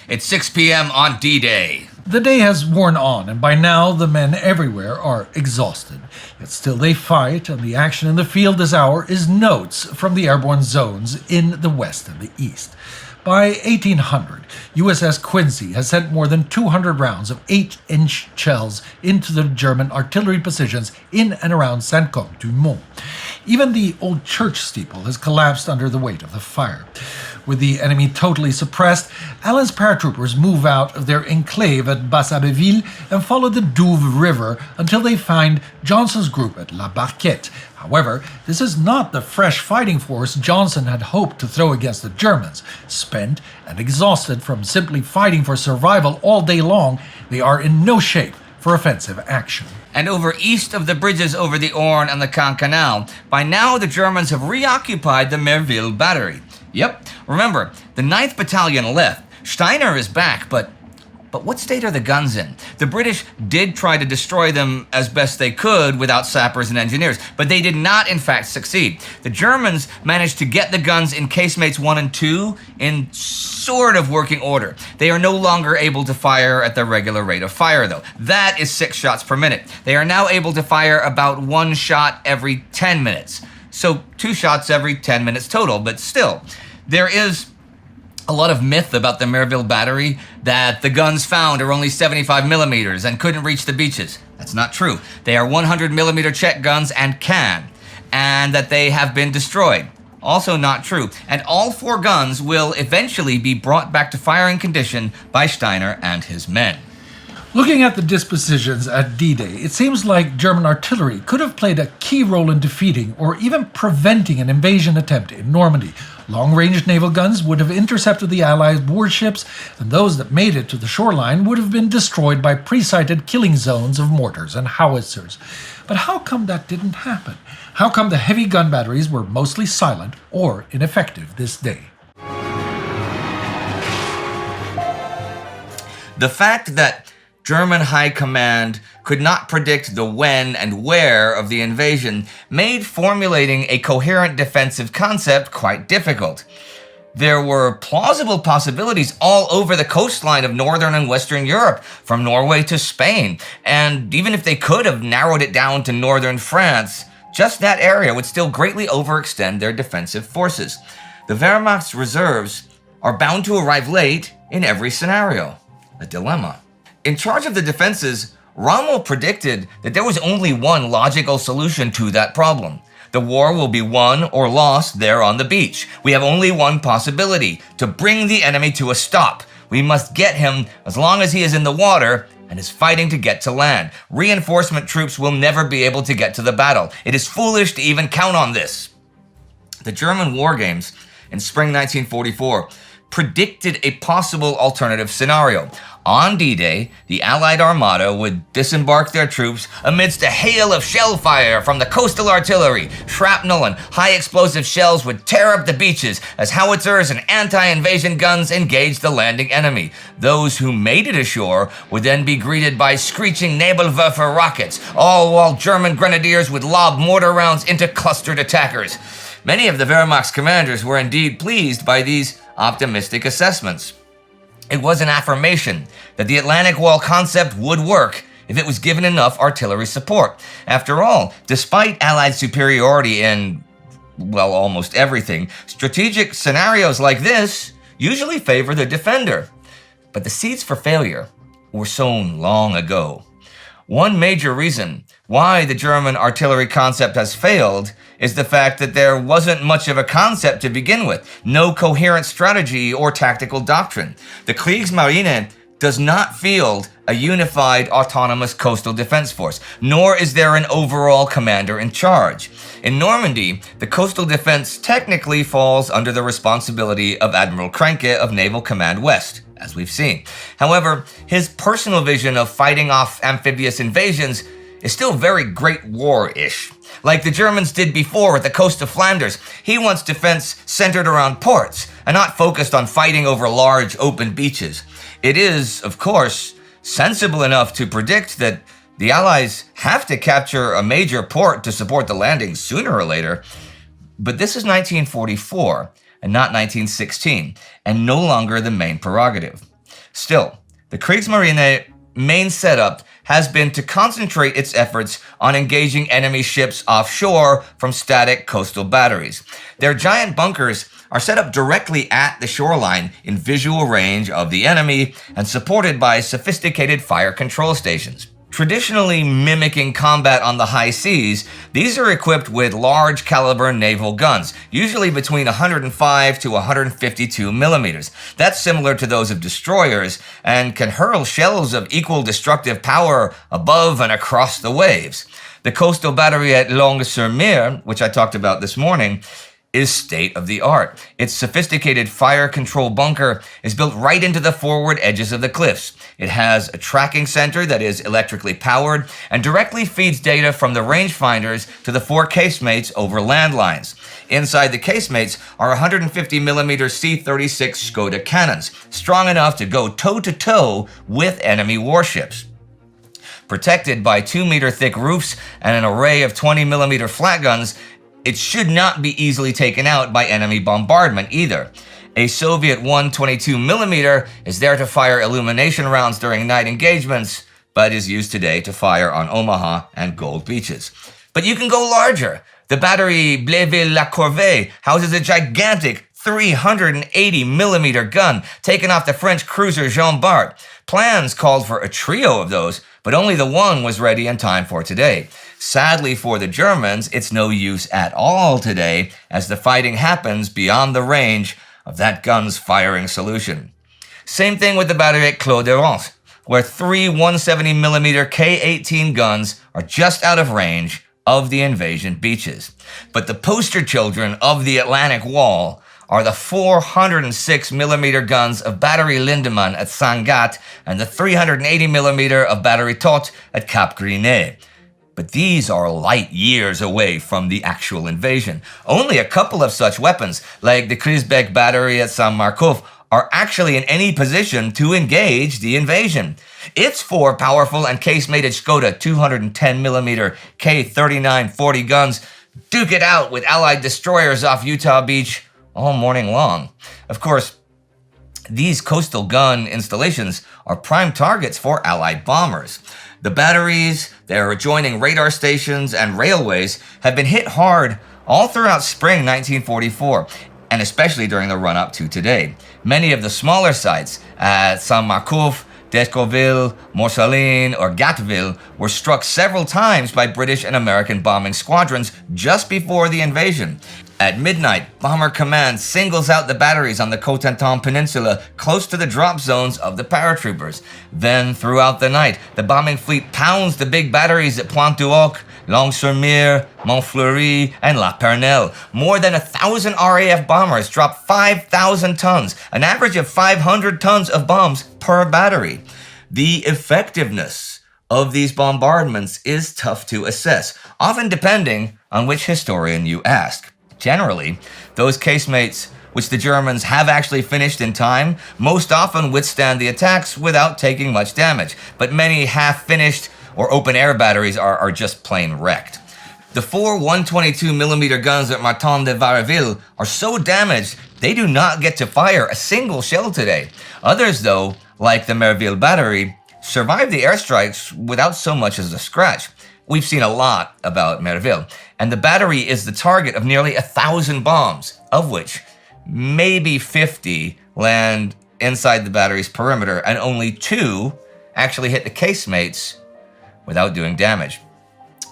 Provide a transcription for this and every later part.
It's 6 p.m. on D-Day. The day has worn on, and by now the men everywhere are exhausted. Yet still they fight, and the action in the field this hour is notes from the airborne zones in the west and the east. By 1800, USS Quincy has sent more than 200 rounds of 8-inch shells into the German artillery positions in and around Saint-Côme-du-Mont. Even the old church steeple has collapsed under the weight of the fire. With the enemy totally suppressed, Allen's paratroopers move out of their enclave at Basse-Abbeville and follow the Douve River until they find Johnson's group at La Barquette. However, this is not the fresh fighting force Johnson had hoped to throw against the Germans. Spent and exhausted from simply fighting for survival all day long, they are in no shape for offensive action. And over east of the bridges over the Orne and the Caen Canal, by now the Germans have reoccupied the Merville battery. Yep, remember, the 9th Battalion left. Steiner is back, but what state are the guns in? The British did try to destroy them as best they could without sappers and engineers, but they did not in fact succeed. The Germans managed to get the guns in casemates 1 and 2 in sort of working order. They are no longer able to fire at the regular rate of fire though. That is 6 shots per minute. They are now able to fire about 1 shot every 10 minutes. So 2 shots every 10 minutes total, but still, there is a lot of myth about the Merville battery that the guns found are only 75 millimeters and couldn't reach the beaches. That's not true. They are 100 millimeter Czech guns and that they have been destroyed. Also not true. And all 4 guns will eventually be brought back to firing condition by Steiner and his men. Looking at the dispositions at D-Day, it seems like German artillery could have played a key role in defeating or even preventing an invasion attempt in Normandy. Long-range naval guns would have intercepted the Allied warships, and those that made it to the shoreline would have been destroyed by pre-sighted killing zones of mortars and howitzers. But how come that didn't happen? How come the heavy gun batteries were mostly silent or ineffective this day? The fact that German high command could not predict the when and where of the invasion made formulating a coherent defensive concept quite difficult. There were plausible possibilities all over the coastline of northern and western Europe, from Norway to Spain, and even if they could have narrowed it down to northern France, just that area would still greatly overextend their defensive forces. The Wehrmacht's reserves are bound to arrive late in every scenario. A dilemma. In charge of the defenses, Rommel predicted that there was only one logical solution to that problem. The war will be won or lost there on the beach. We have only one possibility: to bring the enemy to a stop. We must get him as long as he is in the water and is fighting to get to land. Reinforcement troops will never be able to get to the battle. It is foolish to even count on this. The German war games in spring 1944 predicted a possible alternative scenario. On D-Day, the Allied Armada would disembark their troops amidst a hail of shell fire from the coastal artillery. Shrapnel and high-explosive shells would tear up the beaches as howitzers and anti-invasion guns engaged the landing enemy. Those who made it ashore would then be greeted by screeching Nebelwerfer rockets, all while German grenadiers would lob mortar rounds into clustered attackers. Many of the Wehrmacht's commanders were indeed pleased by these optimistic assessments. It was an affirmation that the Atlantic Wall concept would work if it was given enough artillery support. After all, despite Allied superiority in, well, almost everything, strategic scenarios like this usually favor the defender. But the seeds for failure were sown long ago. One major reason why the German artillery concept has failed is the fact that there wasn't much of a concept to begin with, no coherent strategy or tactical doctrine. The Kriegsmarine does not field a unified autonomous coastal defense force, nor is there an overall commander in charge. In Normandy, the coastal defense technically falls under the responsibility of Admiral Kreinke of Naval Command West, as we've seen. However, his personal vision of fighting off amphibious invasions is still very Great War-ish. Like the Germans did before at the coast of Flanders, he wants defense centered around ports and not focused on fighting over large open beaches. It is, of course, sensible enough to predict that the Allies have to capture a major port to support the landing sooner or later. But this is 1944 and not 1916, and no longer the main prerogative. Still, the Kriegsmarine main setup has been to concentrate its efforts on engaging enemy ships offshore from static coastal batteries. Their giant bunkers are set up directly at the shoreline in visual range of the enemy and supported by sophisticated fire control stations. Traditionally mimicking combat on the high seas, these are equipped with large caliber naval guns, usually between 105 to 152 millimeters. That's similar to those of destroyers and can hurl shells of equal destructive power above and across the waves. The coastal battery at Longues-sur-Mer, which I talked about this morning, is state-of-the-art. Its sophisticated fire control bunker is built right into the forward edges of the cliffs. It has a tracking center that is electrically powered and directly feeds data from the rangefinders to the 4 casemates over landlines. Inside the casemates are 150mm C-36 Skoda cannons, strong enough to go toe-to-toe with enemy warships. Protected by 2-meter thick roofs and an array of 20mm flat guns, it should not be easily taken out by enemy bombardment either. A Soviet 122mm is there to fire illumination rounds during night engagements, but is used today to fire on Omaha and Gold beaches. But you can go larger. The battery Blainville-la-Corvée houses a gigantic 380mm gun taken off the French cruiser Jean Bart. Plans called for a trio of those, but only the one was ready in time for today. Sadly for the Germans, it's no use at all today, as the fighting happens beyond the range of that gun's firing solution. Same thing with the battery at Clos de Rance, where 3 170mm K-18 guns are just out of range of the invasion beaches. But the poster children of the Atlantic Wall are the 406mm guns of Battery Lindemann at Sangatte and the 380mm of Battery Tot at Cap Grinet. But these are light years away from the actual invasion. Only a couple of such weapons, like the Krisbeck battery at Saint-Marcouf, are actually in any position to engage the invasion. Its 4 powerful and casemated Skoda 210mm K-39-40 guns duke it out with Allied destroyers off Utah Beach all morning long. Of course, these coastal gun installations are prime targets for Allied bombers. The batteries, their adjoining radar stations, and railways have been hit hard all throughout spring 1944, and especially during the run-up to today. Many of the smaller sites at Saint-Marcouf, Descoville, Morsalines, or Gatteville were struck several times by British and American bombing squadrons just before the invasion. At midnight, Bomber Command singles out the batteries on the Cotentin Peninsula close to the drop zones of the paratroopers. Then, throughout the night, the bombing fleet pounds the big batteries at Pointe-du-Hoc, Longues-sur-Mer, Montfleury, and La Pernelle. More than 1,000 RAF bombers drop 5,000 tons, an average of 500 tons of bombs per battery. The effectiveness of these bombardments is tough to assess, often depending on which historian you ask. Generally, those casemates which the Germans have actually finished in time most often withstand the attacks without taking much damage, but many half-finished or open-air batteries are just plain wrecked. The 4 122mm guns at Martin de Vareville are so damaged they do not get to fire a single shell today. Others, though, like the Merville battery, survive the airstrikes without so much as a scratch. We've seen a lot about Merville, and the battery is the target of nearly 1,000 bombs, of which maybe 50 land inside the battery's perimeter, and only 2 actually hit the casemates without doing damage.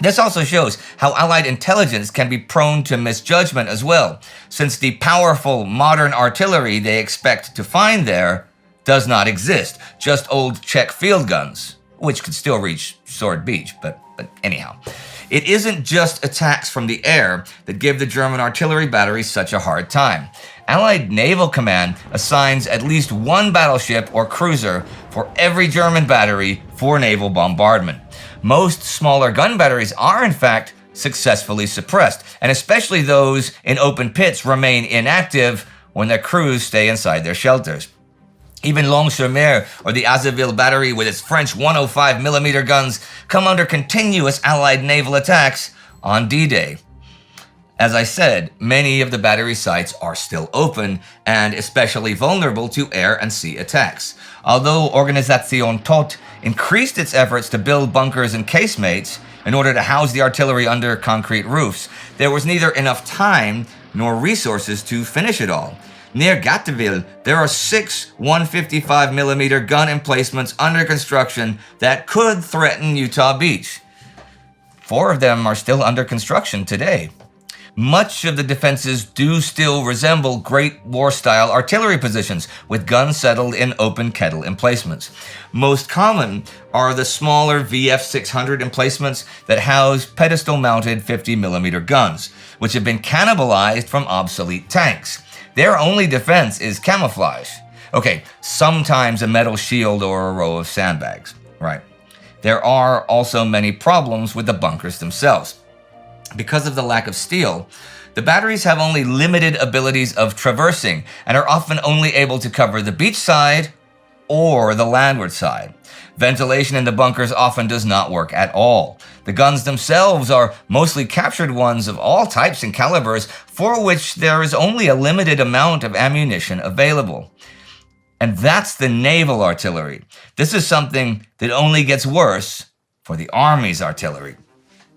This also shows how Allied intelligence can be prone to misjudgment as well, since the powerful modern artillery they expect to find there does not exist, just old Czech field guns, which could still reach Sword Beach, but anyhow. It isn't just attacks from the air that give the German artillery batteries such a hard time. Allied Naval Command assigns at least 1 battleship or cruiser for every German battery for naval bombardment. Most smaller gun batteries are, in fact, successfully suppressed, and especially those in open pits remain inactive when their crews stay inside their shelters. Even Longues-sur-Mer or the Azeville battery with its French 105mm guns come under continuous Allied naval attacks on D-Day. As I said, many of the battery sites are still open and especially vulnerable to air and sea attacks. Although Organisation Tot increased its efforts to build bunkers and casemates in order to house the artillery under concrete roofs, there was neither enough time nor resources to finish it all. Near Gatteville, there are 6 155mm gun emplacements under construction that could threaten Utah Beach. 4 of them are still under construction today. Much of the defenses do still resemble Great War-style artillery positions, with guns settled in open kettle emplacements. Most common are the smaller VF-600 emplacements that house pedestal-mounted 50mm guns, which have been cannibalized from obsolete tanks. Their only defense is camouflage. Okay, sometimes a metal shield or a row of sandbags. Right. There are also many problems with the bunkers themselves. Because of the lack of steel, the batteries have only limited abilities of traversing and are often only able to cover the beach side or the landward side. Ventilation in the bunkers often does not work at all. The guns themselves are mostly captured ones of all types and calibers, for which there is only a limited amount of ammunition available. And that's the naval artillery. This is something that only gets worse for the Army's artillery.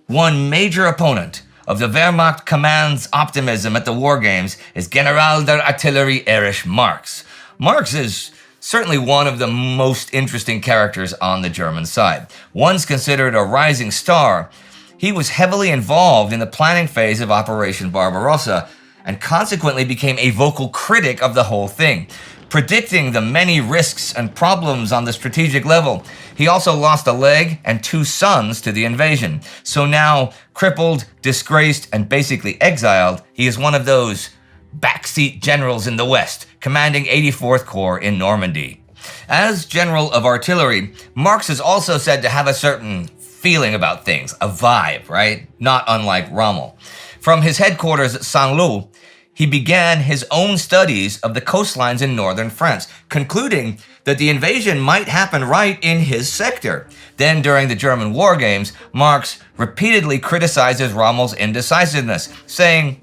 One major opponent of the Wehrmacht command's optimism at the war games is General der Artillerie Erich Marx. Marx is certainly one of the most interesting characters on the German side. Once considered a rising star, he was heavily involved in the planning phase of Operation Barbarossa and consequently became a vocal critic of the whole thing, predicting the many risks and problems on the strategic level. He also lost a leg and 2 sons to the invasion. So now, crippled, disgraced, and basically exiled, he is one of those backseat generals in the West, commanding 84th Corps in Normandy. As General of Artillery, Marx is also said to have a certain feeling about things, a vibe, right? Not unlike Rommel. From his headquarters at Saint-Lô, he began his own studies of the coastlines in northern France, concluding that the invasion might happen right in his sector. Then, during the German war games, Marx repeatedly criticizes Rommel's indecisiveness, saying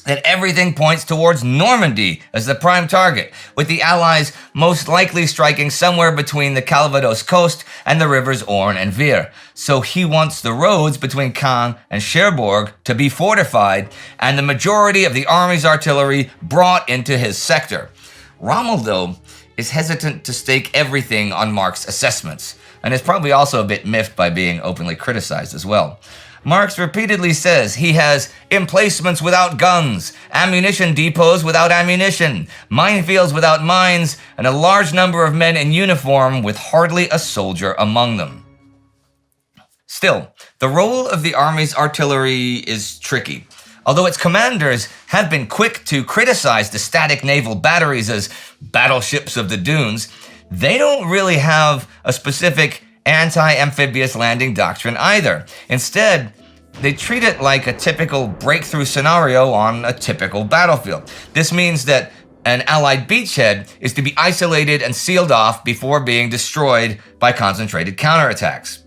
that everything points towards Normandy as the prime target, with the Allies most likely striking somewhere between the Calvados coast and the rivers Orne and Vire. So he wants the roads between Caen and Cherbourg to be fortified and the majority of the army's artillery brought into his sector. Rommel, though, is hesitant to stake everything on Marx's assessments, and is probably also a bit miffed by being openly criticized as well. Marx repeatedly says he has emplacements without guns, ammunition depots without ammunition, minefields without mines, and a large number of men in uniform with hardly a soldier among them. Still, the role of the Army's artillery is tricky. Although its commanders have been quick to criticize the static naval batteries as battleships of the dunes, they don't really have a specific anti-amphibious landing doctrine either. Instead, they treat it like a typical breakthrough scenario on a typical battlefield. This means that an Allied beachhead is to be isolated and sealed off before being destroyed by concentrated counterattacks.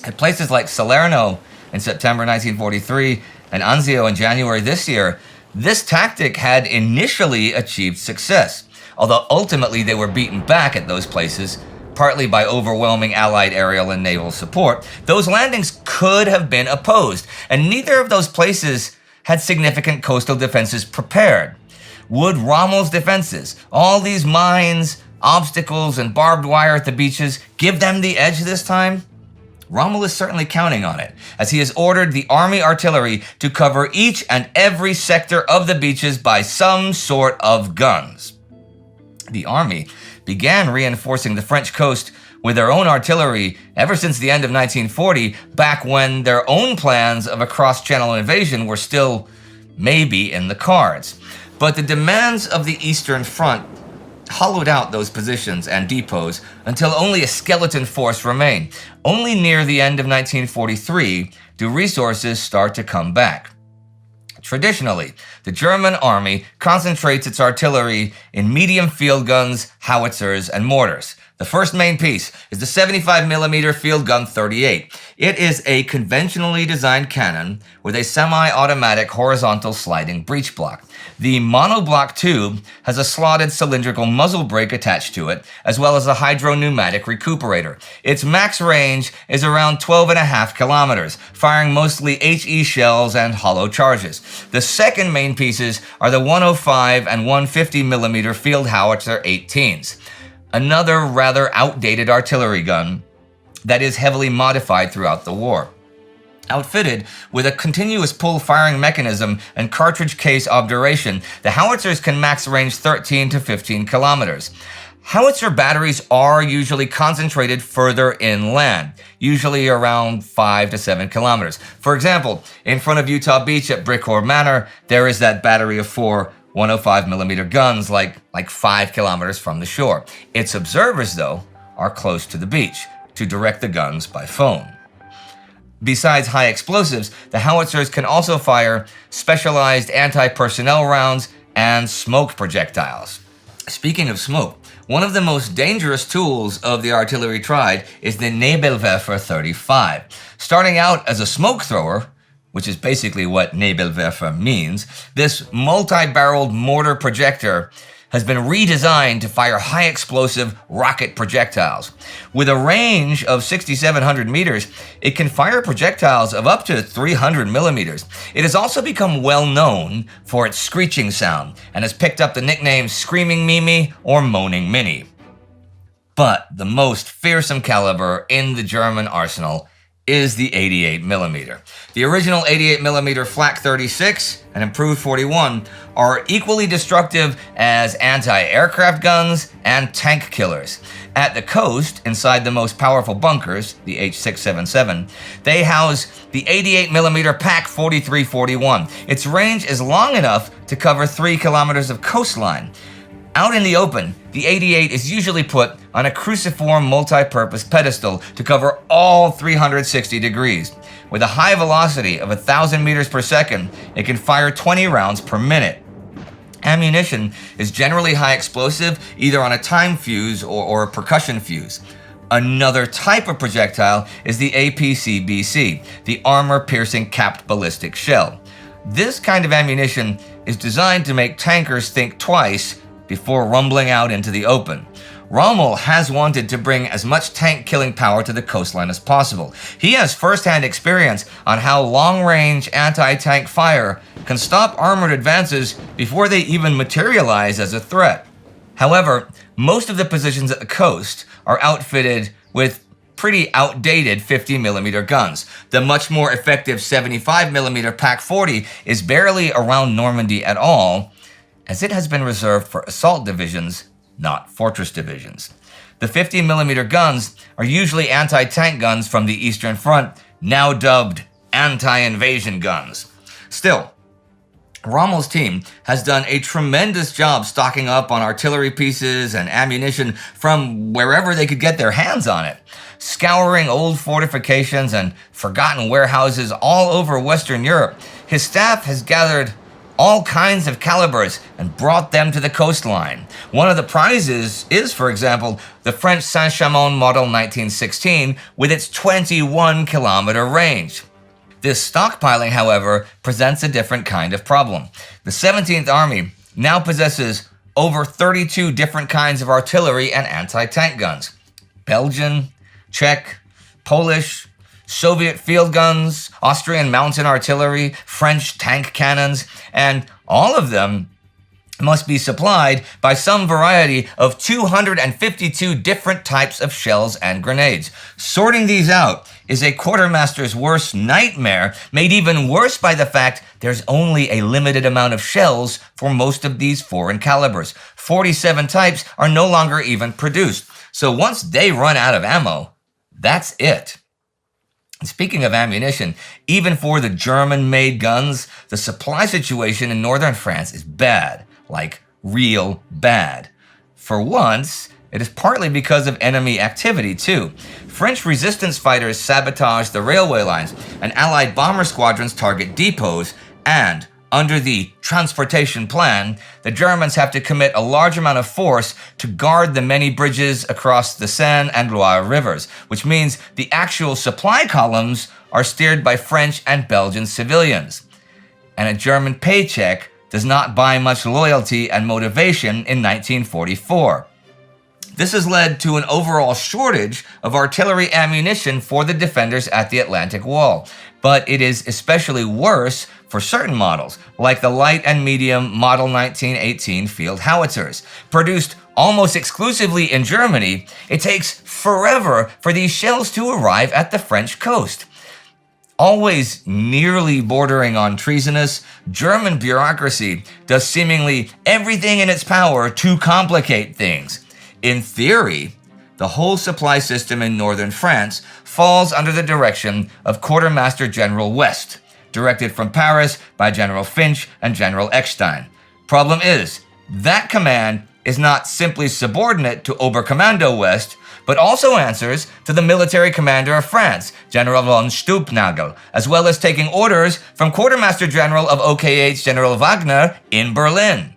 At places like Salerno in September 1943 and Anzio in January this year, this tactic had initially achieved success, although ultimately they were beaten back at those places, partly by overwhelming Allied aerial and naval support. Those landings could have been opposed, and neither of those places had significant coastal defenses prepared. Would Rommel's defenses, all these mines, obstacles, and barbed wire at the beaches, give them the edge this time? Rommel is certainly counting on it, as he has ordered the Army artillery to cover each and every sector of the beaches by some sort of guns. The Army began reinforcing the French coast with their own artillery ever since the end of 1940, back when their own plans of a cross-channel invasion were still maybe in the cards. But the demands of the Eastern Front hollowed out those positions and depots until only a skeleton force remained. Only near the end of 1943 do resources start to come back. Traditionally, the German army concentrates its artillery in medium field guns, howitzers, and mortars. The The first main piece is the 75mm Field Gun 38. It is a conventionally designed cannon with a semi-automatic horizontal sliding breech block. The monoblock tube has a slotted cylindrical muzzle brake attached to it, as well as a hydro-pneumatic recuperator. Its max range is around 12.5 kilometers, firing mostly HE shells and hollow charges. The second main pieces are the 105 and 150mm Field Howitzer 18s, another rather outdated artillery gun that is heavily modified throughout the war. Outfitted with a continuous pull firing mechanism and cartridge case obturation, the howitzers can max range 13 to 15 kilometers. Howitzer batteries are usually concentrated further inland, usually around 5 to 7 kilometers. For example, in front of Utah Beach at Brecourt Manor, there is that battery of 4 105mm guns like 5 kilometers from the shore. Its observers, though, are close to the beach to direct the guns by phone. Besides high explosives, the howitzers can also fire specialized anti-personnel rounds and smoke projectiles. Speaking of smoke, one of the most dangerous tools of the artillery triad is the Nebelwerfer 35. Starting out as a smoke thrower, which is basically what Nebelwerfer means, this multi-barreled mortar projector has been redesigned to fire high-explosive rocket projectiles. With a range of 6,700 meters, it can fire projectiles of up to 300 millimeters. It has also become well known for its screeching sound and has picked up the nicknames Screaming Mimi or Moaning Minnie. But the most fearsome caliber in the German arsenal is the 88mm. The original 88mm Flak 36 and improved 41 are equally destructive as anti-aircraft guns and tank killers. At the coast, inside the most powerful bunkers, the H677, they house the 88mm Pak 4341. Its range is long enough to cover 3 kilometers of coastline. Out in the open, the 88 is usually put on a cruciform multi-purpose pedestal to cover all 360 degrees. With a high velocity of 1,000 meters per second, it can fire 20 rounds per minute. Ammunition is generally high explosive, either on a time fuse or a percussion fuse. Another type of projectile is the APC-BC, the armor-piercing capped ballistic shell. This kind of ammunition is designed to make tankers think twice before rumbling out into the open. Rommel has wanted to bring as much tank-killing power to the coastline as possible. He has first-hand experience on how long-range anti-tank fire can stop armored advances before they even materialize as a threat. However, most of the positions at the coast are outfitted with pretty outdated 50mm guns. The much more effective 75mm Pak 40 is barely around Normandy at all, as it has been reserved for assault divisions, not fortress divisions. The 50mm guns are usually anti-tank guns from the Eastern Front, now dubbed anti-invasion guns. Still, Rommel's team has done a tremendous job stocking up on artillery pieces and ammunition from wherever they could get their hands on it. Scouring old fortifications and forgotten warehouses all over Western Europe, his staff has gathered all kinds of calibers and brought them to the coastline. One of the prizes is, for example, the French Saint-Chamond Model 1916 with its 21-kilometer range. This stockpiling, however, presents a different kind of problem. The 17th Army now possesses over 32 different kinds of artillery and anti-tank guns. Belgian, Czech, Polish, Soviet field guns, Austrian mountain artillery, French tank cannons, and all of them must be supplied by some variety of 252 different types of shells and grenades. Sorting these out is a quartermaster's worst nightmare, made even worse by the fact there's only a limited amount of shells for most of these foreign calibers. 47 types are no longer even produced. So once they run out of ammo, that's it. Speaking of ammunition, even for the German-made guns, the supply situation in northern France is bad, like real bad. For once, it is partly because of enemy activity too. French resistance fighters sabotage the railway lines, and Allied bomber squadrons target depots, and Under the transportation plan, the Germans have to commit a large amount of force to guard the many bridges across the Seine and Loire rivers, which means the actual supply columns are steered by French and Belgian civilians. And a German paycheck does not buy much loyalty and motivation in 1944. This has led to an overall shortage of artillery ammunition for the defenders at the Atlantic Wall, but it is especially worse for certain models, like the light and medium Model 1918 field howitzers. Produced almost exclusively in Germany, it takes forever for these shells to arrive at the French coast. Always nearly bordering on treasonous, German bureaucracy does seemingly everything in its power to complicate things. In theory, the whole supply system in northern France falls under the direction of Quartermaster General West, directed from Paris by General Finch and General Eckstein. Problem is, that command is not simply subordinate to Oberkommando West, but also answers to the military commander of France, General von Stülpnagel, as well as taking orders from Quartermaster General of OKH General Wagner in Berlin.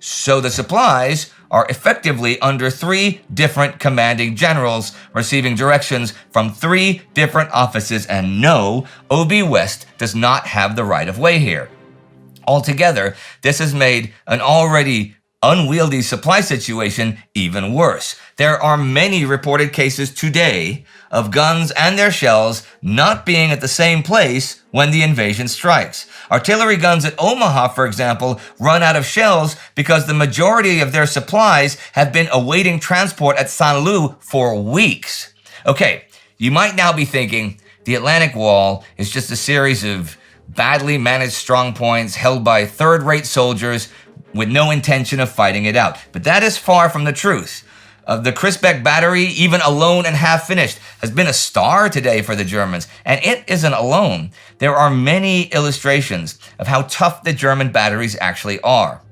So the supplies are effectively under 3 different commanding generals, receiving directions from 3 different offices, and no, OB West does not have the right of way here. Altogether, this has made an already unwieldy supply situation even worse. There are many reported cases today of guns and their shells not being at the same place when the invasion strikes. Artillery guns at Omaha, for example, run out of shells because the majority of their supplies have been awaiting transport at Saint-Lô for weeks. Okay, you might now be thinking, the Atlantic Wall is just a series of badly managed strongpoints held by third-rate soldiers with no intention of fighting it out. But that is far from the truth. The Crisbeck battery, even alone and half finished, has been a star today for the Germans. And it isn't alone. There are many illustrations of how tough the German batteries actually are.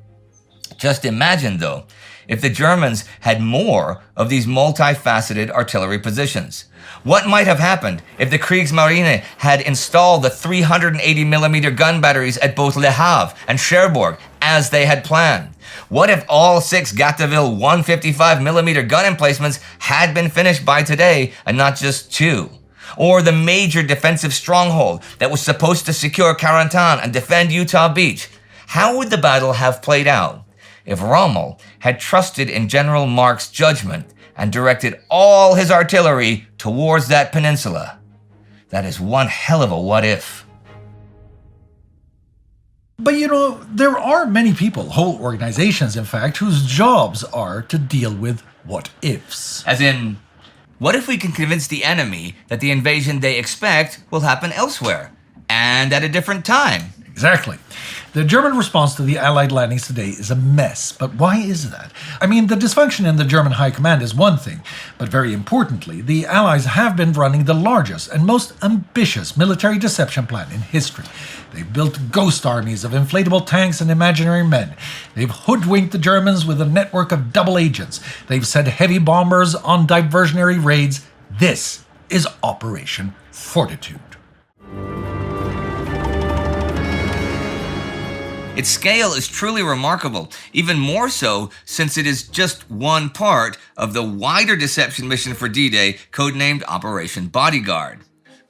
Just imagine, though, if the Germans had more of these multifaceted artillery positions. What might have happened if the Kriegsmarine had installed the 380mm gun batteries at both Le Havre and Cherbourg as they had planned? What if all 6 Gatteville 155mm gun emplacements had been finished by today and not just 2? Or the major defensive stronghold that was supposed to secure Cotentin and defend Utah Beach? How would the battle have played out if Rommel had trusted in General Mark's judgment and directed all his artillery towards that peninsula? That is one hell of a what if. But there are many people, whole organizations in fact, whose jobs are to deal with what ifs. As in, what if we can convince the enemy that the invasion they expect will happen elsewhere, and at a different time? Exactly. The German response to the Allied landings today is a mess. But why is that? I mean, the dysfunction in the German high command is one thing, but very importantly, the Allies have been running the largest and most ambitious military deception plan in history. They've built ghost armies of inflatable tanks and imaginary men. They've hoodwinked the Germans with a network of double agents. They've sent heavy bombers on diversionary raids. This is Operation Fortitude. Its scale is truly remarkable, even more so since it is just one part of the wider deception mission for D-Day, codenamed Operation Bodyguard.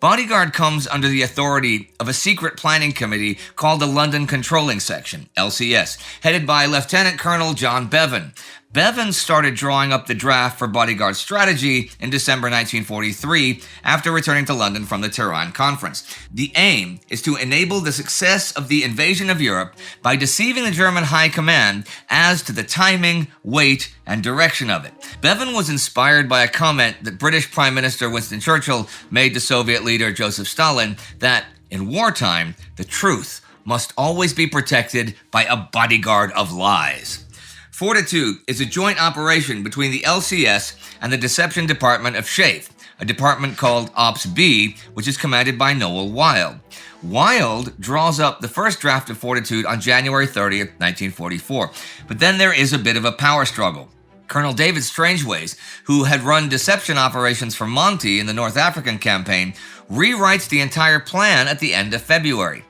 Bodyguard comes under the authority of a secret planning committee called the London Controlling Section, LCS, headed by Lieutenant Colonel John Bevan. Bevan started drawing up the draft for Bodyguard strategy in December 1943 after returning to London from the Tehran Conference. The aim is to enable the success of the invasion of Europe by deceiving the German High Command as to the timing, weight, and direction of it. Bevan was inspired by a comment that British Prime Minister Winston Churchill made to Soviet leader Joseph Stalin that, in wartime, the truth must always be protected by a bodyguard of lies. Fortitude is a joint operation between the LCS and the Deception Department of SHAEF, a department called Ops B, which is commanded by Noel Wild. Wild draws up the first draft of Fortitude on January 30th, 1944, but then there is a bit of a power struggle. Colonel David Strangeways, who had run deception operations for Monty in the North African campaign, rewrites the entire plan at the end of February.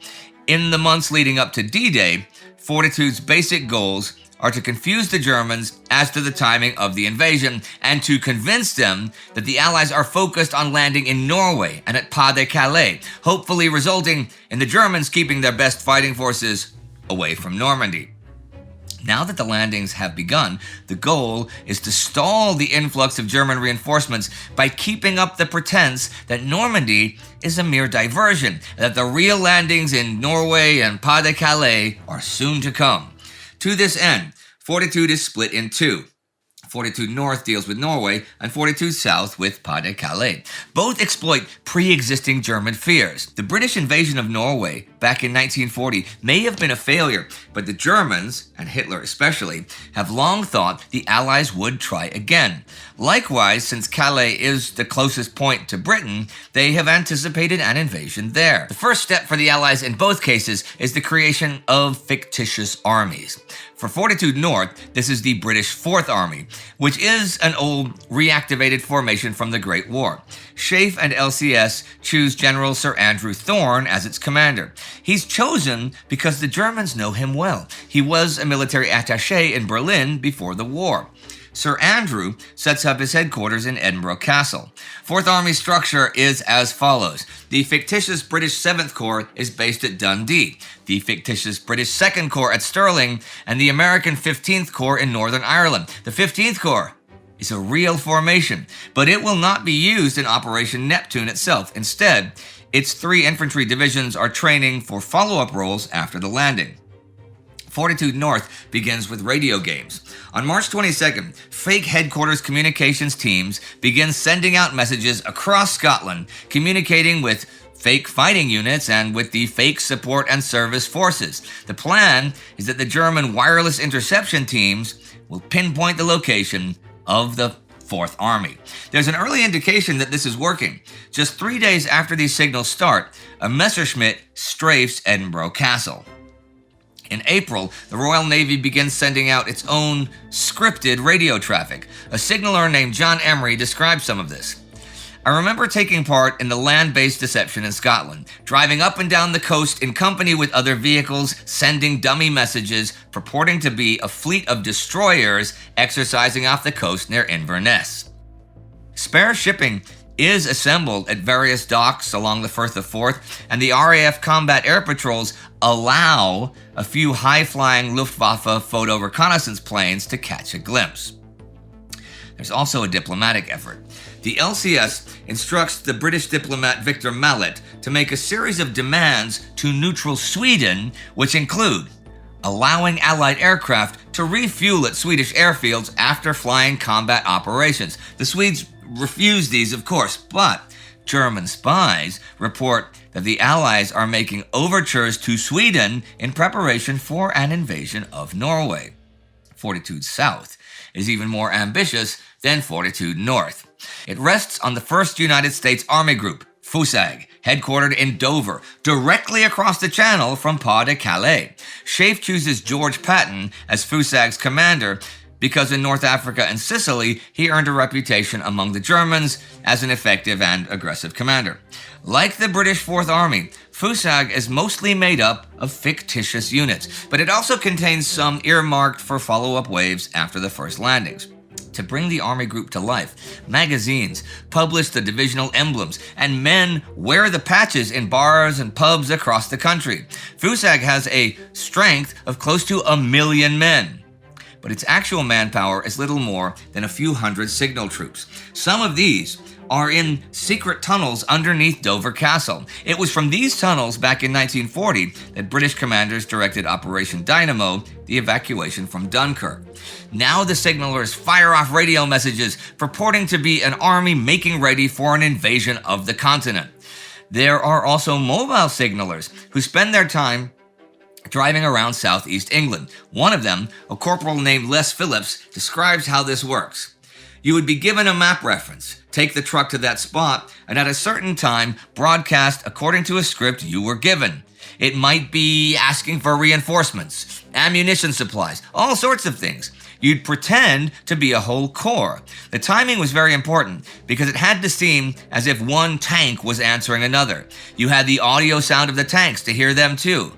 In the months leading up to D-Day, Fortitude's basic goals are to confuse the Germans as to the timing of the invasion and to convince them that the Allies are focused on landing in Norway and at Pas-de-Calais, hopefully resulting in the Germans keeping their best fighting forces away from Normandy. Now that the landings have begun, the goal is to stall the influx of German reinforcements by keeping up the pretense that Normandy is a mere diversion, and that the real landings in Norway and Pas-de-Calais are soon to come. To this end, Fortitude is split in two. Fortitude North deals with Norway, and Fortitude South with Pas-de-Calais. Both exploit pre-existing German fears. The British invasion of Norway back in 1940 may have been a failure, but the Germans, and Hitler especially, have long thought the Allies would try again. Likewise, since Calais is the closest point to Britain, they have anticipated an invasion there. The first step for the Allies in both cases is the creation of fictitious armies. For Fortitude North, this is the British Fourth Army, which is an old, reactivated formation from the Great War. SHAEF and LCS choose General Sir Andrew Thorne as its commander. He's chosen because the Germans know him well. He was a military attaché in Berlin before the war. Sir Andrew sets up his headquarters in Edinburgh Castle. Fourth Army structure is as follows. The fictitious British 7th Corps is based at Dundee, the fictitious British 2nd Corps at Stirling, and the American 15th Corps in Northern Ireland. The 15th Corps is a real formation, but it will not be used in Operation Neptune itself. Instead, its 3 infantry divisions are training for follow-up roles after the landing. Fortitude North begins with radio games. On March 22nd, fake headquarters communications teams begin sending out messages across Scotland, communicating with fake fighting units and with the fake support and service forces. The plan is that the German wireless interception teams will pinpoint the location of the Fourth Army. There's an early indication that this is working. Just 3 days after these signals start, a Messerschmitt strafes Edinburgh Castle. In April, the Royal Navy begins sending out its own scripted radio traffic. A signaller named John Emery describes some of this. I remember taking part in the land-based deception in Scotland, driving up and down the coast in company with other vehicles, sending dummy messages purporting to be a fleet of destroyers exercising off the coast near Inverness. Spare shipping is assembled at various docks along the Firth of Forth, and the RAF combat air patrols allow a few high-flying Luftwaffe photo reconnaissance planes to catch a glimpse. There's also a diplomatic effort. The LCS instructs the British diplomat Victor Mallet to make a series of demands to neutral Sweden, which include allowing Allied aircraft to refuel at Swedish airfields after flying combat operations. The Swedes refuse these, of course, but German spies report that the Allies are making overtures to Sweden in preparation for an invasion of Norway. Fortitude South is even more ambitious than Fortitude North. It rests on the 1st United States Army Group, FUSAG, headquartered in Dover, directly across the channel from Pas-de-Calais. SHAEF chooses George Patton as FUSAG's commander because in North Africa and Sicily, he earned a reputation among the Germans as an effective and aggressive commander. Like the British Fourth Army, FUSAG is mostly made up of fictitious units, but it also contains some earmarked for follow-up waves after the first landings. To bring the army group to life, magazines publish the divisional emblems, and men wear the patches in bars and pubs across the country. FUSAG has a strength of close to 1 million men, but its actual manpower is little more than a few hundred signal troops. Some of these are in secret tunnels underneath Dover Castle. It was from these tunnels back in 1940 that British commanders directed Operation Dynamo, the evacuation from Dunkirk. Now the signalers fire off radio messages purporting to be an army making ready for an invasion of the continent. There are also mobile signalers who spend their time driving around southeast England. One of them, a corporal named Les Phillips, describes how this works. You would be given a map reference, take the truck to that spot, and at a certain time, broadcast according to a script you were given. It might be asking for reinforcements, ammunition supplies, all sorts of things. You'd pretend to be a whole corps. The timing was very important because it had to seem as if one tank was answering another. You had the audio sound of the tanks to hear them too.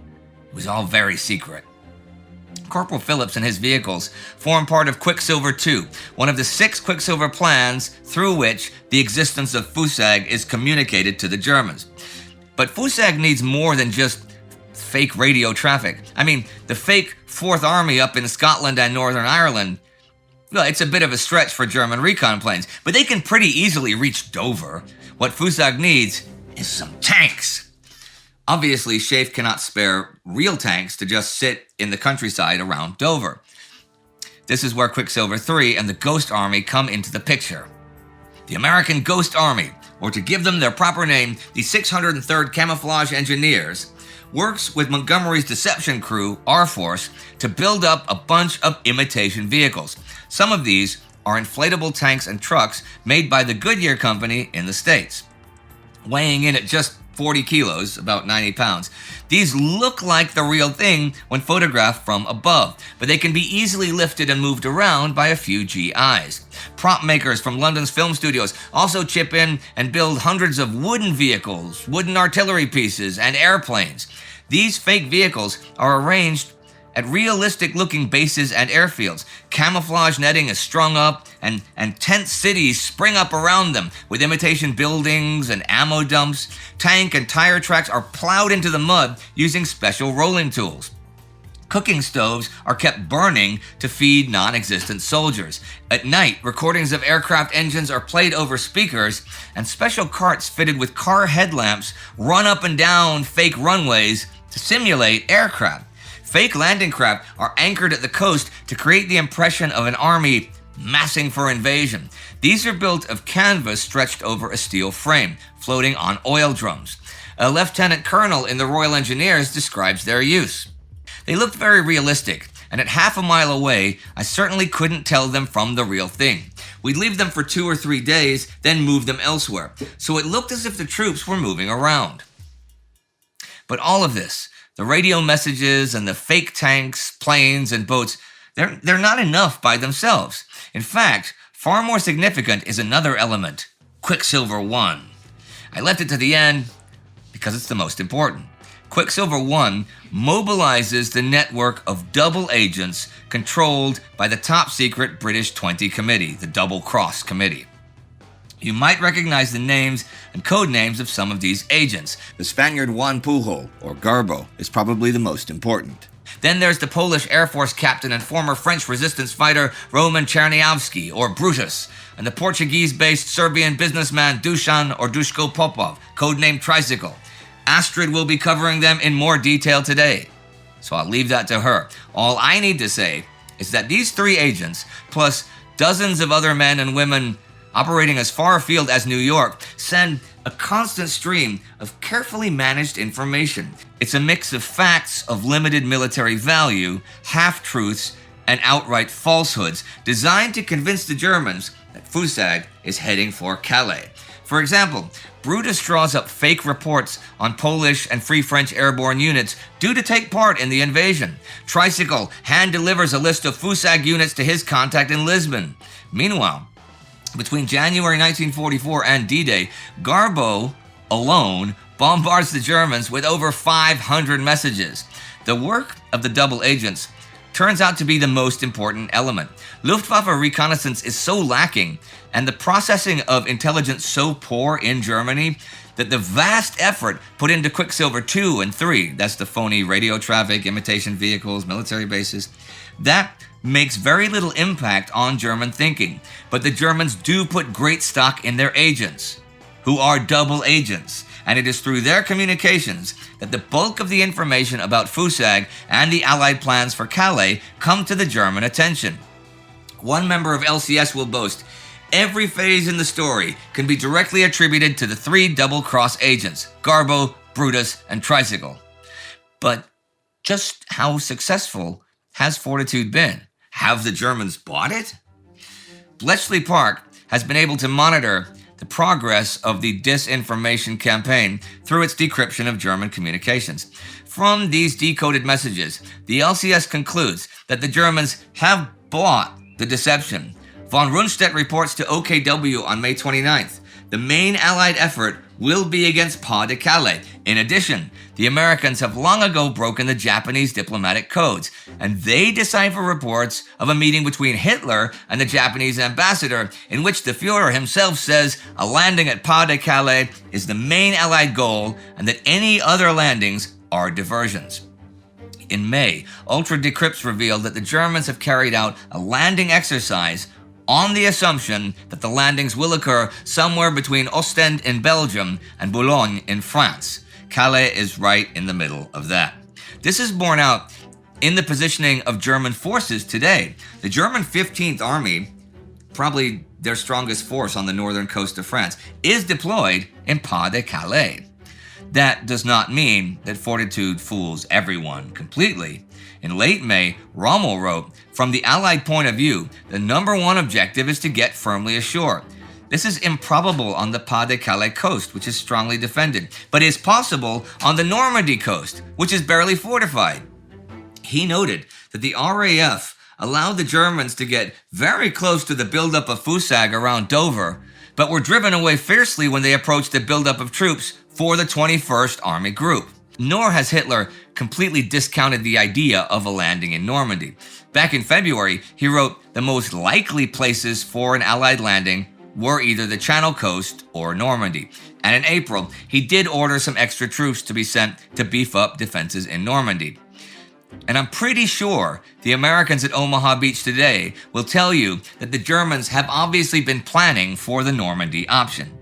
It was all very secret. Corporal Phillips and his vehicles form part of Quicksilver 2, one of the 6 Quicksilver plans through which the existence of FUSAG is communicated to the Germans. But FUSAG needs more than just fake radio traffic. I mean, the fake 4th Army up in Scotland and Northern Ireland, well, it's a bit of a stretch for German recon planes, but they can pretty easily reach Dover. What FUSAG needs is some tanks. Obviously, SHAEF cannot spare real tanks to just sit in the countryside around Dover. This is where Quicksilver 3 and the Ghost Army come into the picture. The American Ghost Army, or to give them their proper name, the 603rd Camouflage Engineers, works with Montgomery's Deception Crew, R Force, to build up a bunch of imitation vehicles. Some of these are inflatable tanks and trucks made by the Goodyear Company in the States. Weighing in at just 40 kilos, about 90 pounds. These look like the real thing when photographed from above, but they can be easily lifted and moved around by a few GIs. Prop makers from London's film studios also chip in and build hundreds of wooden vehicles, wooden artillery pieces, and airplanes. These fake vehicles are arranged at realistic-looking bases and airfields. Camouflage netting is strung up, and tent cities spring up around them with imitation buildings and ammo dumps. Tank and tire tracks are plowed into the mud using special rolling tools. Cooking stoves are kept burning to feed non-existent soldiers. At night, recordings of aircraft engines are played over speakers, and special carts fitted with car headlamps run up and down fake runways to simulate aircraft. Fake landing craft are anchored at the coast to create the impression of an army massing for invasion. These are built of canvas stretched over a steel frame, floating on oil drums. A lieutenant colonel in the Royal Engineers describes their use. They looked very realistic, and at half a mile away, I certainly couldn't tell them from the real thing. We'd leave them for 2 or 3 days, then move them elsewhere, so it looked as if the troops were moving around. But all of this, the radio messages and the fake tanks, planes, and boats, they're not enough by themselves. In fact, far more significant is another element, Quicksilver 1. I left it to the end because it's the most important. Quicksilver 1 mobilizes the network of double agents controlled by the top-secret British 20 Committee, the Double Cross Committee. You might recognize the names and code names of some of these agents. The Spaniard Juan Pujol, or Garbo, is probably the most important. Then there's the Polish Air Force captain and former French resistance fighter Roman Czerniawski, or Brutus, and the Portuguese-based Serbian businessman Dusan or Duško Popov, codenamed Tricycle. Astrid will be covering them in more detail today, so I'll leave that to her. All I need to say is that these 3 agents, plus dozens of other men and women operating as far afield as New York, send a constant stream of carefully managed information. It's a mix of facts of limited military value, half-truths, and outright falsehoods designed to convince the Germans that FUSAG is heading for Calais. For example, Brutus draws up fake reports on Polish and Free French airborne units due to take part in the invasion. Tricycle hand-delivers a list of FUSAG units to his contact in Lisbon. Meanwhile, between January 1944 and D-Day, Garbo alone bombards the Germans with over 500 messages. The work of the double agents turns out to be the most important element. Luftwaffe reconnaissance is so lacking, and the processing of intelligence so poor in Germany, that the vast effort put into Quicksilver 2 and 3, that's the phony radio traffic, imitation vehicles, military bases, that makes very little impact on German thinking. But the Germans do put great stock in their agents, who are double agents, and it is through their communications that the bulk of the information about FUSAG and the Allied plans for Calais come to the German attention. One member of LCS will boast, every phase in the story can be directly attributed to the 3 double-cross agents, Garbo, Brutus, and Tricycle. But just how successful has Fortitude been? Have the Germans bought it? Bletchley Park has been able to monitor the progress of the disinformation campaign through its decryption of German communications. From these decoded messages, the LCS concludes that the Germans have bought the deception. Von Rundtsedt reports to OKW on May 29th the main Allied effort will be against Pas-de-Calais. In addition, the Americans have long ago broken the Japanese diplomatic codes, and they decipher reports of a meeting between Hitler and the Japanese ambassador in which the Führer himself says a landing at Pas-de-Calais is the main Allied goal and that any other landings are diversions. In May, Ultra Decrypts revealed that the Germans have carried out a landing exercise on the assumption that the landings will occur somewhere between Ostend in Belgium and Boulogne in France. Calais is right in the middle of that. This is borne out in the positioning of German forces today. The German 15th Army, probably their strongest force on the northern coast of France, is deployed in Pas-de-Calais. That does not mean that Fortitude fools everyone completely. In late May, Rommel wrote, "From the Allied point of view, the number one objective is to get firmly ashore. This is improbable on the Pas-de-Calais coast, which is strongly defended, but is possible on the Normandy coast, which is barely fortified." He noted that the RAF allowed the Germans to get very close to the buildup of Fusag around Dover, but were driven away fiercely when they approached the buildup of troops for the 21st Army Group. Nor has Hitler completely discounted the idea of a landing in Normandy. Back in February, he wrote the most likely places for an Allied landing were either the Channel Coast or Normandy. And in April, he did order some extra troops to be sent to beef up defenses in Normandy. And I'm pretty sure the Americans at Omaha Beach today will tell you that the Germans have obviously been planning for the Normandy option.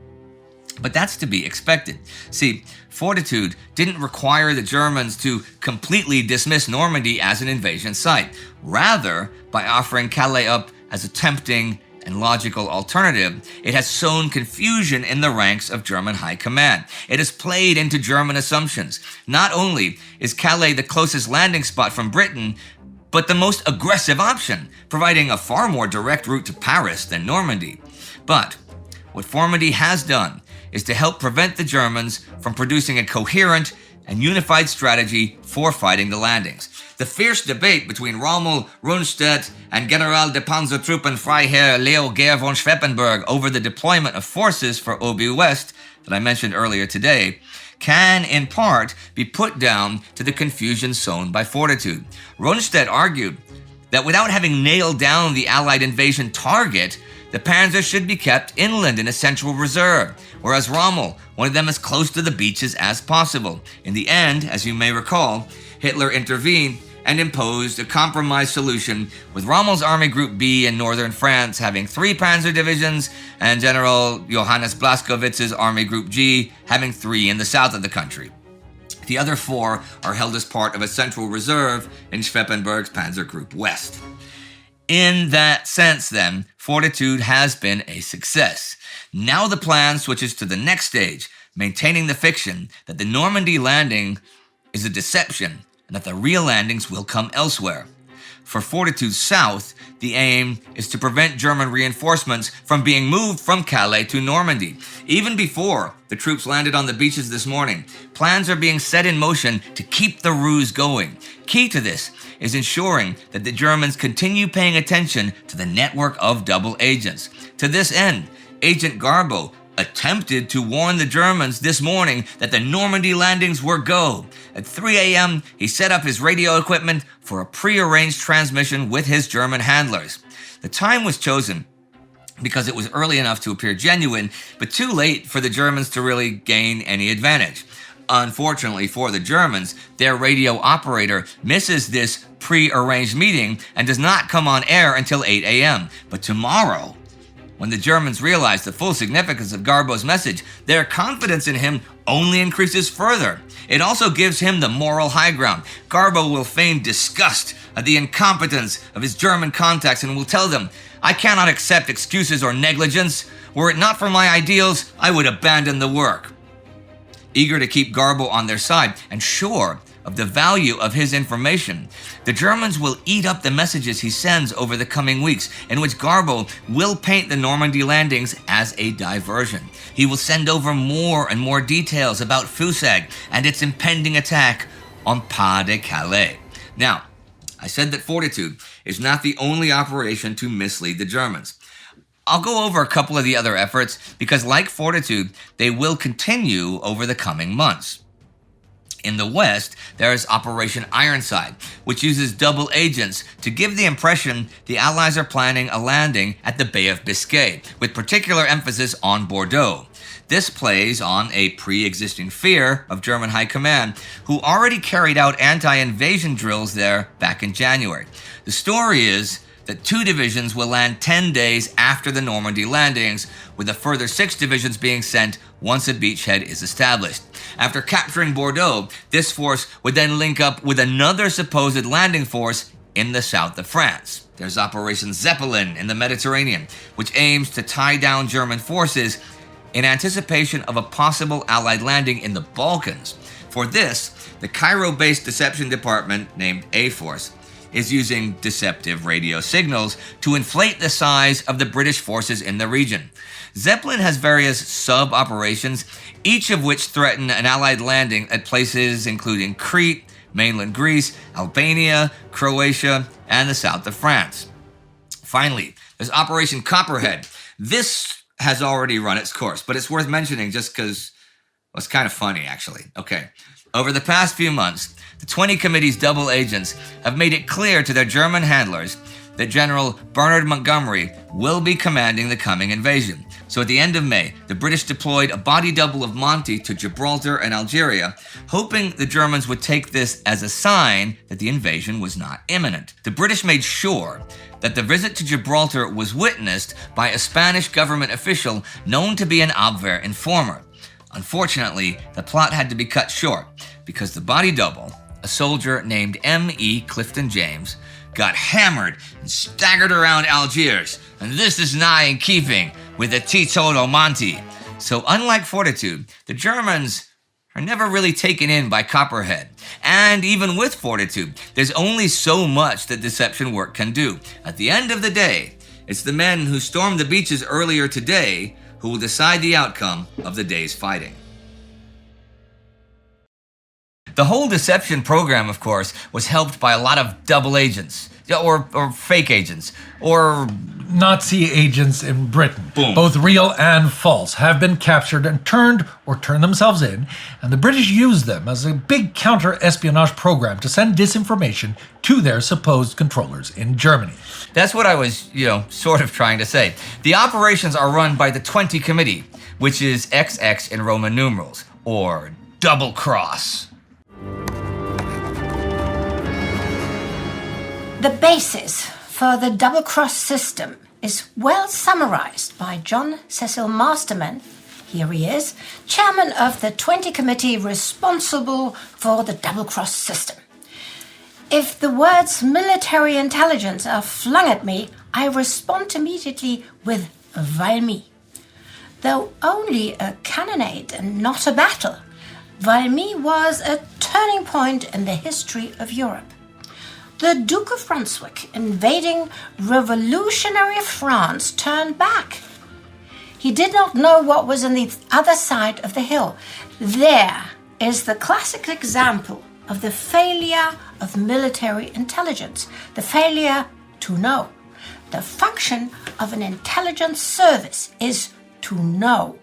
But that's to be expected. See, Fortitude didn't require the Germans to completely dismiss Normandy as an invasion site. Rather, by offering Calais up as a tempting and logical alternative, it has sown confusion in the ranks of German high command. It has played into German assumptions. Not only is Calais the closest landing spot from Britain, but the most aggressive option, providing a far more direct route to Paris than Normandy. But what Formandy has done is to help prevent the Germans from producing a coherent and unified strategy for fighting the landings. The fierce debate between Rommel, Rundtsedt, and General de Panzertruppen Freiherr Leo Gehr von Schweppenberg over the deployment of forces for Obi West that I mentioned earlier today can, in part, be put down to the confusion sown by Fortitude. Rundtsedt argued that without having nailed down the Allied invasion target, the Panzers should be kept inland in a central reserve, whereas Rommel wanted them as close to the beaches as possible. In the end, as you may recall, Hitler intervened and imposed a compromise solution, with Rommel's Army Group B in northern France having 3 panzer divisions and General Johannes Blaskowitz's Army Group G having 3 in the south of the country. The other 4 are held as part of a central reserve in Schweppenberg's Panzer Group West. In that sense, then, Fortitude has been a success. Now the plan switches to the next stage, maintaining the fiction that the Normandy landing is a deception and that the real landings will come elsewhere. For Fortitude South, the aim is to prevent German reinforcements from being moved from Calais to Normandy. Even before the troops landed on the beaches this morning, plans are being set in motion to keep the ruse going. Key to this is ensuring that the Germans continue paying attention to the network of double agents. To this end, Agent Garbo attempted to warn the Germans this morning that the Normandy landings were go. At 3 a.m., he set up his radio equipment for a pre-arranged transmission with his German handlers. The time was chosen because it was early enough to appear genuine, but too late for the Germans to really gain any advantage. Unfortunately for the Germans, their radio operator misses this pre-arranged meeting and does not come on air until 8 a.m. But tomorrow, when the Germans realize the full significance of Garbo's message, their confidence in him only increases further. It also gives him the moral high ground. Garbo will feign disgust at the incompetence of his German contacts and will tell them, "I cannot accept excuses or negligence. Were it not for my ideals, I would abandon the work." Eager to keep Garbo on their side and sure of the value of his information, the Germans will eat up the messages he sends over the coming weeks, in which Garbo will paint the Normandy landings as a diversion. He will send over more and more details about Fusag and its impending attack on Pas-de-Calais. Now, I said that Fortitude is not the only operation to mislead the Germans. I'll go over a couple of the other efforts because, like Fortitude, they will continue over the coming months. In the west, there is Operation Ironside, which uses double agents to give the impression the Allies are planning a landing at the Bay of Biscay, with particular emphasis on Bordeaux. This plays on a pre-existing fear of German High Command, who already carried out anti-invasion drills there back in January. The story is that 2 divisions will land 10 days after the Normandy landings, with a further 6 divisions being sent once a beachhead is established. After capturing Bordeaux, this force would then link up with another supposed landing force in the south of France. There's Operation Zeppelin in the Mediterranean, which aims to tie down German forces in anticipation of a possible Allied landing in the Balkans. For this, the Cairo-based deception department, named A-Force, is using deceptive radio signals to inflate the size of the British forces in the region. Zeppelin has various sub-operations, each of which threaten an Allied landing at places including Crete, mainland Greece, Albania, Croatia, and the south of France. Finally, there's Operation Copperhead. This has already run its course, but it's worth mentioning just because it's kind of funny, actually. Okay. Over the past few months, the 20 Committee's double agents have made it clear to their German handlers that General Bernard Montgomery will be commanding the coming invasion. So at the end of May, the British deployed a body double of Monty to Gibraltar and Algeria, hoping the Germans would take this as a sign that the invasion was not imminent. The British made sure that the visit to Gibraltar was witnessed by a Spanish government official known to be an Abwehr informer. Unfortunately, the plot had to be cut short because the body double, a soldier named M.E. Clifton James, got hammered and staggered around Algiers, and this is not in keeping with the teetotal Monty. So unlike Fortitude, the Germans are never really taken in by Copperhead. And even with Fortitude, there's only so much that deception work can do. At the end of the day, it's the men who stormed the beaches earlier today who will decide the outcome of the day's fighting. The whole deception program, of course, was helped by a lot of double agents, or fake agents, or Nazi agents in Britain, Boom. both real and false, have been captured and turned themselves in, and the British used them as a big counter-espionage program to send disinformation to their supposed controllers in Germany. That's what I was, sort of trying to say. The operations are run by the 20 Committee, which is XX in Roman numerals, or double cross. The basis for the double-cross system is well summarized by John Cecil Masterman. Here he is, chairman of the 20 Committee responsible for the double-cross system. If the words military intelligence are flung at me, I respond immediately with Valmy. Though only a cannonade and not a battle, Valmy was a turning point in the history of Europe. The Duke of Brunswick, invading revolutionary France, turned back. He did not know what was on the other side of the hill. There is the classic example of the failure of military intelligence, the failure to know. The function of an intelligence service is to know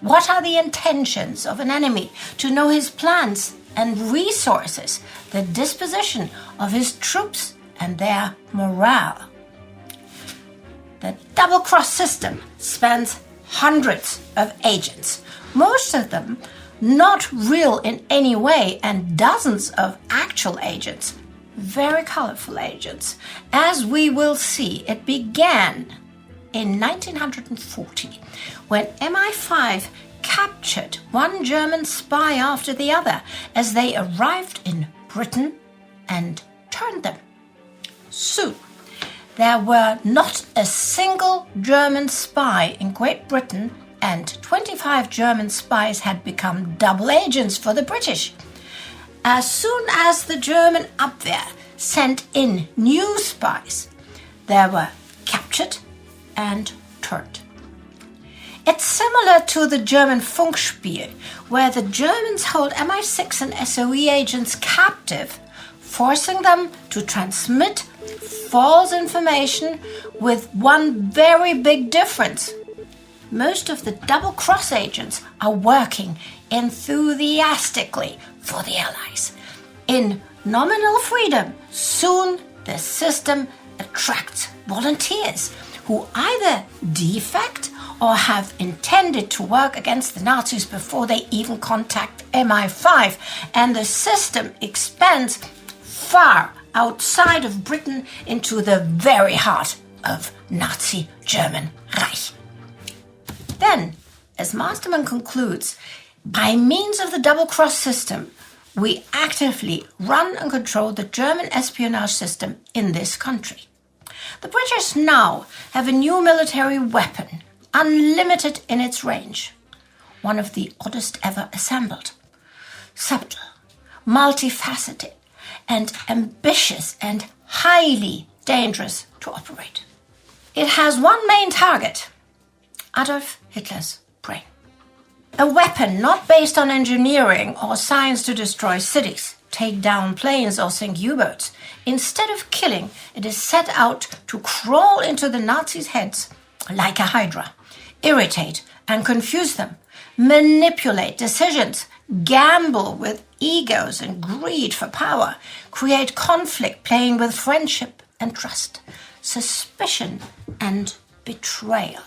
what are the intentions of an enemy, to know his plans and resources, the disposition of his troops and their morale. The double-cross system spans hundreds of agents, most of them not real in any way, and dozens of actual agents, very colorful agents. As we will see, it began in 1940 when MI5 captured one German spy after the other as they arrived in Britain and turned them. Soon, there were not a single German spy in Great Britain, and 25 German spies had become double agents for the British. As soon as the German Abwehr sent in new spies, they were captured and turned. It's similar to the German Funkspiel, where the Germans hold MI6 and SOE agents captive, forcing them to transmit False information with one very big difference. Most of the double-cross agents are working enthusiastically for the Allies. In nominal freedom, soon the system attracts volunteers who either defect or have intended to work against the Nazis before they even contact MI5, and the system expands far outside of Britain into the very heart of Nazi German Reich. Then, as Masterman concludes, by means of the double-cross system, we actively run and control the German espionage system in this country. The British now have a new military weapon, unlimited in its range. One of the oddest ever assembled. Subtle, multifaceted, and ambitious and highly dangerous to operate. It has one main target: Adolf Hitler's brain. A weapon not based on engineering or science to destroy cities, take down planes or sink U-boats. Instead of killing, it is set out to crawl into the Nazis' heads like a hydra, irritate and confuse them, manipulate decisions, gamble with egos and greed for power, create conflict playing with friendship and trust, suspicion and betrayal.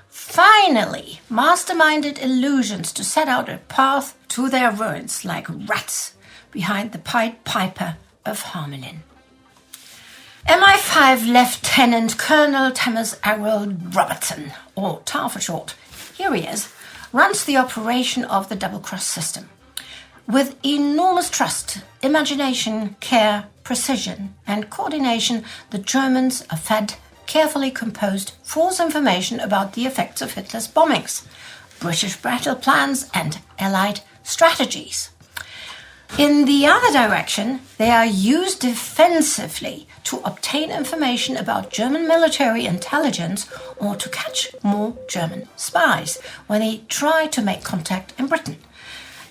Finally, masterminded illusions to set out a path to their ruins like rats behind the Pied Piper of Hamelin. MI5 Lieutenant Colonel Thomas Harold Robertson, or TAR for short, here he is, runs the operation of the double-cross system. With enormous trust, imagination, care, precision, and coordination, the Germans are fed carefully composed false information about the effects of Hitler's bombings, British battle plans, and Allied strategies. In the other direction, they are used defensively to obtain information about German military intelligence or to catch more German spies when they try to make contact in Britain.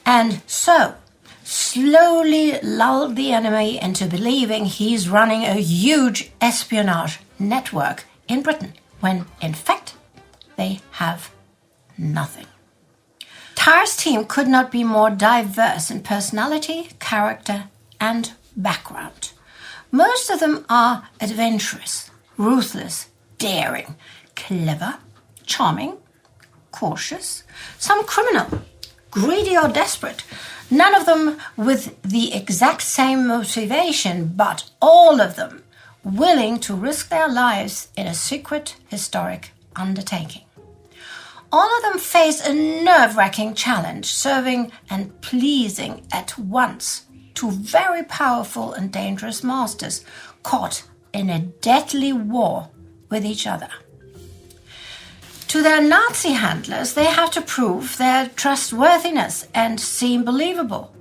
And so, slowly lull the enemy into believing he's running a huge espionage network in Britain, when in fact they have nothing. TAR's team could not be more diverse in personality, character, and background. Most of them are adventurous, ruthless, daring, clever, charming, cautious, some criminal, greedy or desperate, none of them with the exact same motivation, but all of them willing to risk their lives in a secret, historic undertaking. All of them face a nerve-wracking challenge, serving and pleasing at once two very powerful and dangerous masters caught in a deadly war with each other. To their Nazi handlers, they have to prove their trustworthiness and seem believable.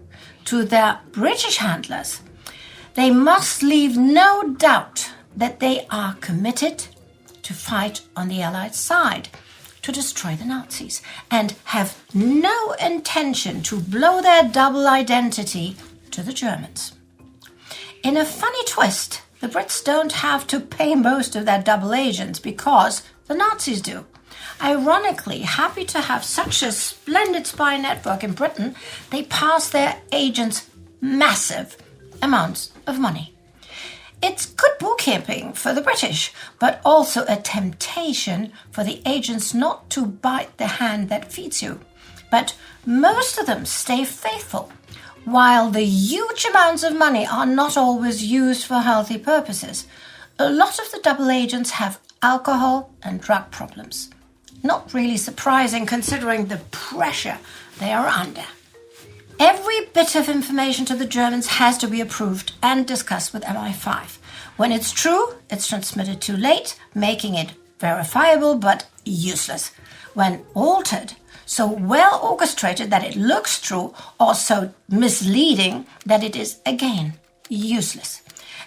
To their British handlers, they must leave no doubt that they are committed to fight on the Allied side, to destroy the Nazis, and have no intention to blow their double identity to the Germans. In a funny twist, the Brits don't have to pay most of their double agents because the Nazis do. Ironically, happy to have such a splendid spy network in Britain, they pass their agents massive amounts of money. It's good bookkeeping for the British, but also a temptation for the agents not to bite the hand that feeds you. But most of them stay faithful, while the huge amounts of money are not always used for healthy purposes. A lot of the double agents have alcohol and drug problems. Not really surprising considering the pressure they are under. Every bit of information to the Germans has to be approved and discussed with MI5. When it's true, it's transmitted too late, making it verifiable but useless. When altered, so well orchestrated that it looks true, or so misleading that it is again useless.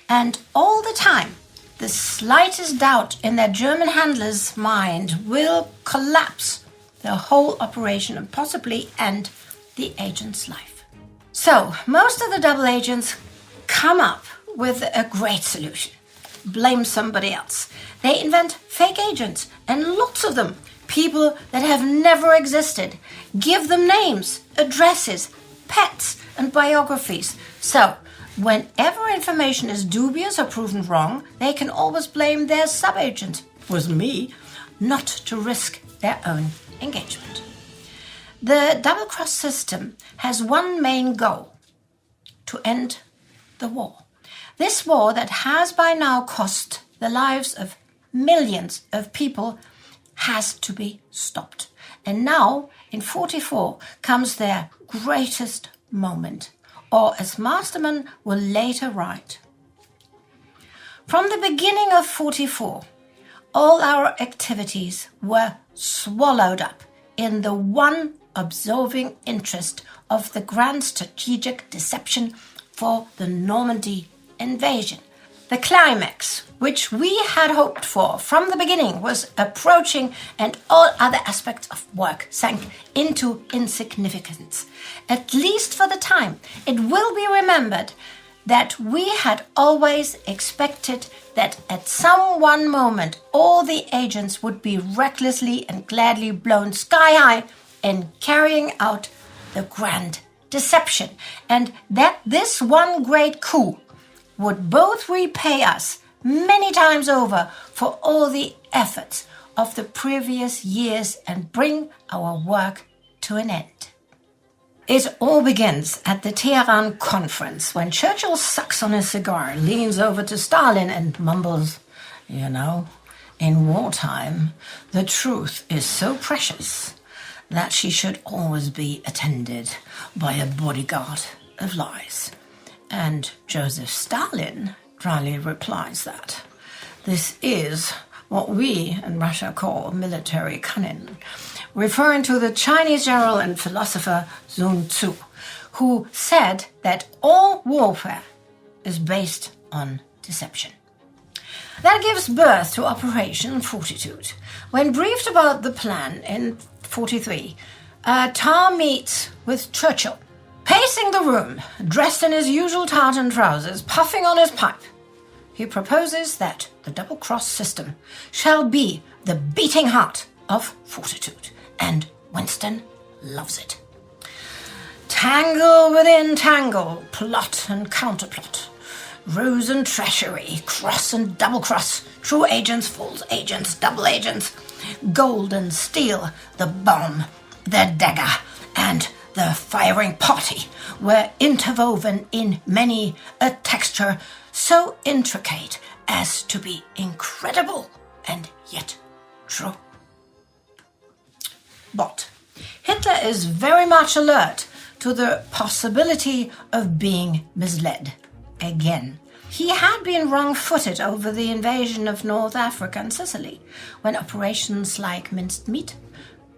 And all the time, the slightest doubt in their German handler's mind will collapse the whole operation and possibly end the agent's life. So, most of the double agents come up with a great solution. blame somebody else. They invent fake agents, and lots of them, people that have never existed. Give them names, addresses, pets, and biographies. So, whenever information is dubious or proven wrong, they can always blame their subagent, was me, not to risk their own engagement. The double-cross system has one main goal: to end the war. This war that has by now cost the lives of millions of people has to be stopped. And now, in 44, comes their greatest moment, or as Masterman will later write. From the beginning of 44, all our activities were swallowed up in the one absorbing interest of the grand strategic deception for the Normandy invasion. The climax, which we had hoped for from the beginning, was approaching, and all other aspects of work sank into insignificance. At least for the time, it will be remembered that we had always expected that at some one moment all the agents would be recklessly and gladly blown sky high in carrying out the grand deception, and that this one great coup would both repay us many times over for all the efforts of the previous years and bring our work to an end. It all begins at the Tehran conference when Churchill sucks on his cigar, leans over to Stalin and mumbles, "You know, in wartime, the truth is so precious that she should always be attended by a bodyguard of lies." And Joseph Stalin dryly replies that this is what we in Russia call military cunning, referring to the Chinese general and philosopher Sun Tzu, who said that all warfare is based on deception. That gives birth to Operation Fortitude. When briefed about the plan in 43, Tar meets with Churchill, pacing the room, dressed in his usual tartan trousers, puffing on his pipe. He proposes that the double-cross system shall be the beating heart of Fortitude, and Winston loves it. Tangle within tangle, plot and counterplot, ruse and treachery, cross and double-cross, true agents, false agents, double agents, gold and steel, the bomb, the dagger, and the firing party were interwoven in many a texture so intricate as to be incredible and yet true. But Hitler is very much alert to the possibility of being misled again. He had been wrong-footed over the invasion of North Africa and Sicily, when operations like minced meat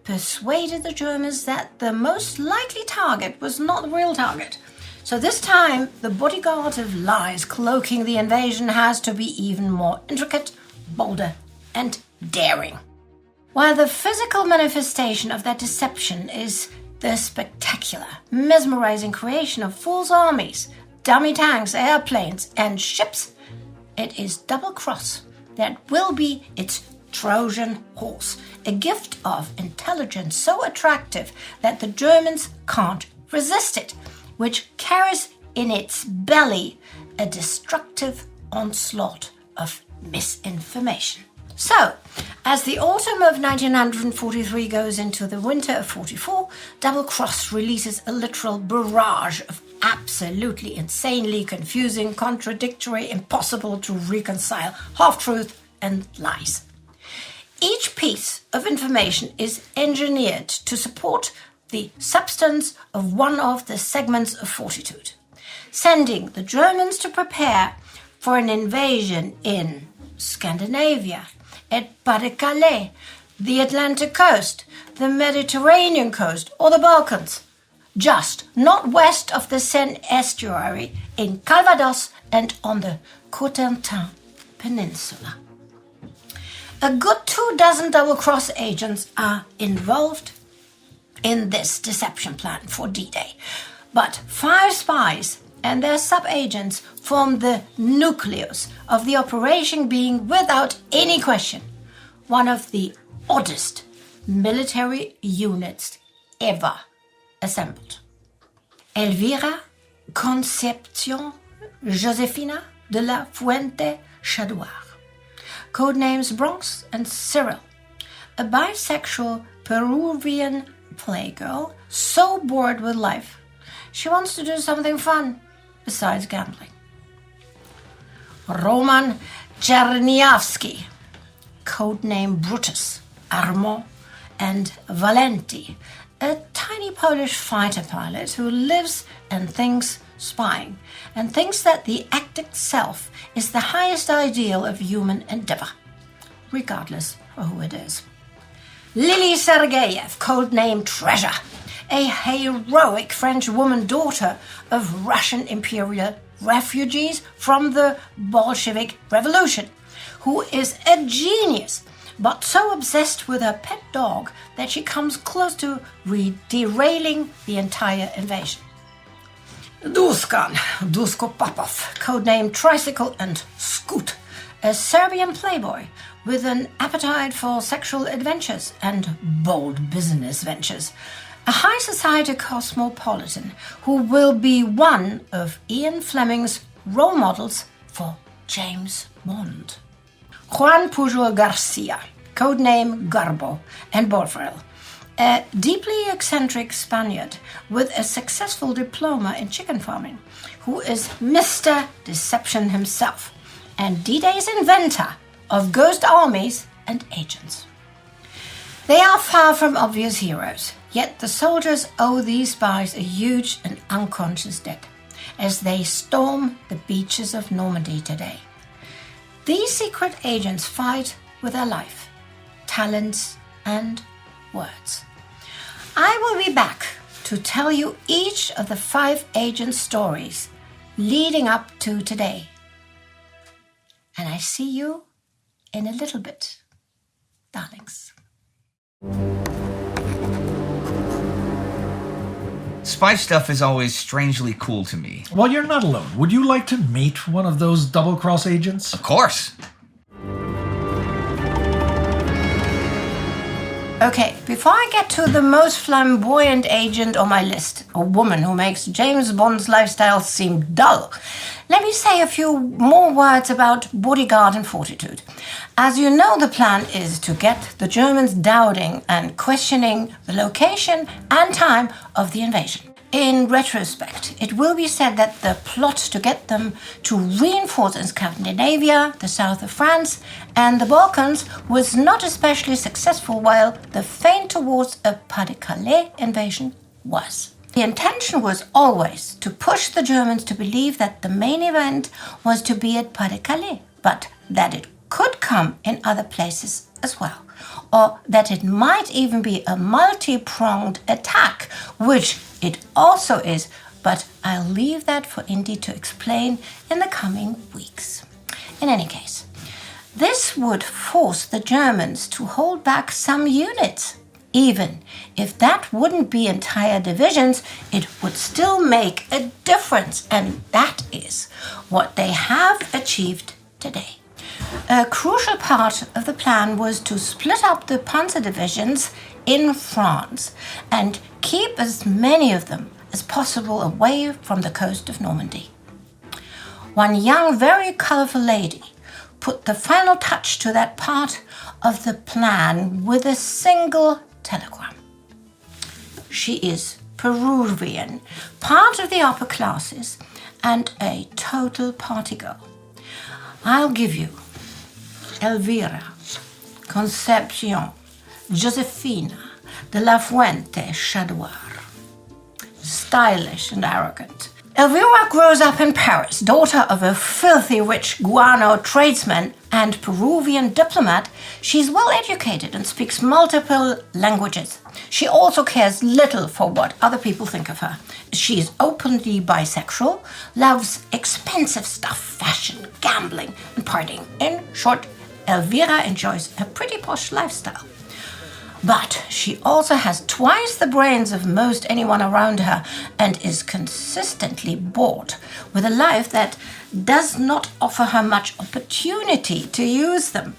persuaded the Germans that the most likely target was not the real target. So this time, the bodyguard of lies cloaking the invasion has to be even more intricate, bolder, and daring. While the physical manifestation of that deception is the spectacular, mesmerizing creation of false armies, dummy tanks, airplanes, and ships, it is double-cross that will be its Trojan horse, a gift of intelligence so attractive that the Germans can't resist it, which carries in its belly a destructive onslaught of misinformation. So, as the autumn of 1943 goes into the winter of 44, Double Cross releases a literal barrage of absolutely insanely confusing, contradictory, impossible to reconcile half-truth and lies. Each piece of information is engineered to support the substance of one of the segments of Fortitude, sending the Germans to prepare for an invasion in Scandinavia, at Pas-de-Calais, the Atlantic coast, the Mediterranean coast, or the Balkans, just not west of the Seine estuary, in Calvados and on the Cotentin Peninsula. A good 24 double-cross agents are involved in this deception plan for D-Day, but 5 spies and their sub-agents form the nucleus of the operation, being, without any question, one of the oddest military units ever assembled. Elvira Concepcion Josefina de la Fuente Chadouard. Codenames Bronx and Cyril. A bisexual Peruvian playgirl so bored with life, she wants to do something fun besides gambling. Roman Czerniawski. Codename Brutus, Armand, and Valenti. A tiny Polish fighter pilot who lives and thinks spying, and thinks that the act itself is the highest ideal of human endeavor, regardless of who it is. Lily Sergeyev, codename Treasure, a heroic French woman, daughter of Russian imperial refugees from the Bolshevik Revolution, who is a genius, but so obsessed with her pet dog that she comes close to derailing the entire invasion. Dušan Duško Popov, codenamed Tricycle and Scoot, a Serbian playboy with an appetite for sexual adventures and bold business ventures. A high society cosmopolitan who will be one of Ian Fleming's role models for James Bond. Juan Pujol Garcia, codename Garbo and Borfrel, a deeply eccentric Spaniard with a successful diploma in chicken farming, who is Mr. Deception himself and D-Day's inventor of ghost armies and agents. They are far from obvious heroes, yet the soldiers owe these spies a huge and unconscious debt as they storm the beaches of Normandy today. These secret agents fight with their life, talents, and words. I will be back to tell you each of the 5 agent stories leading up to today. And I see you in a little bit, darlings. Spy stuff is always strangely cool to me. Well, you're not alone. Would you like to meet one of those double-cross agents? Of course. Okay, before I get to the most flamboyant agent on my list, a woman who makes James Bond's lifestyle seem dull, let me say a few more words about Bodyguard and Fortitude. As you know, the plan is to get the Germans doubting and questioning the location and time of the invasion. In retrospect, it will be said that the plot to get them to reinforce in Scandinavia, the south of France, and the Balkans was not especially successful, while the feint towards a Pas-de-Calais invasion was. The intention was always to push the Germans to believe that the main event was to be at Pas-de-Calais, but that it could come in other places as well, or that it might even be a multi-pronged attack, which it also is, but I'll leave that for Indy to explain in the coming weeks. In any case, this would force the Germans to hold back some units. Even if that wouldn't be entire divisions, it would still make a difference, and that is what they have achieved today. A crucial part of the plan was to split up the Panzer divisions in France and keep as many of them as possible away from the coast of Normandy. One young, very colorful lady put the final touch to that part of the plan with a single telegram. She is Peruvian, part of the upper classes, and a total party girl. I'll give you Elvira Concepcion Josefina de la Fuente Chadouard. Stylish and arrogant, Elvira grows up in Paris, daughter of a filthy rich guano tradesman and Peruvian diplomat. She's well educated and speaks multiple languages. She also cares little for what other people think of her. She's openly bisexual, loves expensive stuff, fashion, gambling, and partying. In short, Elvira enjoys a pretty posh lifestyle. But she also has twice the brains of most anyone around her and is consistently bored with a life that does not offer her much opportunity to use them.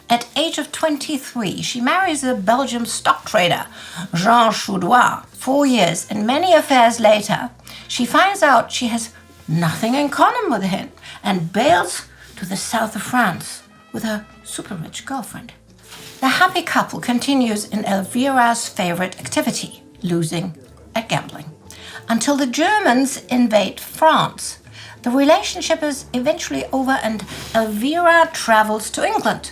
At age of 23, she marries a Belgian stock trader, Jean Chaudoir. 4 years and many affairs later, she finds out she has nothing in common with him and bails to the south of France with her super-rich girlfriend. The happy couple continues in Elvira's favorite activity, losing at gambling, until the Germans invade France. The relationship is eventually over and Elvira travels to England,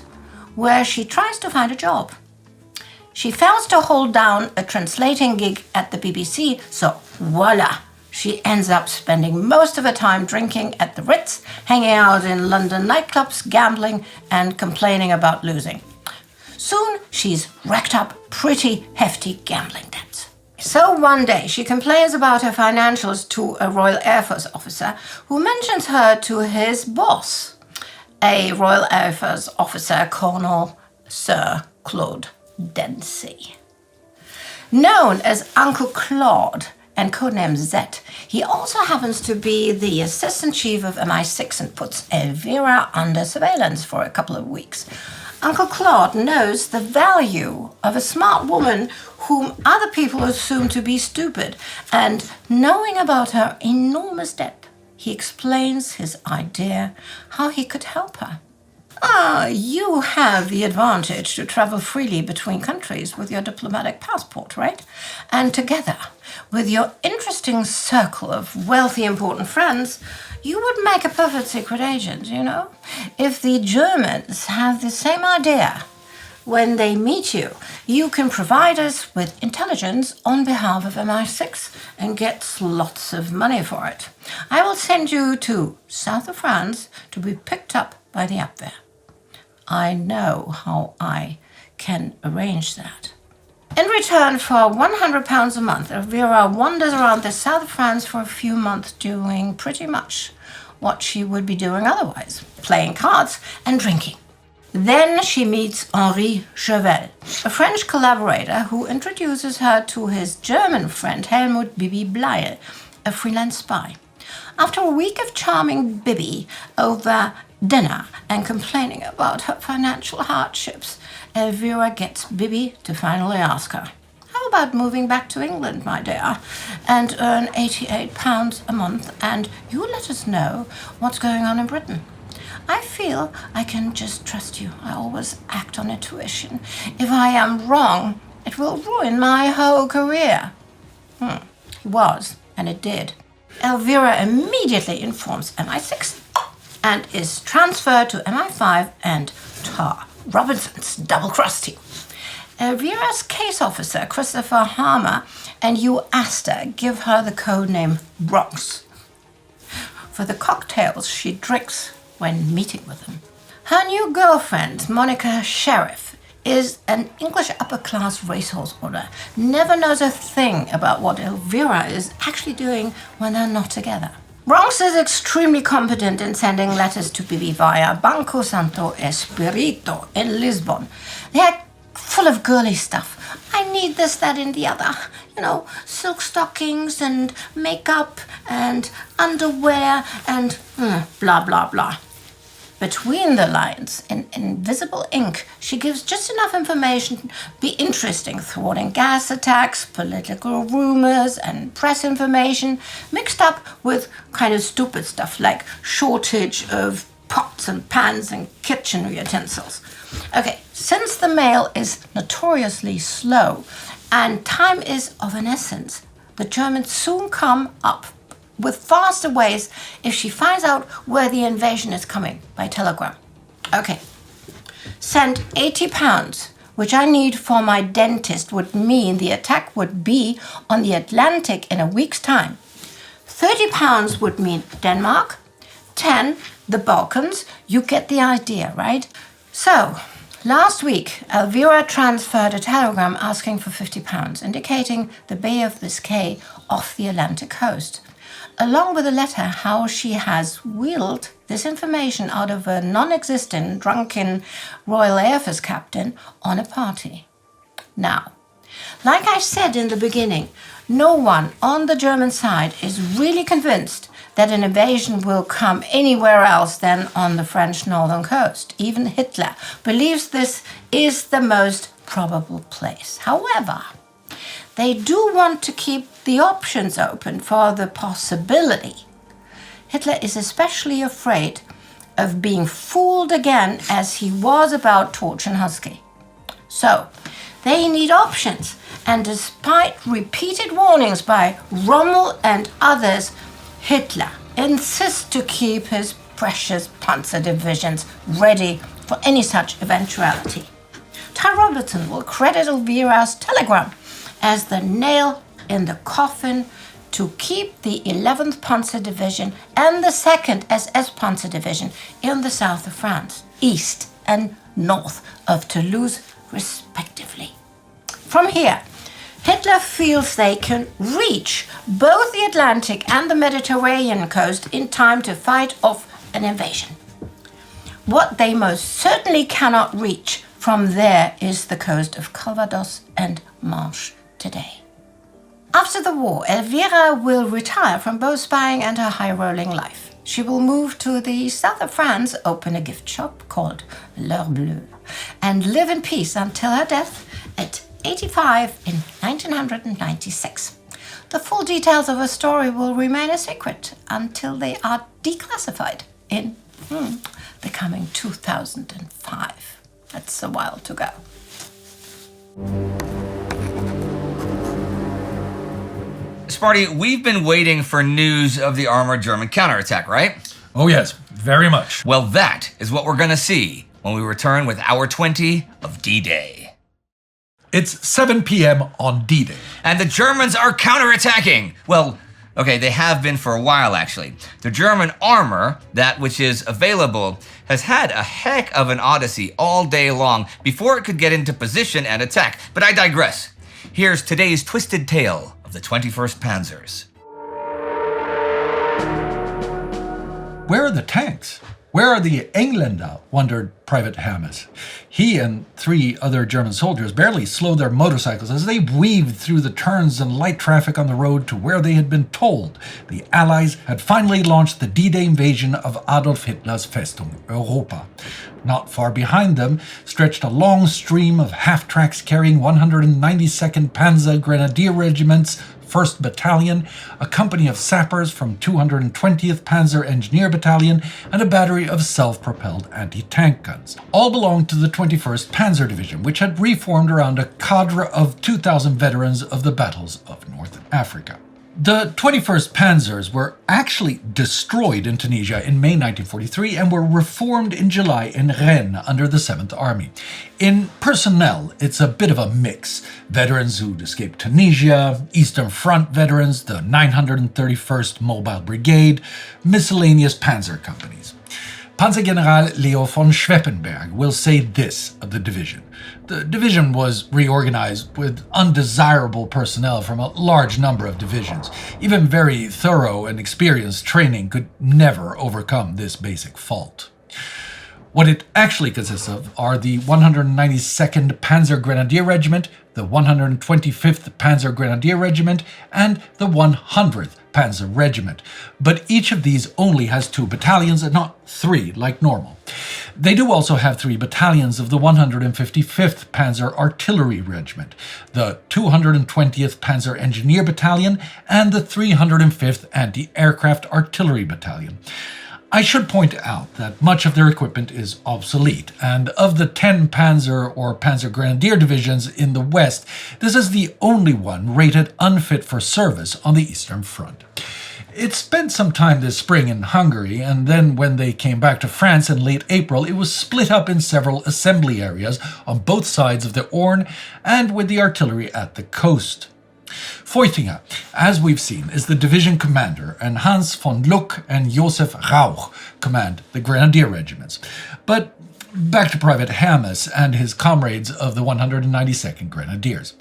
where she tries to find a job. She fails to hold down a translating gig at the BBC, so voila, she ends up spending most of her time drinking at the Ritz, hanging out in London nightclubs, gambling, and complaining about losing. Soon, she's racked up pretty hefty gambling debts. So one day, she complains about her financials to a Royal Air Force officer who mentions her to his boss, a Royal Air Force officer, Colonel Sir Claude Dempsey. Known as Uncle Claude and codename Zet, he also happens to be the assistant chief of MI6 and puts Elvira under surveillance for a couple of weeks. Uncle Claude knows the value of a smart woman whom other people assume to be stupid, and knowing about her enormous debt, he explains his idea how he could help her. You have the advantage to travel freely between countries with your diplomatic passport, right? And together, with your interesting circle of wealthy, important friends, you would make a perfect secret agent, you know? If the Germans have the same idea, when they meet you, you can provide us with intelligence on behalf of MI6 and get lots of money for it. I will send you to south of France to be picked up by the Abwehr. I know how I can arrange that. In return for £100 a month, Elvira wanders around the south of France for a few months doing pretty much what she would be doing otherwise, playing cards and drinking. Then she meets Henri Chevel, a French collaborator who introduces her to his German friend Helmut Bibi Bleil, a freelance spy. After a week of charming Bibi over dinner and complaining about her financial hardships, Elvira gets Bibi to finally ask her, "How about moving back to England, my dear, and earn £88 a month, and you let us know what's going on in Britain? I feel I can just trust you. I always act on intuition. If I am wrong, it will ruin my whole career." It was, and it did. Elvira immediately informs MI6 and is transferred to MI5 and Tar Robinson's double-cross team. Elvira's case officer, Christopher Harmer, and Hugh Astor give her the codename Bronx for the cocktails she drinks when meeting with them. Her new girlfriend, Monica Sheriff, is an English upper-class racehorse owner, never knows a thing about what Elvira is actually doing when they're not together. Bronx is extremely competent in sending letters to Bibi via Banco Santo Espirito in Lisbon. They're full of girly stuff. I need this, that, and the other. You know, silk stockings and makeup and underwear and blah, blah, blah. Between the lines, in invisible ink, she gives just enough information to be interesting, thwarting gas attacks, political rumors, and press information, mixed up with kind of stupid stuff like shortage of pots and pans and kitchen utensils. Okay, since the mail is notoriously slow and time is of an essence, the Germans soon come up with faster ways if she finds out where the invasion is coming by telegram. Okay, send £80, which I need for my dentist, would mean the attack would be on the Atlantic in a week's time. £30 would mean Denmark, 10, the Balkans. You get the idea, right? So, last week, Elvira transferred a telegram asking for £50, indicating the Bay of Biscay off the Atlantic coast, along with a letter how she has wheeled this information out of a non-existent, drunken Royal Air Force captain on a party. Now, like I said in the beginning, no one on the German side is really convinced that an invasion will come anywhere else than on the French northern coast. Even Hitler believes this is the most probable place. However, they do want to keep the options open for the possibility. Hitler is especially afraid of being fooled again as he was about Torch and Husky. So, they need options, and despite repeated warnings by Rommel and others, Hitler insists to keep his precious Panzer divisions ready for any such eventuality. Ty Robertson will credit Elvira's telegram as the nail in the coffin to keep the 11th Panzer Division and the 2nd SS Panzer Division in the south of France, east and north of Toulouse, respectively. From here, Hitler feels they can reach both the Atlantic and the Mediterranean coast in time to fight off an invasion. What they most certainly cannot reach from there is the coast of Calvados and Manche today. After the war, Elvira will retire from both spying and her high-rolling life. She will move to the south of France, open a gift shop called L'Heure Bleue, and live in peace until her death at 85 in 1996. The full details of her story will remain a secret until they are declassified in the coming 2005. That's a while to go. Sparty, we've been waiting for news of the armored German counterattack, right? Oh yes, very much. Well, that is what we're gonna see when we return with Hour 20 of D-Day. It's 7 p.m. on D-Day. And the Germans are counterattacking! Well, okay, they have been for a while, actually. The German armor, that which is available, has had a heck of an odyssey all day long before it could get into position and attack. But I digress. Here's today's twisted tale of the 21st Panzers. Where are the tanks? Where are the Engländer? Wondered Private Hermes. He and 3 other German soldiers barely slowed their motorcycles as they weaved through the turns and light traffic on the road to where they had been told the Allies had finally launched the D-Day invasion of Adolf Hitler's Festung Europa. Not far behind them stretched a long stream of half-tracks carrying 192nd Panzer Grenadier Regiment's 1st Battalion, a company of sappers from 220th Panzer Engineer Battalion, and a battery of self-propelled anti-tank guns. All belonged to the 21st Panzer Division, which had reformed around a cadre of 2,000 veterans of the battles of North Africa. The 21st Panzers were actually destroyed in Tunisia in May 1943 and were reformed in July in Rennes under the 7th Army. In personnel, it's a bit of a mix. Veterans who'd escaped Tunisia, Eastern Front veterans, the 931st Mobile Brigade, miscellaneous panzer companies. Panzergeneral Leo von Schweppenberg will say this of the division. The division was reorganized with undesirable personnel from a large number of divisions. Even very thorough and experienced training could never overcome this basic fault. What it actually consists of are the 192nd Panzer Grenadier Regiment, the 125th Panzer Grenadier Regiment, and the 100th Panzer Regiment. But each of these only has 2 battalions and not 3 like normal. They do also have 3 battalions of the 155th Panzer Artillery Regiment, the 220th Panzer Engineer Battalion, and the 305th Anti-Aircraft Artillery Battalion. I should point out that much of their equipment is obsolete, and of the 10 Panzer or Panzer Grenadier divisions in the West, this is the only one rated unfit for service on the Eastern Front. It spent some time this spring in Hungary, and then when they came back to France in late April, it was split up in several assembly areas on both sides of the Orne and with the artillery at the coast. Feutinger, as we've seen, is the division commander, and Hans von Luck and Josef Rauch command the grenadier regiments. But back to Private Hermes and his comrades of the 192nd Grenadiers.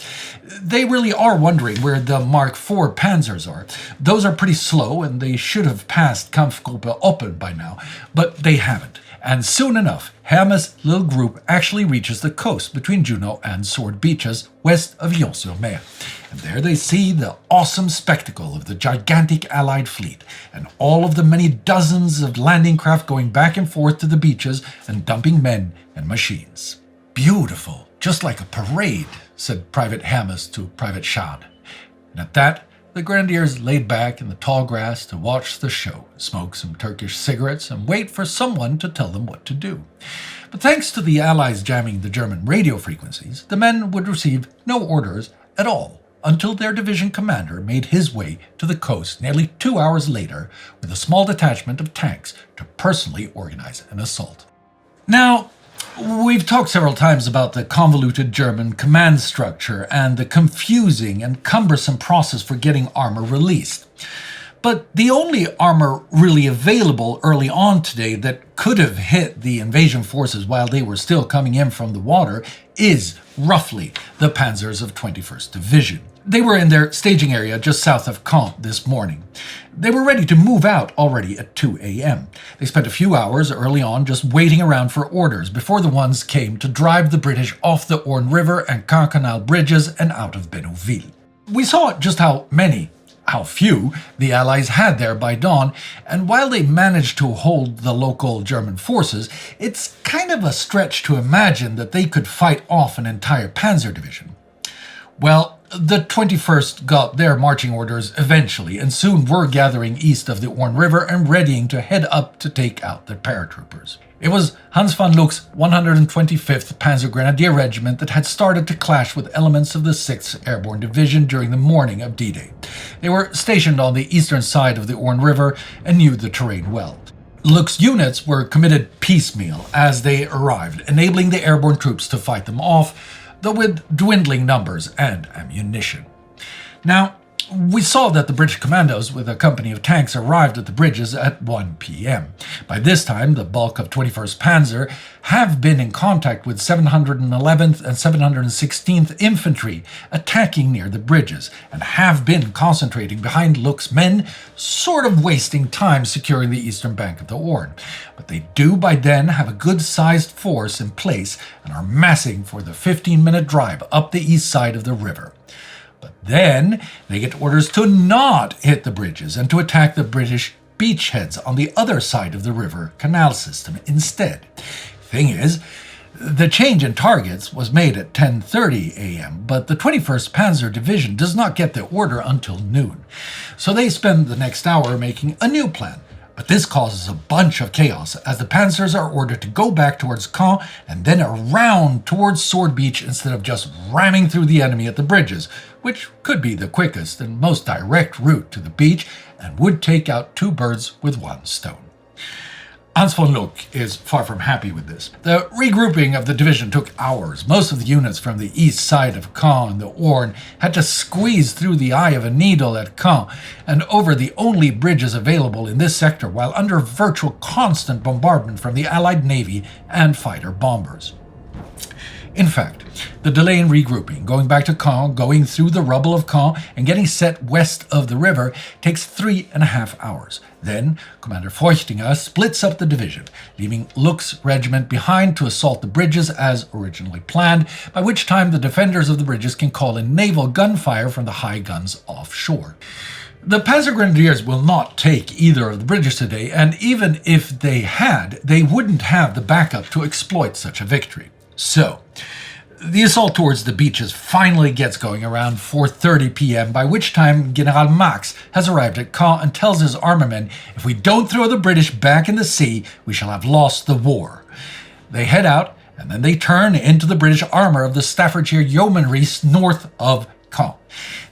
They really are wondering where the Mark IV Panzers are. Those are pretty slow, and they should have passed Kampfgruppe Oppel by now, but they haven't. And soon enough, Hermes' little group actually reaches the coast between Juno and Sword Beaches, west of Lyon-sur-Mer. And there they see the awesome spectacle of the gigantic Allied fleet, and all of the many dozens of landing craft going back and forth to the beaches and dumping men and machines. "Beautiful, just like a parade," said Private Hermes to Private Schad. And at that, the grenadiers laid back in the tall grass to watch the show, smoke some Turkish cigarettes, and wait for someone to tell them what to do. But thanks to the Allies jamming the German radio frequencies, the men would receive no orders at all until their division commander made his way to the coast nearly 2 hours later with a small detachment of tanks to personally organize an assault. Now, we've talked several times about the convoluted German command structure and the confusing and cumbersome process for getting armor released. But the only armor really available early on today that could have hit the invasion forces while they were still coming in from the water is roughly the Panzers of 21st Division. They were in their staging area just south of Caen this morning. They were ready to move out already at 2 a.m. They spent a few hours early on just waiting around for orders before the ones came to drive the British off the Orne River and Caen Canal bridges and out of Bénouville. We saw just how few the Allies had there by dawn, and while they managed to hold the local German forces, it's kind of a stretch to imagine that they could fight off an entire panzer division. Well, the 21st got their marching orders eventually, and soon were gathering east of the Orne River and readying to head up to take out the paratroopers. It was Hans von Luck's 125th Panzer Grenadier Regiment that had started to clash with elements of the 6th Airborne Division during the morning of D-Day. They were stationed on the eastern side of the Orne River and knew the terrain well. Luck's units were committed piecemeal as they arrived, enabling the airborne troops to fight them off, though with dwindling numbers and ammunition. Now, we saw that the British commandos with a company of tanks arrived at the bridges at 1 p.m. By this time, the bulk of 21st Panzer have been in contact with 711th and 716th Infantry attacking near the bridges and have been concentrating behind Luck's men, sort of wasting time securing the eastern bank of the Orne. But they do by then have a good-sized force in place and are massing for the 15-minute drive up the east side of the river. But then they get orders to not hit the bridges and to attack the British beachheads on the other side of the river canal system instead. Thing is, the change in targets was made at 10:30 a.m., but the 21st Panzer Division does not get the order until noon. So they spend the next hour making a new plan. But this causes a bunch of chaos as the Panzers are ordered to go back towards Caen and then around towards Sword Beach instead of just ramming through the enemy at the bridges, which could be the quickest and most direct route to the beach and would take out 2 birds with 1 stone. Hans von Luck is far from happy with this. The regrouping of the division took hours. Most of the units from the east side of Caen and the Orne had to squeeze through the eye of a needle at Caen and over the only bridges available in this sector while under virtual constant bombardment from the Allied Navy and fighter bombers. In fact, the delay in regrouping, going back to Caen, going through the rubble of Caen, and getting set west of the river takes 3.5 hours. Then, Commander Feuchtinger splits up the division, leaving Luck's regiment behind to assault the bridges as originally planned, by which time the defenders of the bridges can call in naval gunfire from the high guns offshore. The Panzer Grenadiers will not take either of the bridges today, and even if they had, they wouldn't have the backup to exploit such a victory. So, the assault towards the beaches finally gets going around 4:30 p.m., by which time General Max has arrived at Caen and tells his armormen, if we don't throw the British back in the sea, we shall have lost the war. They head out, and then they turn into the British armor of the Staffordshire Yeomanry north of Caen.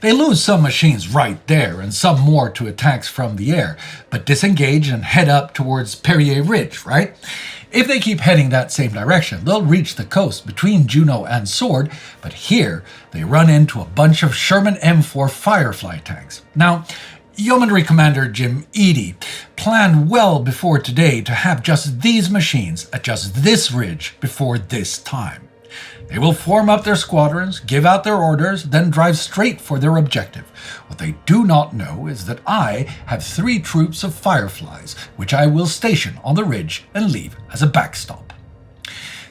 They lose some machines right there and some more to attacks from the air, but disengage and head up towards Perrier Ridge, right? If they keep heading that same direction, they'll reach the coast between Juno and Sword, but here they run into a bunch of Sherman M4 Firefly tanks. Now, Yeomanry Commander Jim Eadie planned well before today to have just these machines at just this ridge before this time. They will form up their squadrons, give out their orders, then drive straight for their objective. What they do not know is that I have 3 troops of Fireflies, which I will station on the ridge and leave as a backstop.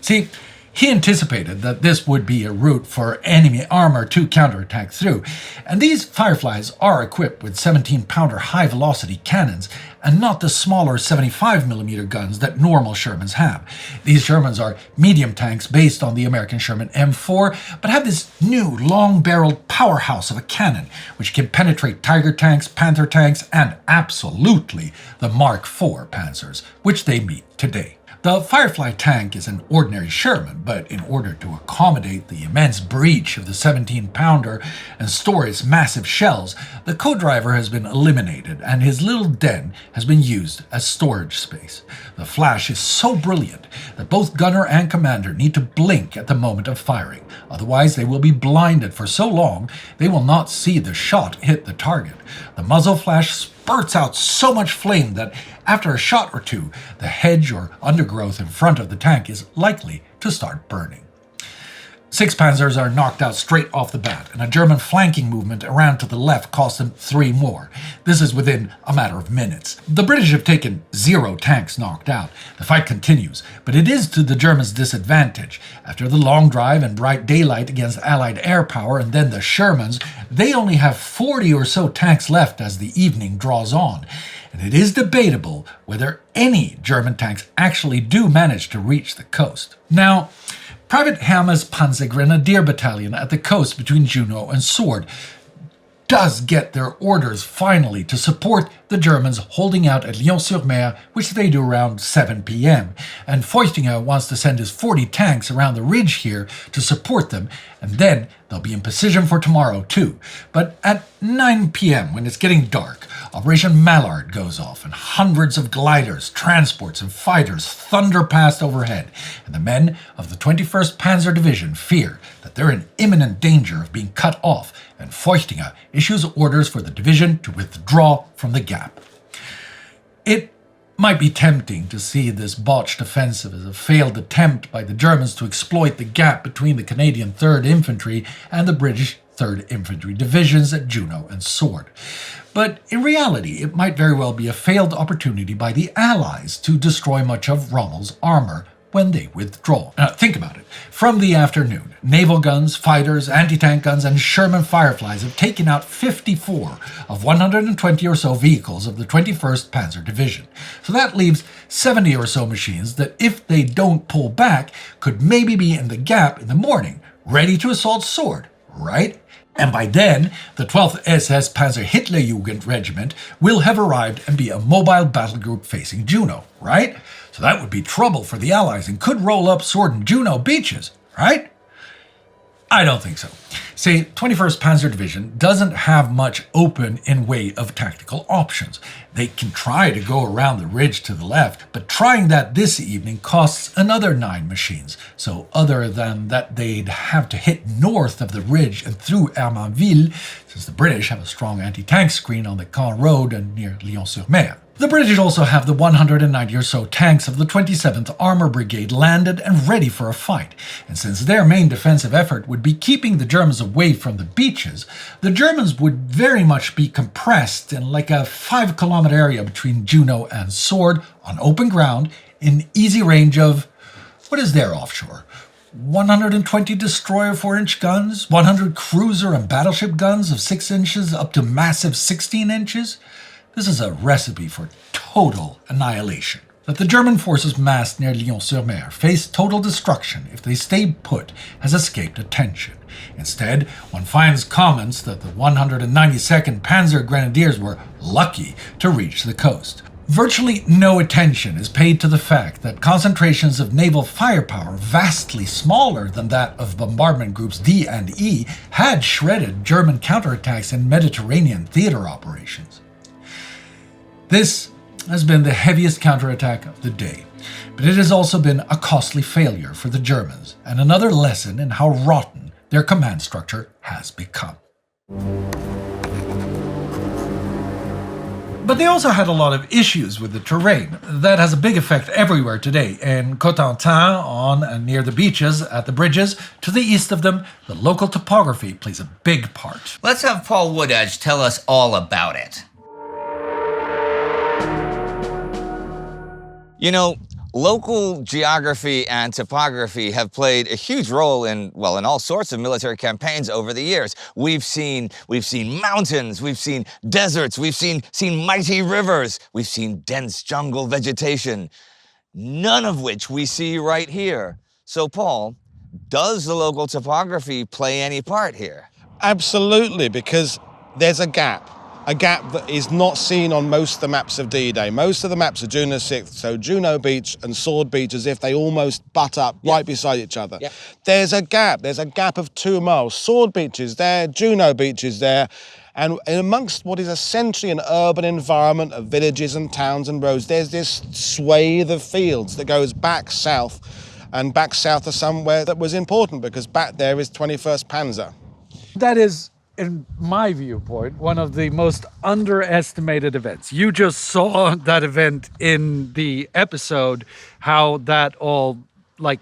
See, he anticipated that this would be a route for enemy armor to counterattack through, and these Fireflies are equipped with 17-pounder high-velocity cannons and not the smaller 75mm guns that normal Shermans have. These Shermans are medium tanks based on the American Sherman M4, but have this new long-barreled powerhouse of a cannon, which can penetrate Tiger tanks, Panther tanks, and absolutely the Mark IV Panzers, which they meet today. The Firefly tank is an ordinary Sherman, but in order to accommodate the immense breech of the 17-pounder and store its massive shells, the co-driver has been eliminated and his little den has been used as storage space. The flash is so brilliant that both gunner and commander need to blink at the moment of firing. Otherwise, they will be blinded for so long they will not see the shot hit the target. The muzzle flash spurts out so much flame that after a shot or two, the hedge or undergrowth in front of the tank is likely to start burning. 6 Panzers are knocked out straight off the bat, and a German flanking movement around to the left cost them 3 more. This is within a matter of minutes. The British have taken 0 tanks knocked out. The fight continues, but it is to the Germans' disadvantage. After the long drive and bright daylight against Allied air power and then the Shermans, they only have 40 or so tanks left as the evening draws on. And it is debatable whether any German tanks actually do manage to reach the coast. Now, Private Hermes Panzer Grenadier Battalion at the coast between Juno and Sword does get their orders finally to support the Germans holding out at Lyon-sur-Mer, which they do around 7 p.m. And Feuchtinger wants to send his 40 tanks around the ridge here to support them, and then they'll be in position for tomorrow too. But at 9 p.m., when it's getting dark, Operation Mallard goes off, and hundreds of gliders, transports, and fighters thunder past overhead, and the men of the 21st Panzer Division fear that they're in imminent danger of being cut off, and Feuchtinger issues orders for the division to withdraw from the gap. It might be tempting to see this botched offensive as a failed attempt by the Germans to exploit the gap between the Canadian 3rd Infantry and the British 3rd Infantry Divisions at Juno and Sword. But in reality, it might very well be a failed opportunity by the Allies to destroy much of Rommel's armor when they withdraw. Now, think about it. From the afternoon, naval guns, fighters, anti-tank guns, and Sherman Fireflies have taken out 54 of 120 or so vehicles of the 21st Panzer Division. So that leaves 70 or so machines that, if they don't pull back, could maybe be in the gap in the morning, ready to assault Sword, right? And by then, the 12th SS Panzer Hitlerjugend Regiment will have arrived and be a mobile battle group facing Juno, right? So that would be trouble for the Allies and could roll up Sword and Juno beaches, right? I don't think so. See, 21st Panzer Division doesn't have much open in way of tactical options. They can try to go around the ridge to the left, but trying that this evening costs another 9 machines. So other than that, they'd have to hit north of the ridge and through Hermanville, since the British have a strong anti-tank screen on the Caen Road and near Lyon-sur-Mer. The British also have the 190 or so tanks of the 27th Armor Brigade landed and ready for a fight, and since their main defensive effort would be keeping the Germans away from the beaches, the Germans would very much be compressed in like a 5-kilometer area between Juno and Sword on open ground in easy range of, what is their offshore? 120 destroyer 4-inch guns, 100 cruiser and battleship guns of 6 inches up to massive 16 inches? This is a recipe for total annihilation. That the German forces massed near Lyon-sur-Mer face total destruction if they stay put has escaped attention. Instead, one finds comments that the 192nd Panzer Grenadiers were lucky to reach the coast. Virtually no attention is paid to the fact that concentrations of naval firepower vastly smaller than that of bombardment groups D and E had shredded German counterattacks in Mediterranean theater operations. This has been the heaviest counterattack of the day, but it has also been a costly failure for the Germans and another lesson in how rotten their command structure has become. But they also had a lot of issues with the terrain. That has a big effect everywhere today. In Cotentin, on and near the beaches, at the bridges, to the east of them, the local topography plays a big part. Let's have Paul Woodedge tell us all about it. You know, local geography and topography have played a huge role in all sorts of military campaigns over the years. We've seen mountains, we've seen deserts, we've seen mighty rivers, we've seen dense jungle vegetation, none of which we see right here. So, Paul, does the local topography play any part here? Absolutely, because there's a gap that is not seen on most of the maps of D-Day. Most of the maps are Juno 6th, so Juno Beach and Sword Beach as if they almost butt up right beside each other. Yep. There's a gap of 2 miles. Sword Beach is there, Juno Beach is there, and amongst what is essentially an urban environment of villages and towns and roads, there's this swathe of fields that goes back south, and back south to somewhere that was important, because back there is 21st Panzer. That is, in my viewpoint, one of the most underestimated events. You just saw that event in the episode, how that all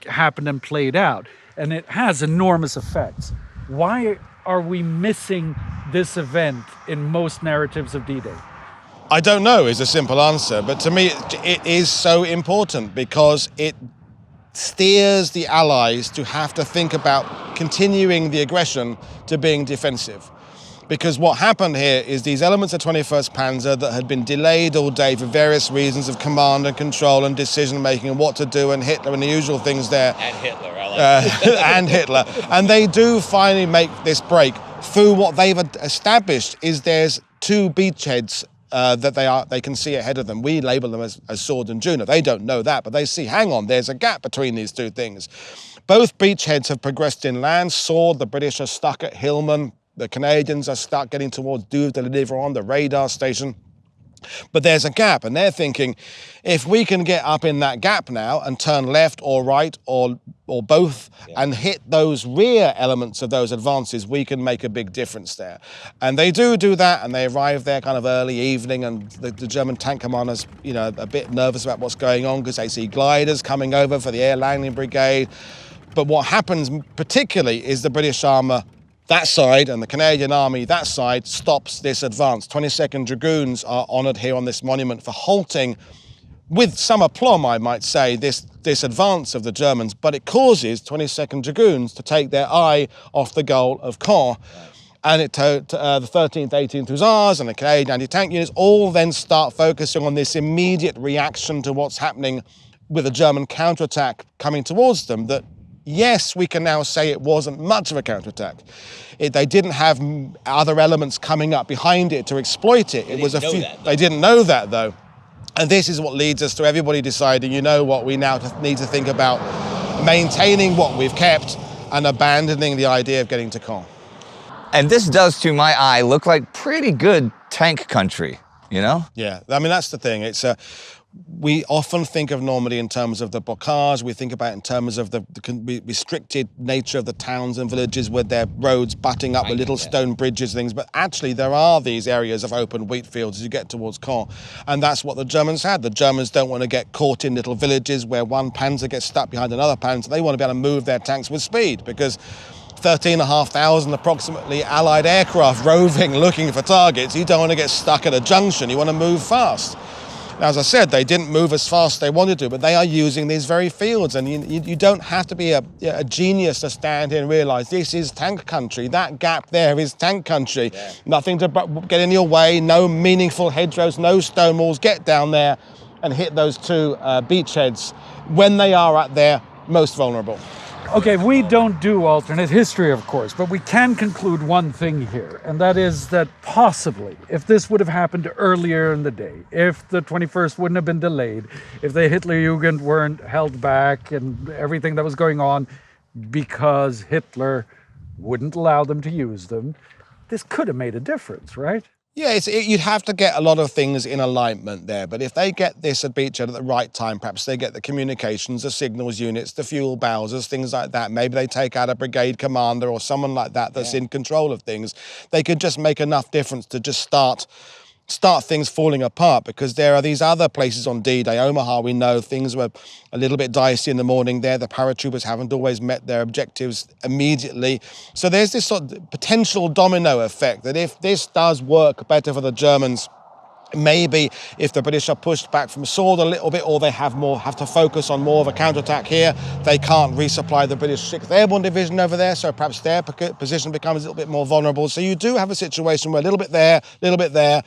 happened and played out. And it has enormous effects. Why are we missing this event in most narratives of D-Day? I don't know is a simple answer, but to me it is so important because it steers the Allies to have to think about continuing the aggression to being defensive. Because what happened here is these elements of 21st Panzer that had been delayed all day for various reasons of command and control and decision-making and what to do, and Hitler and the usual things there. And Hitler, I like and Hitler. And they do finally make this break through what they've established is there's 2 beachheads that they can see ahead of them. We label them as Sword and Juno. They don't know that, but they see, hang on, there's a gap between these 2 things. Both beachheads have progressed inland. Sword, the British are stuck at Hillman. The Canadians are stuck getting towards Douve de l'Ivron, the radar station. But there's a gap, and they're thinking, if we can get up in that gap now and turn left or right or both and hit those rear elements of those advances, we can make a big difference there. And they do that, and they arrive there kind of early evening, and the German tank commander's, a bit nervous about what's going on because they see gliders coming over for the air landing brigade. But what happens particularly is the British armour that side and the Canadian Army that side stops this advance. 22nd Dragoons are honoured here on this monument for halting with some aplomb, I might say, this advance of the Germans, but it causes 22nd Dragoons to take their eye off the goal of Caen. And the 13th, 18th Hussars and the Canadian anti-tank units all then start focusing on this immediate reaction to what's happening with a German counterattack coming towards them that, yes, we can now say it wasn't much of a counterattack. They didn't have other elements coming up behind it to exploit it. They didn't know that, though. And this is what leads us to everybody deciding, we now need to think about maintaining what we've kept and abandoning the idea of getting to Caen. And this does, to my eye, look like pretty good tank country, Yeah, I mean, that's the thing. We often think of Normandy in terms of the bocage. We think about it in terms of the restricted nature of the towns and villages with their roads butting up with little stone bridges and things. But actually, there are these areas of open wheat fields as you get towards Caen. And that's what the Germans had. The Germans don't want to get caught in little villages where one panzer gets stuck behind another panzer. They want to be able to move their tanks with speed because 13,500 approximately Allied aircraft roving, looking for targets. You don't want to get stuck at a junction. You want to move fast. Now, as I said, they didn't move as fast as they wanted to, but they are using these very fields. And you don't have to be a genius to stand here and realise this is tank country. That gap there is tank country. Yeah. Nothing to get in your way, no meaningful hedgerows, no stone walls. Get down there and hit those 2 beachheads when they are at their most vulnerable. Okay, we don't do alternate history, of course, but we can conclude one thing here, and that is that possibly, if this would have happened earlier in the day, if the 21st wouldn't have been delayed, if the Hitlerjugend weren't held back and everything that was going on because Hitler wouldn't allow them to use them, this could have made a difference, right? Yeah, you'd have to get a lot of things in alignment there, but if they get this at beachhead at the right time, perhaps they get the communications, the signals units, the fuel bowsers, things like that. Maybe they take out a brigade commander or someone like that that's in control of things. They could just make enough difference to just start start things falling apart, because there are these other places on D-Day. Omaha, we know things were a little bit dicey in the morning there. The paratroopers haven't always met their objectives immediately. So there's this sort of potential domino effect that if this does work better for the Germans, maybe if the British are pushed back from Sword a little bit, or they have to focus on more of a counterattack here, they can't resupply the British 6th Airborne Division over there, so perhaps their position becomes a little bit more vulnerable. So you do have a situation where a little bit there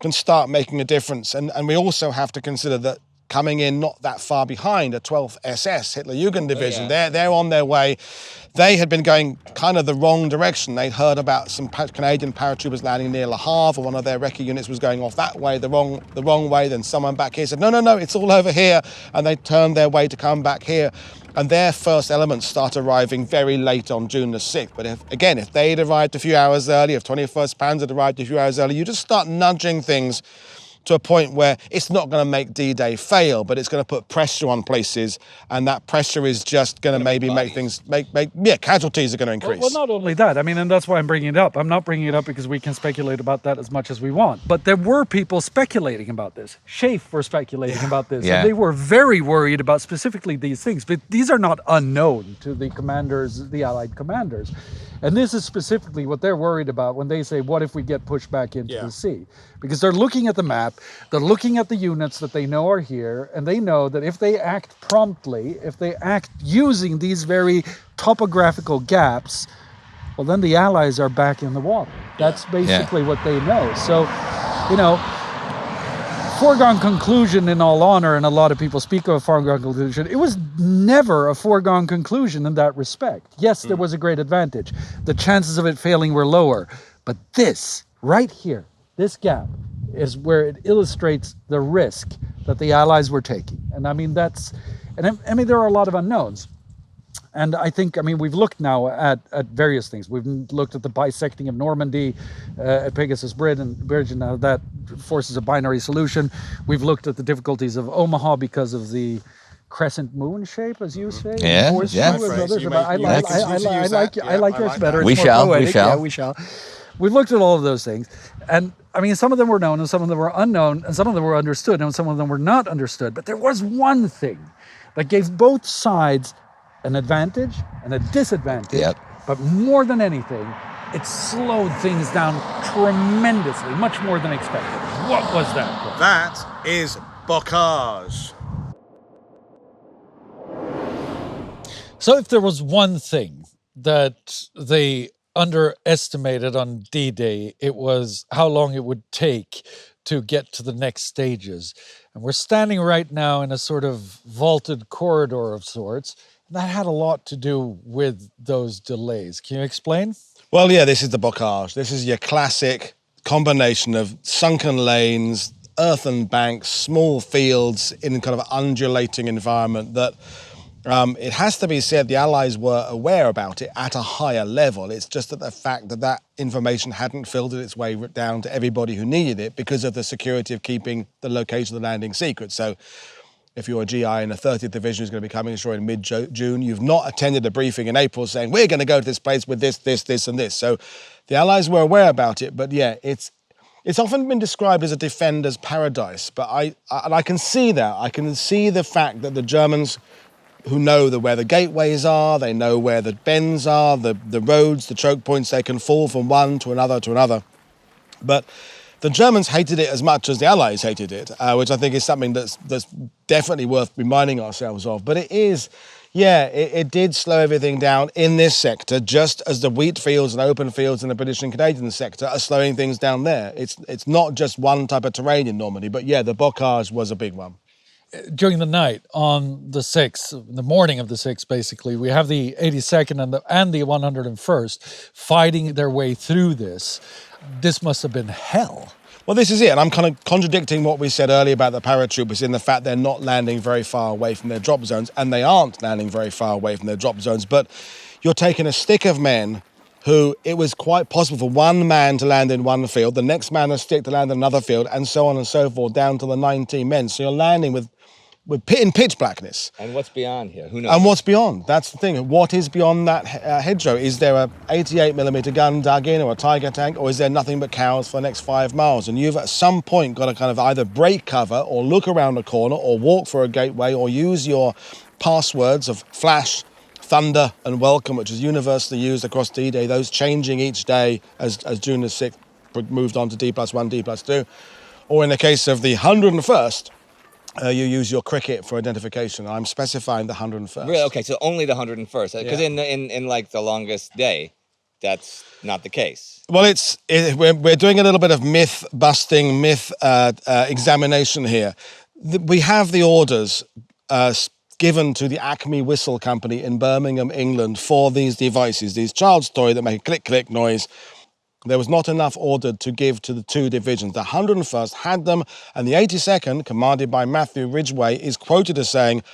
can start making a difference. And we also have to consider that coming in not that far behind, a 12th SS, Hitler-Jugend Division, they're on their way. They had been going kind of the wrong direction. They'd heard about some Canadian paratroopers landing near Le Havre, or one of their recce units was going off that way, the wrong way. Then someone back here said, no, it's all over here. And they turned their way to come back here. And their first elements start arriving very late on June the 6th. But if they'd arrived a few hours early, if 21st Panzer had arrived a few hours early, you just start nudging things to a point where it's not going to make D-Day fail, but it's going to put pressure on places, and that pressure is just going to maybe make things, casualties are going to increase. Well, not only that, and that's why I'm bringing it up. I'm not bringing it up because we can speculate about that as much as we want, but there were people speculating about this. Schaeff were speculating about this, and they were very worried about specifically these things, but these are not unknown to the commanders, the Allied commanders. And this is specifically what they're worried about when they say, what if we get pushed back into the sea? Because they're looking at the map, they're looking at the units that they know are here, and they know that if they act promptly, if they act using these very topographical gaps, well, then the Allies are back in the water. That's basically what they know. So, foregone conclusion in all honor, and a lot of people speak of a foregone conclusion. It was never a foregone conclusion in that respect. Yes, there was a great advantage. The chances of it failing were lower. But this, right here, this gap, is where it illustrates the risk that the Allies were taking. And there are a lot of unknowns. And I think, we've looked now at various things. We've looked at the bisecting of Normandy at Pegasus Bridge, and now that forces a binary solution. We've looked at the difficulties of Omaha because of the crescent moon shape, as you say. Yeah. I like yours better. We shall. Yeah, we shall. We've looked at all of those things. And some of them were known, and some of them were unknown, and some of them were understood, and some of them were not understood. But there was one thing that gave both sides an advantage and a disadvantage. Yep. But more than anything, it slowed things down tremendously, much more than expected. What was that? That is bocage. So if there was one thing that they underestimated on D-Day, it was how long it would take to get to the next stages. And we're standing right now in a sort of vaulted corridor of sorts. That had a lot to do with those delays. Can you explain? Well, yeah, this is the bocage. This is your classic combination of sunken lanes, earthen banks, small fields in kind of an undulating environment that it has to be said the Allies were aware about it at a higher level. It's just that the fact that information hadn't filtered its way down to everybody who needed it because of the security of keeping the location of the landing secret. So if you're a GI in the 30th Division who's going to be coming ashore in mid-June, you've not attended a briefing in April saying, we're going to go to this place with this, and this. So the Allies were aware about it, but yeah, it's often been described as a defender's paradise, but I can see that. I can see the fact that the Germans, who know where the gateways are, they know where the bends are, the roads, the choke points, they can fall from one to another. But the Germans hated it as much as the Allies hated it, which I think is something that's definitely worth reminding ourselves of. But it did slow everything down in this sector, just as the wheat fields and open fields in the British and Canadian sector are slowing things down there. It's not just one type of terrain in Normandy, but yeah, the bocage was a big one. During the night on the 6th, the morning of the 6th, basically, we have the 82nd and the 101st fighting their way through this. This must have been hell. Well, this is it, and I'm kind of contradicting what we said earlier about the paratroopers in the fact they're not landing very far away from their drop zones, and they aren't landing very far away from their drop zones, but you're taking a stick of men who it was quite possible for one man to land in one field, the next man a stick to land in another field, and so on and so forth, down to the 19 men. So you're landing with in pitch blackness. And what's beyond here? Who knows? And what's beyond? That's the thing. What is beyond that hedgerow? Is there a 88mm gun dug in, or a Tiger tank, or is there nothing but cows for the next 5 miles? And you've at some point got to kind of either break cover, or look around a corner, or walk for a gateway, or use your passwords of flash, thunder, and welcome, which is universally used across D-Day, those changing each day as June the 6th moved on to D+1, D+2. Or in the case of the 101st, you use your cricket for identification. I'm specifying the 101st. Really? Okay, so only the 101st. Because in like the longest day, that's not the case. Well, we're doing a little bit of myth busting, myth examination here. We have the orders given to the Acme Whistle Company in Birmingham, England, for these devices, these child's toy that make a click-click noise. There was not enough ordered to give to the 2 divisions. The 101st had them, and the 82nd, commanded by Matthew Ridgway, is quoted as saying,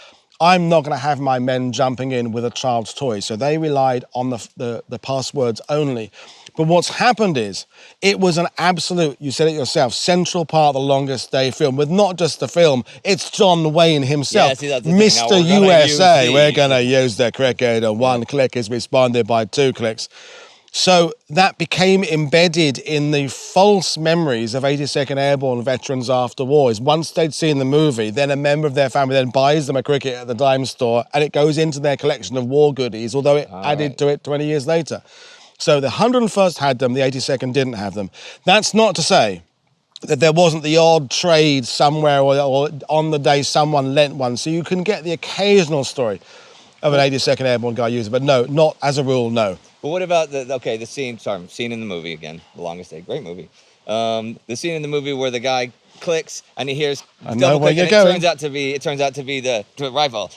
I'm not going to have my men jumping in with a child's toy. So they relied on the passwords only. But what's happened is, it was an absolute, you said it yourself, central part of the longest day film, with not just the film, it's John Wayne himself. Yeah, see, that's the Mr. thing. Now USA, we're going to use the cricket, and 1 click is responded by 2 clicks. So that became embedded in the false memories of 82nd Airborne veterans after wars. Once they'd seen the movie, then a member of their family then buys them a cricket at the dime store, and it goes into their collection of war goodies, although it added to it 20 years later. So the 101st had them, the 82nd didn't have them. That's not to say that there wasn't the odd trade somewhere, or on the day someone lent one. So you can get the occasional story of an 82nd Airborne guy using it, but no, not as a rule, no. But what about the scene in the movie again, The Longest Day, great movie. The scene in the movie where the guy clicks and he hears double click, and it turns out to be the rifle.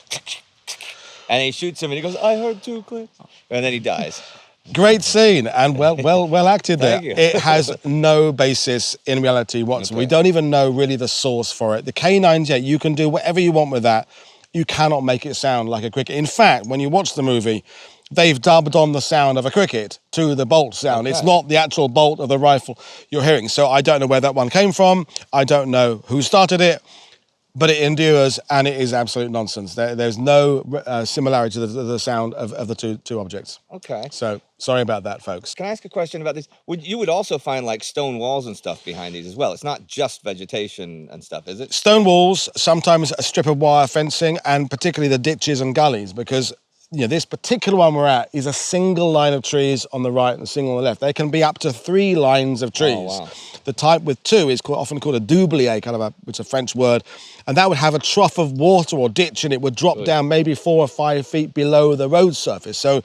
And he shoots him and he goes, I heard 2 clicks. And then he dies. Great scene, and well acted there. Thank you. It has no basis in reality whatsoever. Okay. We don't even know really the source for it. The K9 you can do whatever you want with that. You cannot make it sound like a cricket. In fact, when you watch the movie, they've dubbed on the sound of a cricket to the bolt sound. Okay. It's not the actual bolt of the rifle you're hearing. So I don't know where that one came from. I don't know who started it, but it endures, and it is absolute nonsense. There's no similarity to the sound of the two objects. Okay. So sorry about that, folks. Can I ask a question about this? You would also find like stone walls and stuff behind these as well. It's not just vegetation and stuff, is it? Stone walls, sometimes a strip of wire fencing, and particularly the ditches and gullies, because this particular one we're at is a single line of trees on the right and a single on the left. There can be up to 3 lines of trees. Oh, wow. The type with 2 is often called a doublier, which is a French word, and that would have a trough of water or ditch, and it would drop down maybe 4 or 5 feet below the road surface. So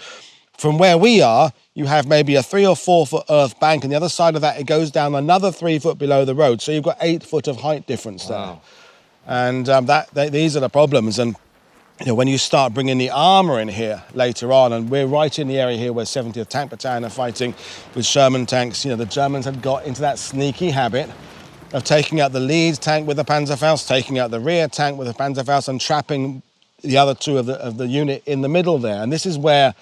from where we are, you have maybe a 3 or 4 foot earth bank, and the other side of that, it goes down another 3 foot below the road. So you've got 8 foot of height difference there. Wow. And these are the problems. And when you start bringing the armour in here later on, and we're right in the area here where 70th Tank Battalion are fighting with Sherman tanks, the Germans had got into that sneaky habit of taking out the lead tank with the Panzerfaust, taking out the rear tank with the Panzerfaust, and trapping the other 2 of the unit in the middle there. And this is where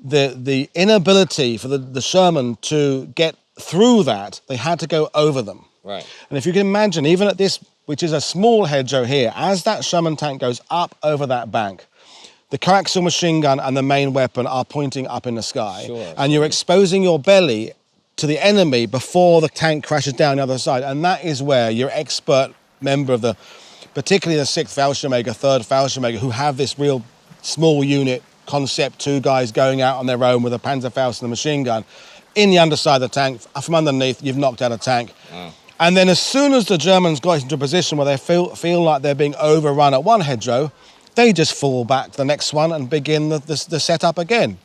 the inability for the Sherman to get through that, they had to go over them. Right. And if you can imagine, even at this, which is a small hedgerow here, as that Sherman tank goes up over that bank, the coaxial machine gun and the main weapon are pointing up in the sky. Sure. And you're exposing your belly to the enemy before the tank crashes down the other side. And that is where your expert member of particularly the 6th Fallschirmjäger, 3rd Fallschirmjäger, who have this real small unit concept, 2 guys going out on their own with a Panzerfaust and a machine gun, in the underside of the tank, from underneath, you've knocked out a tank. Wow. And then as soon as the Germans got into a position where they feel like they're being overrun at one hedgerow, they just fall back to the next one and begin the setup again,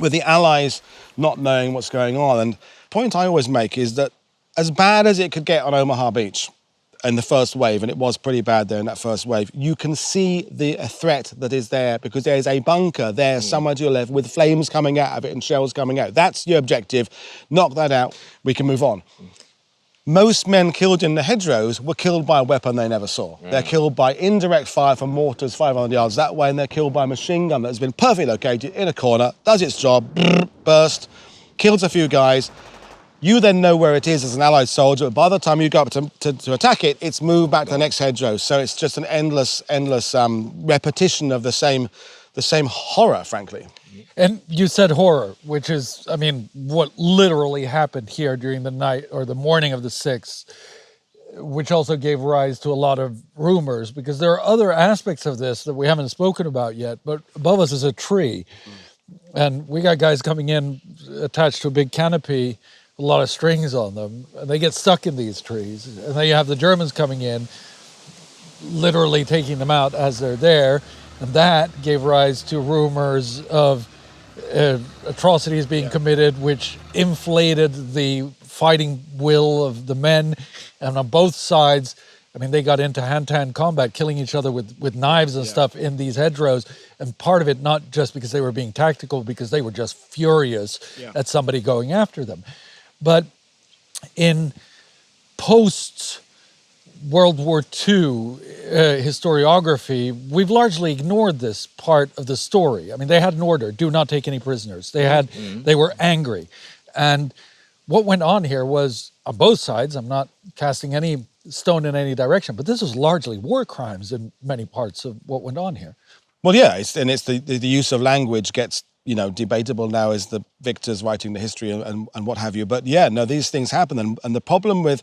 with the Allies not knowing what's going on. And the point I always make is that as bad as it could get on Omaha Beach in the first wave, and it was pretty bad there in that first wave, you can see the threat that is there, because there's a bunker there somewhere to your left with flames coming out of it and shells coming out. That's your objective. Knock that out, we can move on. Most men killed in the hedgerows were killed by a weapon they never saw. Yeah. They're killed by indirect fire from mortars 500 yards that way, and they're killed by a machine gun that's been perfectly located in a corner, does its job, burst, kills a few guys, You then know where it is as an Allied soldier, but by the time you go up to attack it, it's moved back to the next hedgerow. So it's just an endless repetition of the same horror, frankly. And you said horror, which is, I mean, what literally happened here during the night or the morning of the 6th, which also gave rise to a lot of rumors, because there are other aspects of this that we haven't spoken about yet, but above us is a tree. And we got guys coming in attached to a big canopy, a lot of strings on them, and they get stuck in these trees. And then you have the Germans coming in, literally taking them out as they're there. And that gave rise to rumors of atrocities being committed, which inflated the fighting will of the men. And on both sides, I mean, they got into hand-to-hand combat, killing each other with knives and stuff in these hedgerows. And part of it, not just because they were being tactical, because they were just furious at somebody going after them. But in post-World War II historiography, we've largely ignored this part of the story. I mean, they had an order, do not take any prisoners. They were angry. And what went on here was, on both sides, I'm not casting any stone in any direction, but this was largely war crimes in many parts of what went on here. Well, yeah, it's the use of language gets, debatable now as the victors writing the history and what have you. But yeah, no, these things happen. And the problem with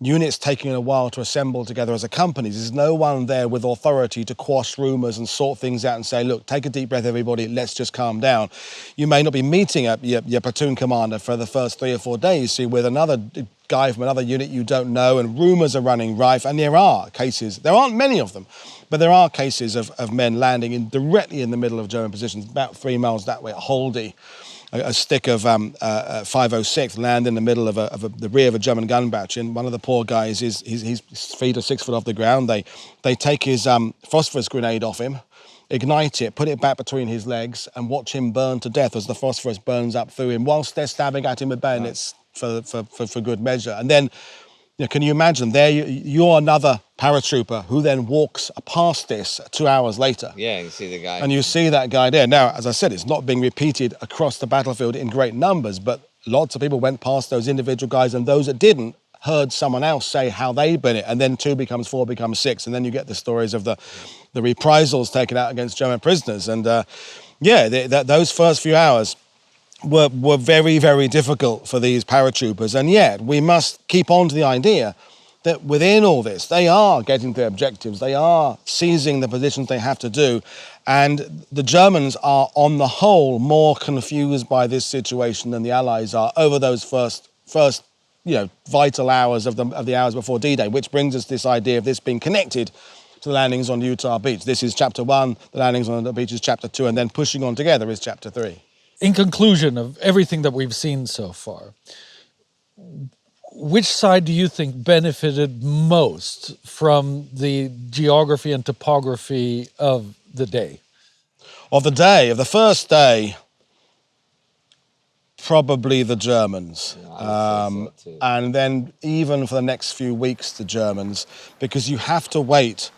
units taking a while to assemble together as a company, there's no one there with authority to quash rumours and sort things out and say, look, take a deep breath, everybody, let's just calm down. You may not be meeting your platoon commander for the first 3 or 4 days, so with another guy from another unit you don't know, and rumours are running rife, and there are cases, there aren't many of them, but there are cases of men landing directly in the middle of German positions, about 3 miles that way at Holdy. A stick of 506 land in the middle of the rear of a German gun battery, and one of the poor guys his feet are 6 foot off the ground. They take his phosphorus grenade off him, ignite it, put it back between his legs, and watch him burn to death as the phosphorus burns up through him, whilst they're stabbing at him with bayonets for good measure. And then, can you imagine? There you're another paratrooper who then walks past this 2 hours later. Yeah, you see the guy. And you see that guy there. Now, as I said, it's not being repeated across the battlefield in great numbers, but lots of people went past those individual guys, and those that didn't heard someone else say how they'd been it, and then 2 becomes 4 becomes 6, and then you get the stories of the reprisals taken out against German prisoners. And those first few hours were very, very difficult for these paratroopers, and yet we must keep on to the idea that within all this, they are getting their objectives, they are seizing the positions they have to do, and the Germans are, on the whole, more confused by this situation than the Allies are over those first vital hours of the hours before D-Day, which brings us this idea of this being connected to the landings on Utah Beach. This is chapter 1, the landings on the beach is chapter 2, and then pushing on together is chapter 3. In conclusion of everything that we've seen so far, which side do you think benefited most from the geography and topography of the day? Of the first day, probably the Germans. And then even for the next few weeks, the Germans, because you have to wait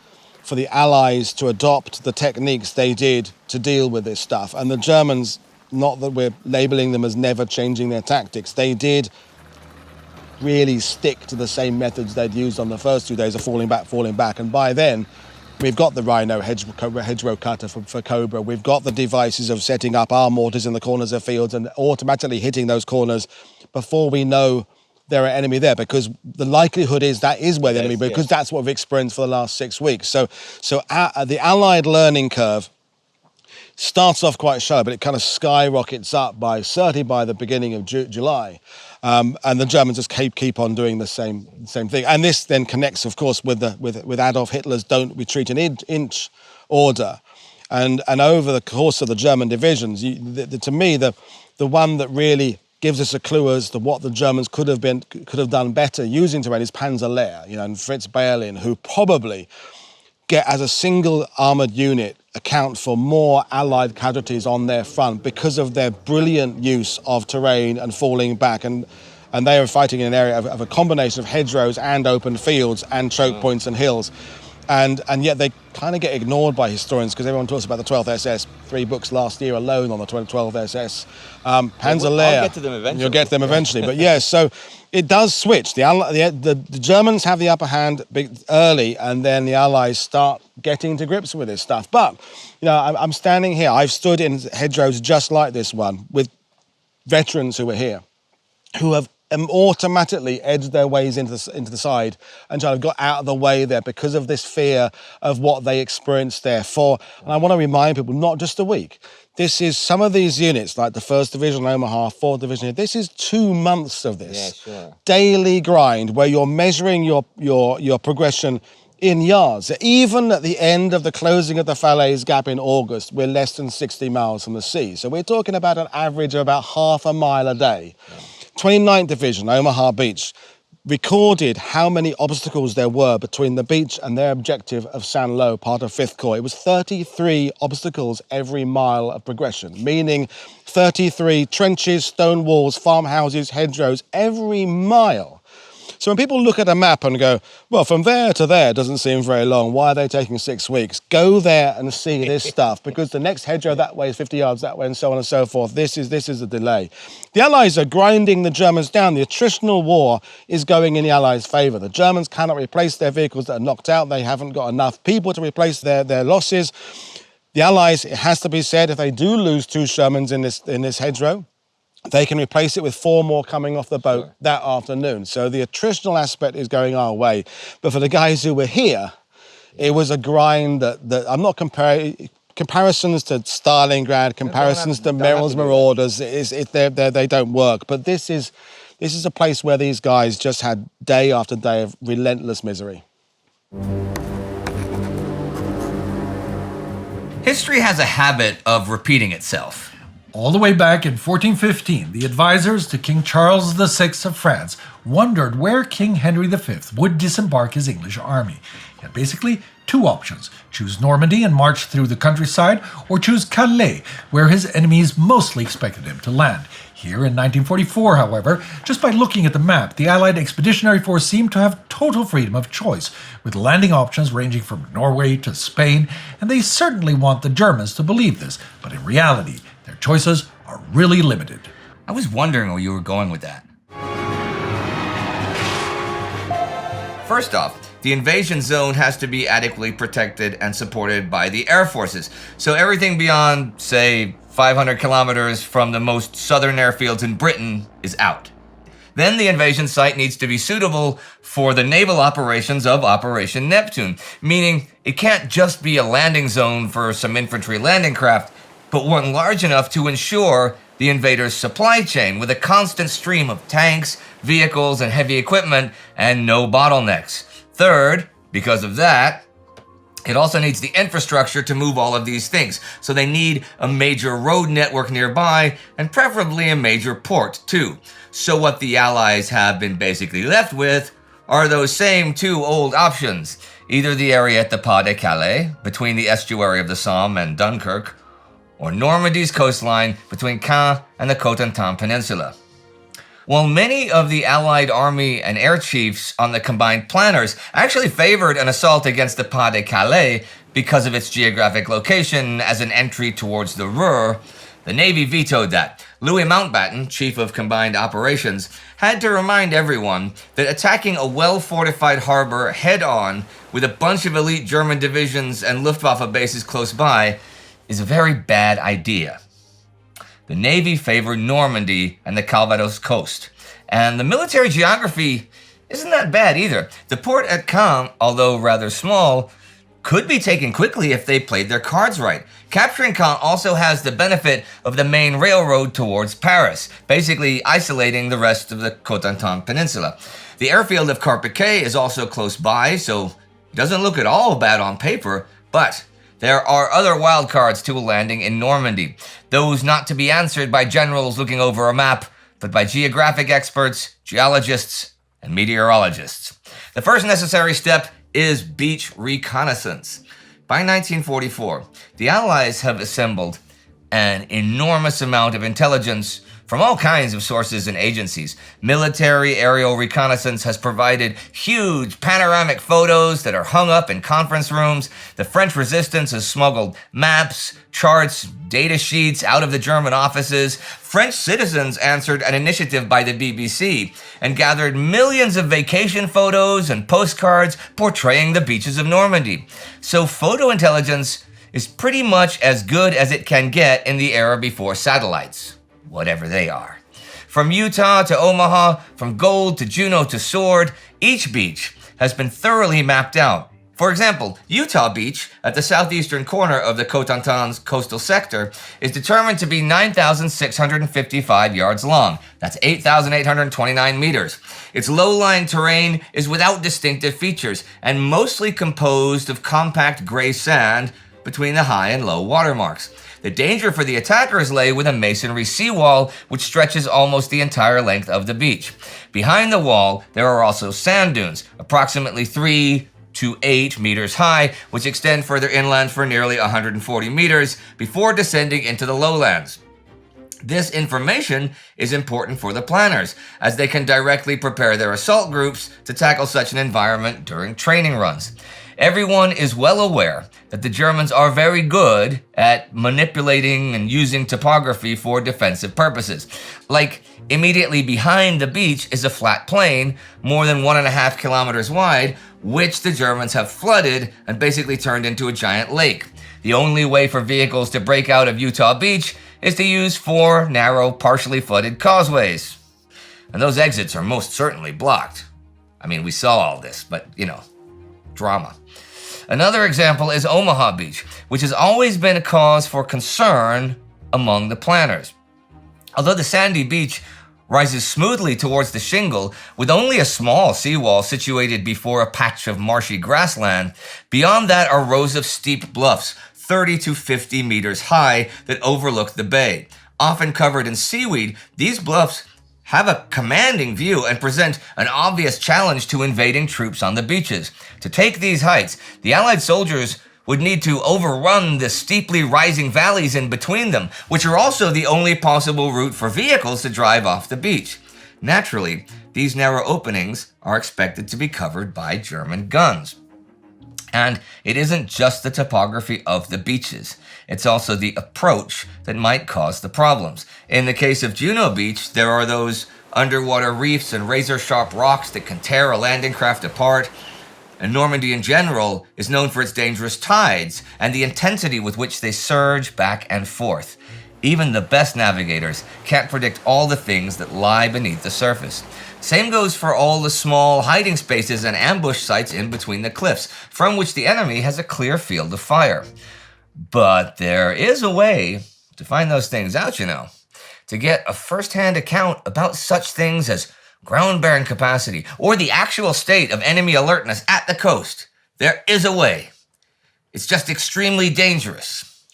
for the Allies to adopt the techniques they did to deal with this stuff. And the Germans, not that we're labeling them as never changing their tactics, they did really stick to the same methods they'd used on the first 2 days of falling back. And by then, we've got the Rhino hedgerow cutter for Cobra. We've got the devices of setting up our mortars in the corners of fields and automatically hitting those corners before we know there are enemy there, because the likelihood is that is where the enemy, because that's what we've experienced for the last 6 weeks. So the Allied learning curve starts off quite shallow, but it kind of skyrockets up certainly by the beginning of July. And the Germans just keep on doing the same thing. And this then connects, of course, with Adolf Hitler's "Don't retreat an inch" order. And over the course of the German divisions, to me, the one that really gives us a clue as to what the Germans could have done better using terrain is Panzer Lehr, and Fritz Bayerlin, who probably get as a single armoured unit account for more Allied casualties on their front because of their brilliant use of terrain and falling back. And they are fighting in an area of a combination of hedgerows and open fields and choke points and hills. And yet they kind of get ignored by historians because everyone talks about the 12th SS 3 books last year alone on the 12 SS. Panzer Lehr. I'll get to them eventually. You'll get to them eventually. But yes, so it does switch. The Germans have the upper hand early, and then the Allies start getting to grips with this stuff. But, you know, I'm standing here. I've stood in hedgerows just like this one with veterans who were here, who have automatically edged their ways into the side and kind of got out of the way there because of this fear of what they experienced there. And I want to remind people, not just a week. This is some of these units, like the 1st Division, Omaha, 4th Division. This is 2 months of this daily grind where you're measuring your progression in yards. Even at the end of the closing of the Falaise Gap in August, we're less than 60 miles from the sea. So we're talking about an average of about half a mile a day. 29th Division, Omaha Beach, recorded how many obstacles there were between the beach and their objective of Saint-Lô, part of 5th Corps. It was 33 obstacles every mile of progression, meaning 33 trenches, stone walls, farmhouses, hedgerows, every mile. So when people look at a map and go, well, from there to there doesn't seem very long, why are they taking 6 weeks? Go there and see this stuff, because the next hedgerow that way is 50 yards that way, and so on and so forth. This is a delay. The Allies are grinding the Germans down. The attritional war is going in the Allies' favour. The Germans cannot replace their vehicles that are knocked out. They haven't got enough people to replace their losses. The Allies, it has to be said, if they do lose 2 Shermans in this hedgerow, they can replace it with 4 more coming off the boat that afternoon. So the attritional aspect is going our way. But for the guys who were here, it was a grind that I'm not comparing. Comparisons to Stalingrad, comparisons to Merrill's Marauders, they don't work. But this is a place where these guys just had day after day of relentless misery. History has a habit of repeating itself. All the way back in 1415, the advisors to King Charles VI of France wondered where King Henry V would disembark his English army. He had basically 2 options: choose Normandy and march through the countryside, or choose Calais, where his enemies mostly expected him to land. Here in 1944, however, just by looking at the map, the Allied Expeditionary Force seemed to have total freedom of choice, with landing options ranging from Norway to Spain, and they certainly want the Germans to believe this, but in reality, their choices are really limited. I was wondering where you were going with that. First off, the invasion zone has to be adequately protected and supported by the air forces. So everything beyond, say, 500 kilometers from the most southern airfields in Britain is out. Then the invasion site needs to be suitable for the naval operations of Operation Neptune, meaning it can't just be a landing zone for some infantry landing craft, but one large enough to ensure the invaders' supply chain with a constant stream of tanks, vehicles, and heavy equipment, and no bottlenecks. Third, because of that, it also needs the infrastructure to move all of these things. So they need a major road network nearby, and preferably a major port too. So what the Allies have been basically left with are those same 2 old options. Either the area at the Pas de Calais, between the estuary of the Somme and Dunkirk, or Normandy's coastline between Caen and the Cotentin Peninsula. While many of the Allied army and air chiefs on the combined planners actually favored an assault against the Pas de Calais because of its geographic location as an entry towards the Ruhr, the Navy vetoed that. Louis Mountbatten, chief of combined operations, had to remind everyone that attacking a well-fortified harbor head-on with a bunch of elite German divisions and Luftwaffe bases close by is a very bad idea. The Navy favored Normandy and the Calvados coast. And the military geography isn't that bad either. The port at Caen, although rather small, could be taken quickly if they played their cards right. Capturing Caen also has the benefit of the main railroad towards Paris, basically isolating the rest of the Cotentin Peninsula. The airfield of Carpiquet is also close by, so it doesn't look at all bad on paper, but there are other wildcards to a landing in Normandy, those not to be answered by generals looking over a map, but by geographic experts, geologists, and meteorologists. The first necessary step is beach reconnaissance. By 1944, the Allies have assembled an enormous amount of intelligence from all kinds of sources and agencies. Military aerial reconnaissance has provided huge panoramic photos that are hung up in conference rooms. The French resistance has smuggled maps, charts, data sheets out of the German offices. French citizens answered an initiative by the BBC and gathered millions of vacation photos and postcards portraying the beaches of Normandy. So photo intelligence is pretty much as good as it can get in the era before satellites, whatever they are. From Utah to Omaha, from Gold to Juno to Sword, each beach has been thoroughly mapped out. For example, Utah Beach, at the southeastern corner of the Cotentin's coastal sector, is determined to be 9,655 yards long. That's 8,829 meters. Its low-lying terrain is without distinctive features and mostly composed of compact gray sand between the high and low water marks. The danger for the attackers lay with a masonry seawall, which stretches almost the entire length of the beach. Behind the wall, there are also sand dunes, approximately 3 to 8 meters high, which extend further inland for nearly 140 meters before descending into the lowlands. This information is important for the planners, as they can directly prepare their assault groups to tackle such an environment during training runs. Everyone is well aware that the Germans are very good at manipulating and using topography for defensive purposes. Like, immediately behind the beach is a flat plain, more than 1.5 kilometers wide, which the Germans have flooded and basically turned into a giant lake. The only way for vehicles to break out of Utah Beach is to use 4 narrow, partially flooded causeways. And those exits are most certainly blocked. I mean, we saw all this, but, drama. Another example is Omaha Beach, which has always been a cause for concern among the planners. Although the sandy beach rises smoothly towards the shingle, with only a small seawall situated before a patch of marshy grassland, beyond that are rows of steep bluffs, 30 to 50 meters high, that overlook the bay. Often covered in seaweed, these bluffs have a commanding view and present an obvious challenge to invading troops on the beaches. To take these heights, the Allied soldiers would need to overrun the steeply rising valleys in between them, which are also the only possible route for vehicles to drive off the beach. Naturally, these narrow openings are expected to be covered by German guns. And it isn't just the topography of the beaches. It's also the approach that might cause the problems. In the case of Juno Beach, there are those underwater reefs and razor-sharp rocks that can tear a landing craft apart. And Normandy in general is known for its dangerous tides and the intensity with which they surge back and forth. Even the best navigators can't predict all the things that lie beneath the surface. Same goes for all the small hiding spaces and ambush sites in between the cliffs, from which the enemy has a clear field of fire. But there is a way to find those things out, to get a first-hand account about such things as ground-bearing capacity or the actual state of enemy alertness at the coast. There is a way. It's just extremely dangerous.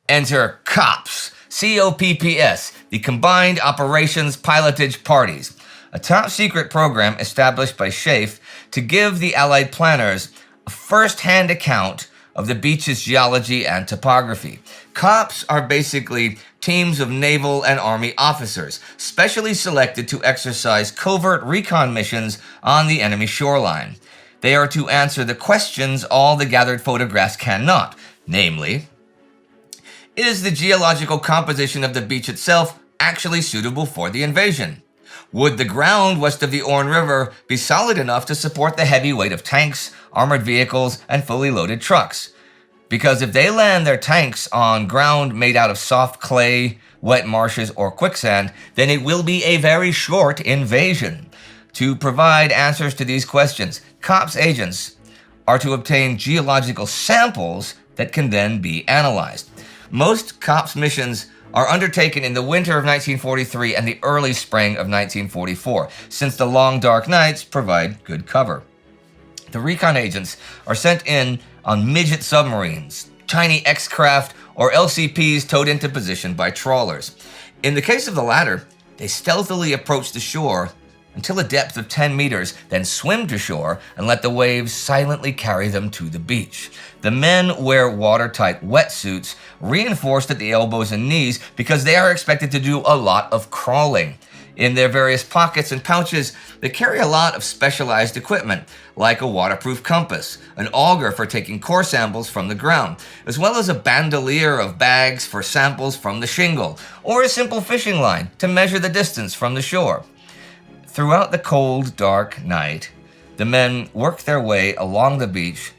Enter COPS, C-O-P-P-S, the Combined Operations Pilotage Parties, a top-secret program established by SHAEF to give the Allied planners a first-hand account of the beach's geology and topography. COPS are basically teams of naval and army officers, specially selected to exercise covert recon missions on the enemy shoreline. They are to answer the questions all the gathered photographs cannot, namely, is the geological composition of the beach itself actually suitable for the invasion? Would the ground west of the Orne River be solid enough to support the heavy weight of tanks, armored vehicles, and fully loaded trucks? Because if they land their tanks on ground made out of soft clay, wet marshes, or quicksand, then it will be a very short invasion. To provide answers to these questions, COPS agents are to obtain geological samples that can then be analyzed. Most COPS missions are undertaken in the winter of 1943 and the early spring of 1944, since the long dark nights provide good cover. The recon agents are sent in on midget submarines, tiny X-craft, or LCPs towed into position by trawlers. In the case of the latter, they stealthily approach the shore until a depth of 10 meters, then swim to shore and let the waves silently carry them to the beach. The men wear watertight wetsuits reinforced at the elbows and knees because they are expected to do a lot of crawling. In their various pockets and pouches, they carry a lot of specialized equipment, like a waterproof compass, an auger for taking core samples from the ground, as well as a bandolier of bags for samples from the shingle, or a simple fishing line to measure the distance from the shore. Throughout the cold, dark night, the men work their way along the beach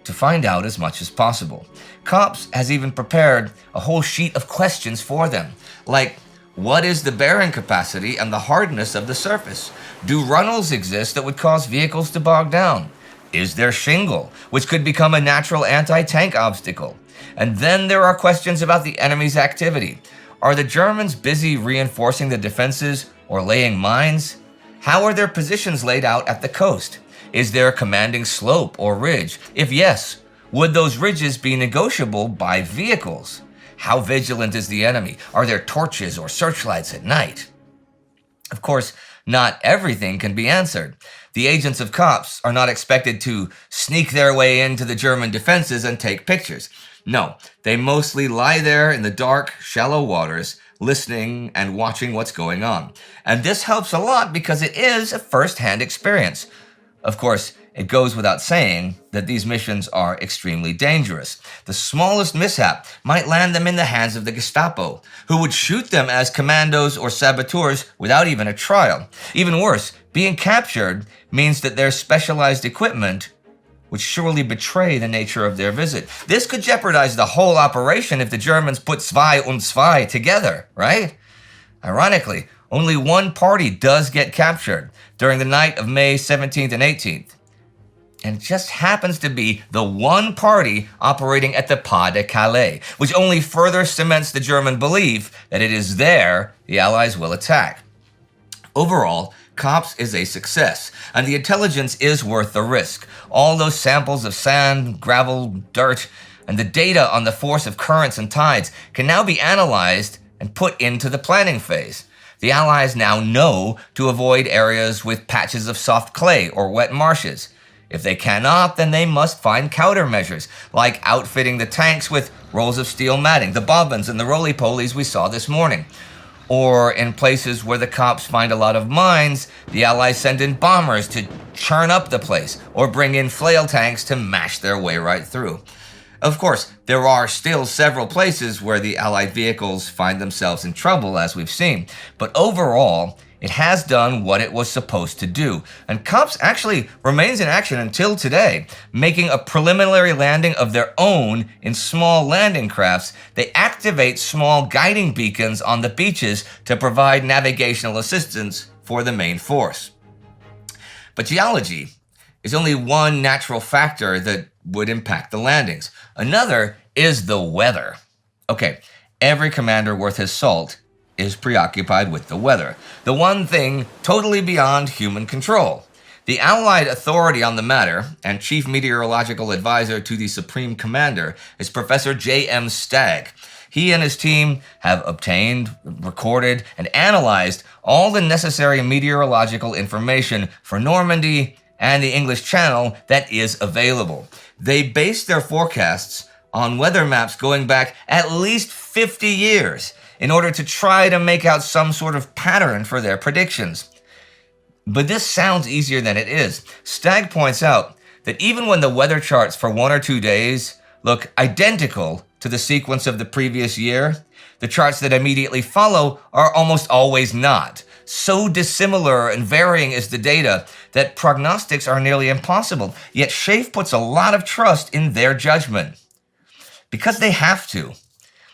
to find out as much as possible. Cops has even prepared a whole sheet of questions for them, like, what is the bearing capacity and the hardness of the surface? Do runnels exist that would cause vehicles to bog down? Is there shingle, which could become a natural anti-tank obstacle? And then there are questions about the enemy's activity. Are the Germans busy reinforcing the defenses or laying mines? How are their positions laid out at the coast? Is there a commanding slope or ridge? If yes, would those ridges be negotiable by vehicles? How vigilant is the enemy? Are there torches or searchlights at night? Of course, not everything can be answered. The agents of cops are not expected to sneak their way into the German defenses and take pictures. No, they mostly lie there in the dark, shallow waters, listening and watching what's going on. And this helps a lot because it is a first-hand experience. Of course, it goes without saying that these missions are extremely dangerous. The smallest mishap might land them in the hands of the Gestapo, who would shoot them as commandos or saboteurs without even a trial. Even worse, being captured means that their specialized equipment would surely betray the nature of their visit. This could jeopardize the whole operation if the Germans put zwei und zwei together, right? Ironically, only one party does get captured during the night of May 17th and 18th. And it just happens to be the one party operating at the Pas de Calais, which only further cements the German belief that it is there the Allies will attack. Overall, COPS is a success, and the intelligence is worth the risk. All those samples of sand, gravel, dirt, and the data on the force of currents and tides can now be analyzed and put into the planning phase. The Allies now know to avoid areas with patches of soft clay or wet marshes. If they cannot, then they must find countermeasures, like outfitting the tanks with rolls of steel matting, the bobbins and the roly-polies we saw this morning. Or in places where the cops find a lot of mines, the Allies send in bombers to churn up the place, or bring in flail tanks to mash their way right through. Of course, there are still several places where the Allied vehicles find themselves in trouble, as we've seen, but overall, it has done what it was supposed to do, and COPS actually remains in action until today, making a preliminary landing of their own in small landing crafts. They activate small guiding beacons on the beaches to provide navigational assistance for the main force. But geology is only one natural factor that would impact the landings. Another is the weather. Okay, every commander worth his salt is preoccupied with the weather, the one thing totally beyond human control. The Allied authority on the matter and chief meteorological advisor to the Supreme Commander is Professor J.M. Stagg. He and his team have obtained, recorded, and analyzed all the necessary meteorological information for Normandy and the English Channel that is available. They base their forecasts on weather maps going back at least 50 years in order to try to make out some sort of pattern for their predictions. But this sounds easier than it is. Stagg points out that even when the weather charts for 1 or 2 days look identical to the sequence of the previous year, the charts that immediately follow are almost always not. So dissimilar and varying is the data that prognostics are nearly impossible, yet Schaeff puts a lot of trust in their judgment. Because they have to.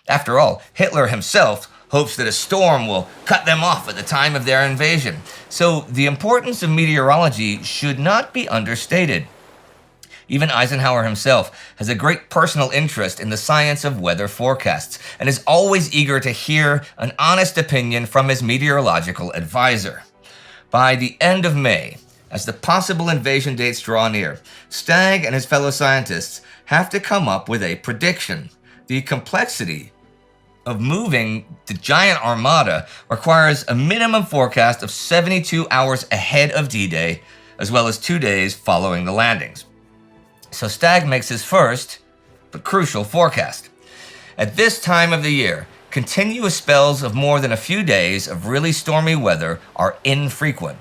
After all, Hitler himself hopes that a storm will cut them off at the time of their invasion. So the importance of meteorology should not be understated. Even Eisenhower himself has a great personal interest in the science of weather forecasts and is always eager to hear an honest opinion from his meteorological advisor. By the end of May, as the possible invasion dates draw near, Stagg and his fellow scientists have to come up with a prediction. The complexity of moving the giant armada requires a minimum forecast of 72 hours ahead of D-Day, as well as 2 days following the landings. So Stagg makes his first, but crucial forecast. At this time of the year, continuous spells of more than a few days of really stormy weather are infrequent.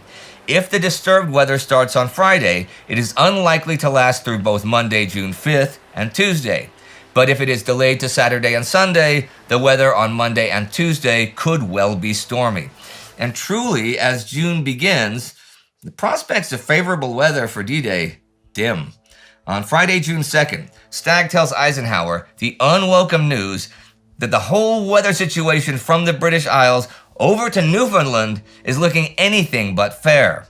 If the disturbed weather starts on Friday, it is unlikely to last through both Monday, June 5th, and Tuesday. But if it is delayed to Saturday and Sunday, the weather on Monday and Tuesday could well be stormy. And truly, as June begins, the prospects of favorable weather for D-Day dim. On Friday, June 2nd, Stagg tells Eisenhower the unwelcome news that the whole weather situation from the British Isles over to Newfoundland is looking anything but fair.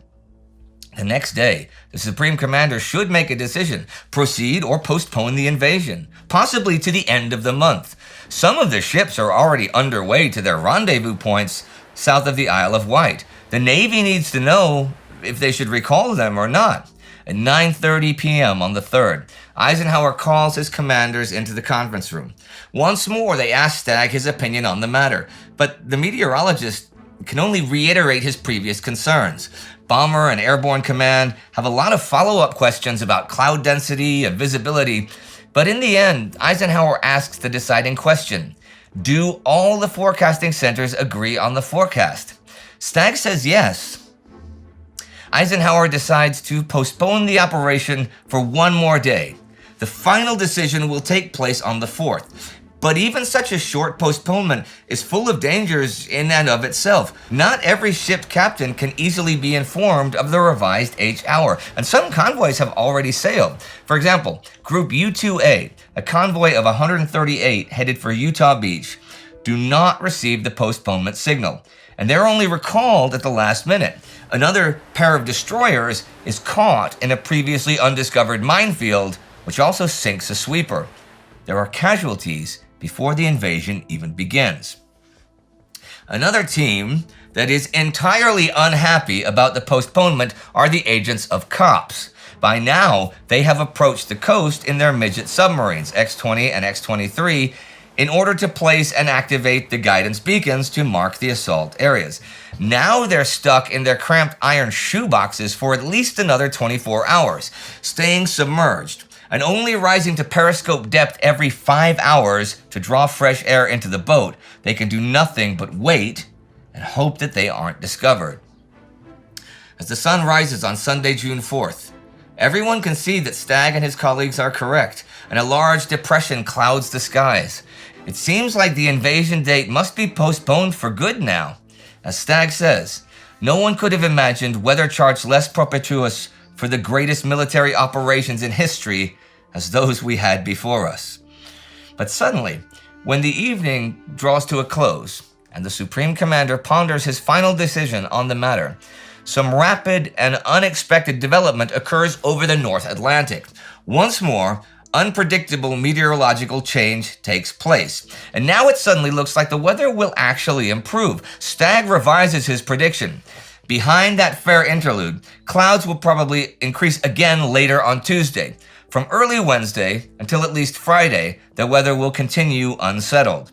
The next day, the Supreme Commander should make a decision, proceed or postpone the invasion, possibly to the end of the month. Some of the ships are already underway to their rendezvous points south of the Isle of Wight. The Navy needs to know if they should recall them or not. At 9:30 p.m. on the 3rd, Eisenhower calls his commanders into the conference room. Once more, they ask Stagg his opinion on the matter, but the meteorologist can only reiterate his previous concerns. Bomber and Airborne Command have a lot of follow-up questions about cloud density and visibility, but in the end, Eisenhower asks the deciding question: do all the forecasting centers agree on the forecast? Stagg says yes. Eisenhower decides to postpone the operation for one more day. The final decision will take place on the 4th. But even such a short postponement is full of dangers in and of itself. Not every ship captain can easily be informed of the revised H hour, and some convoys have already sailed. For example, Group U-2A, a convoy of 138 headed for Utah Beach, do not receive the postponement signal, and they're only recalled at the last minute. Another pair of destroyers is caught in a previously undiscovered minefield, which also sinks a sweeper. There are casualties before the invasion even begins. Another team that is entirely unhappy about the postponement are the agents of COPS. By now, they have approached the coast in their midget submarines, X-20 and X-23, in order to place and activate the guidance beacons to mark the assault areas. Now they're stuck in their cramped iron shoeboxes for at least another 24 hours, staying submerged and only rising to periscope depth every 5 hours to draw fresh air into the boat. They can do nothing but wait and hope that they aren't discovered. As the sun rises on Sunday, June 4th, everyone can see that Stagg and his colleagues are correct, and a large depression clouds the skies. It seems like the invasion date must be postponed for good now. As Stagg says, no one could have imagined weather charts less propitious for the greatest military operations in history as those we had before us. But suddenly, when the evening draws to a close and the Supreme Commander ponders his final decision on the matter, some rapid and unexpected development occurs over the North Atlantic. Once more, unpredictable meteorological change takes place. And now it suddenly looks like the weather will actually improve. Stagg revises his prediction. Behind that fair interlude, clouds will probably increase again later on Tuesday. From early Wednesday until at least Friday, the weather will continue unsettled.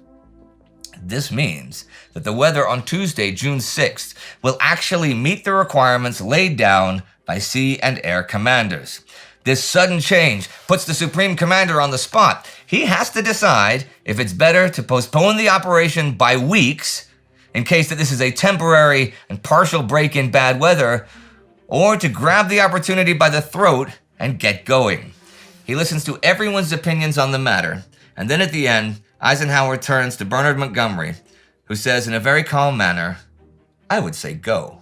This means that the weather on Tuesday, June 6th, will actually meet the requirements laid down by sea and air commanders. This sudden change puts the Supreme Commander on the spot. He has to decide if it's better to postpone the operation by weeks, in case that this is a temporary and partial break in bad weather, or to grab the opportunity by the throat and get going. He listens to everyone's opinions on the matter, and then at the end, Eisenhower turns to Bernard Montgomery, who says in a very calm manner, "I would say go."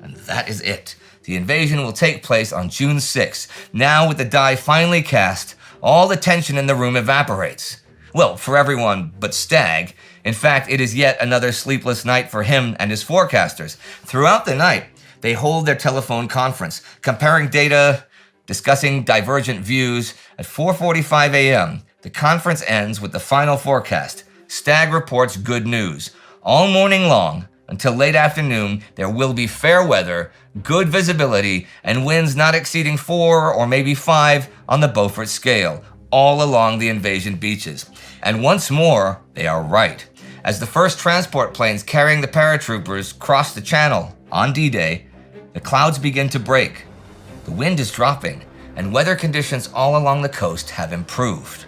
And that is it. The invasion will take place on June 6th. Now, with the die finally cast, all the tension in the room evaporates. Well, for everyone but Stagg. In fact, it is yet another sleepless night for him and his forecasters. Throughout the night, they hold their telephone conference, comparing data, discussing divergent views. At 4:45 a.m., the conference ends with the final forecast. Stagg reports good news. All morning long, until late afternoon, there will be fair weather, good visibility, and winds not exceeding 4 or maybe 5 on the Beaufort scale, all along the invasion beaches. And once more, they are right. As the first transport planes carrying the paratroopers cross the channel on D-Day, the clouds begin to break. The wind is dropping, and weather conditions all along the coast have improved.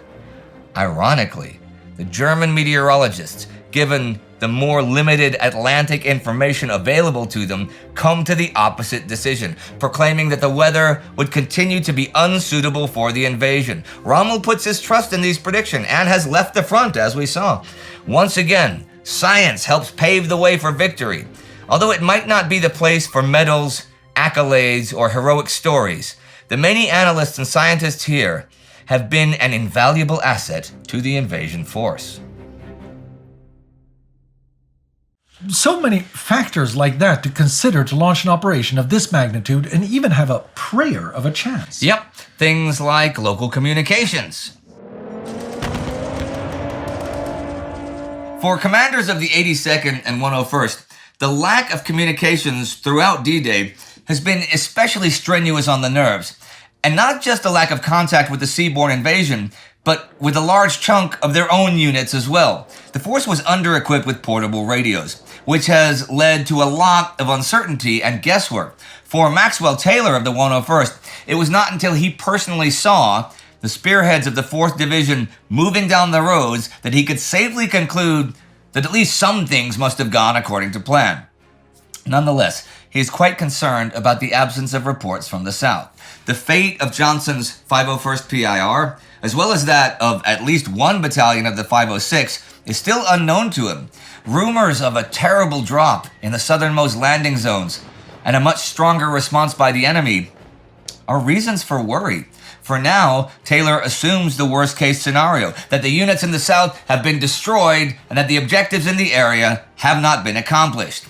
Ironically, the German meteorologists, given the more limited Atlantic information available to them, come to the opposite decision, proclaiming that the weather would continue to be unsuitable for the invasion. Rommel puts his trust in these predictions and has left the front, as we saw. Once again, science helps pave the way for victory. Although it might not be the place for medals, accolades, or heroic stories, the many analysts and scientists here have been an invaluable asset to the invasion force. So many factors like that to consider to launch an operation of this magnitude and even have a prayer of a chance. Yep, things like local communications. For commanders of the 82nd and 101st, the lack of communications throughout D-Day has been especially strenuous on the nerves. And not just a lack of contact with the seaborne invasion, but with a large chunk of their own units as well. The force was under-equipped with portable radios, which has led to a lot of uncertainty and guesswork. For Maxwell Taylor of the 101st, it was not until he personally saw the spearheads of the 4th Division moving down the roads that he could safely conclude that at least some things must have gone according to plan. Nonetheless, he is quite concerned about the absence of reports from the south. The fate of Johnson's 501st PIR, as well as that of at least one battalion of the 506, is still unknown to him. Rumors of a terrible drop in the southernmost landing zones and a much stronger response by the enemy are reasons for worry. For now, Taylor assumes the worst-case scenario, that the units in the south have been destroyed and that the objectives in the area have not been accomplished.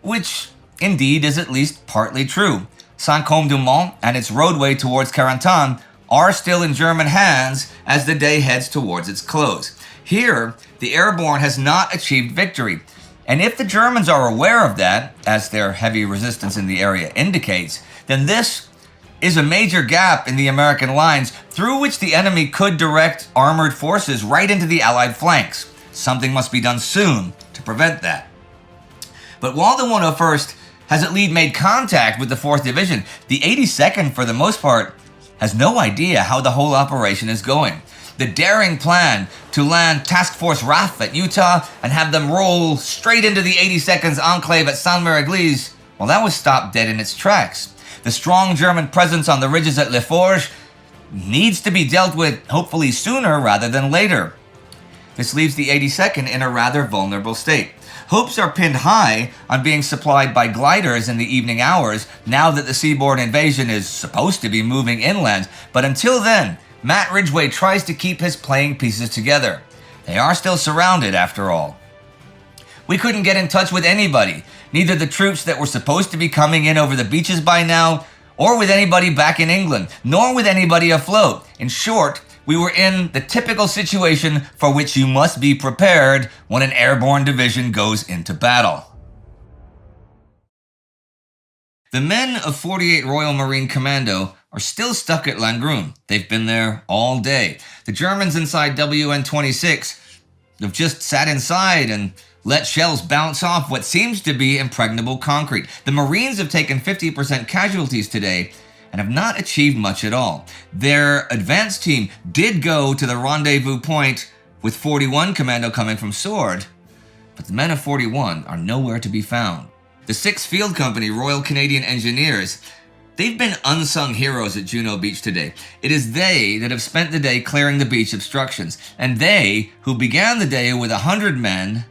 Which, indeed, is at least partly true. Saint-Côme-du-Mont and its roadway towards Cotentin are still in German hands as the day heads towards its close. Here, the airborne has not achieved victory. And if the Germans are aware of that, as their heavy resistance in the area indicates, then this is a major gap in the American lines through which the enemy could direct armored forces right into the Allied flanks. Something must be done soon to prevent that. But while the 101st has at least made contact with the 4th Division, the 82nd, for the most part, has no idea how the whole operation is going. The daring plan to land Task Force RAF at Utah and have them roll straight into the 82nd's enclave at Saint-Mère-Église, well, that was stopped dead in its tracks. The strong German presence on the ridges at Le Forge needs to be dealt with hopefully sooner rather than later. This leaves the 82nd in a rather vulnerable state. Hopes are pinned high on being supplied by gliders in the evening hours now that the seaborne invasion is supposed to be moving inland, but until then, Matt Ridgway tries to keep his playing pieces together. They are still surrounded after all. We couldn't get in touch with anybody, neither the troops that were supposed to be coming in over the beaches by now, or with anybody back in England, nor with anybody afloat. In short, we were in the typical situation for which you must be prepared when an airborne division goes into battle. The men of 48 Royal Marine Commando are still stuck at Langrune. They've been there all day. The Germans inside WN-26 have just sat inside and let shells bounce off what seems to be impregnable concrete. The Marines have taken 50% casualties today and have not achieved much at all. Their advance team did go to the rendezvous point with 41 Commando coming from Sword, but the men of 41 are nowhere to be found. The 6th Field Company Royal Canadian Engineers, they've been unsung heroes at Juno Beach today. It is they that have spent the day clearing the beach obstructions, and they who began the day with 100 men,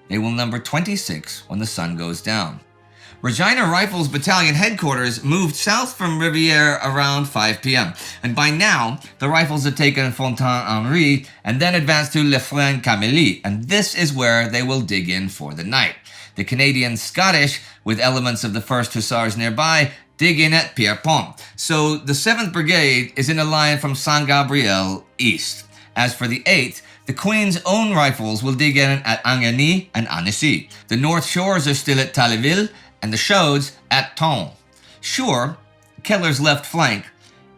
they will number 26 when the sun goes down. Regina Rifles Battalion Headquarters moved south from Rivière around 5 p.m. And by now, the Rifles have taken Fontaine-Henri and then advanced to Le Frein-Camélie, and this is where they will dig in for the night. The Canadian Scottish, with elements of the 1st Hussars nearby, dig in at Pierrepont. So the 7th Brigade is in a line from Saint-Gabriel east. As for the 8th, the Queen's own rifles will dig in at Angeny and Annecy. The North Shores are still at Tailleville, and the Chaudes at Tons. Sure, Keller's left flank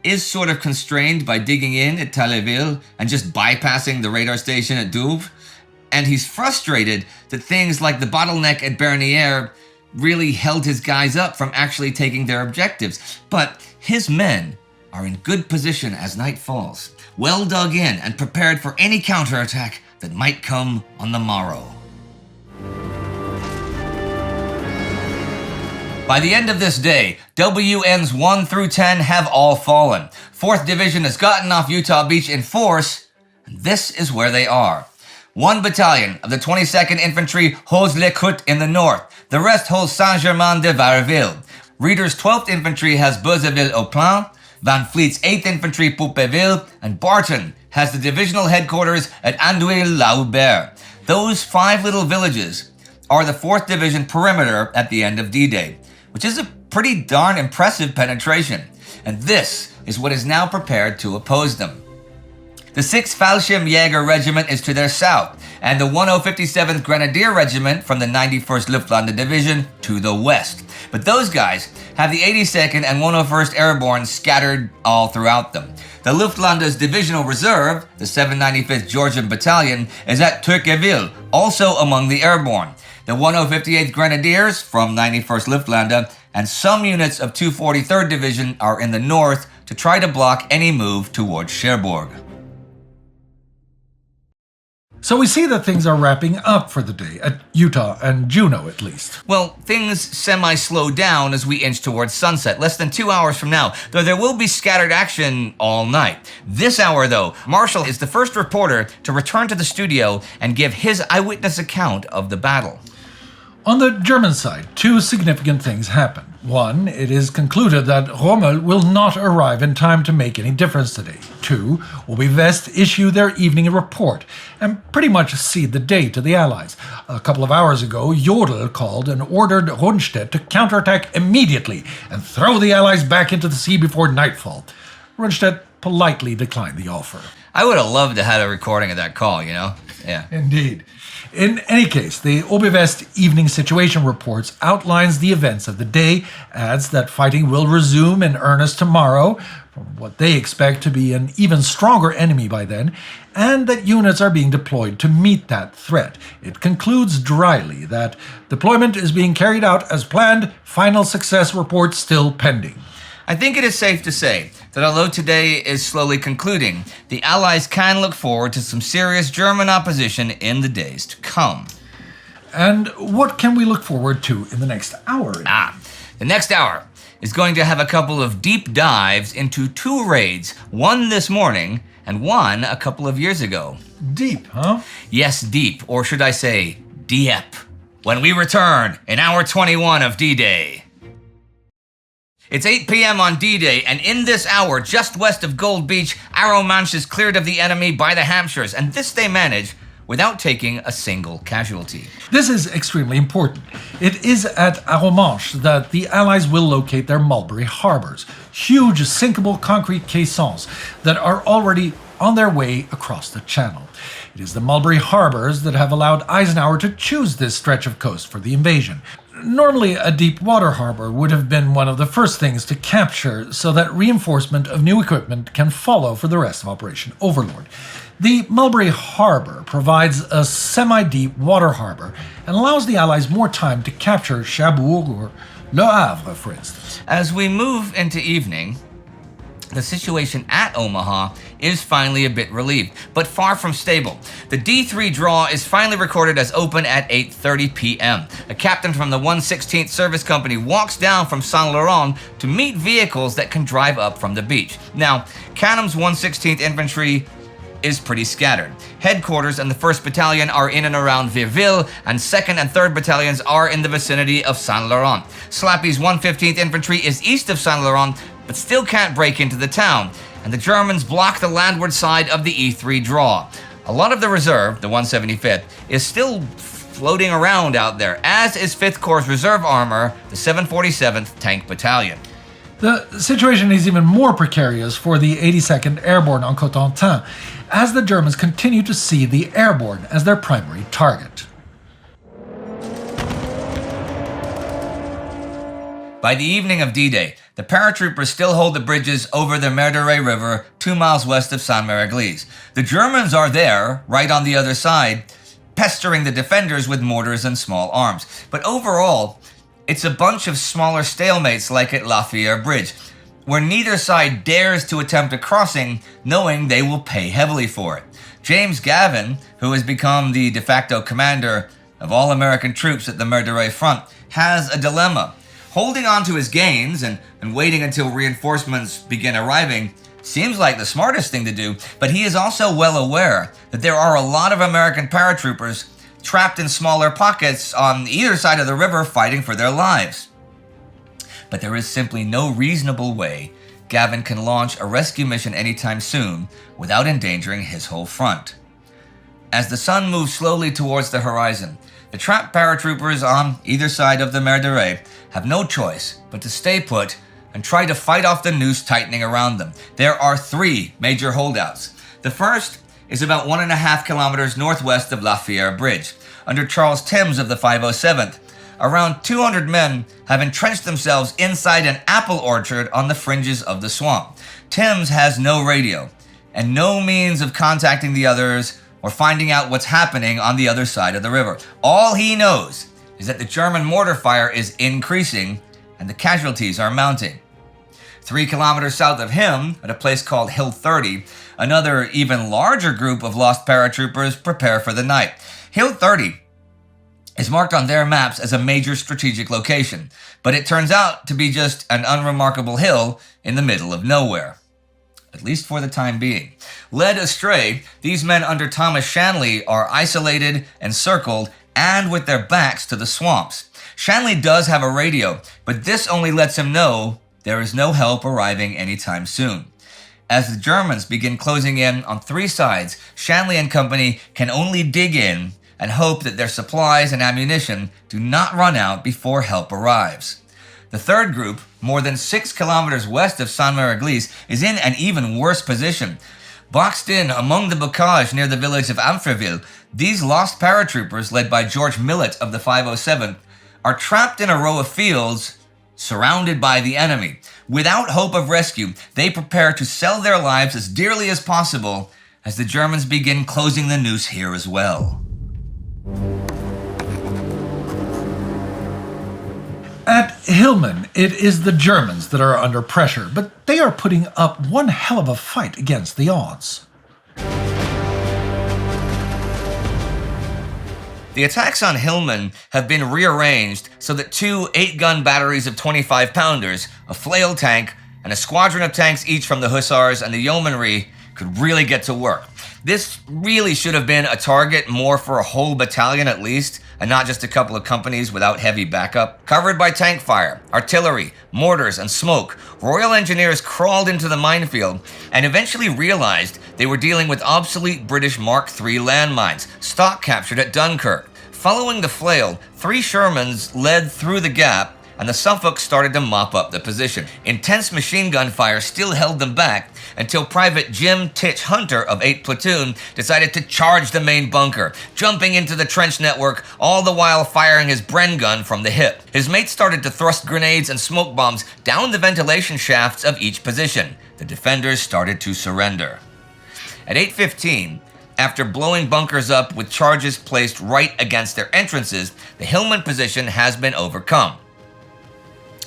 is sort of constrained by digging in at Tailleville and just bypassing the radar station at Douvres, and he's frustrated that things like the bottleneck at Bernier really held his guys up from actually taking their objectives. But his men are in good position as night falls, well dug in and prepared for any counterattack that might come on the morrow. By the end of this day, WNs 1 through 10 have all fallen. 4th Division has gotten off Utah Beach in force, and this is where they are. 1 battalion of the 22nd Infantry holds Le Cout in the north. The rest holds Saint-Germain-de-Vareville. Reeder's 12th Infantry has Beuzeville-au-Plan. Van Fleet's 8th Infantry Poupeville, and Barton has the divisional headquarters at Andouille-la-Hubert. Those 5 little villages are the 4th Division perimeter at the end of D-Day, which is a pretty darn impressive penetration. And this is what is now prepared to oppose them. The 6th Fallschirmjäger Regiment is to their south, and the 1057th Grenadier Regiment from the 91st Luftlandedivision Division to the west. But those guys have the 82nd and 101st Airborne scattered all throughout them. The Luftlande's Divisional Reserve, the 795th Georgian Battalion, is at Turqueville, also among the airborne. The 1058th Grenadiers from 91st Luftlande and some units of 243rd Division are in the north to try to block any move towards Cherbourg. So we see that things are wrapping up for the day, at Utah and Juno at least. Well, things semi-slow down as we inch towards sunset, less than 2 hours from now, though there will be scattered action all night. This hour, though, Marshall is the first reporter to return to the studio and give his eyewitness account of the battle. On the German side, 2 significant things happen. 1, it is concluded that Rommel will not arrive in time to make any difference today. 2, Ornes-Dives issue their evening report and pretty much cede the day to the Allies. A couple of hours ago, Jodl called and ordered Rundtsedt to counterattack immediately and throw the Allies back into the sea before nightfall. Rundtsedt politely declined the offer. I would have loved to have a recording of that call, you know? Yeah. Indeed. In any case, the Ornes-Dives evening situation reports outlines the events of the day, adds that fighting will resume in earnest tomorrow, from what they expect to be an even stronger enemy by then, and that units are being deployed to meet that threat. It concludes dryly that deployment is being carried out as planned, final success report still pending. I think it is safe to say that although today is slowly concluding, the Allies can look forward to some serious German opposition in the days to come. And what can we look forward to in the next hour? The next hour is going to have a couple of deep dives into 2 raids, one this morning and one a couple of years ago. Deep, huh? Yes, deep, or should I say, Dieppe, when we return in hour 21 of D-Day. It's 8 p.m. on D-Day, and in this hour, just west of Gold Beach, Arromanches is cleared of the enemy by the Hampshires, and this they manage without taking a single casualty. This is extremely important. It is at Arromanches that the Allies will locate their Mulberry harbors, huge sinkable concrete caissons that are already on their way across the channel. It is the Mulberry harbors that have allowed Eisenhower to choose this stretch of coast for the invasion. Normally, a deep water harbor would have been one of the first things to capture so that reinforcement of new equipment can follow for the rest of Operation Overlord. The Mulberry Harbor provides a semi-deep water harbor and allows the Allies more time to capture Cherbourg or Le Havre, for instance. As we move into evening, the situation at Omaha is finally a bit relieved, but far from stable. The D3 draw is finally recorded as open at 8:30 p.m. A captain from the 116th Service Company walks down from Saint-Laurent to meet vehicles that can drive up from the beach. Now, Canham's 116th Infantry is pretty scattered. Headquarters and the 1st Battalion are in and around Vierville, and 2nd and 3rd Battalions are in the vicinity of Saint-Laurent. Slappy's 115th Infantry is east of Saint-Laurent, but still can't break into the town, and the Germans block the landward side of the E3 draw. A lot of the reserve, the 175th, is still floating around out there, as is 5th Corps Reserve Armor, the 747th Tank Battalion. The situation is even more precarious for the 82nd Airborne on Cotentin, as the Germans continue to see the airborne as their primary target. By the evening of D-Day, the paratroopers still hold the bridges over the Merderet River 2 miles west of Saint-Mère-Église. The Germans are there, right on the other side, pestering the defenders with mortars and small arms. But overall, it's a bunch of smaller stalemates like at La Fière Bridge, where neither side dares to attempt a crossing, knowing they will pay heavily for it. James Gavin, who has become the de facto commander of all American troops at the Mer de Ray front, has a dilemma. Holding on to his gains and waiting until reinforcements begin arriving seems like the smartest thing to do, but he is also well aware that there are a lot of American paratroopers trapped in smaller pockets on either side of the river fighting for their lives. But there is simply no reasonable way Gavin can launch a rescue mission anytime soon without endangering his whole front. As the sun moves slowly towards the horizon, the trapped paratroopers on either side of the Mer de Ray have no choice but to stay put and try to fight off the noose tightening around them. There are 3 major holdouts. The first is about 1.5 kilometers northwest of La Fière Bridge, under Charles Timms of the 507th. Around 200 men have entrenched themselves inside an apple orchard on the fringes of the swamp. Timms has no radio and no means of contacting the others or finding out what's happening on the other side of the river. All he knows is that the German mortar fire is increasing and the casualties are mounting. 3 kilometers south of him, at a place called Hill 30, another even larger group of lost paratroopers prepare for the night. Hill 30 is marked on their maps as a major strategic location, but it turns out to be just an unremarkable hill in the middle of nowhere. At least for the time being. Led astray, these men under Thomas Shanley are isolated, encircled, and with their backs to the swamps. Shanley does have a radio, but this only lets him know there is no help arriving anytime soon. As the Germans begin closing in on 3 sides, Shanley and company can only dig in and hope that their supplies and ammunition do not run out before help arrives. The third group, more than 6 kilometers west of Saint-Mère-Église, is in an even worse position. Boxed in among the bocage near the village of Amfreville, these lost paratroopers, led by George Millett of the 507th, are trapped in a row of fields surrounded by the enemy. Without hope of rescue, they prepare to sell their lives as dearly as possible as the Germans begin closing the noose here as well. At Hillman, it is the Germans that are under pressure, but they are putting up one hell of a fight against the odds. The attacks on Hillman have been rearranged so that 2 8-gun batteries of 25-pounders, a flail tank, and a squadron of tanks each from the Hussars and the Yeomanry could really get to work. This really should have been a target more for a whole battalion at least, and not just a couple of companies without heavy backup. Covered by tank fire, artillery, mortars, and smoke, Royal Engineers crawled into the minefield and eventually realized they were dealing with obsolete British Mark III landmines, stock captured at Dunkirk. Following the flail, 3 Shermans led through the gap, and the Suffolk started to mop up the position. Intense machine gun fire still held them back until Private Jim Titch Hunter of 8th Platoon decided to charge the main bunker, jumping into the trench network, all the while firing his Bren gun from the hip. His mates started to thrust grenades and smoke bombs down the ventilation shafts of each position. The defenders started to surrender. At 8:15, after blowing bunkers up with charges placed right against their entrances, the Hillman position has been overcome.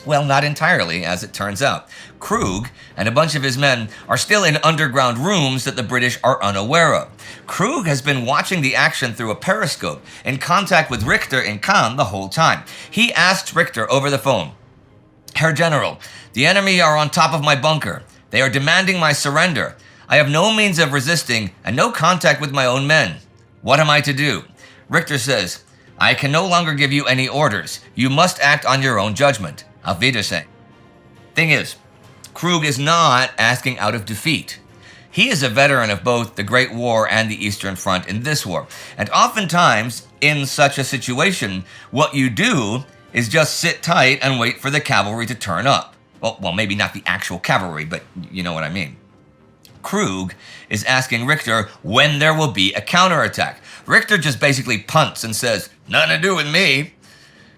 Well, not entirely, as it turns out. Krug and a bunch of his men are still in underground rooms that the British are unaware of. Krug has been watching the action through a periscope, in contact with Richter in Caen the whole time. He asks Richter over the phone, "Herr General, the enemy are on top of my bunker. They are demanding my surrender. I have no means of resisting and no contact with my own men. What am I to do?" Richter says, "I can no longer give you any orders. You must act on your own judgment. Auf Wiedersehen." Thing is, Krug is not asking out of defeat. He is a veteran of both the Great War and the Eastern Front in this war. And oftentimes, in such a situation, what you do is just sit tight and wait for the cavalry to turn up. Well, maybe not the actual cavalry, but you know what I mean. Krug is asking Richter when there will be a counterattack. Richter just basically punts and says, "Nothing to do with me,"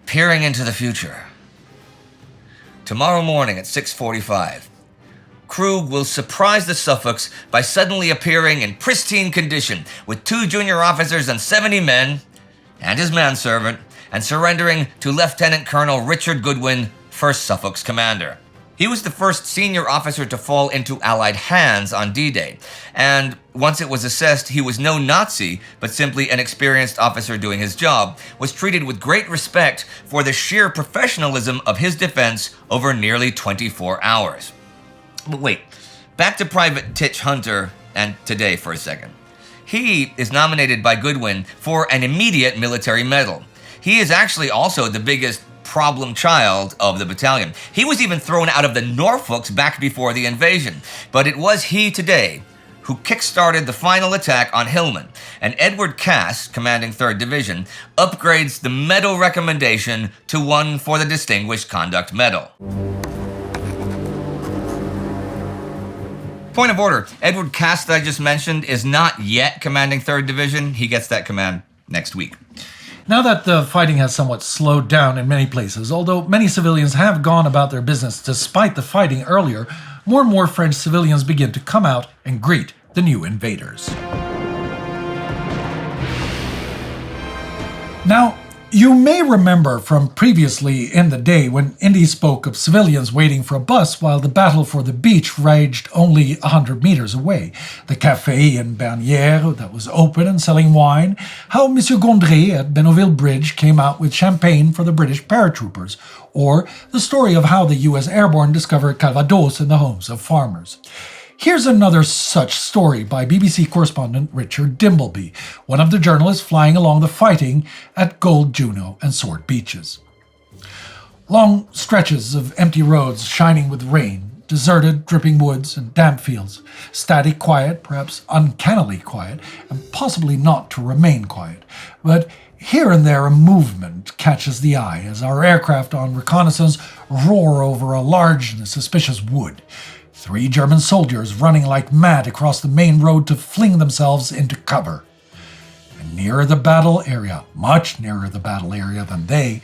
peering into the future. Tomorrow morning at 6:45, Krug will surprise the Suffolks by suddenly appearing in pristine condition with 2 junior officers and 70 men, and his manservant, and surrendering to Lieutenant Colonel Richard Goodwin, 1st Suffolk's commander. He was the first senior officer to fall into Allied hands on D-Day, and once it was assessed he was no Nazi, but simply an experienced officer doing his job, was treated with great respect for the sheer professionalism of his defense over nearly 24 hours. But wait, back to Private Titch Hunter and today for a second. He is nominated by Goodwin for an immediate military medal. He is actually also the biggest problem child of the battalion. He was even thrown out of the Norfolks back before the invasion, but it was he today who kick-started the final attack on Hillman, and Edward Cass, commanding 3rd Division, upgrades the medal recommendation to one for the Distinguished Conduct Medal. Point of order, Edward Cass that I just mentioned is not yet commanding 3rd Division. He gets that command next week. Now that the fighting has somewhat slowed down in many places, although many civilians have gone about their business despite the fighting earlier, more and more French civilians begin to come out and greet the new invaders. Now, you may remember from previously in the day when Indy spoke of civilians waiting for a bus while the battle for the beach raged only 100 meters away. The café in Bernières that was open and selling wine, how Monsieur Gondry at Benouville Bridge came out with champagne for the British paratroopers, or the story of how the U.S. Airborne discovered Calvados in the homes of farmers. Here's another such story by BBC correspondent Richard Dimbleby, one of the journalists flying along the fighting at Gold, Juno, and Sword beaches. Long stretches of empty roads shining with rain, deserted, dripping woods and damp fields, static quiet, perhaps uncannily quiet, and possibly not to remain quiet, but here and there a movement catches the eye as our aircraft on reconnaissance roar over a large and suspicious wood. 3 German soldiers running like mad across the main road to fling themselves into cover. And nearer the battle area, much nearer the battle area than they,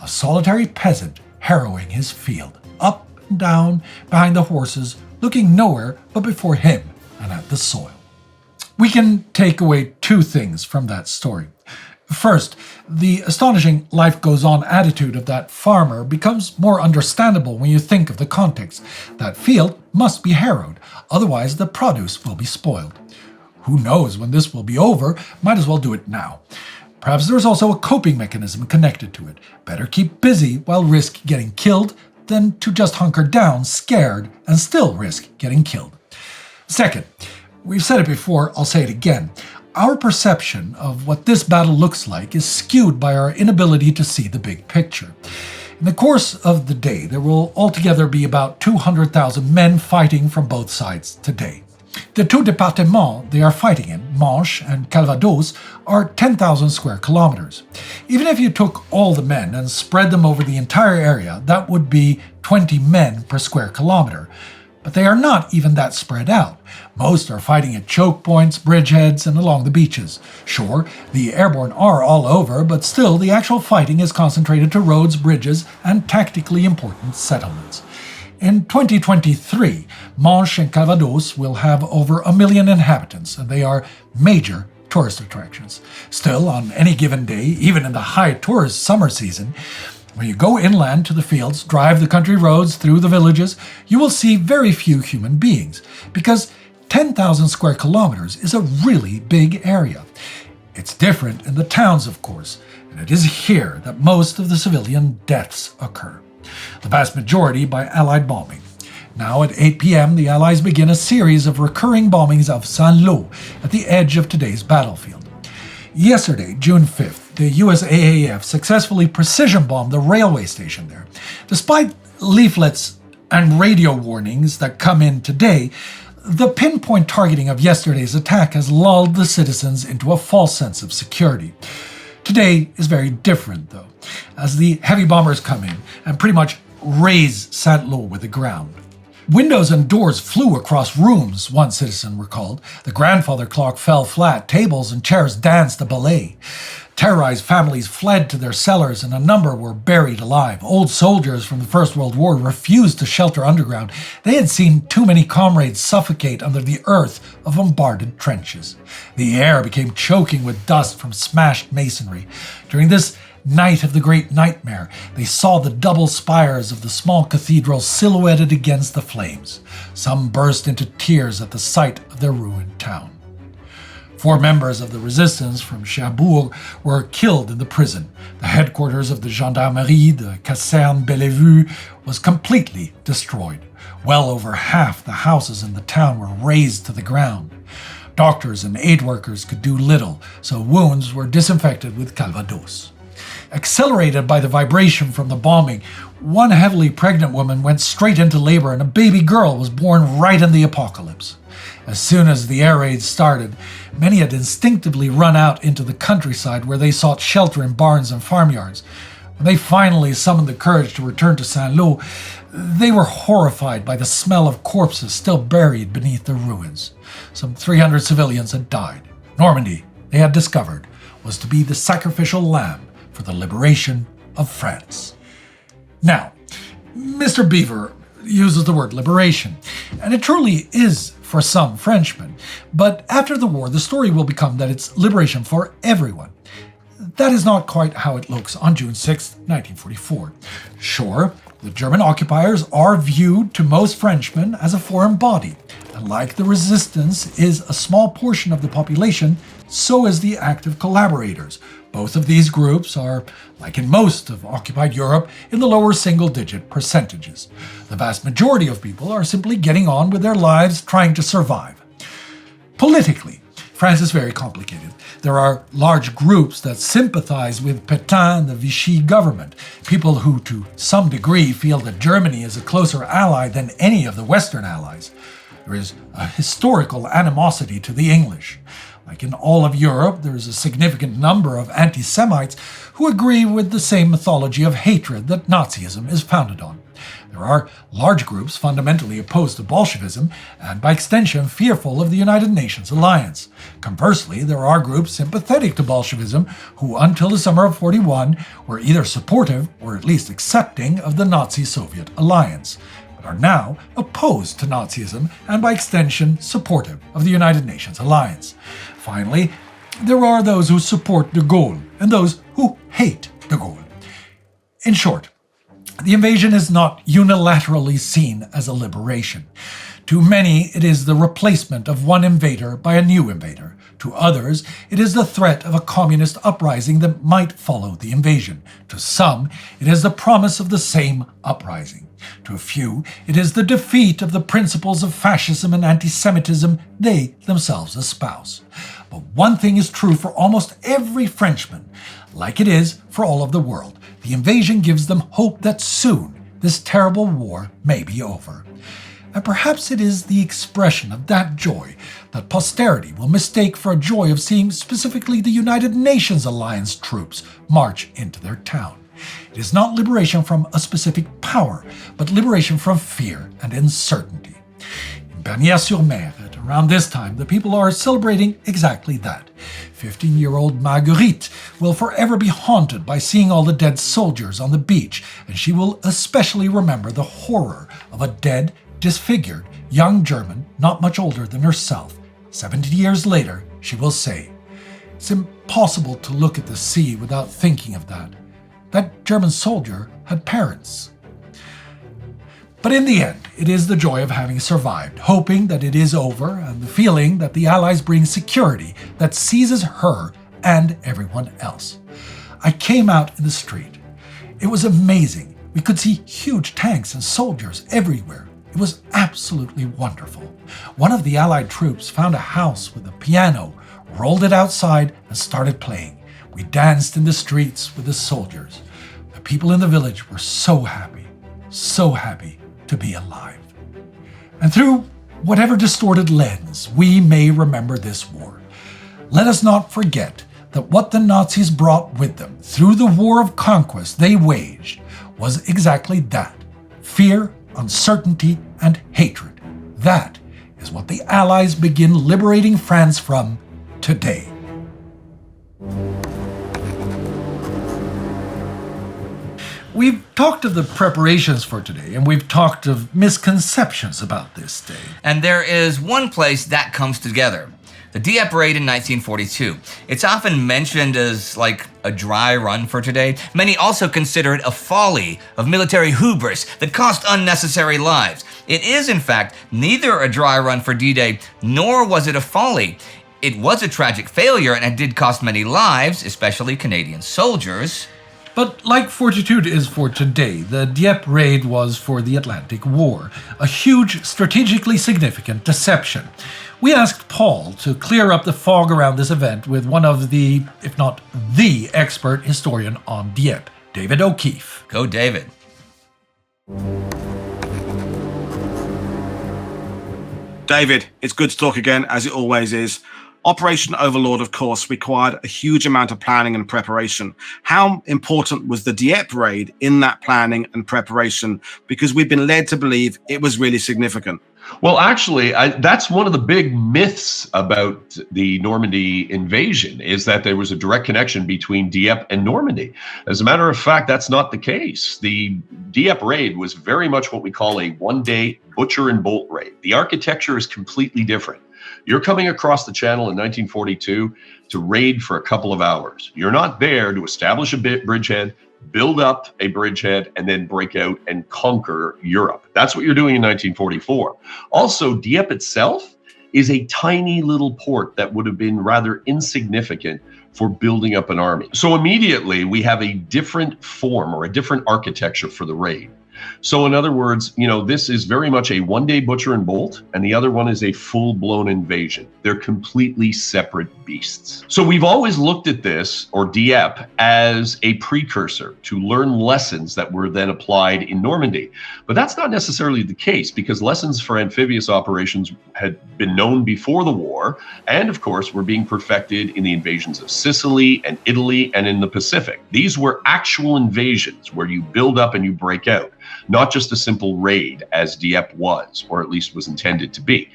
a solitary peasant harrowing his field, up and down behind the horses, looking nowhere but before him and at the soil. We can take away 2 things from that story. First, the astonishing life-goes-on attitude of that farmer becomes more understandable when you think of the context. That field must be harrowed, otherwise the produce will be spoiled. Who knows when this will be over, might as well do it now. Perhaps there's also a coping mechanism connected to it. Better keep busy while risk getting killed than to just hunker down, scared, and still risk getting killed. Second, we've said it before, I'll say it again. Our perception of what this battle looks like is skewed by our inability to see the big picture. In the course of the day, there will altogether be about 200,000 men fighting from both sides today. The 2 départements they are fighting in, Manche and Calvados, are 10,000 square kilometers. Even if you took all the men and spread them over the entire area, that would be 20 men per square kilometer. But they are not even that spread out. Most are fighting at choke points, bridgeheads, and along the beaches. Sure, the airborne are all over, but still the actual fighting is concentrated to roads, bridges, and tactically important settlements. In 2023, Manche and Calvados will have over 1 million inhabitants, and they are major tourist attractions. Still, on any given day, even in the high tourist summer season, when you go inland to the fields, drive the country roads through the villages, you will see very few human beings, because 10,000 square kilometers is a really big area. It's different in the towns, of course, and it is here that most of the civilian deaths occur. The vast majority by Allied bombing. Now at 8 p.m., the Allies begin a series of recurring bombings of Saint-Lô at the edge of today's battlefield. Yesterday, June 5th, the USAAF successfully precision-bombed the railway station there. Despite leaflets and radio warnings that come in today, the pinpoint targeting of yesterday's attack has lulled the citizens into a false sense of security. Today is very different, though, as the heavy bombers come in and pretty much raze Saint-Lô with the ground. Windows and doors flew across rooms, one citizen recalled. The grandfather clock fell flat. Tables and chairs danced a ballet. Terrorized families fled to their cellars, and a number were buried alive. Old soldiers from the First World War refused to shelter underground. They had seen too many comrades suffocate under the earth of bombarded trenches. The air became choking with dust from smashed masonry. During this night of the Great Nightmare, they saw the double spires of the small cathedral silhouetted against the flames. Some burst into tears at the sight of their ruined town. 4 members of the resistance from Cherbourg were killed in the prison. The headquarters of the Gendarmerie, the Caserne Bellevue, was completely destroyed. Well over half the houses in the town were razed to the ground. Doctors and aid workers could do little, so wounds were disinfected with Calvados. Accelerated by the vibration from the bombing, one heavily pregnant woman went straight into labor, and a baby girl was born right in the apocalypse. As soon as the air raids started, many had instinctively run out into the countryside where they sought shelter in barns and farmyards. When they finally summoned the courage to return to Saint-Lô, they were horrified by the smell of corpses still buried beneath the ruins. Some 300 civilians had died. Normandy, they had discovered, was to be the sacrificial lamb for the liberation of France. Now, Mr. Beaver uses the word liberation, and it truly is for some Frenchmen. But after the war, the story will become that it's liberation for everyone. That is not quite how it looks on June 6, 1944. Sure, the German occupiers are viewed to most Frenchmen as a foreign body, and like the resistance is a small portion of the population, so is the active collaborators. Both of these groups are, like in most of occupied Europe, in the lower single-digit percentages. The vast majority of people are simply getting on with their lives, trying to survive. Politically, France is very complicated. There are large groups that sympathize with Pétain and the Vichy government, people who, to some degree, feel that Germany is a closer ally than any of the Western allies. There is a historical animosity to the English. Like in all of Europe, there is a significant number of anti-Semites who agree with the same mythology of hatred that Nazism is founded on. There are large groups fundamentally opposed to Bolshevism and, by extension, fearful of the United Nations alliance. Conversely, there are groups sympathetic to Bolshevism who, until the summer of 1941, were either supportive or at least accepting of the Nazi-Soviet alliance, but are now opposed to Nazism and, by extension, supportive of the United Nations alliance. Finally, there are those who support de Gaulle and those who hate de Gaulle. In short, the invasion is not unilaterally seen as a liberation. To many, it is the replacement of one invader by a new invader. To others, it is the threat of a communist uprising that might follow the invasion. To some, it is the promise of the same uprising. To a few, it is the defeat of the principles of fascism and anti-Semitism they themselves espouse. But one thing is true for almost every Frenchman, like it is for all of the world. The invasion gives them hope that soon this terrible war may be over. And perhaps it is the expression of that joy that posterity will mistake for a joy of seeing specifically the United Nations alliance troops march into their town. It is not liberation from a specific power, but liberation from fear and uncertainty. In Bernières-sur-Mer, at around this time, the people are celebrating exactly that. 15-year-old Marguerite will forever be haunted by seeing all the dead soldiers on the beach, and she will especially remember the horror of a dead, disfigured, young German not much older than herself. 70 years later, she will say, "It's impossible to look at the sea without thinking of that. That German soldier had parents." But in the end, it is the joy of having survived, hoping that it is over, and the feeling that the Allies bring security that seizes her and everyone else. I came out in the street. It was amazing. We could see huge tanks and soldiers everywhere. It was absolutely wonderful. One of the Allied troops found a house with a piano, rolled it outside, and started playing. We danced in the streets with the soldiers. The people in the village were so happy to be alive. And through whatever distorted lens we may remember this war, let us not forget that what the Nazis brought with them through the war of conquest they waged was exactly that: fear uncertainty, and hatred. That is what the Allies begin liberating France from today. We've talked of the preparations for today, and we've talked of misconceptions about this day. And there is one place that comes together. The Dieppe raid in 1942. It's often mentioned as like a dry run for today. Many also consider it a folly of military hubris that cost unnecessary lives. It is, in fact, neither a dry run for D-Day, nor was it a folly. It was a tragic failure, and it did cost many lives, especially Canadian soldiers. But like Fortitude is for today, the Dieppe raid was for the Atlantic War, a huge, strategically significant deception. We asked Paul to clear up the fog around this event with one of the, if not the expert historian on Dieppe, David O'Keefe. Go David. David, it's good to talk again, as it always is. Operation Overlord, of course, required a huge amount of planning and preparation. How important was the Dieppe raid in that planning and preparation? Because we've been led to believe it was really significant. Well, actually, that's one of the big myths about the Normandy invasion, is that there was a direct connection between Dieppe and Normandy. As a matter of fact, that's not the case. The Dieppe raid was very much what we call a one-day butcher and bolt raid. The architecture is completely different. You're coming across the channel in 1942 to raid for a couple of hours. You're not there to establish a bridgehead, build up a bridgehead, and then break out and conquer Europe. That's what you're doing in 1944. Also, Dieppe itself is a tiny little port that would have been rather insignificant for building up an army. So immediately we have a different form or a different architecture for the raid. So in other words, this is very much a one-day butcher and bolt, and the other one is a full-blown invasion. They're completely separate beasts. So we've always looked at this, or Dieppe, as a precursor to learn lessons that were then applied in Normandy. But that's not necessarily the case, because lessons for amphibious operations had been known before the war, and of course were being perfected in the invasions of Sicily and Italy and in the Pacific. These were actual invasions where you build up and you break out. Not just a simple raid as Dieppe was, or at least was intended to be.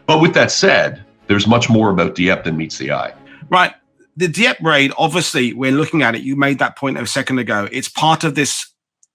But with that said, there's much more about Dieppe than meets the eye. Right. The Dieppe raid, obviously, we're looking at it. You made that point a second ago. It's part of this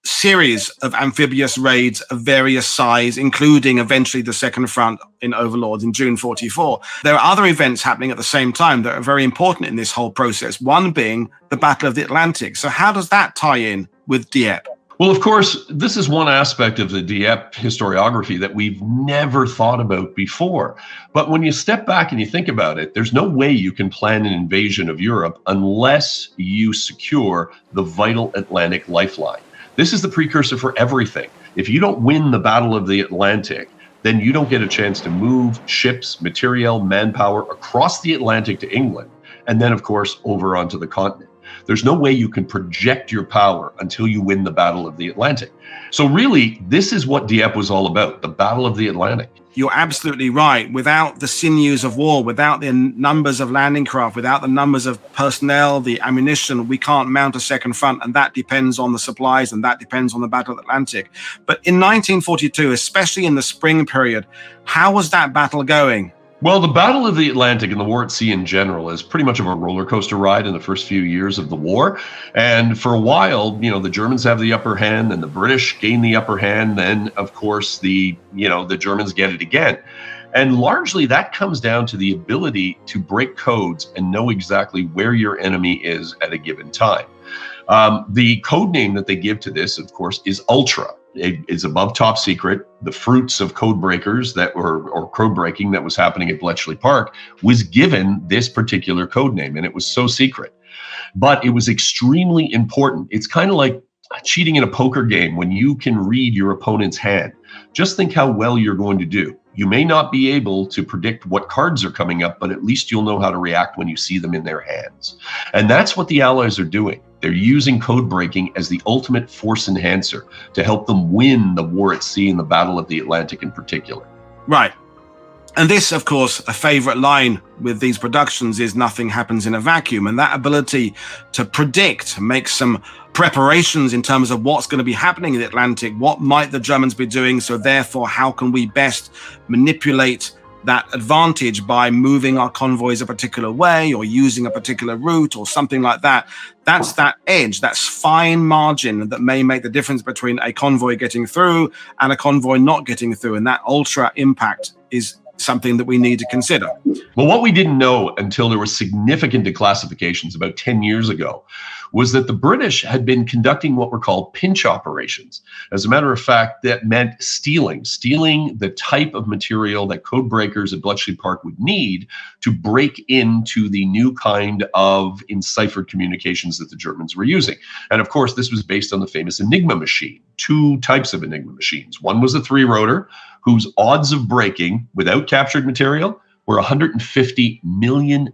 series of amphibious raids of various size, including eventually the Second Front in Overlord in June 44. There are other events happening at the same time that are very important in this whole process, one being the Battle of the Atlantic. So how does that tie in with Dieppe? Well, of course, this is one aspect of the Dieppe historiography that we've never thought about before. But when you step back and you think about it, there's no way you can plan an invasion of Europe unless you secure the vital Atlantic lifeline. This is the precursor for everything. If you don't win the Battle of the Atlantic, then you don't get a chance to move ships, materiel, manpower across the Atlantic to England, and then, of course, over onto the continent. There's no way you can project your power until you win the Battle of the Atlantic. So really, this is what Dieppe was all about, the Battle of the Atlantic. You're absolutely right. Without the sinews of war, without the numbers of landing craft, without the numbers of personnel, the ammunition, we can't mount a second front, and that depends on the supplies, and that depends on the Battle of the Atlantic. But in 1942, especially in the spring period, how was that battle going? Well, the Battle of the Atlantic and the war at sea in general is pretty much of a roller coaster ride in the first few years of the war. And for a while, the Germans have the upper hand and the British gain the upper hand. Then, of course, the Germans get it again. And largely that comes down to the ability to break codes and know exactly where your enemy is at a given time. The code name that they give to this, of course, is Ultra. It is above top secret. The fruits of code breakers or code breaking that was happening at Bletchley Park was given this particular code name, and it was so secret. But it was extremely important. It's kind of like cheating in a poker game when you can read your opponent's hand. Just think how well you're going to do. You may not be able to predict what cards are coming up, but at least you'll know how to react when you see them in their hands. And that's what the Allies are doing. They're using code breaking as the ultimate force enhancer to help them win the war at sea and the Battle of the Atlantic in particular. Right. And this, of course, a favorite line with these productions is nothing happens in a vacuum. And that ability to predict, make some preparations in terms of what's going to be happening in the Atlantic, what might the Germans be doing, so therefore how can we best manipulate that advantage by moving our convoys a particular way or using a particular route or something like that. That's that edge, that fine margin that may make the difference between a convoy getting through and a convoy not getting through. And that ultra impact is something that we need to consider. Well, what we didn't know until there were significant declassifications about 10 years ago was that the British had been conducting what were called pinch operations. As a matter of fact, that meant stealing the type of material that code breakers at Bletchley Park would need to break into the new kind of enciphered communications that the Germans were using. And of course, this was based on the famous Enigma machine, two types of Enigma machines. One was a 3-rotor, whose odds of breaking without captured material were 150 million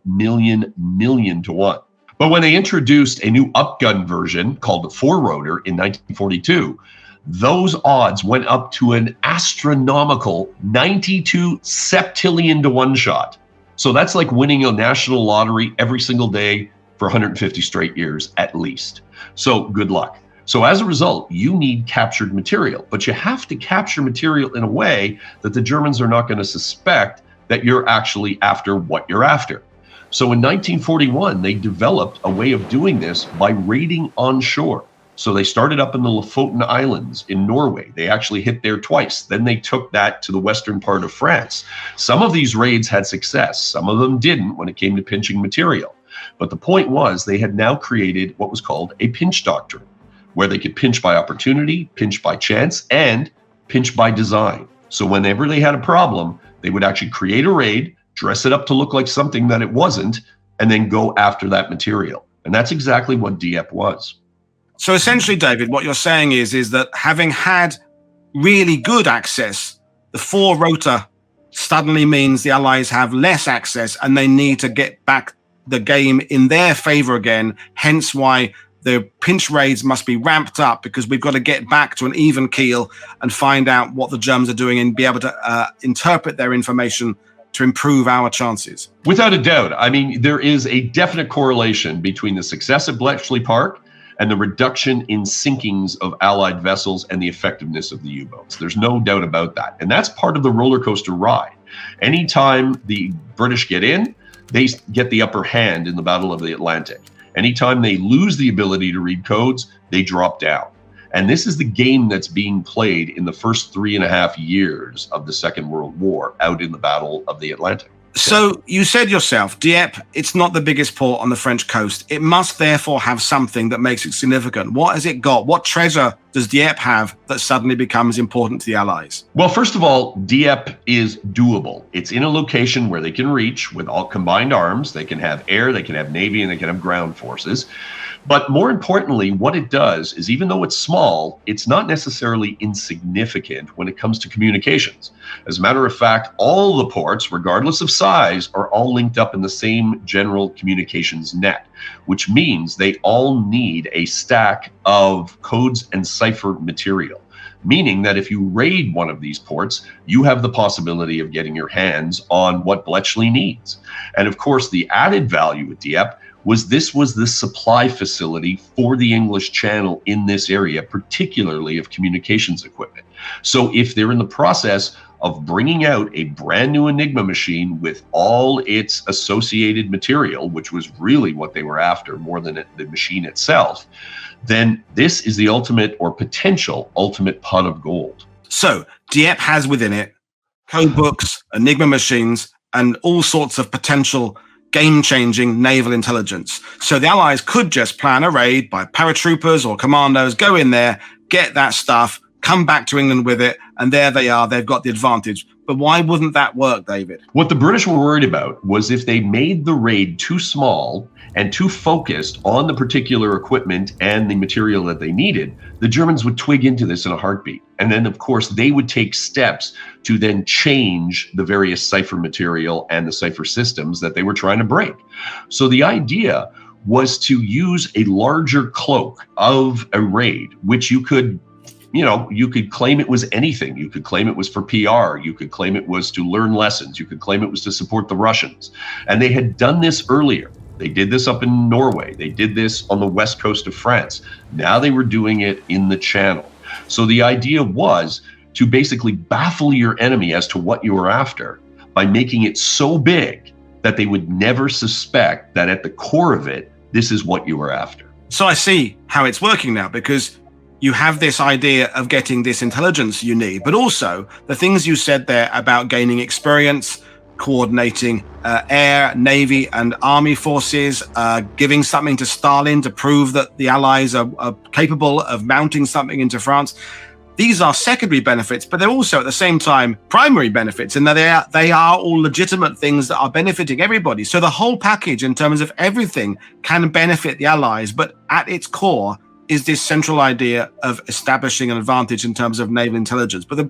to 1. But when they introduced a new upgun version called the 4-rotor in 1942, those odds went up to an astronomical 92 septillion to 1 shot. So that's like winning a national lottery every single day for 150 straight years at least. So good luck. So as a result, you need captured material, but you have to capture material in a way that the Germans are not going to suspect that you're actually after what you're after. So in 1941, they developed a way of doing this by raiding onshore. So they started up in the Lofoten Islands in Norway. They actually hit there twice. Then they took that to the western part of France. Some of these raids had success. Some of them didn't when it came to pinching material. But the point was they had now created what was called a pinch doctrine, where they could pinch by opportunity, pinch by chance, and pinch by design. So whenever they had a problem, they would actually create a raid, dress it up to look like something that it wasn't, and then go after that material. And that's exactly what Dieppe was. So essentially, David, what you're saying is that having had really good access, the 4-rotor suddenly means the Allies have less access and they need to get back the game in their favor again, hence why the pinch raids must be ramped up, because we've got to get back to an even keel and find out what the Germans are doing and be able to interpret their information to improve our chances. Without a doubt. I mean, there is a definite correlation between the success at Bletchley Park and the reduction in sinkings of Allied vessels and the effectiveness of the U-boats. There's no doubt about that. And that's part of the roller coaster ride. Anytime the British get in, they get the upper hand in the Battle of the Atlantic. Anytime they lose the ability to read codes, they drop down. And this is the game that's being played in the first 3.5 years of the Second World War out in the Battle of the Atlantic. So you said yourself, Dieppe, it's not the biggest port on the French coast. It must therefore have something that makes it significant. What has it got? What treasure does Dieppe have that suddenly becomes important to the Allies? Well, first of all, Dieppe is doable. It's in a location where they can reach with all combined arms. They can have air, they can have navy, and they can have ground forces. But more importantly, what it does is, even though it's small, it's not necessarily insignificant when it comes to communications. As a matter of fact, all the ports, regardless of size, are all linked up in the same general communications net, which means they all need a stack of codes and cipher material. Meaning that if you raid one of these ports, you have the possibility of getting your hands on what Bletchley needs. And of course, the added value with Dieppe was this was the supply facility for the English Channel in this area, particularly of communications equipment. So if they're in the process of bringing out a brand new Enigma machine with all its associated material, which was really what they were after more than the machine itself, then this is the ultimate or potential ultimate pot of gold. So Dieppe has within it code books, Enigma machines, and all sorts of potential game-changing naval intelligence. So the Allies could just plan a raid by paratroopers or commandos, go in there, get that stuff, come back to England with it, and there they are, they've got the advantage. But why wouldn't that work, David? What the British were worried about was if they made the raid too small and too focused on the particular equipment and the material that they needed, the Germans would twig into this in a heartbeat. And then, of course, they would take steps to then change the various cipher material and the cipher systems that they were trying to break. So the idea was to use a larger cloak of a raid, which you could you could claim it was anything. You could claim it was for PR. You could claim it was to learn lessons. You could claim it was to support the Russians. And they had done this earlier. They did this up in Norway. They did this on the west coast of France. Now they were doing it in the Channel. So the idea was to basically baffle your enemy as to what you were after by making it so big that they would never suspect that at the core of it, this is what you were after. So I see how it's working now, because you have this idea of getting this intelligence you need, but also the things you said there about gaining experience, coordinating air, navy, and army forces, giving something to Stalin to prove that the Allies are capable of mounting something into France. These are secondary benefits, but they're also at the same time primary benefits, in that they are all legitimate things that are benefiting everybody. So the whole package in terms of everything can benefit the Allies, but at its core is this central idea of establishing an advantage in terms of naval intelligence. But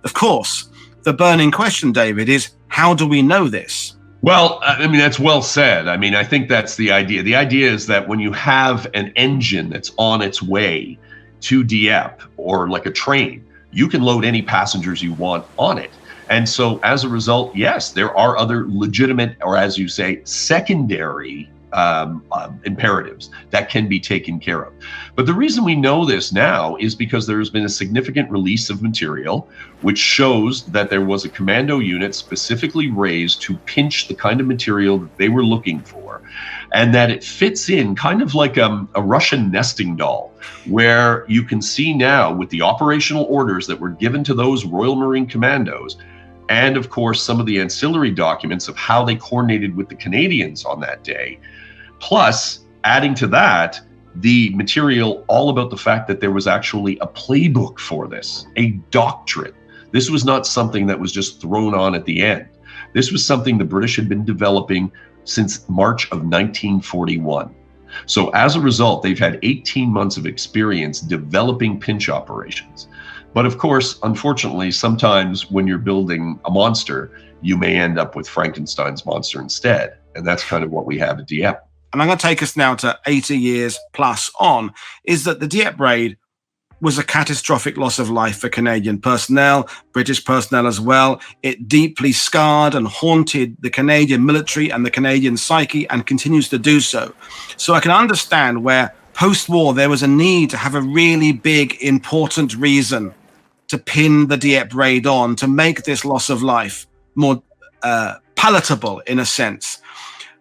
of course, the burning question, David, is how do we know this? Well, I mean, that's well said. I mean, I think that's the idea. The idea is that when you have an engine that's on its way to Dieppe, or like a train, you can load any passengers you want on it. And so as a result, yes, there are other legitimate, or as you say, secondary imperatives that can be taken care of. But the reason we know this now is because there's been a significant release of material which shows that there was a commando unit specifically raised to pinch the kind of material that they were looking for, and that it fits in kind of like a Russian nesting doll, where you can see now with the operational orders that were given to those Royal Marine Commandos, and of course some of the ancillary documents of how they coordinated with the Canadians on that day, plus adding to that the material all about the fact that there was actually a playbook for this, a doctrine. This was not something that was just thrown on at the end. This was something the British had been developing since March of 1941. So as a result, they've had 18 months of experience developing pinch operations. But of course, unfortunately, sometimes when you're building a monster, you may end up with Frankenstein's monster instead. And that's kind of what we have at Dieppe. And I'm going to take us now to 80 years plus on, is that the Dieppe raid was a catastrophic loss of life for Canadian personnel, British personnel as well. It deeply scarred and haunted the Canadian military and the Canadian psyche, and continues to do so. So I can understand where post-war there was a need to have a really big, important reason to pin the Dieppe raid on, to make this loss of life more palatable in a sense,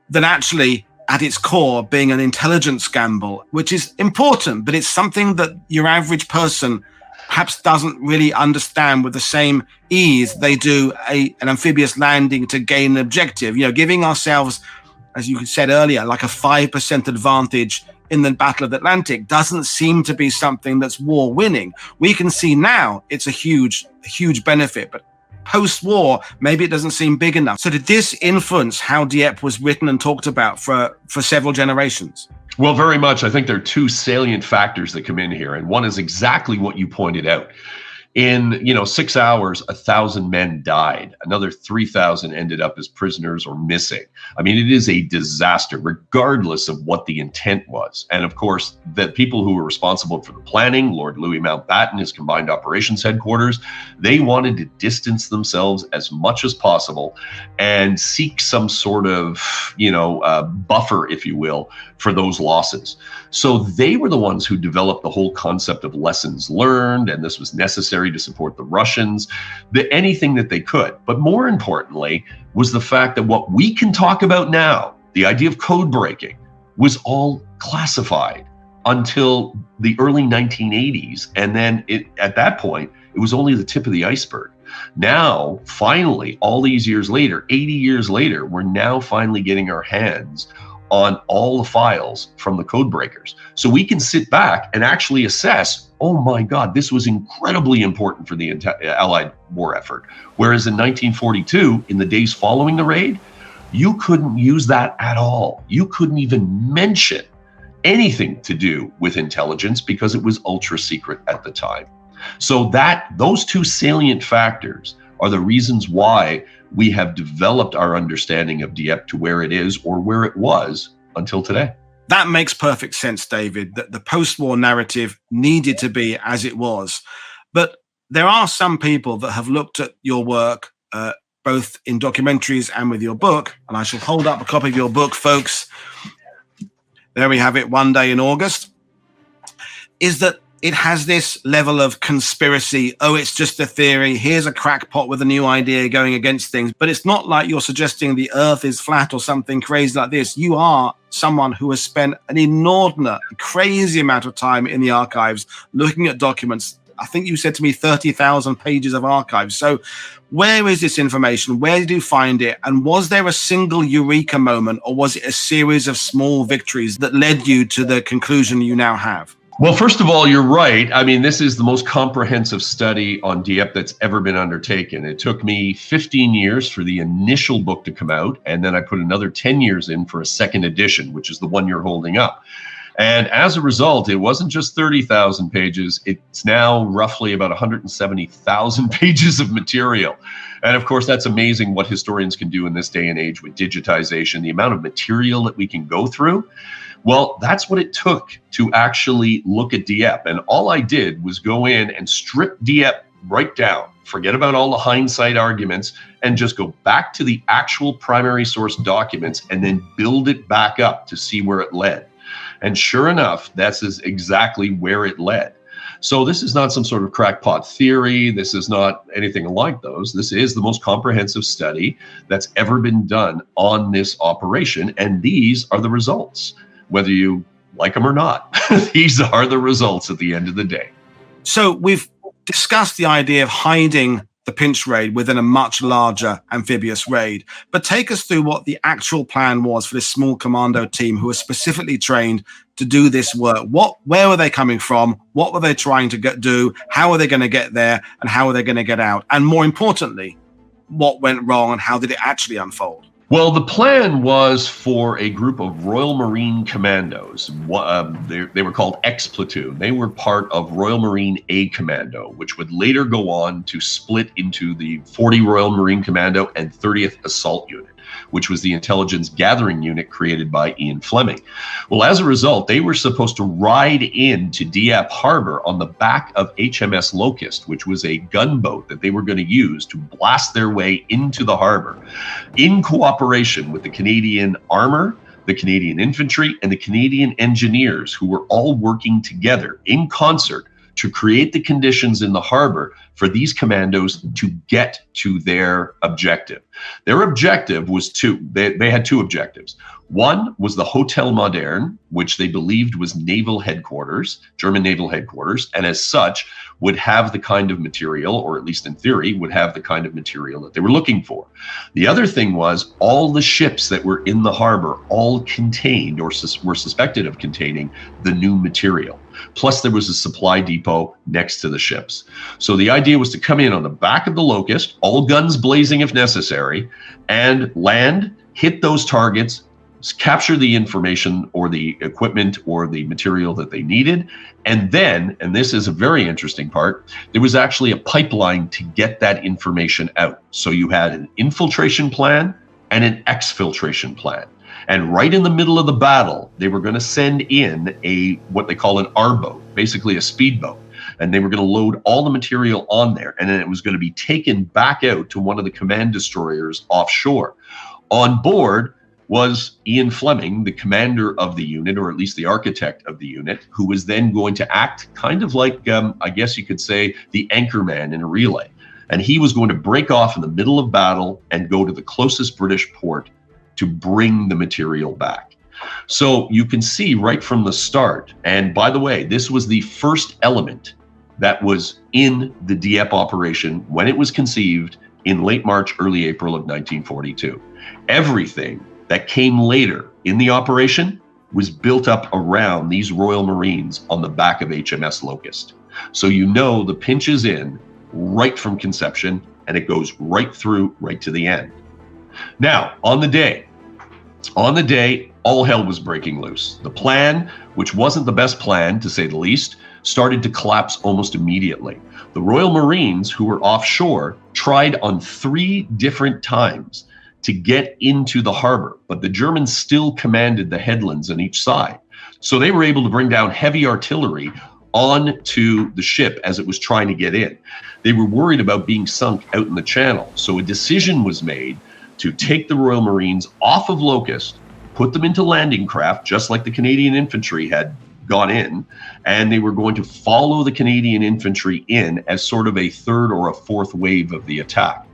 than actually at its core being an intelligence gamble, which is important, but it's something that your average person perhaps doesn't really understand with the same ease they do an amphibious landing to gain an objective. You know, giving ourselves, as you said earlier, like a 5% advantage in the Battle of the Atlantic doesn't seem to be something that's war winning. We can see now it's a huge benefit, but post-war, maybe it doesn't seem big enough. So did this influence how Dieppe was written and talked about for several generations? Well, very much. I think there are two salient factors that come in here. And one is exactly what you pointed out. In 6 hours, 1,000 men died. Another 3,000 ended up as prisoners or missing. I mean, it is a disaster, regardless of what the intent was. And of course, the people who were responsible for the planning, Lord Louis Mountbatten, his Combined Operations Headquarters, they wanted to distance themselves as much as possible and seek some sort of, buffer, if you will, for those losses. So they were the ones who developed the whole concept of lessons learned, and this was necessary to support the Russians, anything that they could. But more importantly was the fact that what we can talk about now, the idea of code breaking, was all classified until the early 1980s. And then at that point, it was only the tip of the iceberg. Now, finally, all these years later, 80 years later, we're now finally getting our hands on all the files from the code breakers. So we can sit back and actually assess, oh my God, this was incredibly important for the Allied war effort. Whereas in 1942, in the days following the raid, you couldn't use that at all. You couldn't even mention anything to do with intelligence because it was ultra secret at the time. So those two salient factors are the reasons why we have developed our understanding of Dieppe to where it is, or where it was, until today. That makes perfect sense, David, that the post-war narrative needed to be as it was. But there are some people that have looked at your work, both in documentaries and with your book, and I shall hold up a copy of your book, folks. There we have it, One Day in August, is that it has this level of conspiracy. Oh, it's just a theory. Here's a crackpot with a new idea going against things. But it's not like you're suggesting the earth is flat or something crazy like this. You are someone who has spent an inordinate, crazy amount of time in the archives looking at documents. I think you said to me 30,000 pages of archives. So where is this information? Where did you find it? And was there a single eureka moment, or was it a series of small victories that led you to the conclusion you now have? Well, first of all, you're right. I mean, this is the most comprehensive study on Dieppe that's ever been undertaken. It took me 15 years for the initial book to come out, and then I put another 10 years in for a second edition, which is the one you're holding up. And as a result, it wasn't just 30,000 pages. It's now roughly about 170,000 pages of material. And of course, that's amazing what historians can do in this day and age with digitization, the amount of material that we can go through. Well, that's what it took to actually look at Dieppe. And all I did was go in and strip Dieppe right down, forget about all the hindsight arguments, and just go back to the actual primary source documents and then build it back up to see where it led. And sure enough, that's exactly where it led. So this is not some sort of crackpot theory. This is not anything like those. This is the most comprehensive study that's ever been done on this operation. And these are the results. Whether you like them or not, these are the results at the end of the day. So we've discussed the idea of hiding the pinch raid within a much larger amphibious raid, but take us through what the actual plan was for this small commando team who were specifically trained to do this work. Where were they coming from? What were they trying to do? How are they going to get there? And how are they going to get out? And more importantly, what went wrong and how did it actually unfold? Well, the plan was for a group of Royal Marine Commandos. They were called X Platoon. They were part of Royal Marine A Commando, which would later go on to split into the 40 Royal Marine Commando and 30th Assault Unit, which was the intelligence gathering unit created by Ian Fleming. Well, as a result, they were supposed to ride into Dieppe Harbor on the back of HMS Locust, which was a gunboat that they were going to use to blast their way into the harbor, in cooperation with the Canadian Armor, the Canadian Infantry, and the Canadian Engineers, who were all working together in concert to create the conditions in the harbor for these commandos to get to their objective. Their objective was they had two objectives. One was the Hotel Moderne, which they believed was naval headquarters, German naval headquarters, and as such would have the kind of material, or at least in theory, would have the kind of material that they were looking for. The other thing was all the ships that were in the harbor all contained or were suspected of containing the new material. Plus there was a supply depot next to the ships. So the idea was to come in on the back of the Locust, all guns blazing if necessary, and land, hit those targets, capture the information or the equipment or the material that they needed. And then, and this is a very interesting part, there was actually a pipeline to get that information out. So you had an infiltration plan and an exfiltration plan. And right in the middle of the battle, they were going to send in what they call an R-boat, basically a speedboat. And they were going to load all the material on there. And then it was going to be taken back out to one of the command destroyers offshore. On board was Ian Fleming, the commander of the unit, or at least the architect of the unit, who was then going to act kind of like, I guess you could say, the anchorman in a relay. And he was going to break off in the middle of battle and go to the closest British port to bring the material back. So you can see right from the start, and by the way, this was the first element that was in the Dieppe operation when it was conceived in late March, early April of 1942. Everything that came later in the operation was built up around these Royal Marines on the back of HMS Locust. So you know the pinch is in right from conception, and it goes right through, right to the end. Now, on the day, all hell was breaking loose. The plan, which wasn't the best plan, to say the least, started to collapse almost immediately. The Royal Marines, who were offshore, tried on 3 different times to get into the harbor, but the Germans still commanded the headlands on each side. So they were able to bring down heavy artillery onto the ship as it was trying to get in. They were worried about being sunk out in the channel. So a decision was made to take the Royal Marines off of Locust, put them into landing craft, just like the Canadian infantry had gone in, and they were going to follow the Canadian infantry in as sort of a third or a fourth wave of the attack.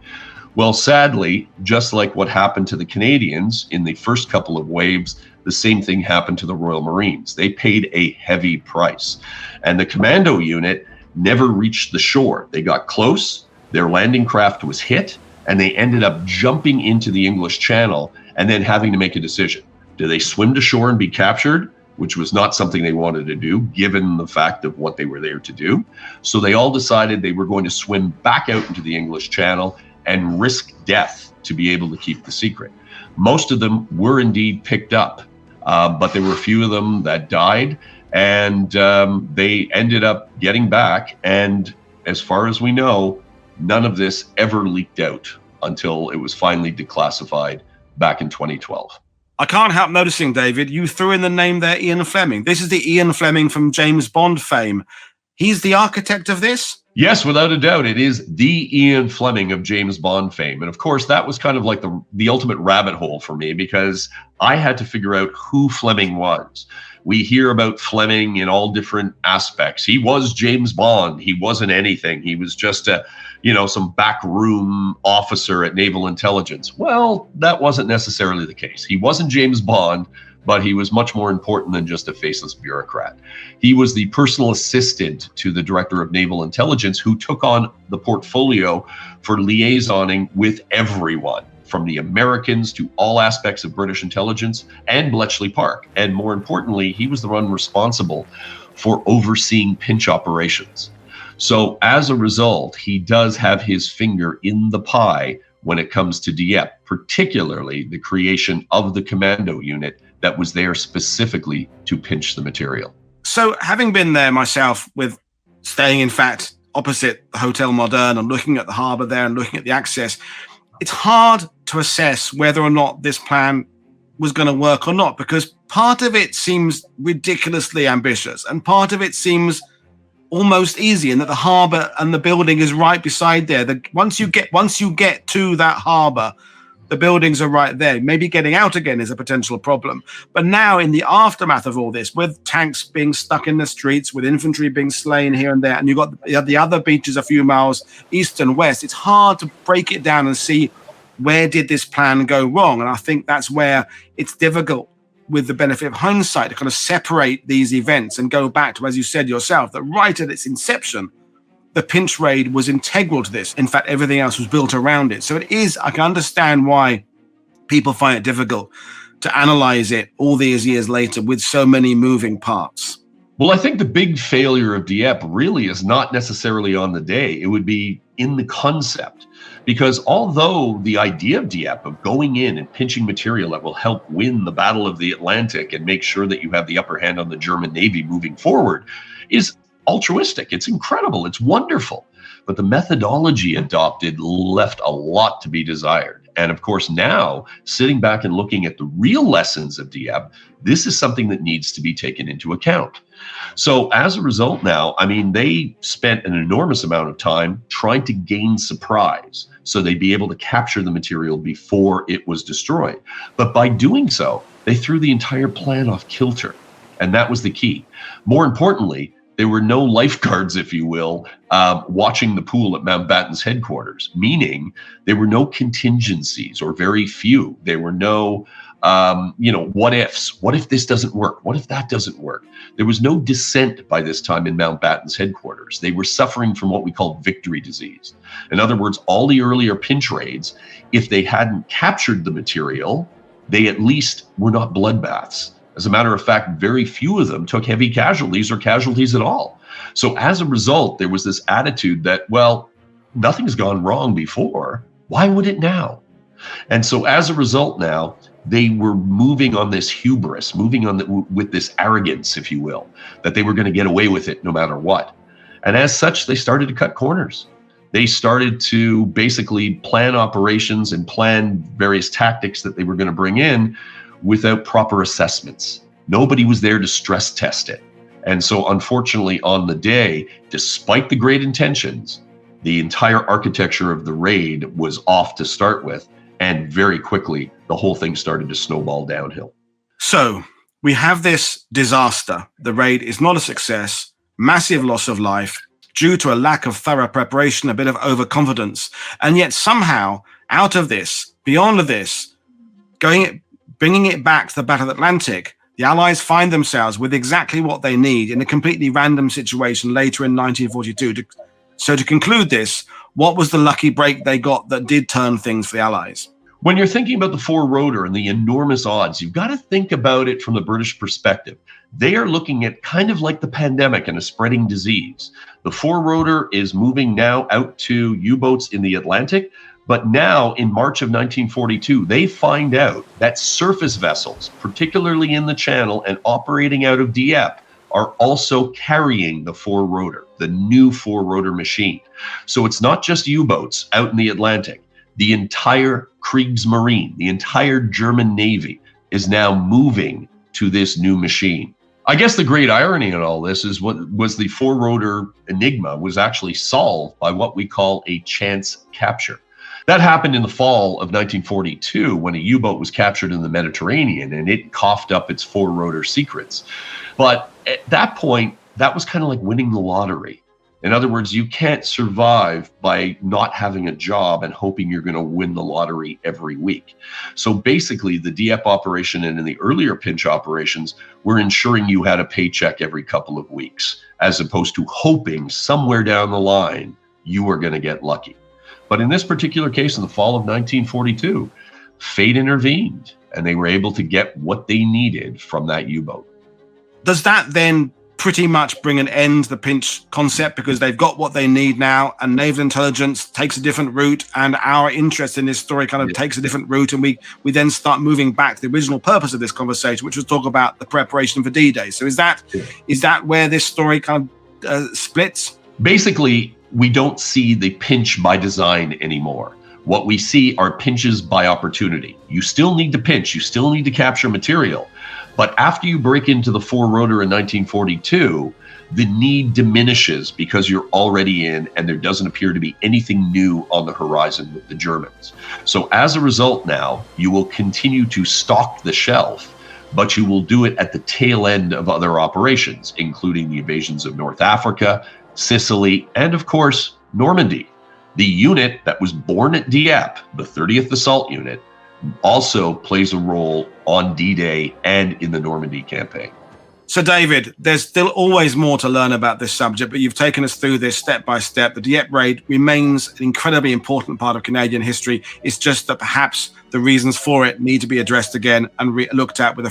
Well, sadly, just like what happened to the Canadians in the first couple of waves, the same thing happened to the Royal Marines. They paid a heavy price. And the commando unit never reached the shore. They got close, their landing craft was hit, and they ended up jumping into the English Channel and then having to make a decision. Do they swim to shore and be captured? Which was not something they wanted to do, given the fact of what they were there to do. So they all decided they were going to swim back out into the English Channel and risk death to be able to keep the secret. Most of them were indeed picked up, but there were a few of them that died, and they ended up getting back. And as far as we know, none of this ever leaked out until it was finally declassified back in 2012. I can't help noticing, David, you threw in the name there, Ian Fleming. This is the Ian Fleming from James Bond fame. He's the architect of this? Yes, without a doubt. It is the Ian Fleming of James Bond fame. And of course, that was kind of like the ultimate rabbit hole for me, because I had to figure out who Fleming was. We hear about Fleming in all different aspects. He was James Bond. He wasn't anything. He was just some backroom officer at Naval Intelligence. Well, that wasn't necessarily the case. He wasn't James Bond, but he was much more important than just a faceless bureaucrat. He was the personal assistant to the Director of Naval Intelligence, who took on the portfolio for liaisoning with everyone, from the Americans to all aspects of British intelligence and Bletchley Park. And more importantly, he was the one responsible for overseeing pinch operations. So as a result, he does have his finger in the pie when it comes to Dieppe, particularly the creation of the commando unit that was there specifically to pinch the material. So having been there myself, with staying, in fact, opposite the Hotel Moderne and looking at the harbour there and looking at the access, it's hard to assess whether or not this plan was going to work or not, because part of it seems ridiculously ambitious and part of it seems almost easy, in that the harbour and the building is right beside there. Once you get to that harbour, the buildings are right there. Maybe getting out again is a potential problem. But now, in the aftermath of all this, with tanks being stuck in the streets, with infantry being slain here and there, and you've got the other beaches a few miles east and west, it's hard to break it down and see where did this plan go wrong. And I think that's where it's difficult, with the benefit of hindsight, to kind of separate these events and go back to, as you said yourself, that right at its inception, the pinch raid was integral to this. In fact, everything else was built around it. So I can understand why people find it difficult to analyze it all these years later with so many moving parts. Well, I think the big failure of Dieppe really is not necessarily on the day. It would be in the concept. Because although the idea of Dieppe, of going in and pinching material that will help win the Battle of the Atlantic and make sure that you have the upper hand on the German Navy moving forward, is altruistic. It's incredible. It's wonderful. But the methodology adopted left a lot to be desired. And of course, now, sitting back and looking at the real lessons of Dieppe, this is something that needs to be taken into account. So as a result now, they spent an enormous amount of time trying to gain surprise so they'd be able to capture the material before it was destroyed. But by doing so, they threw the entire plan off kilter. And that was the key. More importantly, there were no lifeguards, if you will, watching the pool at Mountbatten's headquarters, meaning there were no contingencies, or very few. There were no, what ifs. What if this doesn't work? What if that doesn't work? There was no dissent by this time in Mountbatten's headquarters. They were suffering from what we call victory disease. In other words, all the earlier pinch raids, if they hadn't captured the material, they at least were not bloodbaths. As a matter of fact, very few of them took heavy casualties or casualties at all. So as a result, there was this attitude that, well, nothing's gone wrong before. Why would it now? And so as a result now, they were moving on this hubris, with this arrogance, if you will, that they were going to get away with it no matter what. And as such, they started to cut corners. They started to basically plan operations and plan various tactics that they were going to bring in without proper assessments. Nobody was there to stress test it. And so unfortunately on the day, despite the great intentions, the entire architecture of the raid was off to start with. And very quickly, the whole thing started to snowball downhill. So we have this disaster. The raid is not a success, massive loss of life due to a lack of thorough preparation, a bit of overconfidence. And yet somehow out of this, beyond this, bringing it back to the Battle of the Atlantic, the Allies find themselves with exactly what they need in a completely random situation later in 1942. So to conclude this, what was the lucky break they got that did turn things for the Allies? When you're thinking about the four-rotor and the enormous odds, you've got to think about it from the British perspective. They are looking at kind of like the pandemic and a spreading disease. The four-rotor is moving now out to U-boats in the Atlantic, but now in March of 1942, they find out that surface vessels, particularly in the Channel and operating out of Dieppe, are also carrying the four-rotor, the new four-rotor machine. So it's not just U-boats out in the Atlantic. The entire Kriegsmarine, the entire German Navy is now moving to this new machine. I guess the great irony in all this is what was the four-rotor enigma was actually solved by what we call a chance capture. That happened in the fall of 1942 when a U-boat was captured in the Mediterranean and it coughed up its four-rotor secrets. But at that point, that was kind of like winning the lottery. In other words, you can't survive by not having a job and hoping you're going to win the lottery every week. So basically, the Dieppe operation and in the earlier pinch operations were ensuring you had a paycheck every couple of weeks, as opposed to hoping somewhere down the line you were going to get lucky. But in this particular case, in the fall of 1942, fate intervened and they were able to get what they needed from that U-boat. Does that then pretty much bring an end to the pinch concept because they've got what they need now and naval intelligence takes a different route and our interest in this story kind of takes a different route and we then start moving back to the original purpose of this conversation, which was talk about the preparation for D-Day. So is that where this story kind of splits? Basically, we don't see the pinch by design anymore. What we see are pinches by opportunity. You still need to pinch, you still need to capture material. But after you break into the four-rotor in 1942, the need diminishes because you're already in and there doesn't appear to be anything new on the horizon with the Germans. So as a result now, you will continue to stock the shelf, but you will do it at the tail end of other operations, including the invasions of North Africa, Sicily, and of course, Normandy. The unit that was born at Dieppe, the 30th Assault Unit, also plays a role on D-Day and in the Normandy campaign. So, David, there's still always more to learn about this subject, but you've taken us through this step by step. The Dieppe raid remains an incredibly important part of Canadian history. It's just that perhaps the reasons for it need to be addressed again and looked at with a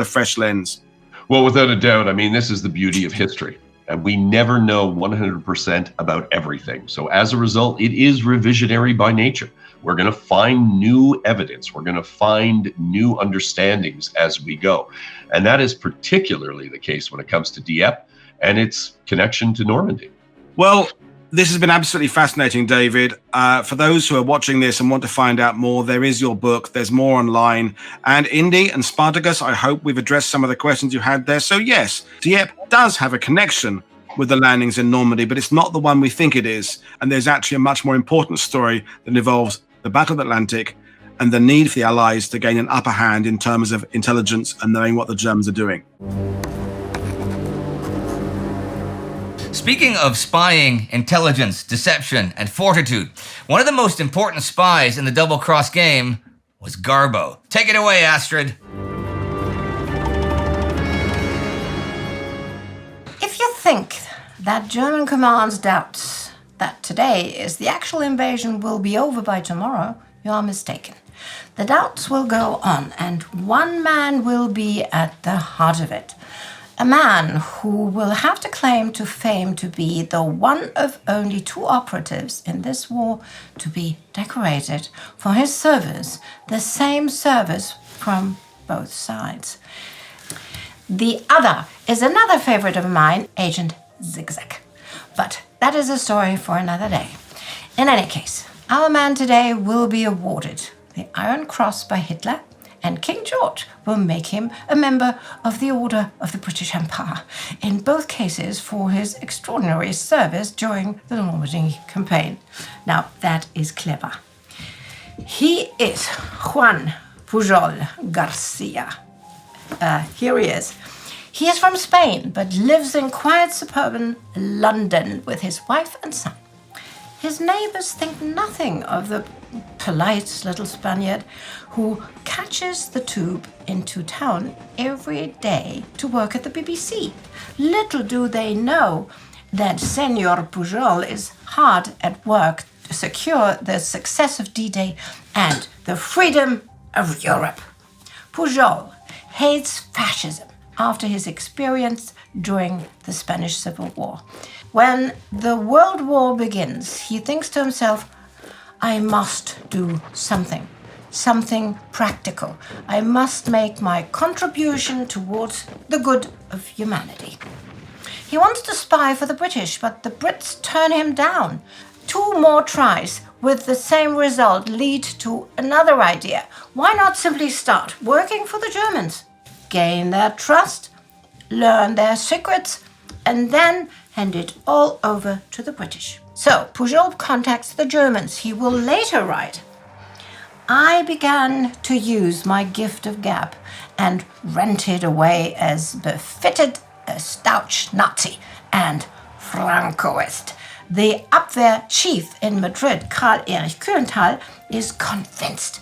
fresh lens. Well, without a doubt, I mean, this is the beauty of history. And we never know 100% about everything. So as a result, it is revisionary by nature. We're going to find new evidence. We're going to find new understandings as we go. And that is particularly the case when it comes to Dieppe and its connection to Normandy. Well, this has been absolutely fascinating, David. For those who are watching this and want to find out more, there is your book. There's more online. And Indy and Spartacus, I hope we've addressed some of the questions you had there. So yes, Dieppe does have a connection with the landings in Normandy, but it's not the one we think it is. And there's actually a much more important story that involves the Battle of the Atlantic and the need for the Allies to gain an upper hand in terms of intelligence and knowing what the Germans are doing. Speaking of spying, intelligence, deception, and fortitude, one of the most important spies in the double-cross game was Garbo. Take it away, Astrid. If you think that German command's doubts that today is the actual invasion will be over by tomorrow, you are mistaken. The doubts will go on, and one man will be at the heart of it. A man who will have to claim to fame to be the one of only two operatives in this war to be decorated for his service, the same service from both sides. The other is another favorite of mine, Agent Zigzag. But that is a story for another day. In any case, our man today will be awarded the Iron Cross by Hitler and King George will make him a member of the Order of the British Empire, in both cases for his extraordinary service during the Normandy campaign. Now, that is clever. He is Juan Pujol Garcia. Here he is. He is from Spain, but lives in quiet suburban London with his wife and son. His neighbors think nothing of the polite little Spaniard who catches the tube into town every day to work at the BBC. Little do they know that Senor Pujol is hard at work to secure the success of D-Day and the freedom of Europe. Pujol hates fascism after his experience during the Spanish Civil War. When the World War begins, he thinks to himself, I must do something practical. I must make my contribution towards the good of humanity. He wants to spy for the British, but the Brits turn him down. 2 more tries with the same result lead to another idea. Why not simply start working for the Germans? Gain their trust, learn their secrets, and then hand it all over to the British. So Pujol contacts the Germans. He will later write, I began to use my gift of gab and rented away as befitted a stouch Nazi and Francoist. The Abwehr chief in Madrid, Karl Erich Kuenthal, is convinced.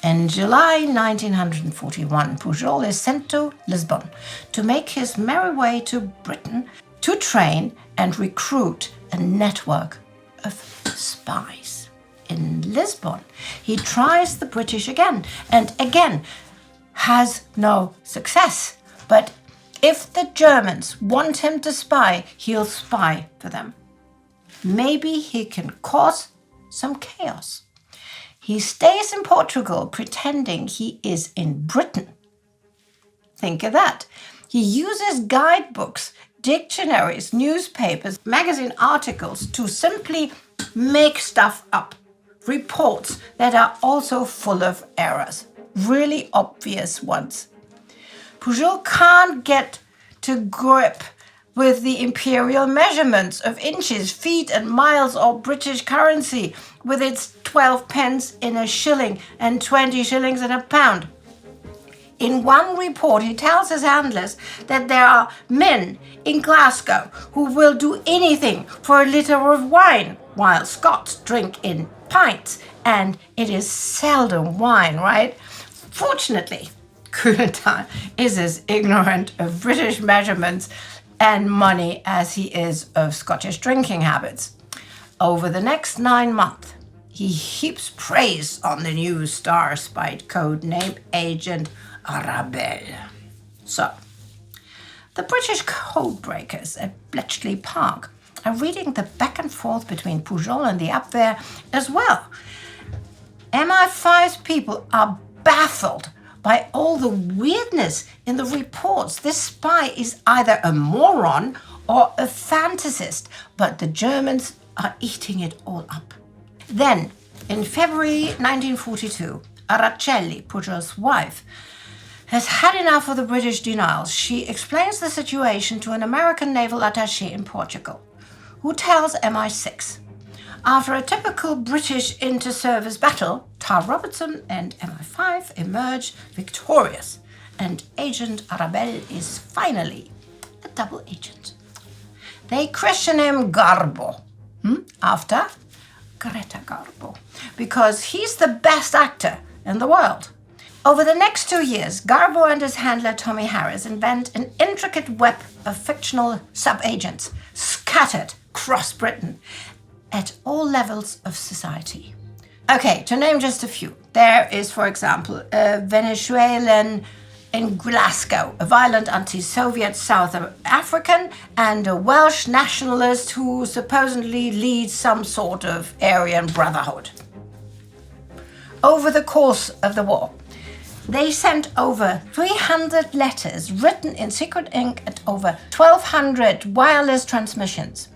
In July 1941, Pujol is sent to Lisbon to make his merry way to Britain to train and recruit a network of spies. In Lisbon, he tries the British again and again has no success. But if the Germans want him to spy, he'll spy for them. Maybe he can cause some chaos. He stays in Portugal pretending he is in Britain. Think of that. He uses guidebooks, dictionaries, newspapers, magazine articles to simply make stuff up. Reports that are also full of errors, really obvious ones. Pujol can't get to grip with the imperial measurements of inches, feet, and miles or British currency, with its 12 pence in a shilling and 20 shillings in a pound. In one report, he tells his handlers that there are men in Glasgow who will do anything for a litre of wine, while Scots drink in pints, and it is seldom wine, right? Fortunately, Cotentin is as ignorant of British measurements and money as he is of Scottish drinking habits. Over the next 9 months, he heaps praise on the new star-spied code name Agent Arabelle. So, the British codebreakers at Bletchley Park are reading the back and forth between Pujol and the Abwehr as well. MI5's people are baffled by all the weirdness in the reports. This spy is either a moron or a fantasist, but the Germans are eating it all up. Then, in February 1942, Araceli, Pujol's wife, has had enough of the British denials. She explains the situation to an American naval attaché in Portugal, who tells MI6. After a typical British inter-service battle, Tar Robertson and MI5 emerge victorious, and Agent Arabelle is finally a double agent. They christen him Garbo, after Greta Garbo, because he's the best actor in the world. Over the next 2 years, Garbo and his handler Tommy Harris invent an intricate web of fictional sub-agents scattered across Britain at all levels of society. Okay, to name just a few. There is, for example, a Venezuelan in Glasgow, a violent anti-Soviet South African, and a Welsh nationalist who supposedly leads some sort of Aryan Brotherhood. Over the course of the war, they sent over 300 letters written in secret ink at over 1,200 wireless transmissions.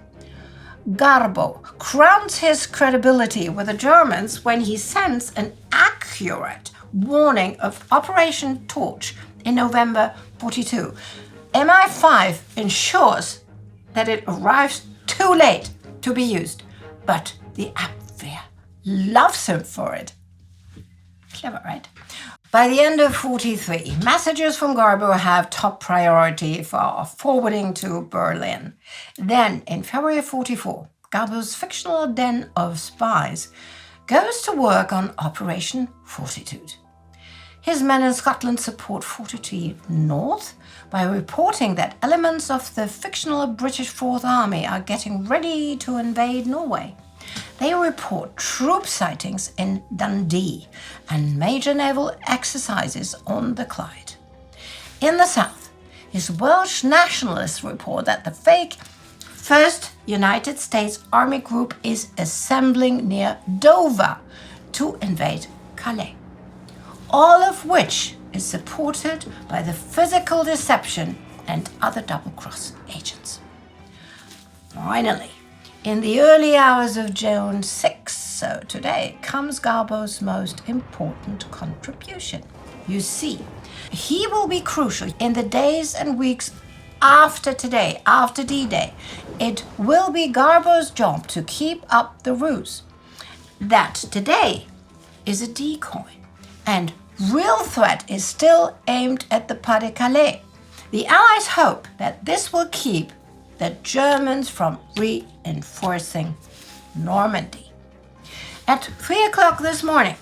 Garbo crowns his credibility with the Germans when he sends an accurate warning of Operation Torch in November 42. MI5 ensures that it arrives too late to be used, but the Abwehr loves him for it. Clever, right? By the end of 43, messages from Garbo have top priority for forwarding to Berlin. Then, in February 44, Garbo's fictional den of spies goes to work on Operation Fortitude. His men in Scotland support Fortitude North by reporting that elements of the fictional British Fourth Army are getting ready to invade Norway. They report troop sightings in Dundee and major naval exercises on the Clyde. In the south, his Welsh nationalists report that the fake 1st United States Army Group is assembling near Dover to invade Calais. All of which is supported by the physical deception and other double-cross agents. Finally, in the early hours of June 6, so today, comes Garbo's most important contribution. You see, he will be crucial in the days and weeks after today, after D-Day. It will be Garbo's job to keep up the ruse that today is a decoy, and real threat is still aimed at the Pas-de-Calais. The Allies hope that this will keep the Germans from reinforcing Normandy. At 3 o'clock this morning,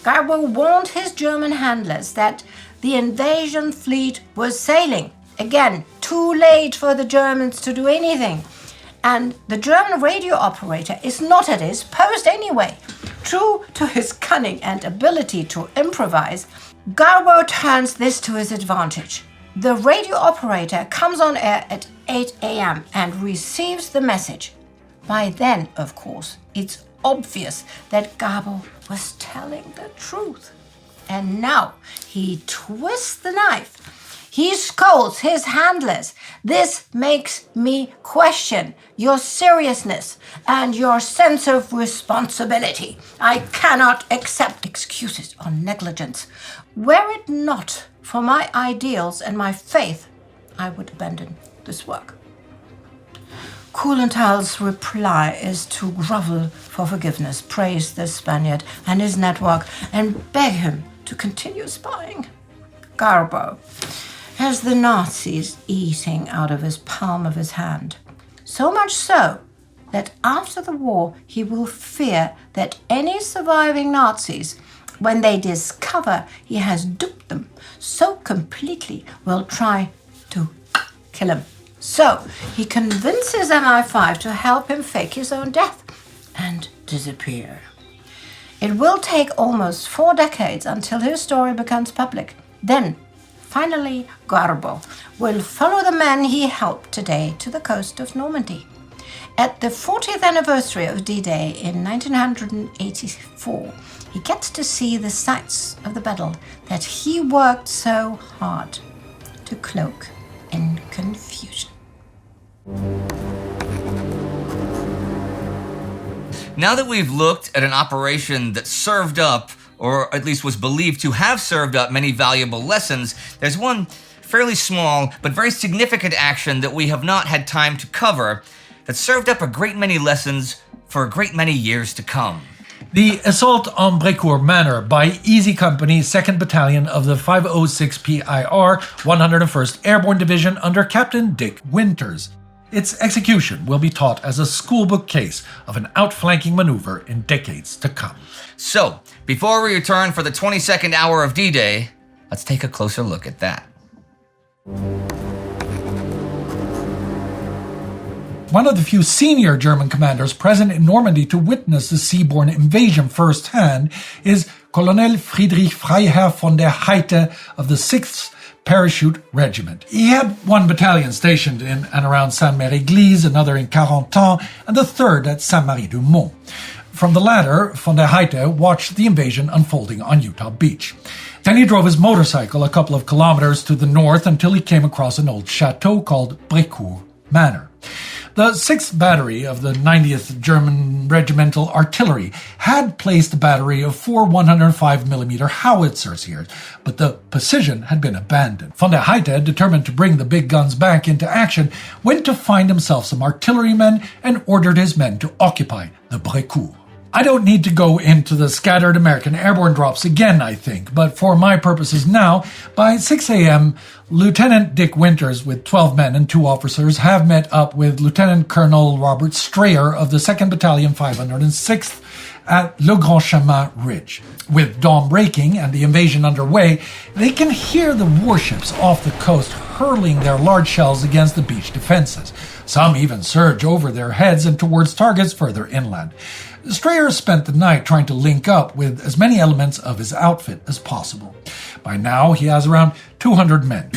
Garbo warned his German handlers that the invasion fleet was sailing. Again, too late for the Germans to do anything. And the German radio operator is not at his post anyway. True to his cunning and ability to improvise, Garbo turns this to his advantage. The radio operator comes on air at 8 a.m. and receives the message. By then, of course, it's obvious that Garbo was telling the truth. And now he twists the knife. He scolds his handlers. This makes me question your seriousness and your sense of responsibility. I cannot accept excuses or negligence. Were it not for my ideals and my faith, I would abandon this work. Coulental's reply is to grovel for forgiveness, praise the Spaniard and his network, and beg him to continue spying. Garbo has the Nazis eating out of his palm of his hand. So much so that after the war he will fear that any surviving Nazis, when they discover he has duped them so completely, will try to kill him. So he convinces MI5 to help him fake his own death and disappear. It will take almost 4 decades until his story becomes public. Then, finally, Garbo will follow the men he helped today to the coast of Normandy. At the 40th anniversary of D-Day in 1984, he gets to see the sights of the battle that he worked so hard to cloak in confusion. Now that we've looked at an operation that served up, or at least was believed to have served up, many valuable lessons, there's one fairly small but very significant action that we have not had time to cover that served up a great many lessons for a great many years to come. The assault on Brecourt Manor by Easy Company, 2nd Battalion of the 506 PIR, 101st Airborne Division under Captain Dick Winters. Its execution will be taught as a schoolbook case of an outflanking maneuver in decades to come. So, before we return for the 22nd hour of D-Day, let's take a closer look at that. One of the few senior German commanders present in Normandy to witness the seaborne invasion firsthand is Colonel Friedrich Freiherr von der Heide of the 6th Parachute Regiment. He had one battalion stationed in and around Saint-Mère-Église, another in Cotentin, and the third at Saint-Marie-du-Mont. From the latter, von der Heide watched the invasion unfolding on Utah Beach. Then he drove his motorcycle a couple of kilometers to the north until he came across an old chateau called Brecourt Manor. The 6th Battery of the 90th German Regimental Artillery had placed a battery of 4 105mm howitzers here, but the position had been abandoned. Von der Heide, determined to bring the big guns back into action, went to find himself some artillerymen and ordered his men to occupy the Brecourt. I don't need to go into the scattered American airborne drops again, I think, but for my purposes now, by 6 a.m., Lieutenant Dick Winters with 12 men and 2 officers have met up with Lieutenant Colonel Robert Strayer of the 2nd Battalion 506th at Le Grand Chemin Ridge. With dawn breaking and the invasion underway, they can hear the warships off the coast hurling their large shells against the beach defenses. Some even surge over their heads and towards targets further inland. Strayer spent the night trying to link up with as many elements of his outfit as possible. By now, he has around 200 men.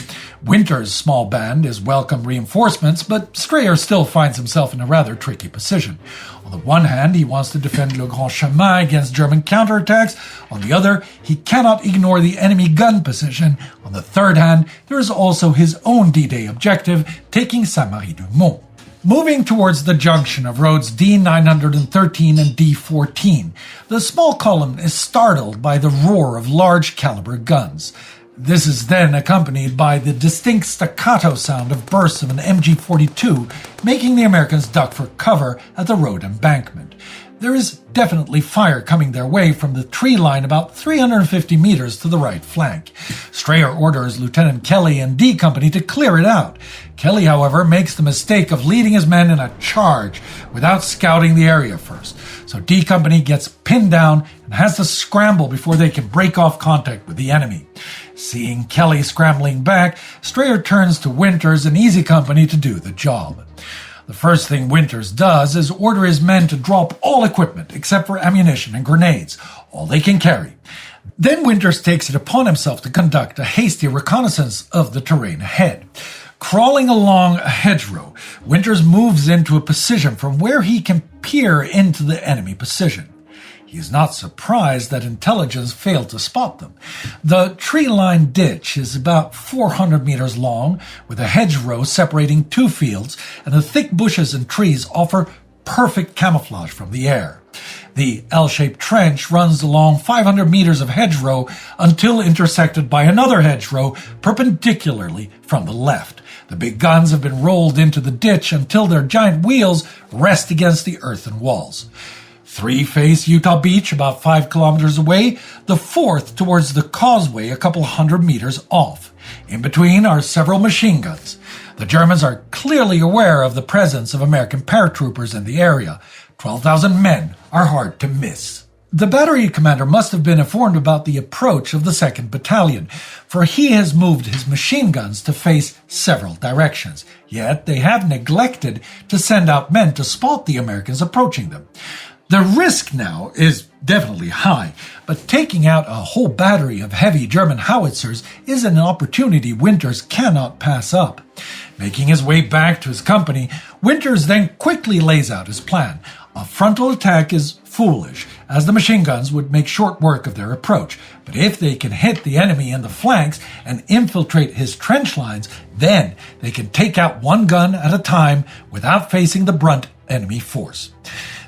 Winter's small band is welcome reinforcements, but Strayer still finds himself in a rather tricky position. On the one hand, he wants to defend Le Grand Chemin against German counterattacks. On the other, he cannot ignore the enemy gun position. On the third hand, there is also his own D-Day objective, taking Saint-Marie-du-Mont. Moving towards the junction of roads D913 and D14, the small column is startled by the roar of large caliber guns. This is then accompanied by the distinct staccato sound of bursts of an MG-42, making the Americans duck for cover at the road embankment. There is definitely fire coming their way from the tree line about 350 meters to the right flank. Strayer orders Lieutenant Kelly and D Company to clear it out. Kelly, however, makes the mistake of leading his men in a charge without scouting the area first. So D Company gets pinned down and has to scramble before they can break off contact with the enemy. Seeing Kelly scrambling back, Strayer turns to Winters and Easy Company to do the job. The first thing Winters does is order his men to drop all equipment except for ammunition and grenades, all they can carry. Then Winters takes it upon himself to conduct a hasty reconnaissance of the terrain ahead. Crawling along a hedgerow, Winters moves into a position from where he can peer into the enemy position. He is not surprised that intelligence failed to spot them. The tree-lined ditch is about 400 meters long, with a hedgerow separating 2 fields, and the thick bushes and trees offer perfect camouflage from the air. The L-shaped trench runs along 500 meters of hedgerow until intersected by another hedgerow perpendicularly from the left. The big guns have been rolled into the ditch until their giant wheels rest against the earthen walls. 3 face Utah Beach about 5 kilometers away, the 4th towards the causeway a couple hundred meters off. In between are several machine guns. The Germans are clearly aware of the presence of American paratroopers in the area. 12,000 men are hard to miss. The battery commander must have been informed about the approach of the 2nd Battalion, for he has moved his machine guns to face several directions. Yet they have neglected to send out men to spot the Americans approaching them. The risk now is definitely high, but taking out a whole battery of heavy German howitzers is an opportunity Winters cannot pass up. Making his way back to his company, Winters then quickly lays out his plan. A frontal attack is foolish, as the machine guns would make short work of their approach. But if they can hit the enemy in the flanks and infiltrate his trench lines, then they can take out 1 gun at a time without facing the brunt enemy force.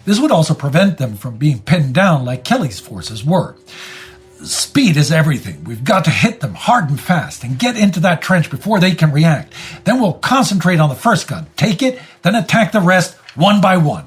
This would also prevent them from being pinned down like Kelly's forces were. Speed is everything. We've got to hit them hard and fast and get into that trench before they can react. Then we'll concentrate on the first gun, take it, then attack the rest one by one.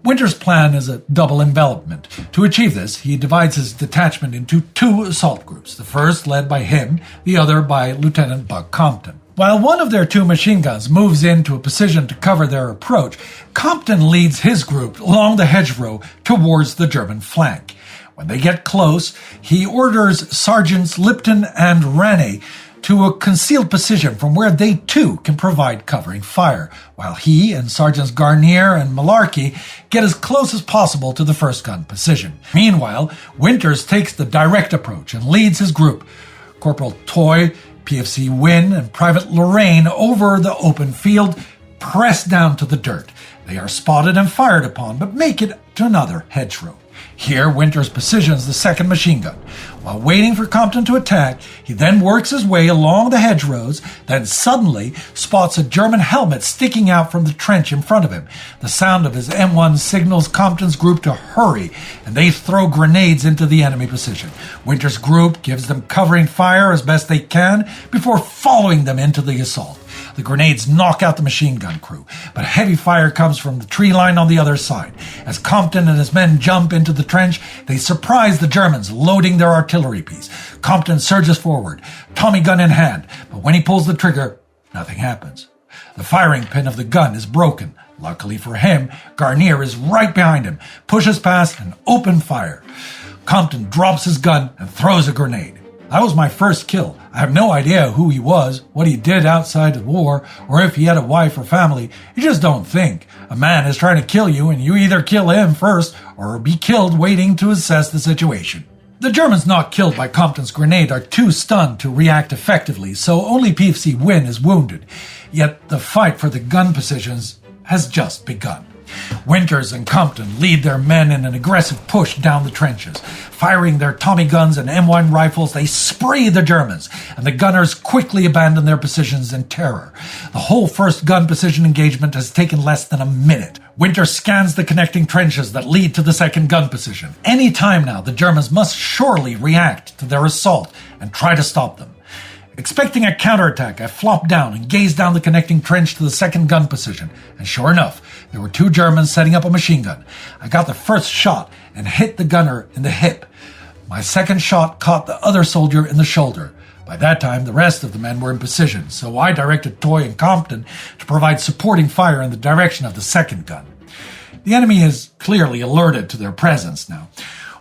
Winters' plan is a double envelopment. To achieve this, he divides his detachment into 2 assault groups, the first led by him, the other by Lieutenant Buck Compton. While one of their 2 machine guns moves into a position to cover their approach, Compton leads his group along the hedgerow towards the German flank. When they get close, he orders Sergeants Lipton and Rane to a concealed position from where they too can provide covering fire, while he and Sergeants Garnier and Malarkey get as close as possible to the first gun position. Meanwhile, Winters takes the direct approach and leads his group, Corporal Toy, PFC Wynn, and Private Lorraine, over the open field, pressed down to the dirt. They are spotted and fired upon, but make it to another hedgerow. Here, Winters positions the second machine gun. While waiting for Cotentin to attack, he then works his way along the hedgerows, then suddenly spots a German helmet sticking out from the trench in front of him. The sound of his M1 signals Cotentin's group to hurry, and they throw grenades into the enemy position. Winters' group gives them covering fire as best they can before following them into the assault. The grenades knock out the machine gun crew, but heavy fire comes from the tree line on the other side. As Cotentin and his men jump into the trench, they surprise the Germans, loading their artillery piece. Cotentin surges forward, Tommy gun in hand, but when he pulls the trigger, nothing happens. The firing pin of the gun is broken. Luckily for him, Garnier is right behind him, pushes past and open fire. Cotentin drops his gun and throws a grenade. That was my first kill. I have no idea who he was, what he did outside the war, or if he had a wife or family. You just don't think. A man is trying to kill you, and you either kill him first, or be killed waiting to assess the situation. The Germans not killed by Cotentin's grenade are too stunned to react effectively, so only PFC Win is wounded. Yet the fight for the gun positions has just begun. Winters and Cotentin lead their men in an aggressive push down the trenches. Firing their Tommy guns and M1 rifles, they spray the Germans, and the gunners quickly abandon their positions in terror. The whole first gun position engagement has taken less than a minute. Winters scans the connecting trenches that lead to the second gun position. Any time now, the Germans must surely react to their assault and try to stop them. Expecting a counterattack, I flopped down and gazed down the connecting trench to the second gun position, and sure enough, there were two Germans setting up a machine gun. I got the first shot and hit the gunner in the hip. My second shot caught the other soldier in the shoulder. By that time, the rest of the men were in position, so I directed Toy and Cotentin to provide supporting fire in the direction of the second gun. The enemy is clearly alerted to their presence now.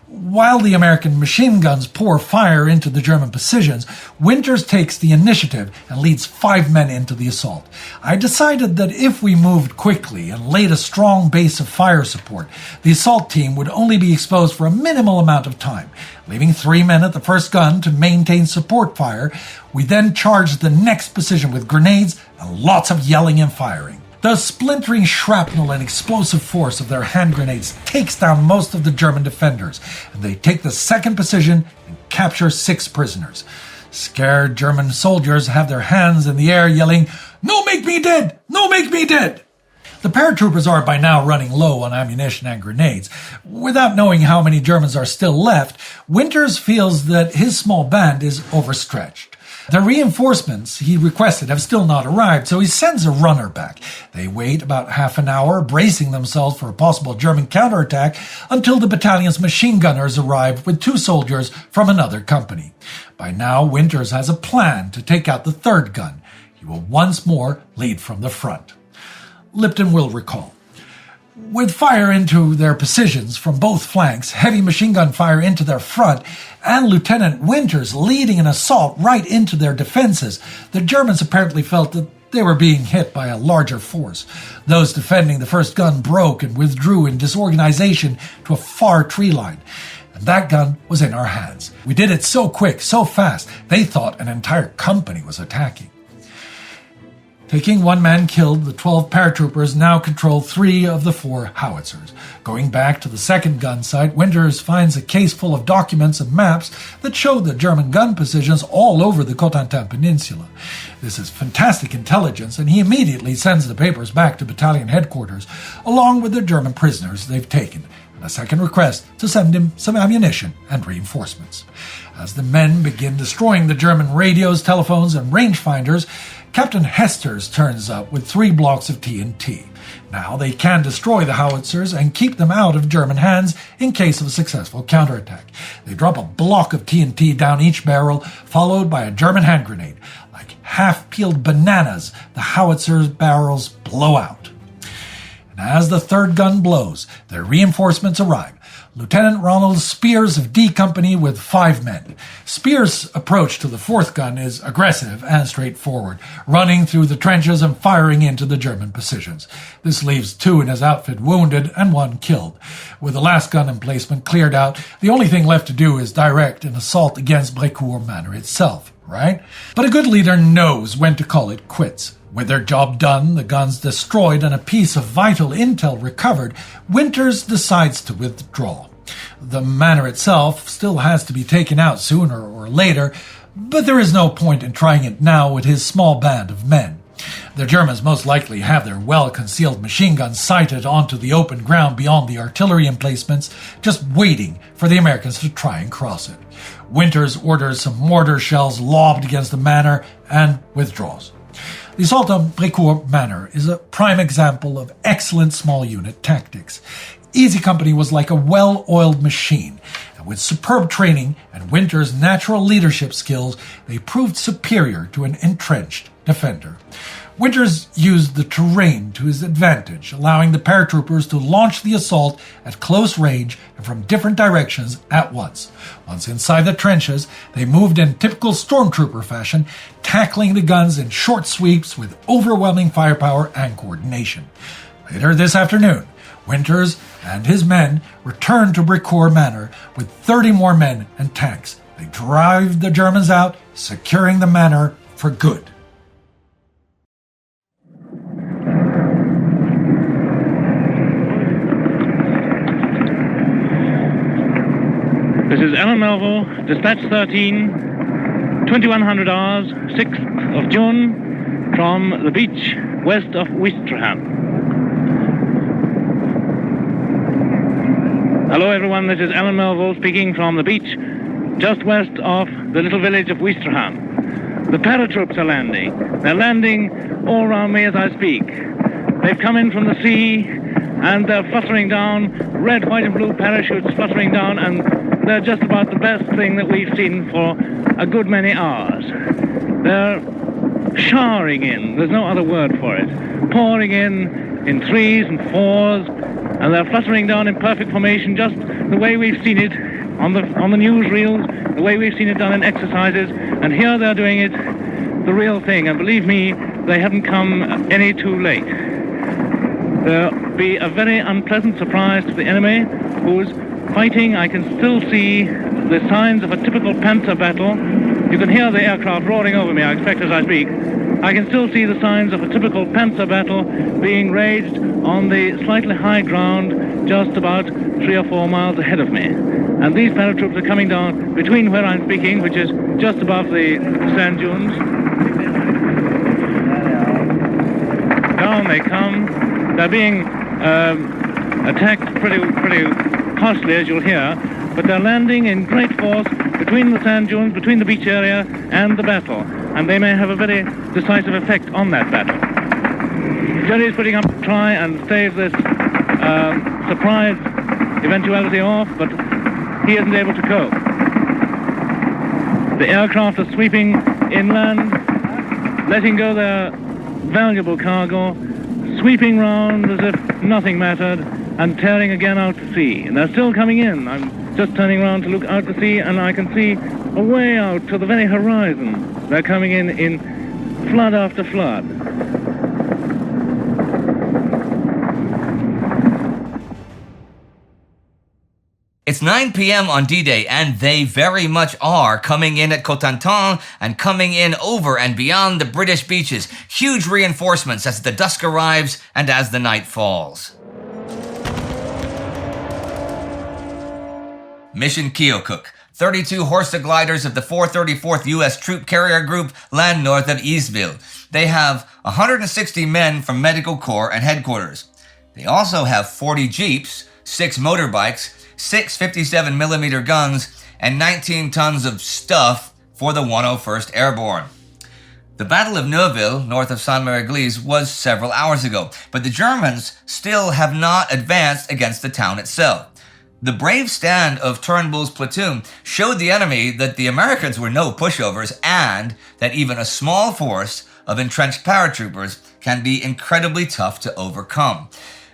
While the American machine guns pour fire into the German positions, Winters takes the initiative and leads 5 men into the assault. I decided that if we moved quickly and laid a strong base of fire support, the assault team would only be exposed for a minimal amount of time. Leaving 3 men at the first gun to maintain support fire, we then charged the next position with grenades and lots of yelling and firing. The splintering shrapnel and explosive force of their hand grenades takes down most of the German defenders, and they take the second position and capture 6 prisoners. Scared German soldiers have their hands in the air yelling, "No make me dead! No make me dead!" The paratroopers are by now running low on ammunition and grenades. Without knowing how many Germans are still left, Winters feels that his small band is overstretched. The reinforcements he requested have still not arrived, so he sends a runner back. They wait about half an hour, bracing themselves for a possible German counterattack, until the battalion's machine gunners arrive with 2 soldiers from another company. By now, Winters has a plan to take out the third gun. He will once more lead from the front. Lipton will recall. With fire into their positions from both flanks, heavy machine gun fire into their front, and Lieutenant Winters leading an assault right into their defenses, the Germans apparently felt that they were being hit by a larger force. Those defending the first gun broke and withdrew in disorganization to a far tree line. And that gun was in our hands. We did it so quick, so fast, they thought an entire company was attacking. Taking 1 man killed, the 12 paratroopers now control 3 of the 4 howitzers. Going back to the second gun site, Winters finds a case full of documents and maps that show the German gun positions all over the Cotentin Peninsula. This is fantastic intelligence, and he immediately sends the papers back to battalion headquarters, along with the German prisoners they've taken, and a second request to send him some ammunition and reinforcements. As the men begin destroying the German radios, telephones, and rangefinders, Captain Hesters turns up with 3 blocks of TNT. Now they can destroy the howitzers and keep them out of German hands in case of a successful counterattack. They drop a block of TNT down each barrel, followed by a German hand grenade. Like half-peeled bananas, the howitzer barrels blow out. And as the third gun blows, their reinforcements arrive. Lieutenant Ronald Spears of D Company with 5 men. Spears' approach to the fourth gun is aggressive and straightforward, running through the trenches and firing into the German positions. This leaves 2 in his outfit wounded and 1 killed. With the last gun emplacement cleared out, the only thing left to do is direct an assault against Brecourt Manor itself, right? But a good leader knows when to call it quits. With their job done, the guns destroyed, and a piece of vital intel recovered, Winters decides to withdraw. The manor itself still has to be taken out sooner or later, but there is no point in trying it now with his small band of men. The Germans most likely have their well-concealed machine guns sighted onto the open ground beyond the artillery emplacements, just waiting for the Americans to try and cross it. Winters orders some mortar shells lobbed against the manor and withdraws. The assault on Brecourt Manor is a prime example of excellent small unit tactics. Easy Company was like a well-oiled machine, and with superb training and Winters' natural leadership skills, they proved superior to an entrenched defender. Winters used the terrain to his advantage, allowing the paratroopers to launch the assault at close range and from different directions at once. Once inside the trenches, they moved in typical stormtrooper fashion, tackling the guns in short sweeps with overwhelming firepower and coordination. Later this afternoon, Winters and his men returned to Brecourt Manor with 30 more men and tanks. They drive the Germans out, securing the manor for good. This is Alan Melville, Dispatch 13, 2100 hours, 6th of June, from the beach west of Ouistreham. Hello everyone, this is Alan Melville speaking from the beach just west of the little village of Ouistreham. The paratroops are landing. They're landing all around me as I speak. They've come in from the sea and they're fluttering down, red, white and blue parachutes fluttering down, and they're just about the best thing that we've seen for a good many hours. They're showering in, there's no other word for it, pouring in threes and fours, and they're fluttering down in perfect formation, just the way we've seen it on the newsreels, the way we've seen it done in exercises, and here they're doing it the real thing, and believe me, they haven't come any too late. There'll be a very unpleasant surprise to the enemy, who's fighting. I can still see the signs of a typical Panzer battle. You can hear the aircraft roaring over me, I expect, as I speak. I can still see the signs of a typical Panzer battle being raged on the slightly high ground just about 3 or 4 miles ahead of me. And these paratroops are coming down between where I'm speaking, which is just above the sand dunes. Down they come. They're being attacked pretty costly, as you'll hear, but they're landing in great force between the sand dunes, between the beach area and the battle, and they may have a very decisive effect on that battle. Jerry's putting up to try and stave this surprise eventuality off, but he isn't able to cope. The aircraft are sweeping inland, letting go their valuable cargo, sweeping round as if nothing mattered, and tearing again out to sea. And they're still coming in. I'm just turning around to look out to sea, and I can see away out to the very horizon. They're coming in flood after flood. It's 9 p.m. on D-Day, and they very much are coming in at Cotentin and coming in over and beyond the British beaches. Huge reinforcements as the dusk arrives and as the night falls. Mission Keokuk. 32 Horsa gliders of the 434th U.S. Troop Carrier Group land north of Eastville. They have 160 men from Medical Corps and headquarters. They also have 40 jeeps, 6 motorbikes, 6 57mm guns, and 19 tons of stuff for the 101st Airborne. The Battle of Neuville, north of Saint-Mère-Église, was several hours ago, but the Germans still have not advanced against the town itself. The brave stand of Turnbull's platoon showed the enemy that the Americans were no pushovers and that even a small force of entrenched paratroopers can be incredibly tough to overcome.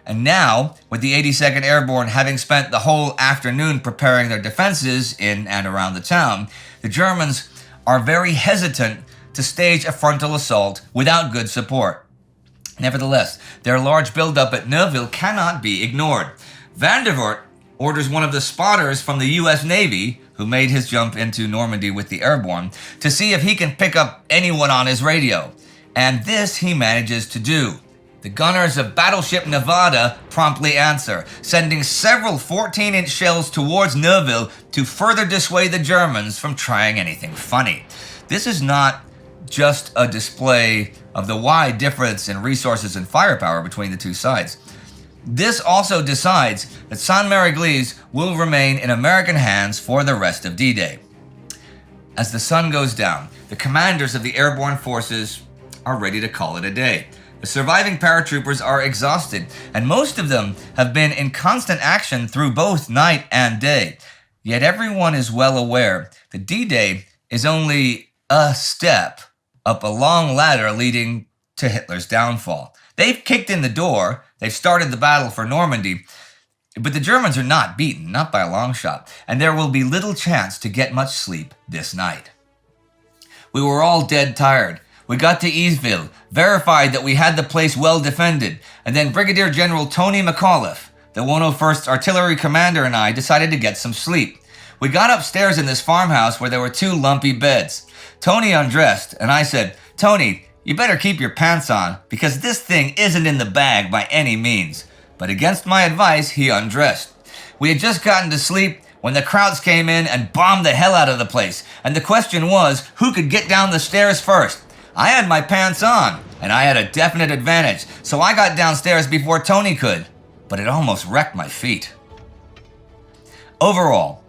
And now, with the 82nd Airborne having spent the whole afternoon preparing their defenses in and around the town, the Germans are very hesitant to stage a frontal assault without good support. Nevertheless, their large buildup at Neuville cannot be ignored. Vandervoort orders one of the spotters from the U.S. Navy, who made his jump into Normandy with the Airborne, to see if he can pick up anyone on his radio. And this he manages to do. The gunners of Battleship Nevada promptly answer, sending several 14-inch shells towards Neuville to further dissuade the Germans from trying anything funny. This is not just a display of the wide difference in resources and firepower between the two sides. This also decides that Saint-Mary-Église will remain in American hands for the rest of D-Day. As the sun goes down, the commanders of the airborne forces are ready to call it a day. The surviving paratroopers are exhausted, and most of them have been in constant action through both night and day. Yet everyone is well aware that D-Day is only a step up a long ladder leading to Hitler's downfall. They've kicked in the door, they've started the battle for Normandy, but the Germans are not beaten, not by a long shot, and there will be little chance to get much sleep this night. We were all dead tired. We got to Easeville, verified that we had the place well defended, and then Brigadier General Tony McAuliffe, the 101st Artillery Commander, and I decided to get some sleep. We got upstairs in this farmhouse where there were 2 lumpy beds. Tony undressed, and I said, "Tony, you better keep your pants on, because this thing isn't in the bag by any means." But against my advice, he undressed. We had just gotten to sleep when the Krauts came in and bombed the hell out of the place, and the question was, who could get down the stairs first? I had my pants on, and I had a definite advantage, so I got downstairs before Tony could, but it almost wrecked my feet. Overall,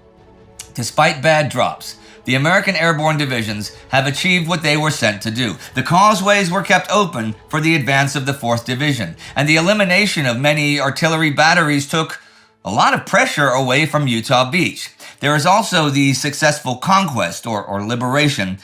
despite bad drops, the American airborne divisions have achieved what they were sent to do. The causeways were kept open for the advance of the 4th Division, and the elimination of many artillery batteries took a lot of pressure away from Utah Beach. There is also the successful conquest, or liberation,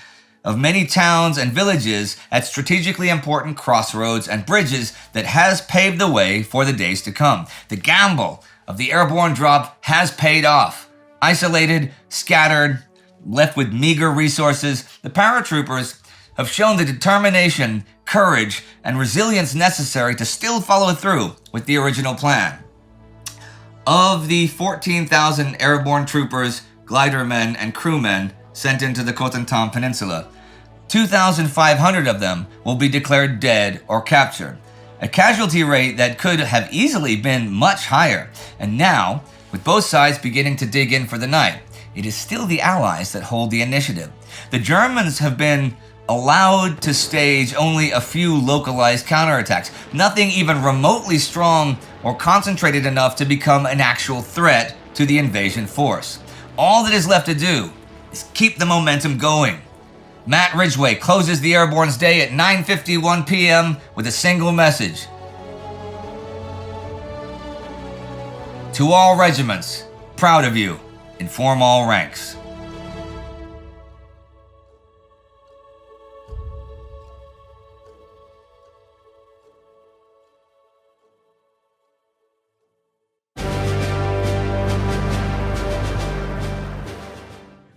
of many towns and villages at strategically important crossroads and bridges that has paved the way for the days to come. The gamble of the airborne drop has paid off. Isolated, scattered, left with meager resources, the paratroopers have shown the determination, courage, and resilience necessary to still follow through with the original plan. Of the 14,000 airborne troopers, glidermen, and crewmen sent into the Cotentin Peninsula, 2,500 of them will be declared dead or captured, a casualty rate that could have easily been much higher. And now, with both sides beginning to dig in for the night, it is still the Allies that hold the initiative. The Germans have been allowed to stage only a few localized counterattacks, nothing even remotely strong or concentrated enough to become an actual threat to the invasion force. All that is left to do is keep the momentum going. Matt Ridgway closes the Airborne's day at 9:51 p.m. with a single message. To all regiments, proud of you. Inform all ranks.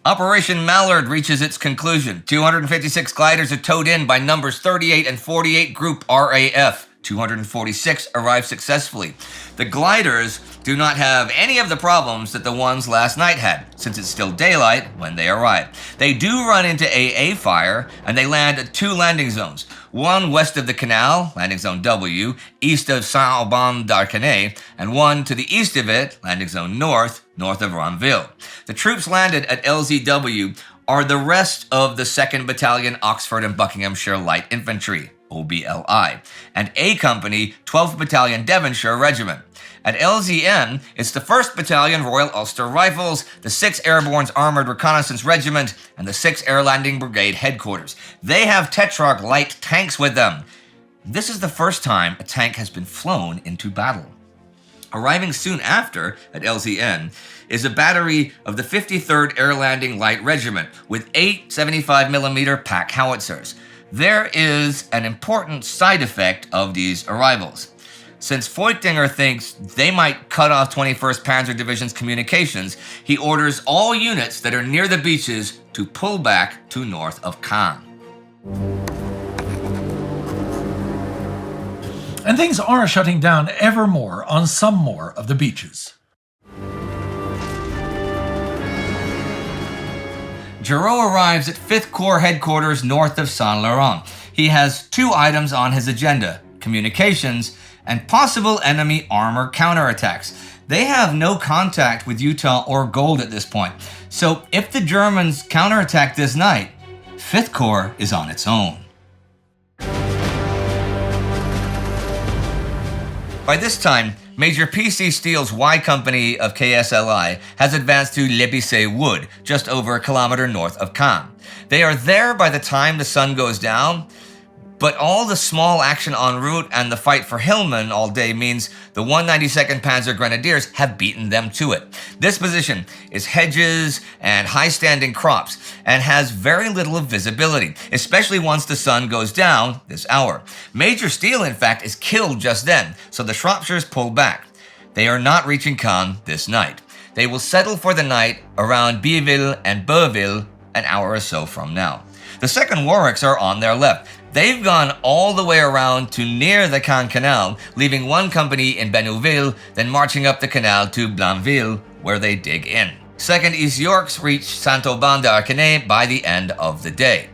Operation Mallard reaches its conclusion. 256 gliders are towed in by numbers 38 and 48 Group RAF. 246 arrive successfully. The gliders do not have any of the problems that the ones last night had, since it's still daylight when they arrive. They do run into AA fire, and they land at 2 landing zones. One west of the canal, landing zone W, east of Saint-Auban-d'Arcanay, and one to the east of it, landing zone north of Ronville. The troops landed at LZW are the rest of the 2nd Battalion Oxford and Buckinghamshire Light Infantry, OBLI, and A Company, 12th Battalion Devonshire Regiment. At LZN, it's the 1st Battalion Royal Ulster Rifles, the 6th Airborne's Armoured Reconnaissance Regiment, and the 6th Air Landing Brigade Headquarters. They have Tetrarch light tanks with them. This is the first time a tank has been flown into battle. Arriving soon after at LZN is a battery of the 53rd Air Landing Light Regiment with 8 75mm pack howitzers. There is an important side effect of these arrivals. Since Feuchtinger thinks they might cut off 21st Panzer Division's communications, he orders all units that are near the beaches to pull back to north of Caen. And things are shutting down ever more on some more of the beaches. Giraud arrives at 5th Corps headquarters north of Saint-Laurent. He has 2 items on his agenda: communications, and possible enemy armor counterattacks. They have no contact with Utah or gold at this point. So if the Germans counterattack this night, 5th Corps is on its own. By this time, Major P.C. Steele's Y Company of KSLI has advanced to L'Épicé Wood, just over a kilometer north of Caen. They are there by the time the sun goes down, but all the small action en route and the fight for Hillman all day means the 192nd Panzer Grenadiers have beaten them to it. This position is hedges and high-standing crops and has very little visibility, especially once the sun goes down this hour. Major Steele, in fact, is killed just then, so the Shropshires pull back. They are not reaching Caen this night. They will settle for the night around Bieville and Beuville an hour or so from now. The 2nd Warwicks are on their left. They've gone all the way around to near the Caen Canal, leaving one company in Bénouville, then marching up the canal to Blainville, where they dig in. 2nd East Yorks reach Saint-Auban d'Arquenay by the end of the day.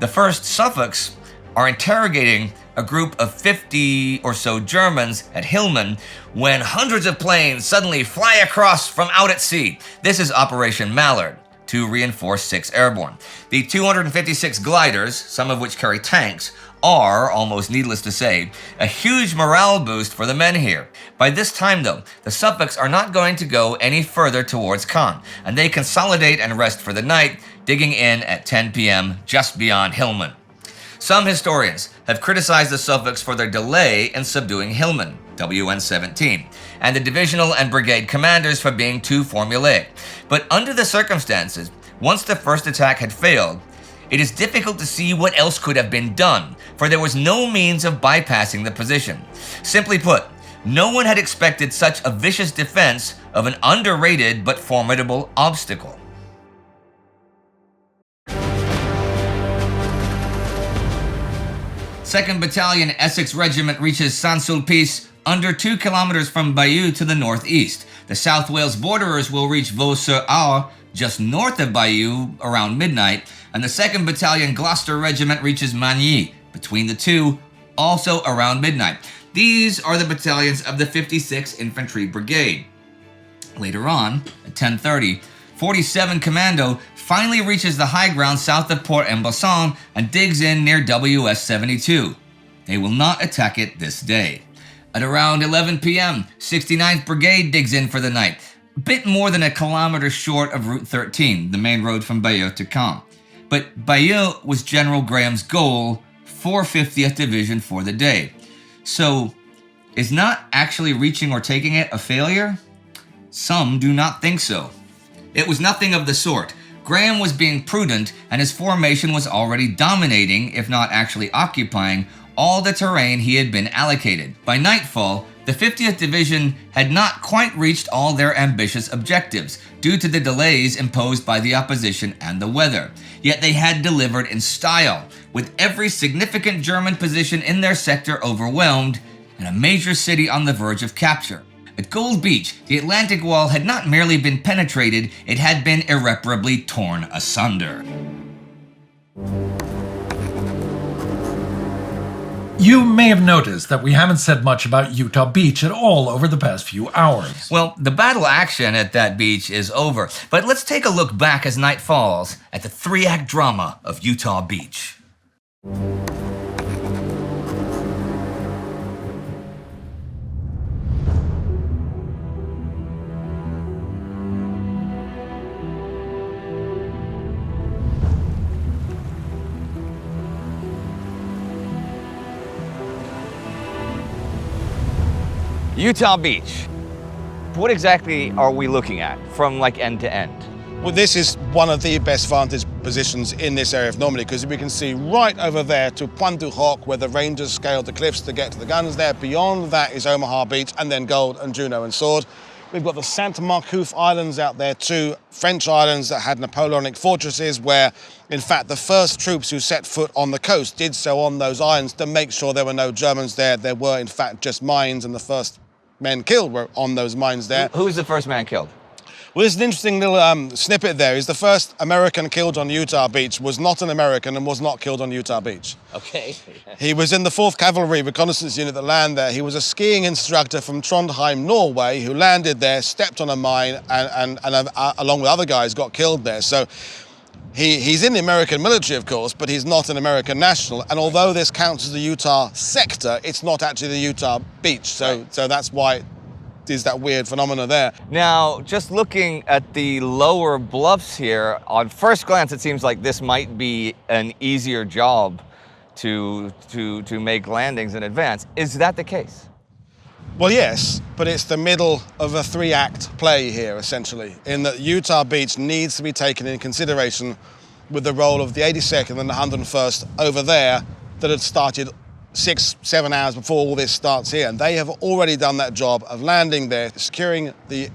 The 1st Suffolks are interrogating a group of 50 or so Germans at Hillman when hundreds of planes suddenly fly across from out at sea. This is Operation Mallard, to reinforce 6th Airborne. The 256 gliders, some of which carry tanks, are, almost needless to say, a huge morale boost for the men here. By this time, though, the Suffolks are not going to go any further towards Caen, and they consolidate and rest for the night, digging in at 10 p.m. just beyond Hillman. Some historians have criticized the Suffolks for their delay in subduing Hillman, WN-17, and the divisional and brigade commanders for being too formulaic. But under the circumstances, once the first attack had failed, it is difficult to see what else could have been done, for there was no means of bypassing the position. Simply put, no one had expected such a vicious defense of an underrated but formidable obstacle. Second Battalion Essex Regiment reaches Saint-Sulpice under 2 kilometers from Bayeux to the northeast. The South Wales borderers will reach Vaux-sur-Aure just north of Bayeux around midnight, and the 2nd Battalion Gloucester Regiment reaches Magny between the two, also around midnight. These are the battalions of the 56th Infantry Brigade. Later on, at 10:30, 47 Commando finally reaches the high ground south of Port-en-Besson and digs in near WS-72. They will not attack it this day. At around 11 p.m., 69th Brigade digs in for the night, a bit more than a kilometer short of Route 13, the main road from Bayeux to Caen. But Bayeux was General Graham's goal for 50th Division for the day. So, is not actually reaching or taking it a failure? Some do not think so. It was nothing of the sort. Graham was being prudent, and his formation was already dominating, if not actually occupying, all the terrain he had been allocated. By nightfall, the 50th Division had not quite reached all their ambitious objectives, due to the delays imposed by the opposition and the weather. Yet they had delivered in style, with every significant German position in their sector overwhelmed, and a major city on the verge of capture. At Gold Beach, the Atlantic Wall had not merely been penetrated, it had been irreparably torn asunder. You may have noticed that we haven't said much about Utah Beach at all over the past few hours. Well, the battle action at that beach is over, but let's take a look back as night falls at the 3-act drama of Utah Beach. Utah Beach. What exactly are we looking at from like end to end? Well, this is one of the best vantage positions in this area of Normandy because we can see right over there to Pointe du Hoc, where the Rangers scaled the cliffs to get to the guns there. Beyond that is Omaha Beach, and then Gold and Juno and Sword. We've got the Sainte Marcouf Islands out there too, French islands that had Napoleonic fortresses where, in fact, the first troops who set foot on the coast did so on those islands to make sure there were no Germans there. There were, in fact, just mines, and the first men killed were on those mines there. Who was the first man killed? Well, there's an interesting little snippet there. Is the first American killed on Utah Beach was not an American and was not killed on Utah Beach. Okay. He was in the 4th Cavalry Reconnaissance Unit that landed there. He was a skiing instructor from Trondheim, Norway, who landed there, stepped on a mine, and along with other guys, got killed there. So he's in the American military, of course, but he's not an American national. And although this counts as the Utah sector, it's not actually the Utah Beach. So that's why is that weird phenomena there. Now, just looking at the lower bluffs here, on first glance, it seems like this might be an easier job to make landings in advance. Is that the case? Well, yes, but it's the middle of a 3-act play here, essentially, in that Utah Beach needs to be taken in consideration with the role of the 82nd and the 101st over there that had started 6-7 hours before all this starts here, and they have already done that job of landing there, securing the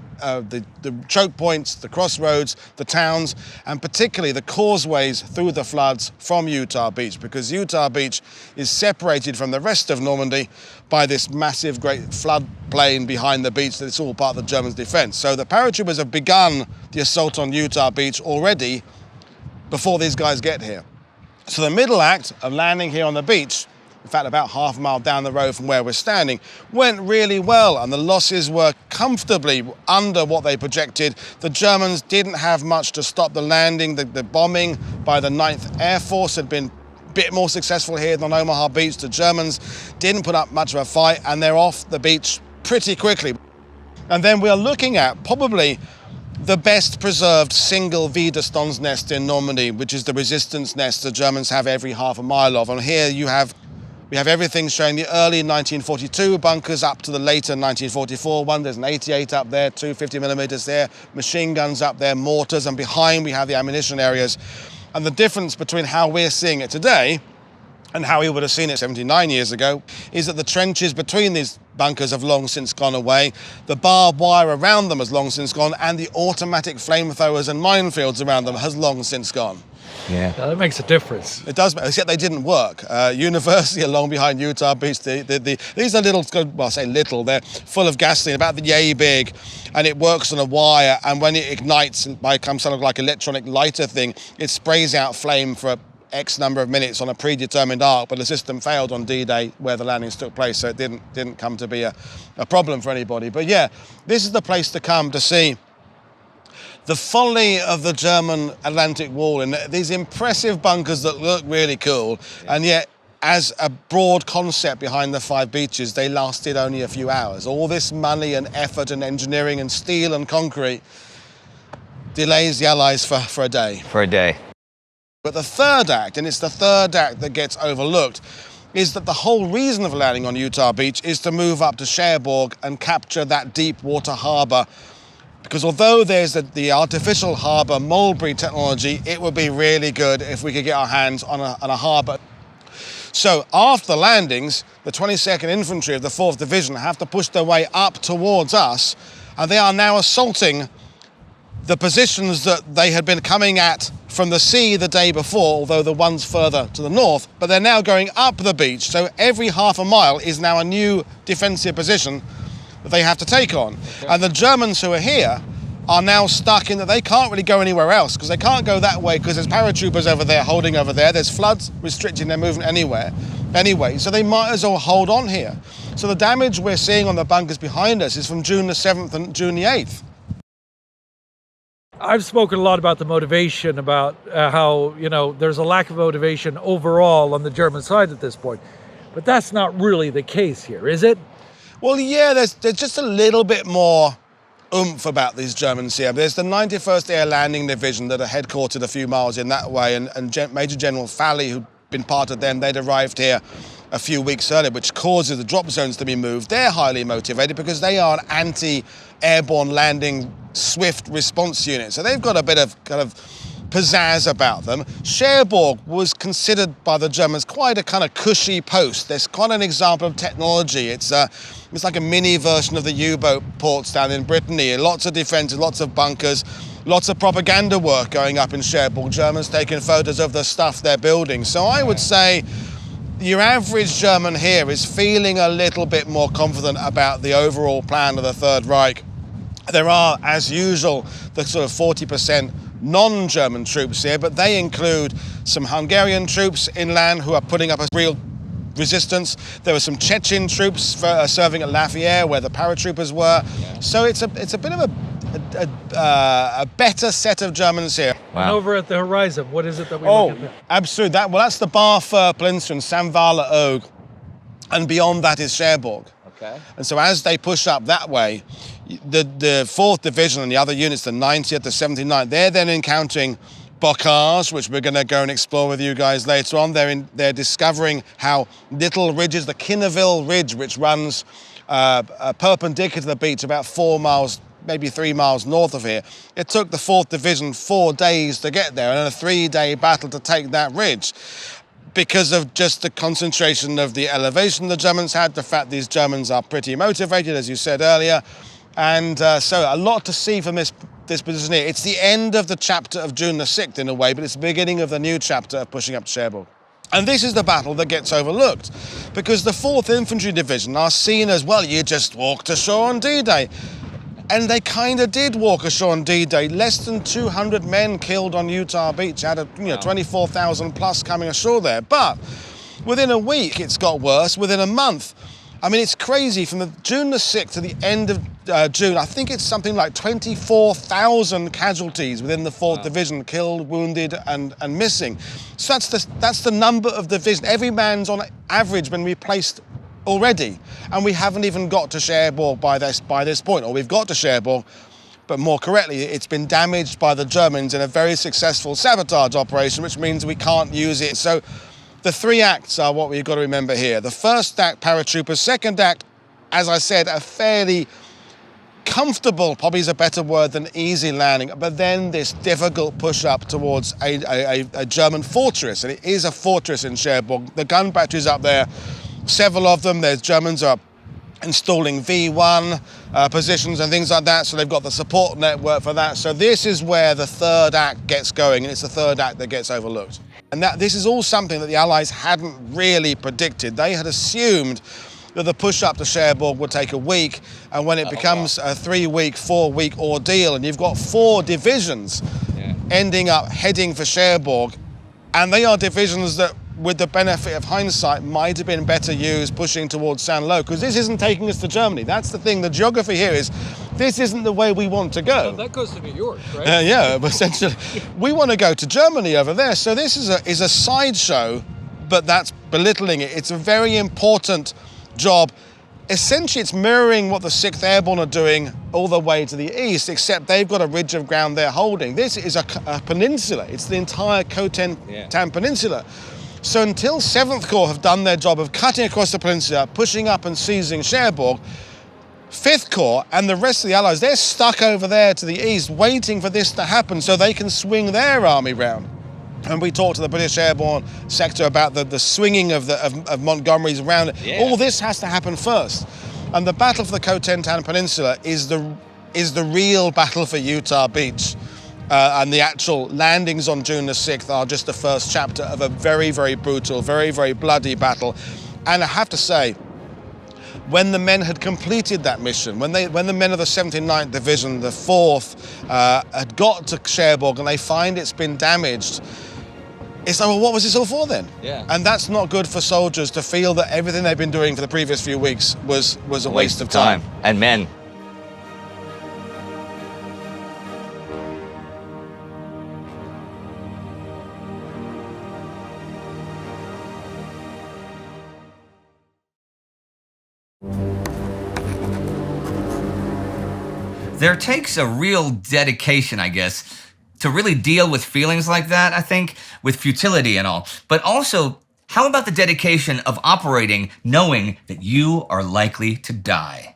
choke points, the crossroads, the towns, and particularly the causeways through the floods from Utah Beach, because Utah Beach is separated from the rest of Normandy by this massive, great floodplain behind the beach that it's all part of the Germans' defense. So the paratroopers have begun the assault on Utah Beach already before these guys get here. So the middle act of landing here on the beach, in fact, about half a mile down the road from where we're standing, went really well, and the losses were comfortably under what they projected. The Germans didn't have much to stop the landing. The bombing by the 9th Air Force had been a bit more successful here than on Omaha Beach. The Germans didn't put up much of a fight, and they're off the beach pretty quickly. And then we're looking at probably the best preserved single Widerstands nest in Normandy, which is the resistance nest the Germans have every half a mile of. And here we have everything showing the early 1942 bunkers up to the later 1944 one. There's an 88 up there, 250mm there, machine guns up there, mortars, and behind we have the ammunition areas. And the difference between how we're seeing it today and how we would have seen it 79 years ago is that the trenches between these bunkers have long since gone away, the barbed wire around them has long since gone, and the automatic flamethrowers and minefields around them has long since gone. Yeah. Now, that makes a difference. It does, except they didn't work. University along behind Utah Beach, these are little, well, I say little, they're full of gasoline, about the yay big, and it works on a wire, and when it ignites and becomes sort of like electronic lighter thing, it sprays out flame for X number of minutes on a predetermined arc, but the system failed on D-Day where the landings took place, so it didn't come to be a problem for anybody. But yeah, this is the place to come to see the folly of the German Atlantic Wall in these impressive bunkers that look really cool, and yet as a broad concept behind the 5 beaches, they lasted only a few hours. All this money and effort and engineering and steel and concrete delays the Allies for a day. For a day. But the third act, and it's the third act that gets overlooked, is that the whole reason of landing on Utah Beach is to move up to Cherbourg and capture that deep water harbour. Because although there's the artificial harbour Mulberry technology, it would be really good if we could get our hands on a harbour. So after the landings, the 22nd Infantry of the 4th Division have to push their way up towards us, and they are now assaulting the positions that they had been coming at from the sea the day before, although the ones further to the north, but they're now going up the beach, so every half a mile is now a new defensive position that they have to take on. Okay. And the Germans who are here are now stuck in that they can't really go anywhere else, because they can't go that way because there's paratroopers over there holding over there, there's floods restricting their movement anyway, so they might as well hold on here. So the damage we're seeing on the bunkers behind us is from June the 7th and June the 8th. I've spoken a lot about the motivation, about how, there's a lack of motivation overall on the German side at this point. But that's not really the case here, is it? Well, yeah, there's just a little bit more oomph about these Germans here. There's the 91st Air Landing Division that are headquartered a few miles in that way, and Major General Falley, who'd been part of them, they'd arrived here a few weeks earlier, which causes the drop zones to be moved. They're highly motivated because they are an anti-airborne landing swift response unit. So they've got a bit of kind of pizzazz about them. Cherbourg was considered by the Germans quite a kind of cushy post. There's quite an example of technology. It's like a mini version of the U-boat ports down in Brittany. Lots of defences, lots of bunkers, lots of propaganda work going up in Cherbourg. Germans taking photos of the stuff they're building. So I would say your average German here is feeling a little bit more confident about the overall plan of the Third Reich There are, as usual, the sort of 40% non-German troops here, but they include some Hungarian troops inland who are putting up a real resistance. There were some Chechen troops serving at Lafayette, where the paratroopers were. Yeah. So it's a bit of a better set of Germans here. Wow. And over at the horizon, what is it that we look at there? Absolutely. That's the Barfur Peninsula and Saint-Valer Ogue, and beyond that is Cherbourg. Okay. And so as they push up that way, the 4th Division and the other units, the 90th, the 79th, they're then encountering bocage, which we're going to go and explore with you guys later on. They're discovering how little ridges, the Kinneville Ridge, which runs perpendicular to the beach about 4 miles, maybe 3 miles north of here. It took the 4th Division 4 days to get there, and a 3-day battle to take that ridge, because of just the concentration of the elevation the Germans had, the fact these Germans are pretty motivated, as you said earlier. And so a lot to see from this position here. It's the end of the chapter of June the 6th in a way, but it's the beginning of the new chapter of pushing up to Cherbourg. And this is the battle that gets overlooked, because the 4th Infantry Division are seen as, well, you just walked ashore on D-Day. And they kind of did walk ashore on D-Day. Less than 200 men killed on Utah Beach out of 24,000 plus coming ashore there. But within a week, it's got worse. Within a month, I mean, it's crazy. From the June the 6th to the end of June, I think it's something like 24,000 casualties within the 4th Division, killed, wounded, and missing. So that's the number of division. Every man's on average been replaced already, and we haven't even got to Cherbourg by this point, or we've got to Cherbourg, but more correctly, it's been damaged by the Germans in a very successful sabotage operation, which means we can't use it. So the 3 acts are what we've got to remember here. The first act, paratroopers. Second act, as I said, a fairly comfortable, probably is a better word than easy landing, but then this difficult push up towards a German fortress, and it is a fortress in Cherbourg. The gun batteries up there, several of them. There's Germans are installing V1 positions and things like that, so they've got the support network for that. So this is where the 3rd act gets going, and it's the 3rd act that gets overlooked. And this is all something that the Allies hadn't really predicted. They had assumed that the push up to Cherbourg would take a week, and when it becomes a 3-week, 4-week ordeal, and you've got 4 divisions ending up heading for Cherbourg, and they are divisions that, with the benefit of hindsight, might have been better used pushing towards Saint-Lô, because this isn't taking us to Germany. That's the thing. The geography here is, this isn't the way we want to go. Well, that goes to New York, right? Yeah, essentially. We want to go to Germany over there. So this is a sideshow, but that's belittling it. It's a very important job. Essentially, it's mirroring what the 6th Airborne are doing all the way to the east, except they've got a ridge of ground they're holding. This is a peninsula. It's the entire Cotentin Peninsula. So until 7th Corps have done their job of cutting across the peninsula, pushing up and seizing Cherbourg, 5th Corps and the rest of the Allies, they're stuck over there to the east waiting for this to happen so they can swing their army round. And we talked to the British Airborne sector about the swinging of Montgomery's around. Yeah. All this has to happen first. And the battle for the Cotentin Peninsula is the real battle for Utah Beach. And the actual landings on June the 6th are just the first chapter of a very, very brutal, very, very bloody battle. And I have to say, when the men had completed that mission, when the men of the 79th Division, the 4th, had got to Cherbourg and they find it's been damaged, it's like, well, what was this all for then? Yeah. And that's not good for soldiers to feel that everything they've been doing for the previous few weeks was a waste of time. And men. There takes a real dedication, I guess, to really deal with feelings like that, I think, with futility and all. But also, how about the dedication of operating knowing that you are likely to die?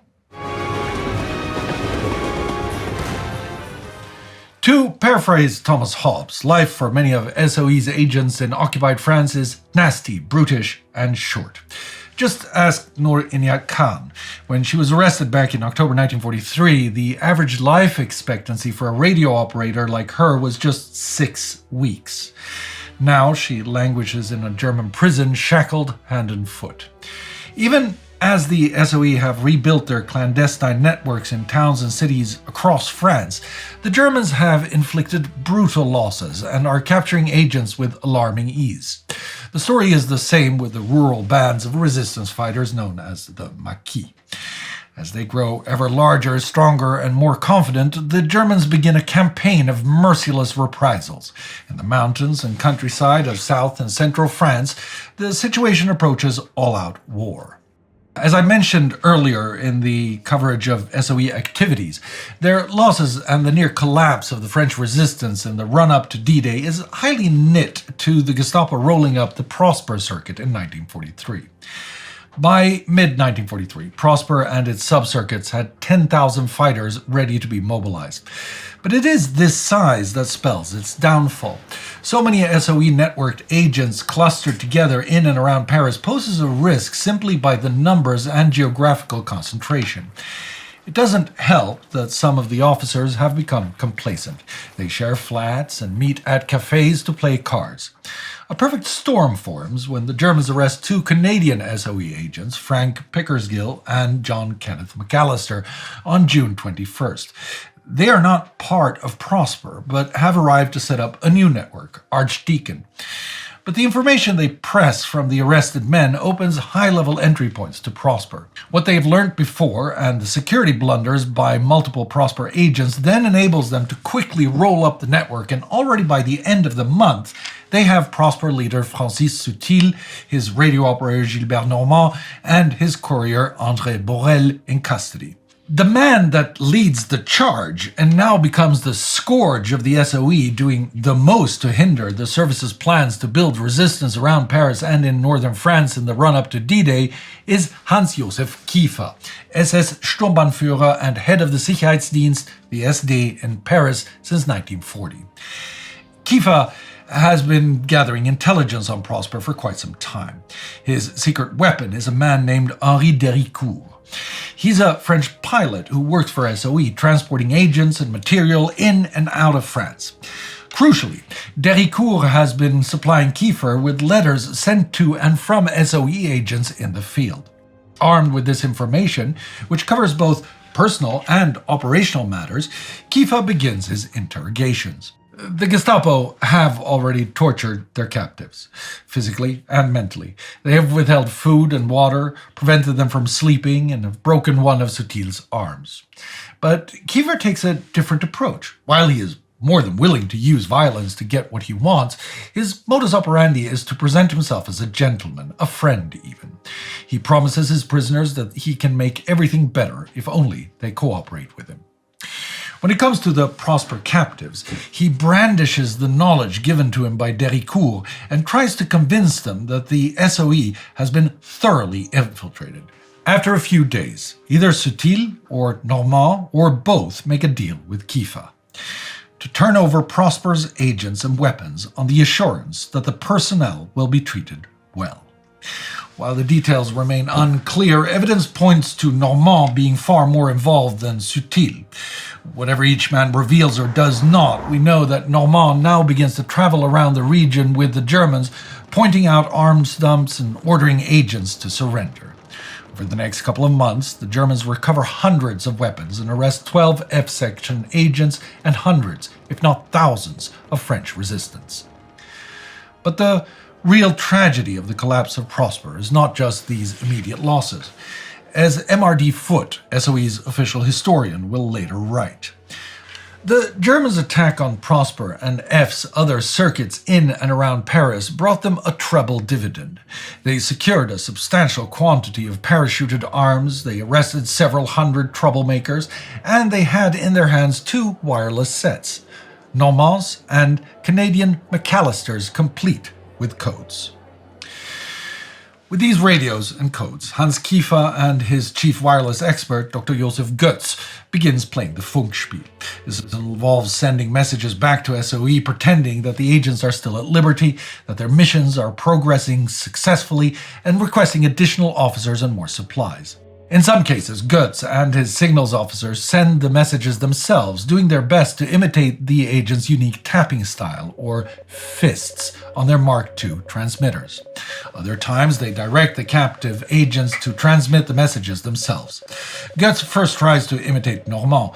To paraphrase Thomas Hobbes, life for many of SOE's agents in occupied France is nasty, brutish, and short. Just ask Noor Inayat Khan. When she was arrested back in October 1943, the average life expectancy for a radio operator like her was just 6 weeks. Now she languishes in a German prison, shackled hand and foot. Even As the SOE have rebuilt their clandestine networks in towns and cities across France, the Germans have inflicted brutal losses and are capturing agents with alarming ease. The story is the same with the rural bands of resistance fighters known as the Maquis. As they grow ever larger, stronger, and more confident, the Germans begin a campaign of merciless reprisals. In the mountains and countryside of south and central France, the situation approaches all-out war. As I mentioned earlier in the coverage of SOE activities, their losses and the near collapse of the French resistance in the run-up to D-Day is highly knit to the Gestapo rolling up the Prosper circuit in 1943. By mid-1943, Prosper and its sub-circuits had 10,000 fighters ready to be mobilized. But it is this size that spells its downfall. So many SOE networked agents clustered together in and around Paris poses a risk simply by the numbers and geographical concentration. It doesn't help that some of the officers have become complacent. They share flats and meet at cafes to play cards. A perfect storm forms when the Germans arrest two Canadian SOE agents, Frank Pickersgill and John Kenneth McAllister, on June 21st. They are not part of Prosper, but have arrived to set up a new network, Archdeacon. But the information they press from the arrested men opens high-level entry points to Prosper. What they have learned before, and the security blunders by multiple Prosper agents, then enables them to quickly roll up the network, and already by the end of the month, they have Prosper leader Francis Sutil, his radio operator Gilbert Normand, and his courier André Borel in custody. The man that leads the charge and now becomes the scourge of the SOE, doing the most to hinder the service's plans to build resistance around Paris and in northern France in the run-up to D-Day, is Hans-Josef Kiefer, SS Sturmbannführer and head of the Sicherheitsdienst, the SD, in Paris since 1940. Kiefer has been gathering intelligence on Prosper for quite some time. His secret weapon is a man named Henri Dericourt. He's a French pilot who works for SOE, transporting agents and material in and out of France. Crucially, Dericourt has been supplying Kiefer with letters sent to and from SOE agents in the field. Armed with this information, which covers both personal and operational matters, Kiefer begins his interrogations. The Gestapo have already tortured their captives, physically and mentally. They have withheld food and water, prevented them from sleeping, and have broken one of Sutil's arms. But Kiefer takes a different approach. While he is more than willing to use violence to get what he wants, his modus operandi is to present himself as a gentleman, a friend even. He promises his prisoners that he can make everything better if only they cooperate with him. When it comes to the Prosper captives, he brandishes the knowledge given to him by Dericourt and tries to convince them that the SOE has been thoroughly infiltrated. After a few days, either Sutil or Normand or both make a deal with Kiefer to turn over Prosper's agents and weapons on the assurance that the personnel will be treated well. While the details remain unclear, evidence points to Normand being far more involved than Sutil. Whatever each man reveals or does not, we know that Normand now begins to travel around the region with the Germans, pointing out arms dumps and ordering agents to surrender. Over the next couple of months, the Germans recover hundreds of weapons and arrest 12 F-section agents and hundreds, if not thousands, of French resistance. But the real tragedy of the collapse of Prosper is not just these immediate losses. As MRD Foote, SOE's official historian, will later write. The Germans' attack on Prosper and F's other circuits in and around Paris brought them a treble dividend. They secured a substantial quantity of parachuted arms, they arrested several hundred troublemakers, and they had in their hands two wireless sets, Normand's and Canadian McAllister's, complete with codes. With these radios and codes, Hans Kiefer and his chief wireless expert, Dr. Josef Götz, begins playing the Funkspiel. This involves sending messages back to SOE pretending that the agents are still at liberty, that their missions are progressing successfully, and requesting additional officers and more supplies. In some cases, Goetz and his signals officers send the messages themselves, doing their best to imitate the agent's unique tapping style, or fists, on their Mark II transmitters. Other times, they direct the captive agents to transmit the messages themselves. Goetz first tries to imitate Normand,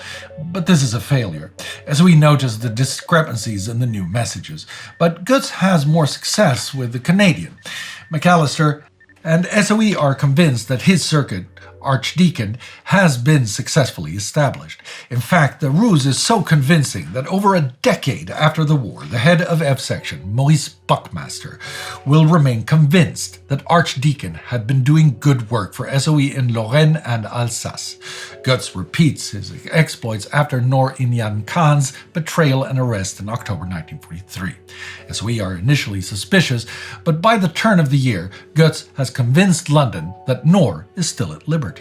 but this is a failure, as we notice the discrepancies in the new messages. But Goetz has more success with the Canadian. McAllister and SOE are convinced that his circuit, Archdeacon, has been successfully established. In fact, the ruse is so convincing that over a decade after the war, the head of F Section, Maurice Buckmaster, will remain convinced that Archdeacon had been doing good work for SOE in Lorraine and Alsace. Goetz repeats his exploits after Noor Inyan Khan's betrayal and arrest in October 1943. SOE are initially suspicious, but by the turn of the year, Goetz has convinced London that Noor is still at liberty.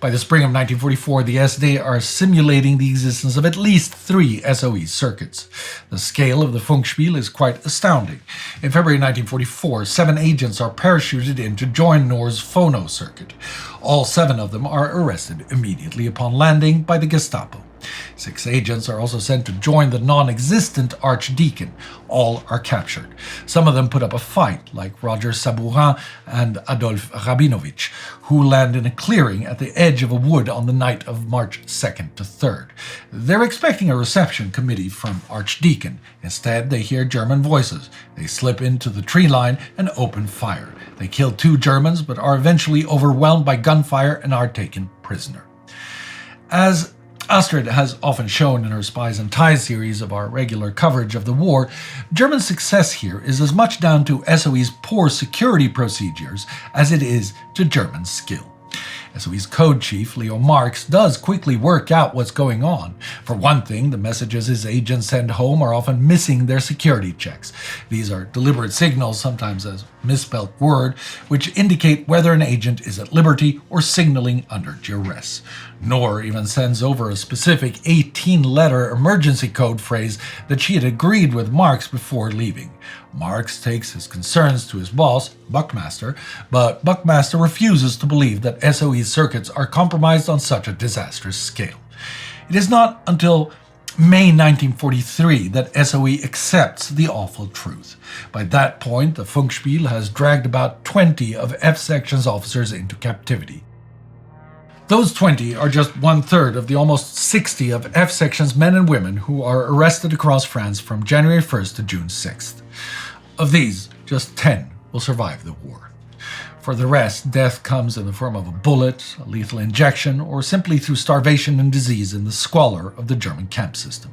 By the spring of 1944, the SD are simulating the existence of at least 3 SOE circuits. The scale of the Funkspiel is quite astounding. In February 1944, 7 agents are parachuted in to join Noor's phono circuit. All 7 of them are arrested immediately upon landing by the Gestapo. 6 agents are also sent to join the non-existent Archdeacon. All are captured. Some of them put up a fight, like Roger Sabourin and Adolphe Rabinovich, who land in a clearing at the edge of a wood on the night of March 2nd to 3rd. They're expecting a reception committee from Archdeacon. Instead, they hear German voices. They slip into the tree line and open fire. They kill 2 Germans, but are eventually overwhelmed by gunfire and are taken prisoner. As Astrid has often shown in her Spies and Ties series of our regular coverage of the war, German success here is as much down to SOE's poor security procedures as it is to German skill. SOE's code chief, Leo Marx, does quickly work out what's going on. For one thing, the messages his agents send home are often missing their security checks. These are deliberate signals, sometimes as misspelled word, which indicate whether an agent is at liberty or signaling under duress. Noor even sends over a specific 18-letter emergency code phrase that she had agreed with Marx before leaving. Marx takes his concerns to his boss, Buckmaster, but Buckmaster refuses to believe that SOE's circuits are compromised on such a disastrous scale. It is not until May 1943 that SOE accepts the awful truth. By that point, the Funkspiel has dragged about 20 of F Section's officers into captivity. Those 20 are just 1/3 of the almost 60 of F Section's men and women who are arrested across France from January 1st to June 6th. Of these, just 10 will survive the war. For the rest, death comes in the form of a bullet, a lethal injection, or simply through starvation and disease in the squalor of the German camp system.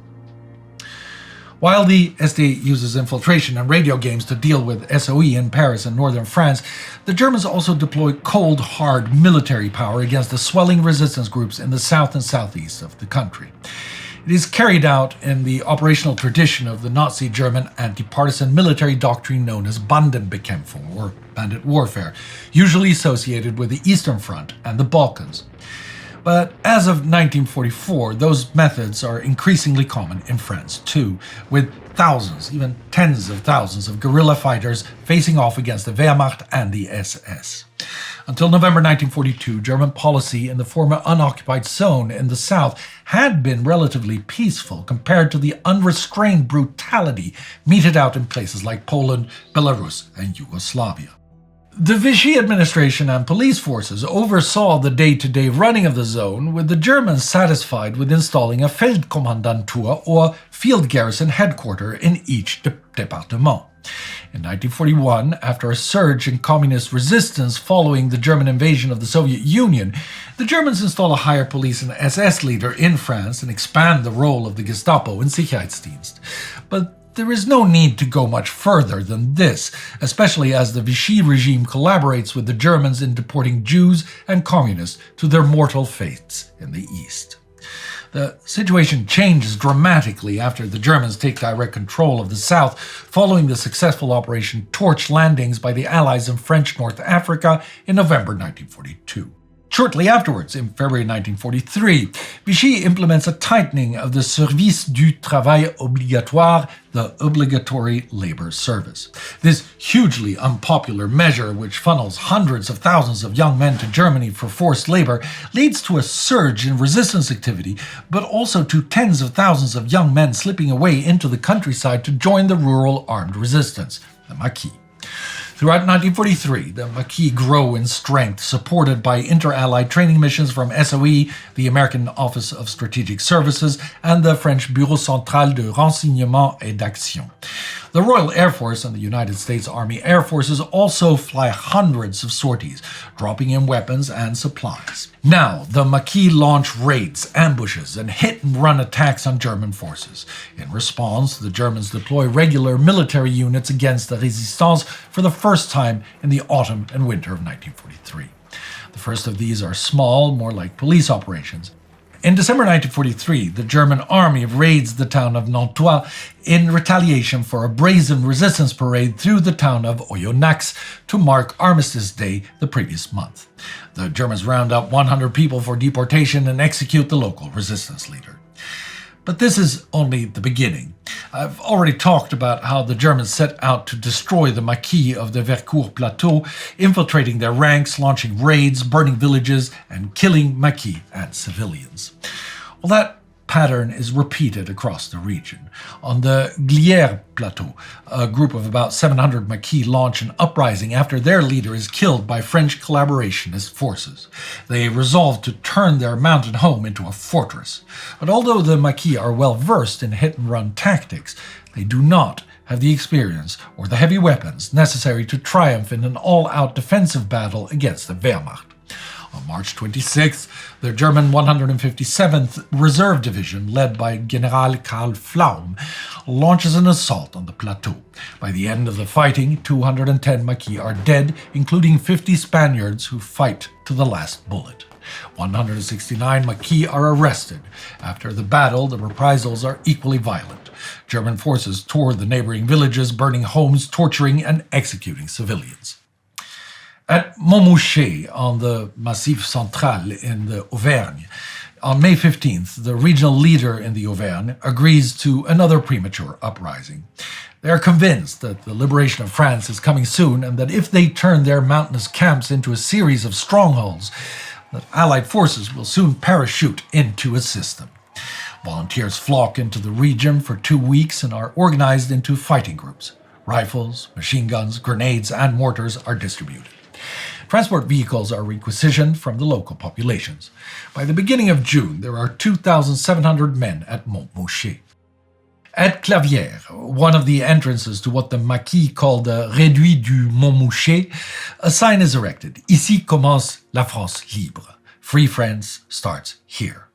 While the SD uses infiltration and radio games to deal with SOE in Paris and northern France, the Germans also deploy cold, hard military power against the swelling resistance groups in the south and southeast of the country. It is carried out in the operational tradition of the Nazi German anti-partisan military doctrine known as Bandenbekämpfung, or bandit warfare, usually associated with the Eastern Front and the Balkans. But as of 1944, those methods are increasingly common in France too, with thousands, even tens of thousands of guerrilla fighters facing off against the Wehrmacht and the SS. Until November 1942, German policy in the former unoccupied zone in the south had been relatively peaceful compared to the unrestrained brutality meted out in places like Poland, Belarus, and Yugoslavia. The Vichy administration and police forces oversaw the day-to-day running of the zone, with the Germans satisfied with installing a Feldkommandantur, or field garrison headquarters, in each département. In 1941, after a surge in communist resistance following the German invasion of the Soviet Union, the Germans install a higher police and SS leader in France and expand the role of the Gestapo and Sicherheitsdienst. But there is no need to go much further than this, especially as the Vichy regime collaborates with the Germans in deporting Jews and communists to their mortal fates in the East. The situation changes dramatically after the Germans take direct control of the South following the successful Operation Torch landings by the Allies in French North Africa in November 1942. Shortly afterwards, in February 1943, Vichy implements a tightening of the Service du Travail Obligatoire, the obligatory labor service. This hugely unpopular measure, which funnels hundreds of thousands of young men to Germany for forced labor, leads to a surge in resistance activity, but also to tens of thousands of young men slipping away into the countryside to join the rural armed resistance, the Maquis. Throughout 1943, the Maquis grow in strength, supported by inter-allied training missions from SOE, the American Office of Strategic Services, and the French Bureau Central de Renseignement et d'Action. The Royal Air Force and the United States Army Air Forces also fly hundreds of sorties, dropping in weapons and supplies. Now, the Maquis launch raids, ambushes, and hit-and-run attacks on German forces. In response, the Germans deploy regular military units against the Resistance for the first time in the autumn and winter of 1943. The first of these are small, more like police operations. In December 1943, the German army raids the town of Nantois in retaliation for a brazen resistance parade through the town of Oyonnax to mark Armistice Day the previous month. The Germans round up 100 people for deportation and execute the local resistance leader. But this is only the beginning. I've already talked about how the Germans set out to destroy the Maquis of the Brecourt Plateau, infiltrating their ranks, launching raids, burning villages, and killing Maquis and civilians. Well, that pattern is repeated across the region. On the Glières Plateau, a group of about 700 Maquis launch an uprising after their leader is killed by French collaborationist forces. They resolve to turn their mountain home into a fortress. But although the Maquis are well versed in hit-and-run tactics, they do not have the experience or the heavy weapons necessary to triumph in an all-out defensive battle against the Wehrmacht. On March 26th, the German 157th Reserve Division, led by General Karl Pflaum, launches an assault on the plateau. By the end of the fighting, 210 Maquis are dead, including 50 Spaniards who fight to the last bullet. 169 Maquis are arrested. After the battle, the reprisals are equally violent. German forces tore the neighboring villages, burning homes, torturing and executing civilians. At Montmouchet, on the Massif Central in the Auvergne, on May 15th, the regional leader in the Auvergne agrees to another premature uprising. They are convinced that the liberation of France is coming soon and that if they turn their mountainous camps into a series of strongholds, that Allied forces will soon parachute in to assist them. Volunteers flock into the region for 2 weeks and are organized into fighting groups. Rifles, machine guns, grenades, and mortars are distributed. Transport vehicles are requisitioned from the local populations. By the beginning of June, there are 2,700 men at Montmouchet. At Clavières, one of the entrances to what the Maquis call the Réduit du Montmouchet, a sign is erected. Ici commence la France libre. Free France starts here.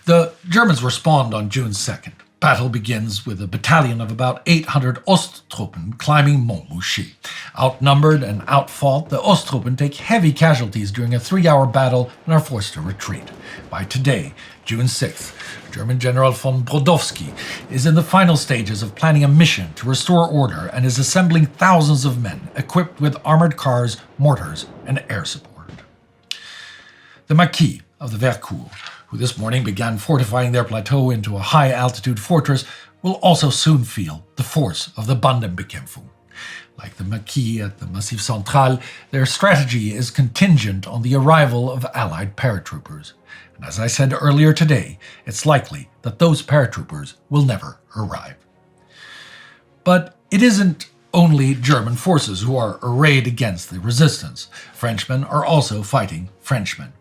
The Germans respond on June 2nd. Battle begins with a battalion of about 800 Osttruppen climbing Montmouchet. Outnumbered and outfought, the Osttruppen take heavy casualties during a 3-hour battle and are forced to retreat. By today, June 6th, German General von Brodowski is in the final stages of planning a mission to restore order and is assembling thousands of men equipped with armored cars, mortars, and air support. The Maquis of the Brecourt, who this morning began fortifying their plateau into a high-altitude fortress, will also soon feel the force of the Bandenbekämpfung. Like the Maquis at the Massif Central, their strategy is contingent on the arrival of Allied paratroopers. And as I said earlier today, it's likely that those paratroopers will never arrive. But it isn't only German forces who are arrayed against the resistance. Frenchmen are also fighting Frenchmen.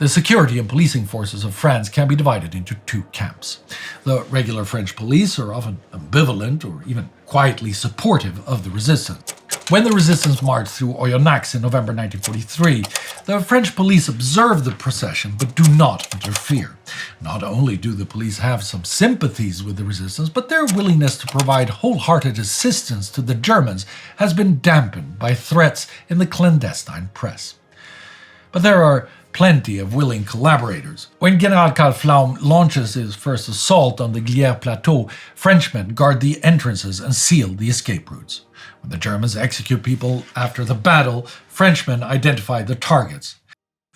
The security and policing forces of France can be divided into 2 camps. The regular French police are often ambivalent or even quietly supportive of the resistance. When the resistance marched through Oyonnax in November 1943, the French police observe the procession but do not interfere. Not only do the police have some sympathies with the resistance, but their willingness to provide wholehearted assistance to the Germans has been dampened by threats in the clandestine press. But there are plenty of willing collaborators. When General Karl Pflaum launches his first assault on the Glières Plateau, Frenchmen guard the entrances and seal the escape routes. When the Germans execute people after the battle, Frenchmen identify the targets.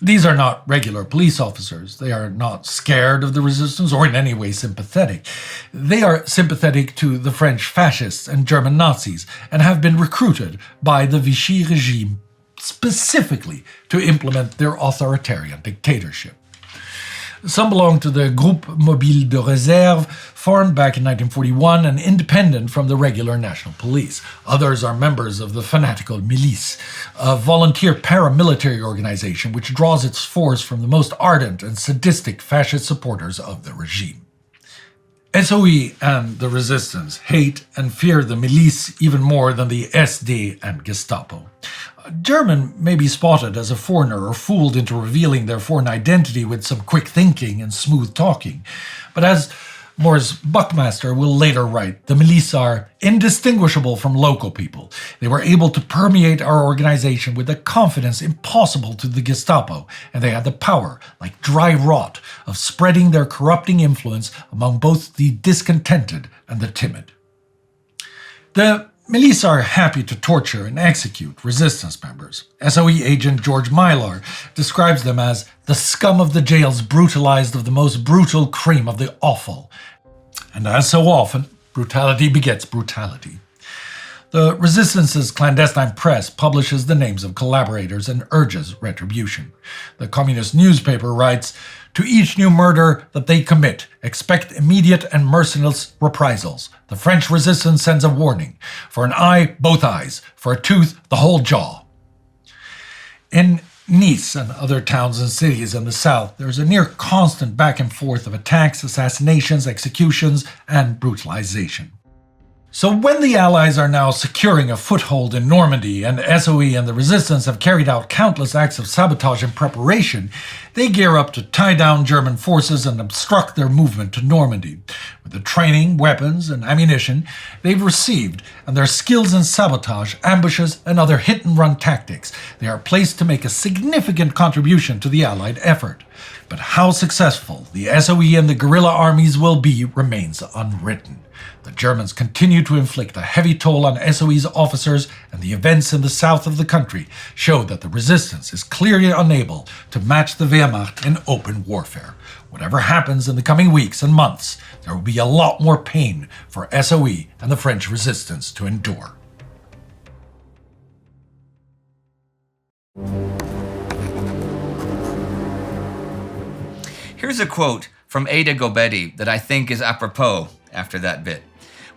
These are not regular police officers. They are not scared of the resistance or in any way sympathetic. They are sympathetic to the French fascists and German Nazis and have been recruited by the Vichy regime specifically to implement their authoritarian dictatorship. Some belong to the Groupe Mobile de Réserve, formed back in 1941 and independent from the regular national police. Others are members of the fanatical milice, a volunteer paramilitary organization which draws its force from the most ardent and sadistic fascist supporters of the regime. SOE and the resistance hate and fear the milice even more than the SD and Gestapo. A German may be spotted as a foreigner or fooled into revealing their foreign identity with some quick thinking and smooth talking. But as Morris Buckmaster will later write, the milice are indistinguishable from local people. They were able to permeate our organization with a confidence impossible to the Gestapo, and they had the power, like dry rot, of spreading their corrupting influence among both the discontented and the timid. The milice are happy to torture and execute resistance members. SOE agent George Mylar describes them as the scum of the jails brutalized of the most brutal cream of the awful. And as so often, brutality begets brutality. The Resistance's clandestine press publishes the names of collaborators and urges retribution. The communist newspaper writes, "To each new murder that they commit, expect immediate and merciless reprisals. The French resistance sends a warning. For an eye, both eyes. For a tooth, the whole jaw." In Nice and other towns and cities in the south, there is a near constant back and forth of attacks, assassinations, executions, and brutalization. So when the Allies are now securing a foothold in Normandy and SOE and the resistance have carried out countless acts of sabotage and preparation, they gear up to tie down German forces and obstruct their movement to Normandy. With the training, weapons, and ammunition they've received and their skills in sabotage, ambushes, and other hit-and-run tactics, they are placed to make a significant contribution to the Allied effort. But how successful the SOE and the guerrilla armies will be remains unwritten. The Germans continue to inflict a heavy toll on SOE's officers, and the events in the south of the country show that the resistance is clearly unable to match the Wehrmacht in open warfare. Whatever happens in the coming weeks and months, there will be a lot more pain for SOE and the French resistance to endure. Here's a quote from Ada Gobetti that I think is apropos after that bit.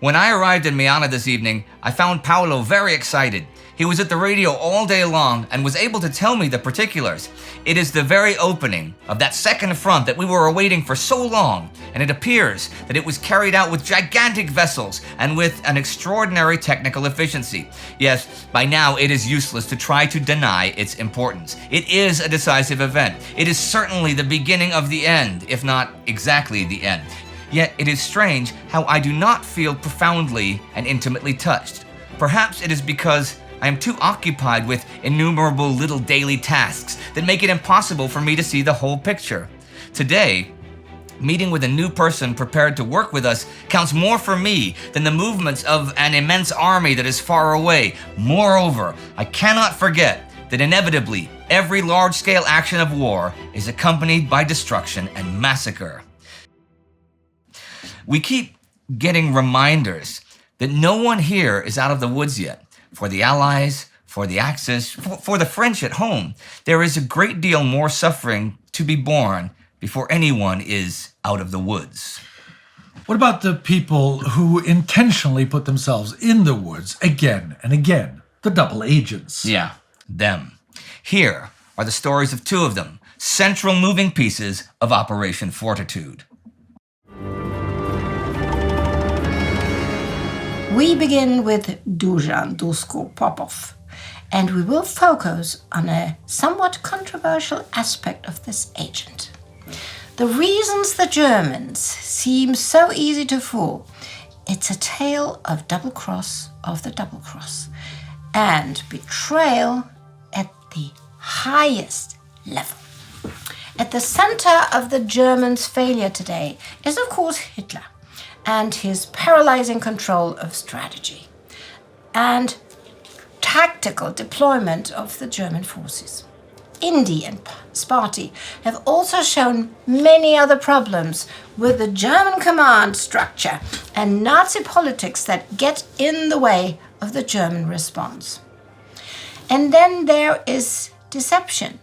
"When I arrived in Meana this evening, I found Paolo very excited. He was at the radio all day long and was able to tell me the particulars. It is the very opening of that second front that we were awaiting for so long, and it appears that it was carried out with gigantic vessels and with an extraordinary technical efficiency. Yes, by now it is useless to try to deny its importance. It is a decisive event. It is certainly the beginning of the end, if not exactly the end. Yet it is strange how I do not feel profoundly and intimately touched. Perhaps it is because I am too occupied with innumerable little daily tasks that make it impossible for me to see the whole picture. Today, meeting with a new person prepared to work with us counts more for me than the movements of an immense army that is far away. Moreover, I cannot forget that inevitably every large-scale action of war is accompanied by destruction and massacre. We keep getting reminders that no one here is out of the woods yet. For the Allies, for the Axis, for the French at home, there is a great deal more suffering to be borne before anyone is out of the woods." What about the people who intentionally put themselves in the woods again and again? The double agents. Yeah, them. Here are the stories of two of them, central moving pieces of Operation Fortitude. We begin with Dusan Dusko Popov, and we will focus on a somewhat controversial aspect of this agent. The reasons the Germans seem so easy to fool, it's a tale of double-cross of the double-cross, and betrayal at the highest level. At the center of the Germans' failure today is, of course, Hitler and his paralyzing control of strategy and tactical deployment of the German forces. Indy and Sparti have also shown many other problems with the German command structure and Nazi politics that get in the way of the German response. And then there is deception,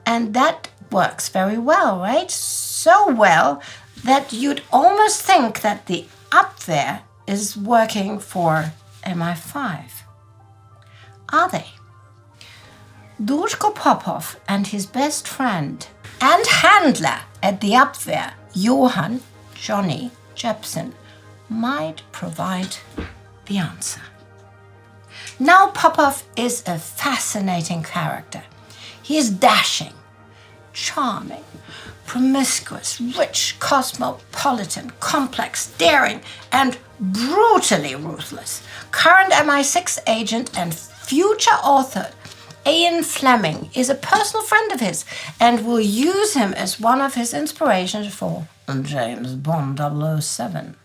and that works very well, right? So well that you'd almost think that the Abwehr is working for MI5. Are they? Duško Popov and his best friend and handler at the Abwehr, Johnny Jepsen, might provide the answer. Now Popov is a fascinating character. He is dashing, charming, promiscuous, rich, cosmopolitan, complex, daring, and brutally ruthless. Current MI6 agent and future author Ian Fleming is a personal friend of his and will use him as one of his inspirations for James Bond 007.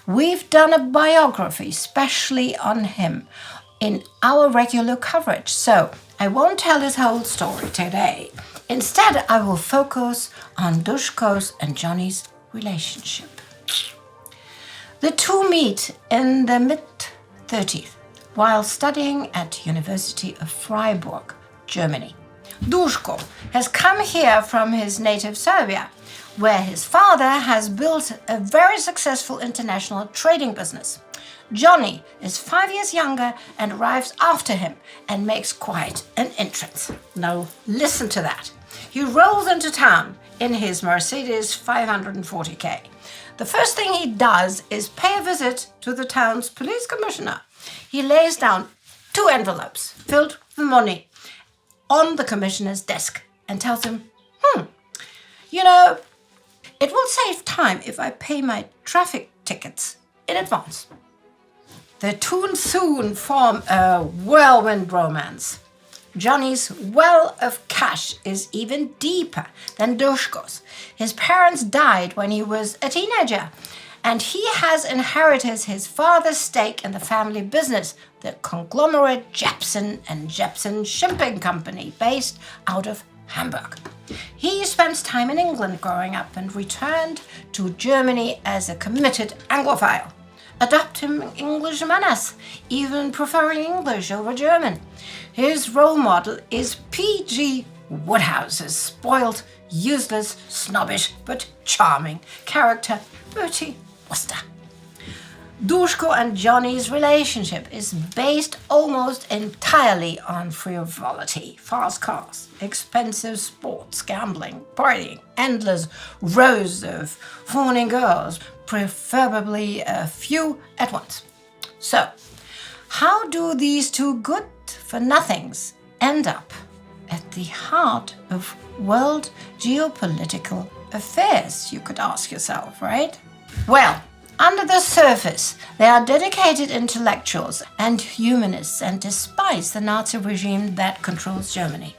We've done a biography specially on him in our regular coverage, so I won't tell his whole story today. Instead, I will focus on Duško's and Johnny's relationship. The two meet in the mid-30s while studying at University of Freiburg, Germany. Duško has come here from his native Serbia, where his father has built a very successful international trading business. Johnny is 5 years younger and arrives after him and makes quite an entrance. Now listen to that. He rolls into town in his Mercedes 540k. The first thing he does is pay a visit to the town's police commissioner. He lays down 2 envelopes filled with money on the commissioner's desk and tells him, you know, it will save time if I pay my traffic tickets in advance. The two soon form a whirlwind romance. Johnny's well of cash is even deeper than Duško's. His parents died when he was a teenager, and he has inherited his father's stake in the family business, the conglomerate Jepsen and Jepsen Shipping Company, based out of Hamburg. He spent time in England growing up and returned to Germany as a committed Anglophile, adopting English manners, even preferring English over German. His role model is P.G. Woodhouse's spoiled, useless, snobbish, but charming character, Bertie Wooster. Duško and Johnny's relationship is based almost entirely on frivolity, fast cars, expensive sports, gambling, partying, endless rows of fawning girls, preferably a few at once. So, how do these two good-for-nothings end up at the heart of world geopolitical affairs, you could ask yourself, right? Well, under the surface, they are dedicated intellectuals and humanists and despise the Nazi regime that controls Germany.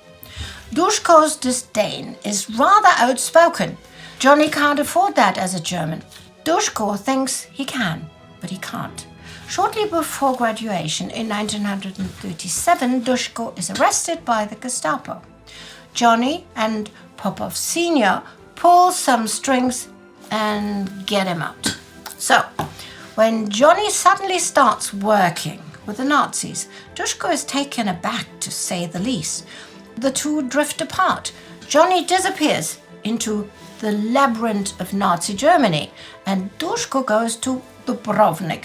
Duško's disdain is rather outspoken. Johnny can't afford that as a German. Duško thinks he can, but he can't. Shortly before graduation in 1937, Duško is arrested by the Gestapo. Johnny and Popov Sr. pull some strings and get him out. So, when Johnny suddenly starts working with the Nazis, Duško is taken aback, to say the least. The two drift apart. Johnny disappears into the labyrinth of Nazi Germany, and Duško goes to Dubrovnik,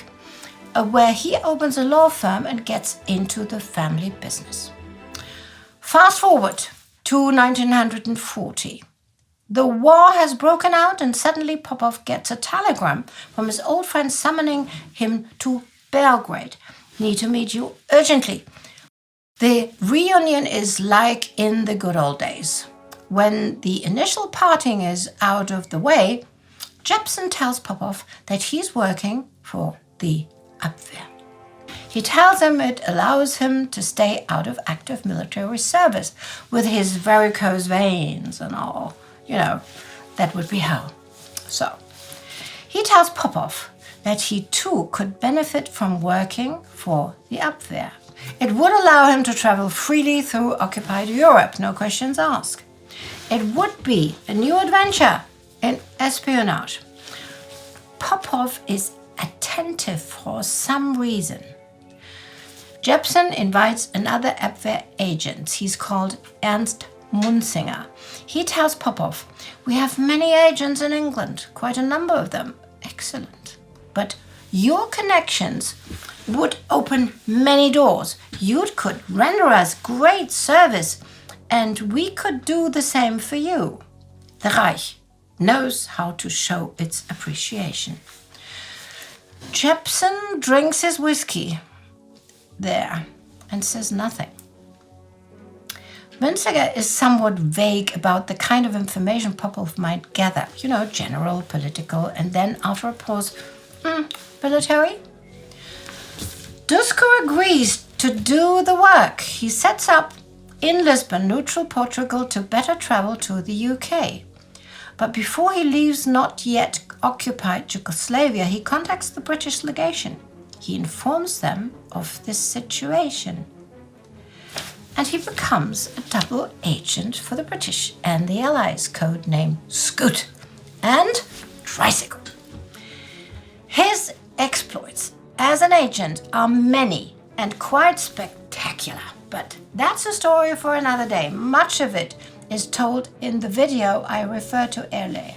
where he opens a law firm and gets into the family business. Fast forward to 1940. The war has broken out, and suddenly Popov gets a telegram from his old friend summoning him to Belgrade. Need to meet you urgently. The reunion is like in the good old days. When the initial parting is out of the way, Jepsen tells Popov that he's working for the Abwehr. He tells him it allows him to stay out of active military service with his varicose veins and all. You know, that would be hell. So, he tells Popov that he too could benefit from working for the Abwehr. It would allow him to travel freely through occupied Europe, no questions asked. It would be a new adventure in espionage. Popov is attentive for some reason. Jepsen invites another Abwehr agent. He's called Ernst Munzinger. He tells Popov, "We have many agents in England, quite a number of them. Excellent. But your connections would open many doors. You could render us great service, and we could do the same for you." The Reich knows how to show its appreciation. Jepsen drinks his whiskey there and says nothing. Munzinger is somewhat vague about the kind of information Popov might gather. General, political, and then after a pause, military? Dusko agrees to do the work. He sets up in Lisbon, neutral Portugal, to better travel to the UK. But before he leaves not yet occupied Yugoslavia, he contacts the British legation. He informs them of this situation. And he becomes a double agent for the British and the Allies, codenamed Scoot and Tricycle. His exploits as an agent are many and quite spectacular, but that's a story for another day. Much of it is told in the video I referred to earlier.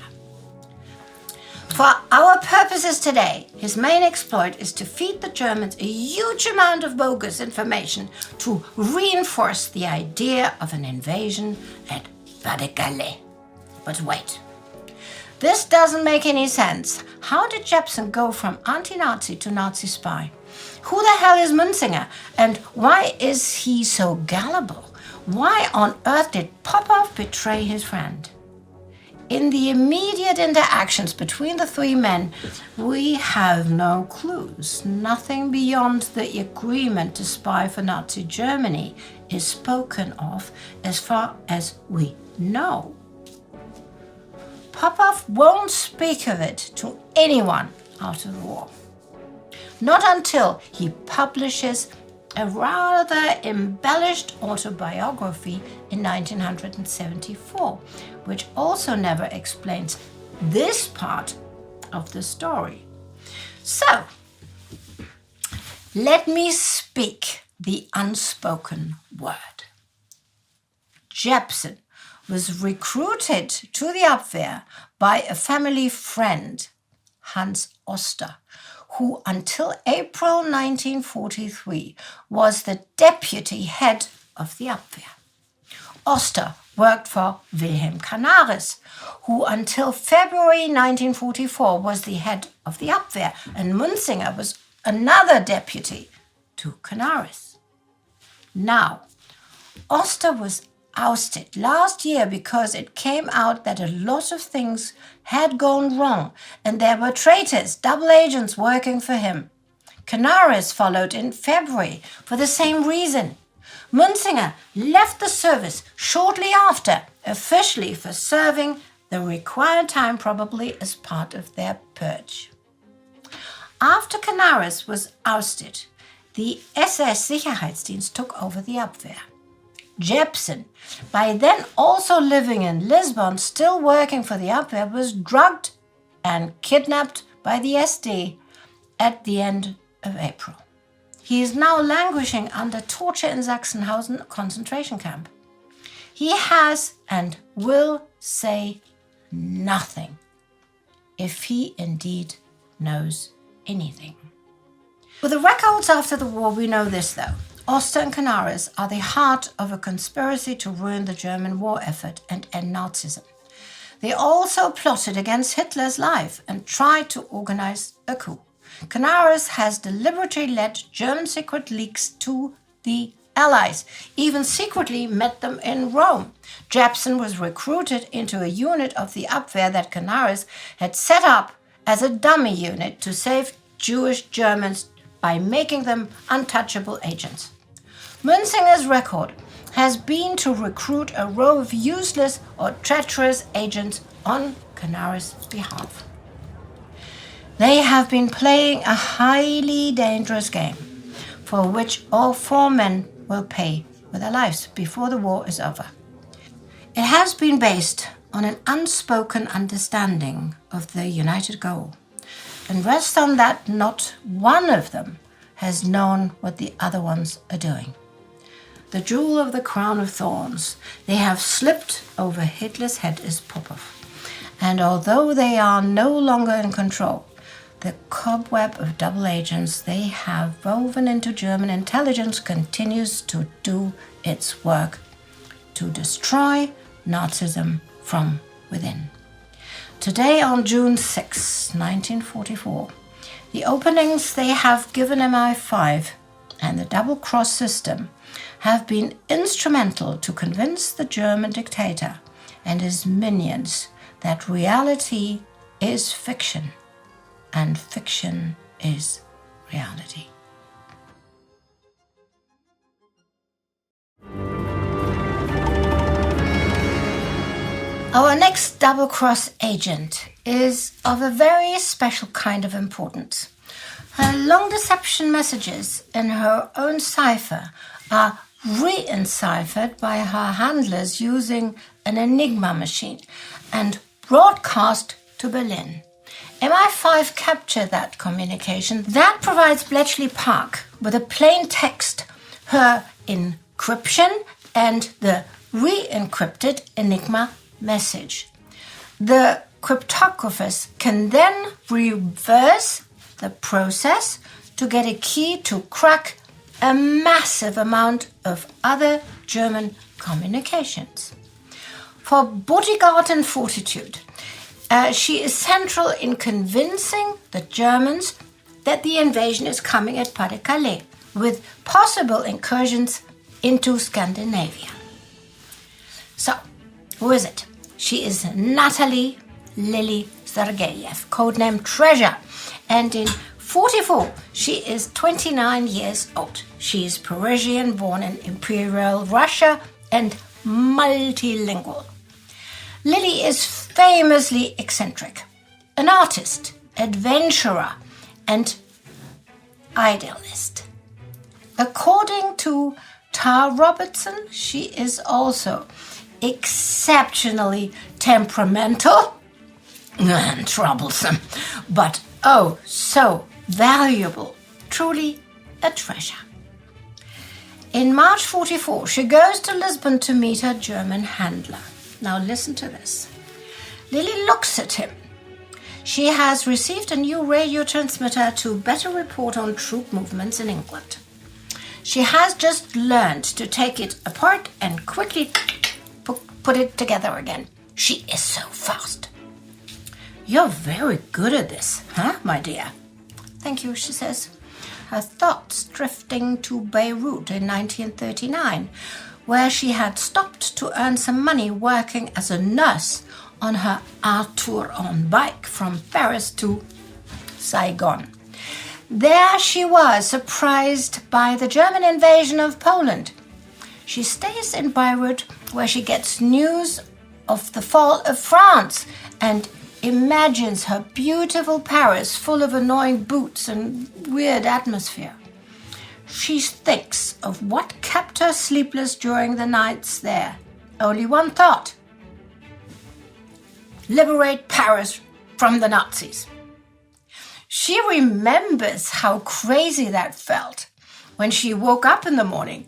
For our purposes today, his main exploit is to feed the Germans a huge amount of bogus information to reinforce the idea of an invasion at Pas-de-Calais. But wait, this doesn't make any sense. How did Jepsen go from anti-Nazi to Nazi spy? Who the hell is Munzinger, and why is he so gullible? Why on earth did Popov betray his friend? In the immediate interactions between the three men, we have no clues. Nothing beyond the agreement to spy for Nazi Germany is spoken of as far as we know. Popov won't speak of it to anyone after the war. Not until he publishes a rather embellished autobiography in 1974, which also never explains this part of the story. So, let me speak the unspoken word. Jepsen was recruited to the Abwehr by a family friend, Hans Oster, who until April 1943 was the deputy head of the Abwehr. Oster worked for Wilhelm Canaris, who until February 1944 was the head of the Abwehr, and Munzinger was another deputy to Canaris. Now, Oster was ousted last year because it came out that a lot of things had gone wrong and there were traitors, double agents working for him. Canaris followed in February for the same reason. Munzinger left the service shortly after, officially for serving the required time, probably as part of their purge. After Canaris was ousted, the SS Sicherheitsdienst took over the Abwehr. Jepsen, by then also living in Lisbon, still working for the Abwehr, was drugged and kidnapped by the SD at the end of April. He is now languishing under torture in Sachsenhausen concentration camp. He has and will say nothing, if he indeed knows anything. With the records after the war, we know this though. Oster and Canaris are the heart of a conspiracy to ruin the German war effort and end Nazism. They also plotted against Hitler's life and tried to organize a coup. Canaris has deliberately led German secret leaks to the Allies, even secretly met them in Rome. Jepsen was recruited into a unit of the Abwehr that Canaris had set up as a dummy unit to save Jewish Germans by making them untouchable agents. Munzinger's record has been to recruit a row of useless or treacherous agents on Canaris' behalf. They have been playing a highly dangerous game. for which all 4 men will pay with their lives before the war is over. It has been based on an unspoken understanding of the united goal, and rests on that not one of them has known what the other ones are doing. The jewel of the crown of thorns they have slipped over Hitler's head is Popov, and although they are no longer in control, the cobweb of double agents they have woven into German intelligence continues to do its work to destroy Nazism from within. Today, on June 6, 1944, the openings they have given MI5 and the double-cross system have been instrumental to convince the German dictator and his minions that reality is fiction and fiction is reality. Our next double-cross agent is of a very special kind of importance. Her long deception messages in her own cipher are re-enciphered by her handlers using an Enigma machine and broadcast to Berlin. MI5 captured that communication. That provides Bletchley Park with a plain text, her encryption, and the re-encrypted Enigma message. The cryptographers can then reverse the process to get a key to crack a massive amount of other German communications. For Bodyguard and Fortitude, she is central in convincing the Germans that the invasion is coming at Pas-de-Calais, with possible incursions into Scandinavia. So, who is it? She is Natalie Lily Sergeyev, codename Treasure, and in 44 she is 29 years old. She is Parisian, born in Imperial Russia, and multilingual. Lily is famously eccentric, an artist, adventurer, and idealist. According to Tar Robertson, she is also exceptionally temperamental and troublesome, but oh so valuable, truly a treasure. In March 44, she goes to Lisbon to meet her German handler. Now listen to this. Lily looks at him. She has received a new radio transmitter to better report on troop movements in England. She has just learned to take it apart and quickly put it together again. She is so fast. You're very good at this, huh, my dear? Thank you, she says, her thoughts drifting to Beirut in 1939, where she had stopped to earn some money working as a nurse on her Arthur on bike from Paris to Saigon. There she was, surprised by the German invasion of Poland. She stays in Beirut, where she gets news of the fall of France and imagines her beautiful Paris full of annoying boots and weird atmosphere. She thinks of what kept her sleepless during the nights there. Only one thought: liberate Paris from the Nazis. She remembers how crazy that felt when she woke up in the morning.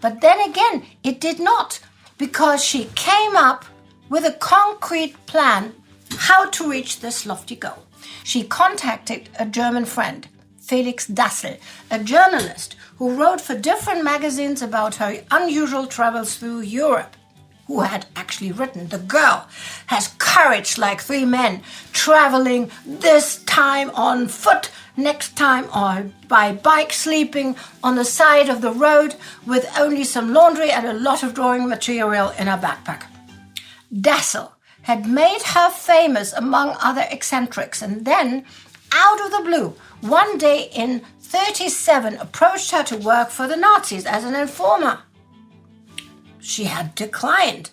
But then again, it did not, because she came up with a concrete plan how to reach this lofty goal. She contacted a German friend, Felix Dassel, a journalist who wrote for different magazines about her unusual travels through Europe, who had actually written, "The girl has courage like 3 men, traveling this time on foot, next time or by bike, sleeping on the side of the road with only some laundry and a lot of drawing material in her backpack." Dassel had made her famous among other eccentrics, and then, out of the blue, one day in 1937 approached her to work for the Nazis as an informer. She had declined.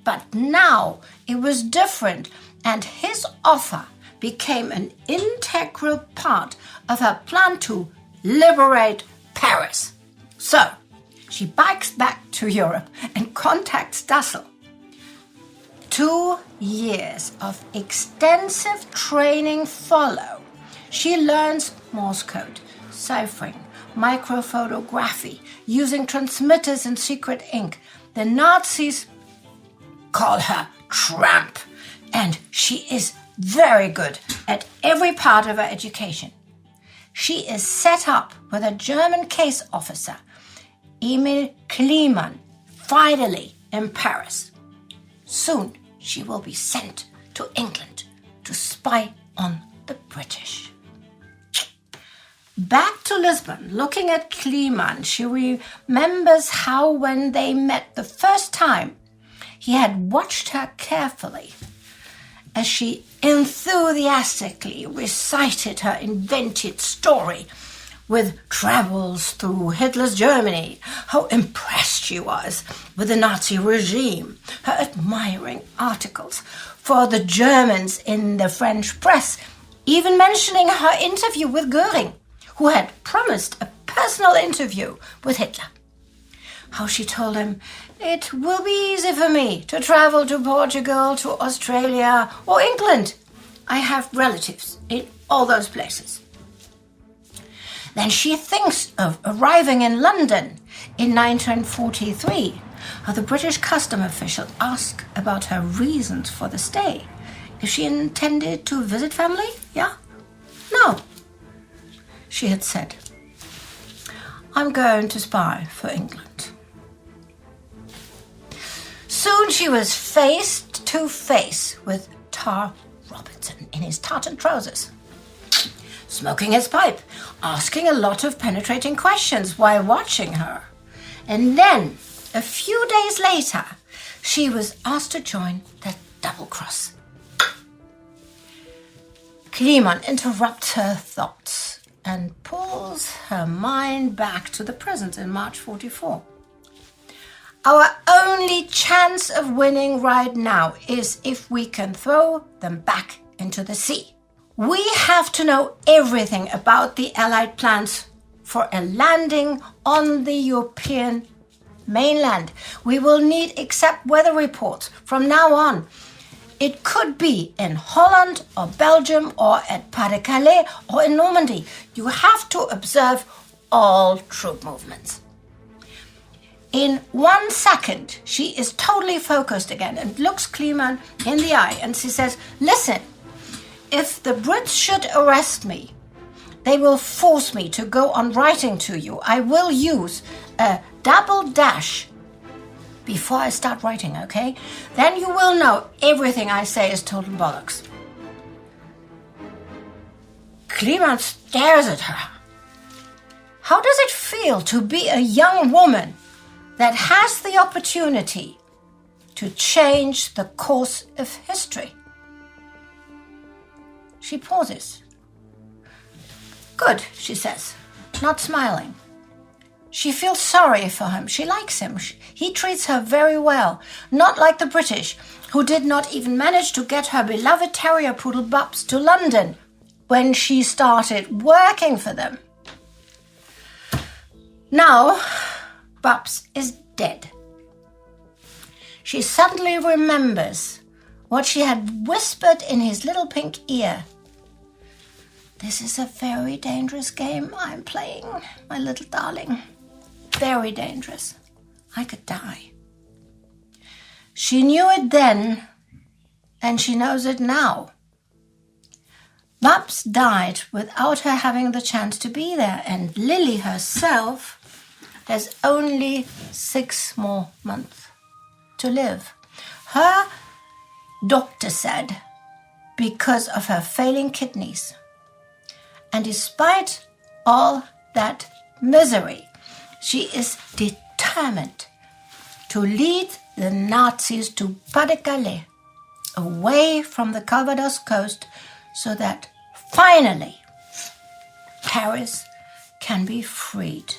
But now it was different, and his offer became an integral part of her plan to liberate Paris. So, she bikes back to Europe and contacts Dassel. 2 years of extensive training follow. She learns Morse code, ciphering, microphotography, using transmitters and secret ink. The Nazis call her tramp, and she is very good at every part of her education. She is set up with a German case officer, Emil Kleemann, finally in Paris. Soon she will be sent to England to spy on the British. Back to Lisbon, looking at Kleemann, she remembers how when they met the first time, he had watched her carefully as she enthusiastically recited her invented story with travels through Hitler's Germany, how impressed she was with the Nazi regime, her admiring articles for the Germans in the French press, even mentioning her interview with Goering, who had promised a personal interview with Hitler. How she told him, "It will be easy for me to travel to Portugal, to Australia, or England. I have relatives in all those places." Then she thinks of arriving in London in 1943, how the British custom official asked about her reasons for the stay. If she intended to visit family? Yeah? No. She had said, "I'm going to spy for England." Soon she was face to face with Tar Robertson in his tartan trousers, smoking his pipe, asking a lot of penetrating questions while watching her. And then, a few days later, she was asked to join the double cross. Kleemann interrupts her thoughts and pulls her mind back to the present in March 44. Our only chance of winning right now is if we can throw them back into the sea. We have to know everything about the Allied plans for a landing on the European mainland. We will need exact weather reports from now on. It could be in Holland or Belgium or at Pas-de-Calais or in Normandy. You have to observe all troop movements. In 1 second, she is totally focused again and looks Kleemann in the eye and she says, "Listen, if the Brits should arrest me, they will force me to go on writing to you. I will use a double dash before I start writing, okay? Then you will know everything I say is total bollocks." Kleemann stares at her. How does it feel to be a young woman that has the opportunity to change the course of history? She pauses. "Good," she says, not smiling. She feels sorry for him. She likes him. He treats her very well, not like the British, who did not even manage to get her beloved terrier poodle Bubs to London when she started working for them. Now, Bubs is dead. She suddenly remembers what she had whispered in his little pink ear. "This is a very dangerous game I'm playing, my little darling. Very dangerous. I could die." She knew it then, and she knows it now. Bubs died without her having the chance to be there, and Lily herself has only 6 more months to live. Her doctor said because of her failing kidneys. And despite all that misery, she is determined to lead the Nazis to Pas-de-Calais, away from the Calvados coast, so that finally Paris can be freed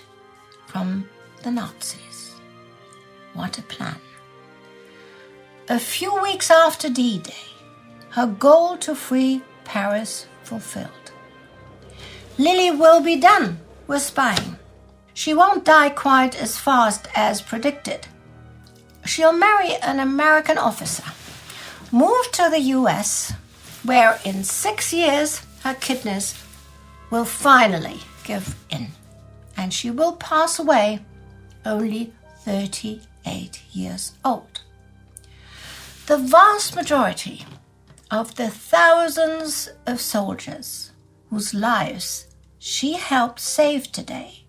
from the Nazis. What a plan. A few weeks after D-Day, her goal to free Paris fulfilled. Lily will be done were spying. She won't die quite as fast as predicted. She'll marry an American officer, move to the US, where in 6 years her kidneys will finally give in, and she will pass away only 38 years old. The vast majority of the thousands of soldiers whose lives she helped save today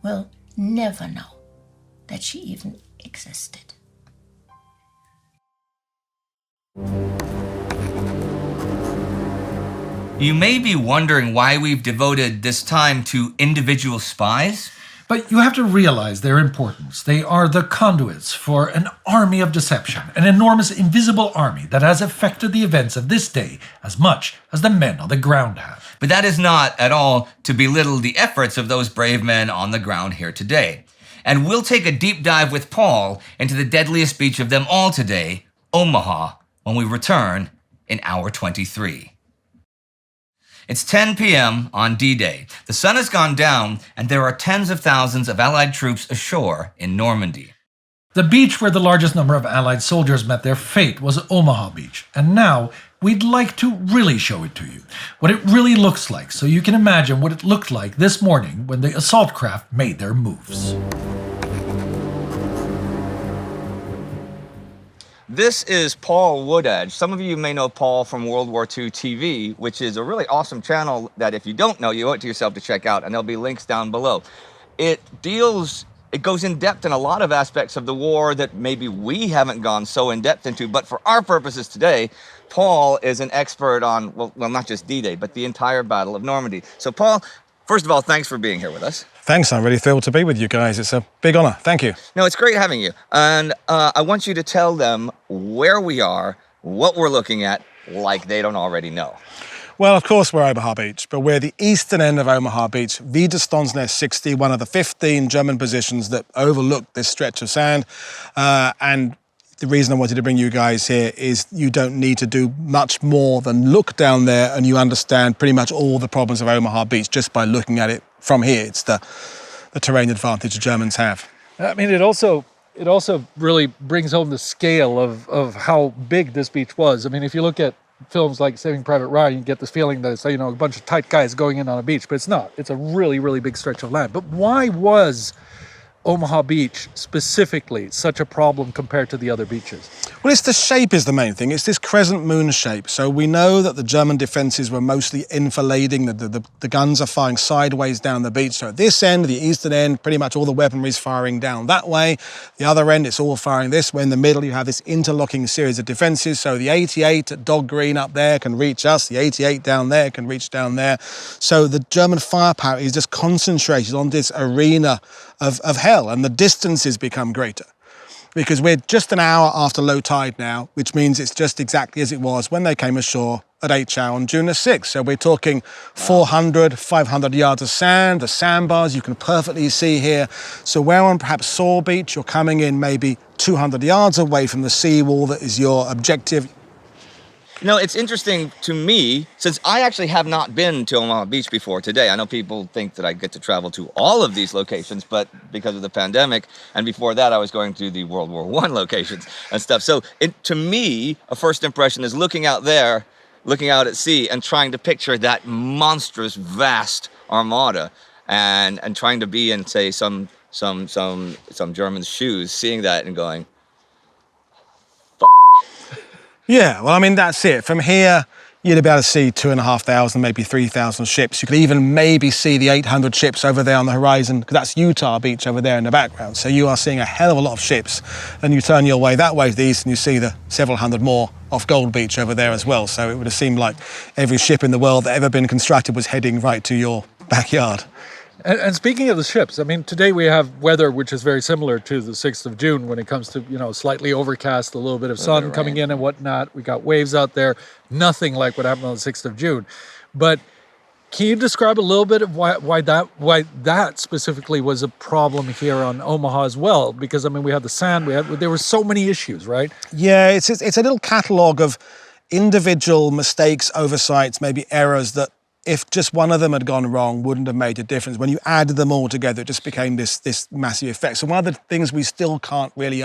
will never know that she even existed. You may be wondering why we've devoted this time to individual spies. But you have to realize their importance. They are the conduits for an army of deception, an enormous invisible army that has affected the events of this day as much as the men on the ground have. But that is not at all to belittle the efforts of those brave men on the ground here today. And we'll take a deep dive with Paul into the deadliest beach of them all today, Omaha, when we return in hour 23. It's 10 p.m. on D-Day. The sun has gone down, and there are tens of thousands of Allied troops ashore in Normandy. The beach where the largest number of Allied soldiers met their fate was Omaha Beach, and now we'd like to really show it to you, what it really looks like, so you can imagine what it looked like this morning when the assault craft made their moves. This is Paul Woodedge. Some of you may know Paul from World War II TV, which is a really awesome channel that if you don't know, you owe it to yourself to check out, and there'll be links down below. It goes in depth in a lot of aspects of the war that maybe we haven't gone so in depth into, but for our purposes today, Paul is an expert on, well, not just D-Day, but the entire Battle of Normandy. So Paul, first of all, thanks for being here with us. Thanks, I'm really thrilled to be with you guys. It's a big honor. Thank you. No, it's great having you. And I want you to tell them where we are, what we're looking at, like they don't already know. Well, of course, we're Omaha Beach, but we're the eastern end of Omaha Beach, Widerstandsnest 60, one of the 15 German positions that overlook this stretch of sand. And the reason I wanted to bring you guys here is you don't need to do much more than look down there and you understand pretty much all the problems of Omaha Beach just by looking at it from here. It's the terrain advantage the Germans have. I mean, it also really brings home the scale of how big this beach was. I mean, if you look at films like Saving Private Ryan, you get this feeling that it's, you know, a bunch of tight guys going in on a beach, but it's not. It's a really, really big stretch of land. But why was Omaha Beach specifically such a problem compared to the other beaches? Well, it's the shape is the main thing. It's this crescent moon shape. So we know that the German defences were mostly enfilading. The guns are firing sideways down the beach. So at this end, the eastern end, pretty much all the weaponry is firing down that way. The other end, it's all firing this way. In the middle, you have this interlocking series of defences. So the 88 at Dog Green up there can reach us. The 88 down there can reach down there. So the German firepower is just concentrated on this arena of hell, and the distances become greater because we're just an hour after low tide now, which means it's just exactly as it was when they came ashore at H-Hour on June the 6th. So we're talking 400, 500 yards of sand, the sandbars you can perfectly see here. So where on perhaps Saw Beach, you're coming in maybe 200 yards away from the seawall that is your objective. No, it's interesting to me, since I actually have not been to Omaha Beach before today. I know people think that I get to travel to all of these locations, but because of the pandemic, and before that I was going to the World War I locations and stuff. So to me, a first impression is looking out there, looking out at sea and trying to picture that monstrous, vast armada and trying to be in, say, some German's shoes, seeing that and going, Yeah, well, I mean, that's it. From here, you'd be able to see 2,500, maybe 3,000 ships. You could even maybe see the 800 ships over there on the horizon, because that's Utah Beach over there in the background. So you are seeing a hell of a lot of ships. Then you turn your way that way to the east and you see the several hundred more off Gold Beach over there as well. So it would have seemed like every ship in the world that ever been constructed was heading right to your backyard. And speaking of the ships, I mean, today we have weather which is very similar to the 6th of June when it comes to, you know, slightly overcast, a little bit of sun coming in and whatnot. We got waves out there, nothing like what happened on the 6th of June. But can you describe a little bit of why that specifically was a problem here on Omaha as well? Because, I mean, we had the sand, there were so many issues, right? Yeah, it's a little catalogue of individual mistakes, oversights, maybe errors that if just one of them had gone wrong, wouldn't have made a difference. When you added them all together, it just became this massive effect. So one of the things we still can't really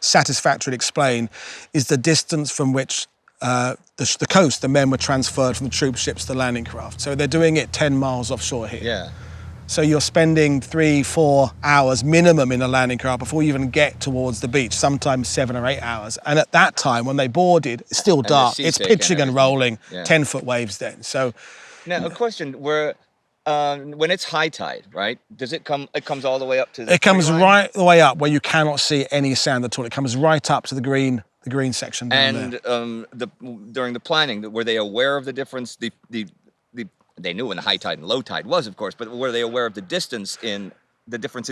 satisfactorily explain is the distance from which the coast, the men were transferred from the troop ships to the landing craft. So they're doing it 10 miles offshore here. Yeah. So you're spending 3-4 hours minimum in a landing craft before you even get towards the beach, sometimes 7 or 8 hours. And at that time, when they boarded, it's still dark. It's pitching and rolling, 10-foot waves then. So now, a question: when it's high tide, right? Does it come? It comes all the way up to the. It comes line? right the way up where you cannot see any sand at all. It comes right up to the green section down there. During the planning, were they aware of the difference? They knew when the high tide and low tide was, of course, but were they aware of the difference in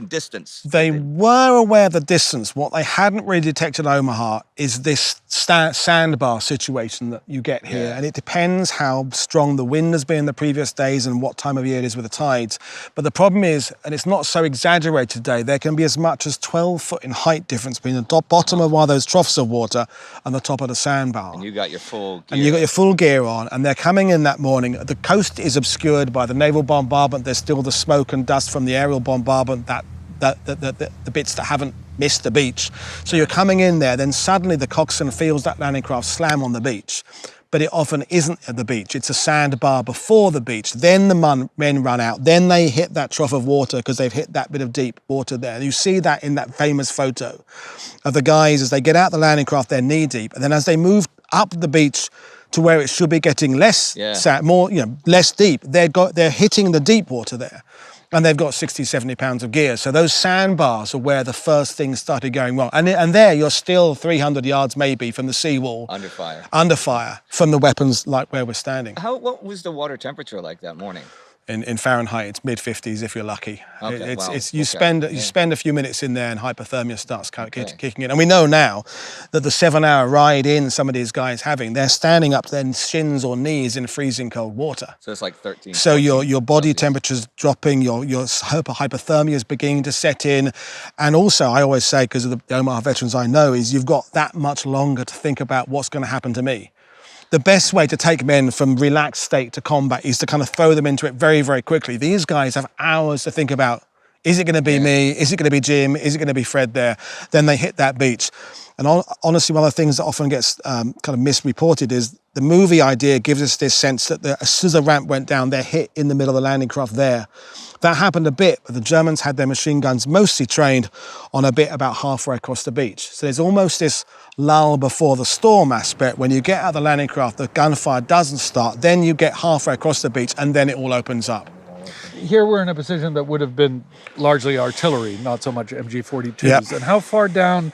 distance? They were aware of the distance. What they hadn't really detected in Omaha is this sandbar situation that you get here. Yeah. And it depends how strong the wind has been the previous days and what time of year it is with the tides. But the problem is, and it's not so exaggerated today, there can be as much as 12 foot in height difference between the bottom of one of those troughs of water and the top of the sandbar. And you got your full gear. And you got your full gear on, and they're coming in that morning. The coast is obscured by the naval bombardment. There's still the smoke and dust from the aerial bombardment, the bits that haven't missed the beach. So you're coming in there, then suddenly the coxswain feels that landing craft slam on the beach. But it often isn't at the beach. It's a sandbar before the beach. Then the men run out. Then they hit that trough of water because they've hit that bit of deep water there. You see that in that famous photo of the guys as they get out the landing craft, they're knee deep. And then as they move up the beach to where it should be getting less less deep, they're hitting the deep water there. And they've got 60, 70 pounds of gear. So those sandbars are where the first things started going wrong. And there you're still 300 yards maybe from the seawall. Under fire from the weapons like where we're standing. What was the water temperature like that morning? In Fahrenheit, it's mid-50s if you're lucky. Okay, You spend a few minutes in there and hypothermia starts kicking in. And we know now that the 7-hour ride in some of these guys they're standing up to their shins or knees in freezing cold water. So it's like 13. So your body temperature's dropping, your hypothermia is beginning to set in. And also, I always say, because of the Omaha veterans I know, is you've got that much longer to think about what's going to happen to me. The best way to take men from relaxed state to combat is to kind of throw them into it very, very quickly. These guys have hours to think about, is it going to be me? Is it going to be Jim? Is it going to be Fred there? Then they hit that beach. And honestly, one of the things that often gets kind of misreported is the movie idea gives us this sense that as soon as the ramp went down, they're hit in the middle of the landing craft there. That happened a bit, but the Germans had their machine guns mostly trained on a bit about halfway across the beach. So there's almost this lull before the storm aspect. When you get out of the landing craft, the gunfire doesn't start, then you get halfway across the beach and then it all opens up. Here we're in a position that would have been largely artillery, not so much MG-42s. Yep. And how far down,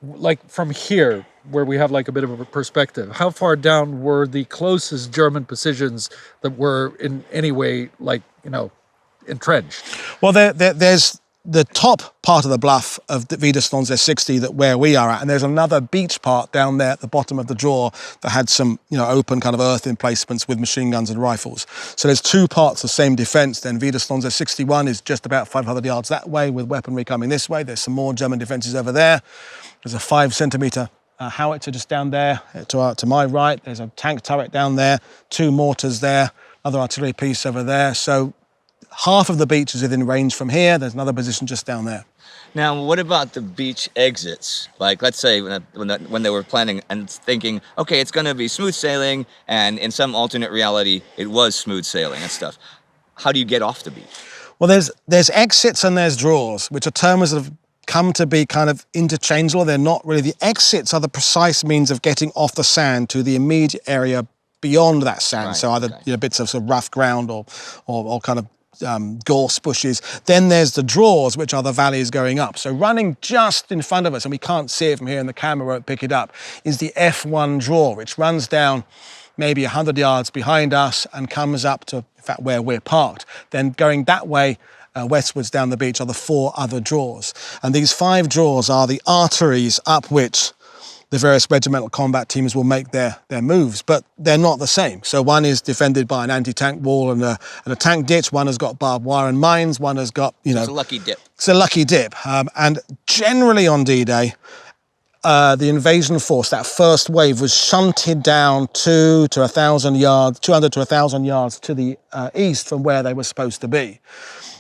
like from here, where we have like a bit of a perspective, how far down were the closest German positions that were in any way, like, entrenched? Well, there's the top part of the bluff of the Widerstandswehr 60 where we are at, and there's another beach part down there at the bottom of the draw that had some, open kind of earth emplacements with machine guns and rifles. So there's two parts of the same defence. Then Widerstandswehr 61 is just about 500 yards that way with weaponry coming this way. There's some more German defences over there. There's a 5-centimetre howitzer just down there to my right. There's a tank turret down there, 2 mortars there, another artillery piece over there. So half of the beach is within range from here. There's another position just down there. Now, what about the beach exits? Like, let's say when they were planning and thinking, okay, it's going to be smooth sailing, and in some alternate reality, it was smooth sailing and stuff. How do you get off the beach? Well, there's exits and there's draws, which are terms that have come to be kind of interchangeable. They're not really. The exits are the precise means of getting off the sand to the immediate area beyond that sand. Right, so either bits of sort of rough ground or kind of gorse bushes. Then there's the draws, which are the valleys going up. So running just in front of us, and we can't see it from here and the camera won't pick it up, is the F1 draw, which runs down maybe 100 yards behind us and comes up to, in fact, where we're parked. Then going that way, westwards down the beach, are the 4 other draws. And these 5 draws are the arteries up which the various regimental combat teams will make their moves, but they're not the same. So one is defended by an anti-tank wall and a tank ditch. One has got barbed wire and mines. One has got, It's a lucky dip. It's a lucky dip. And generally on D-Day, the invasion force, that first wave, was shunted down 200 to 1,000 yards to the east from where they were supposed to be.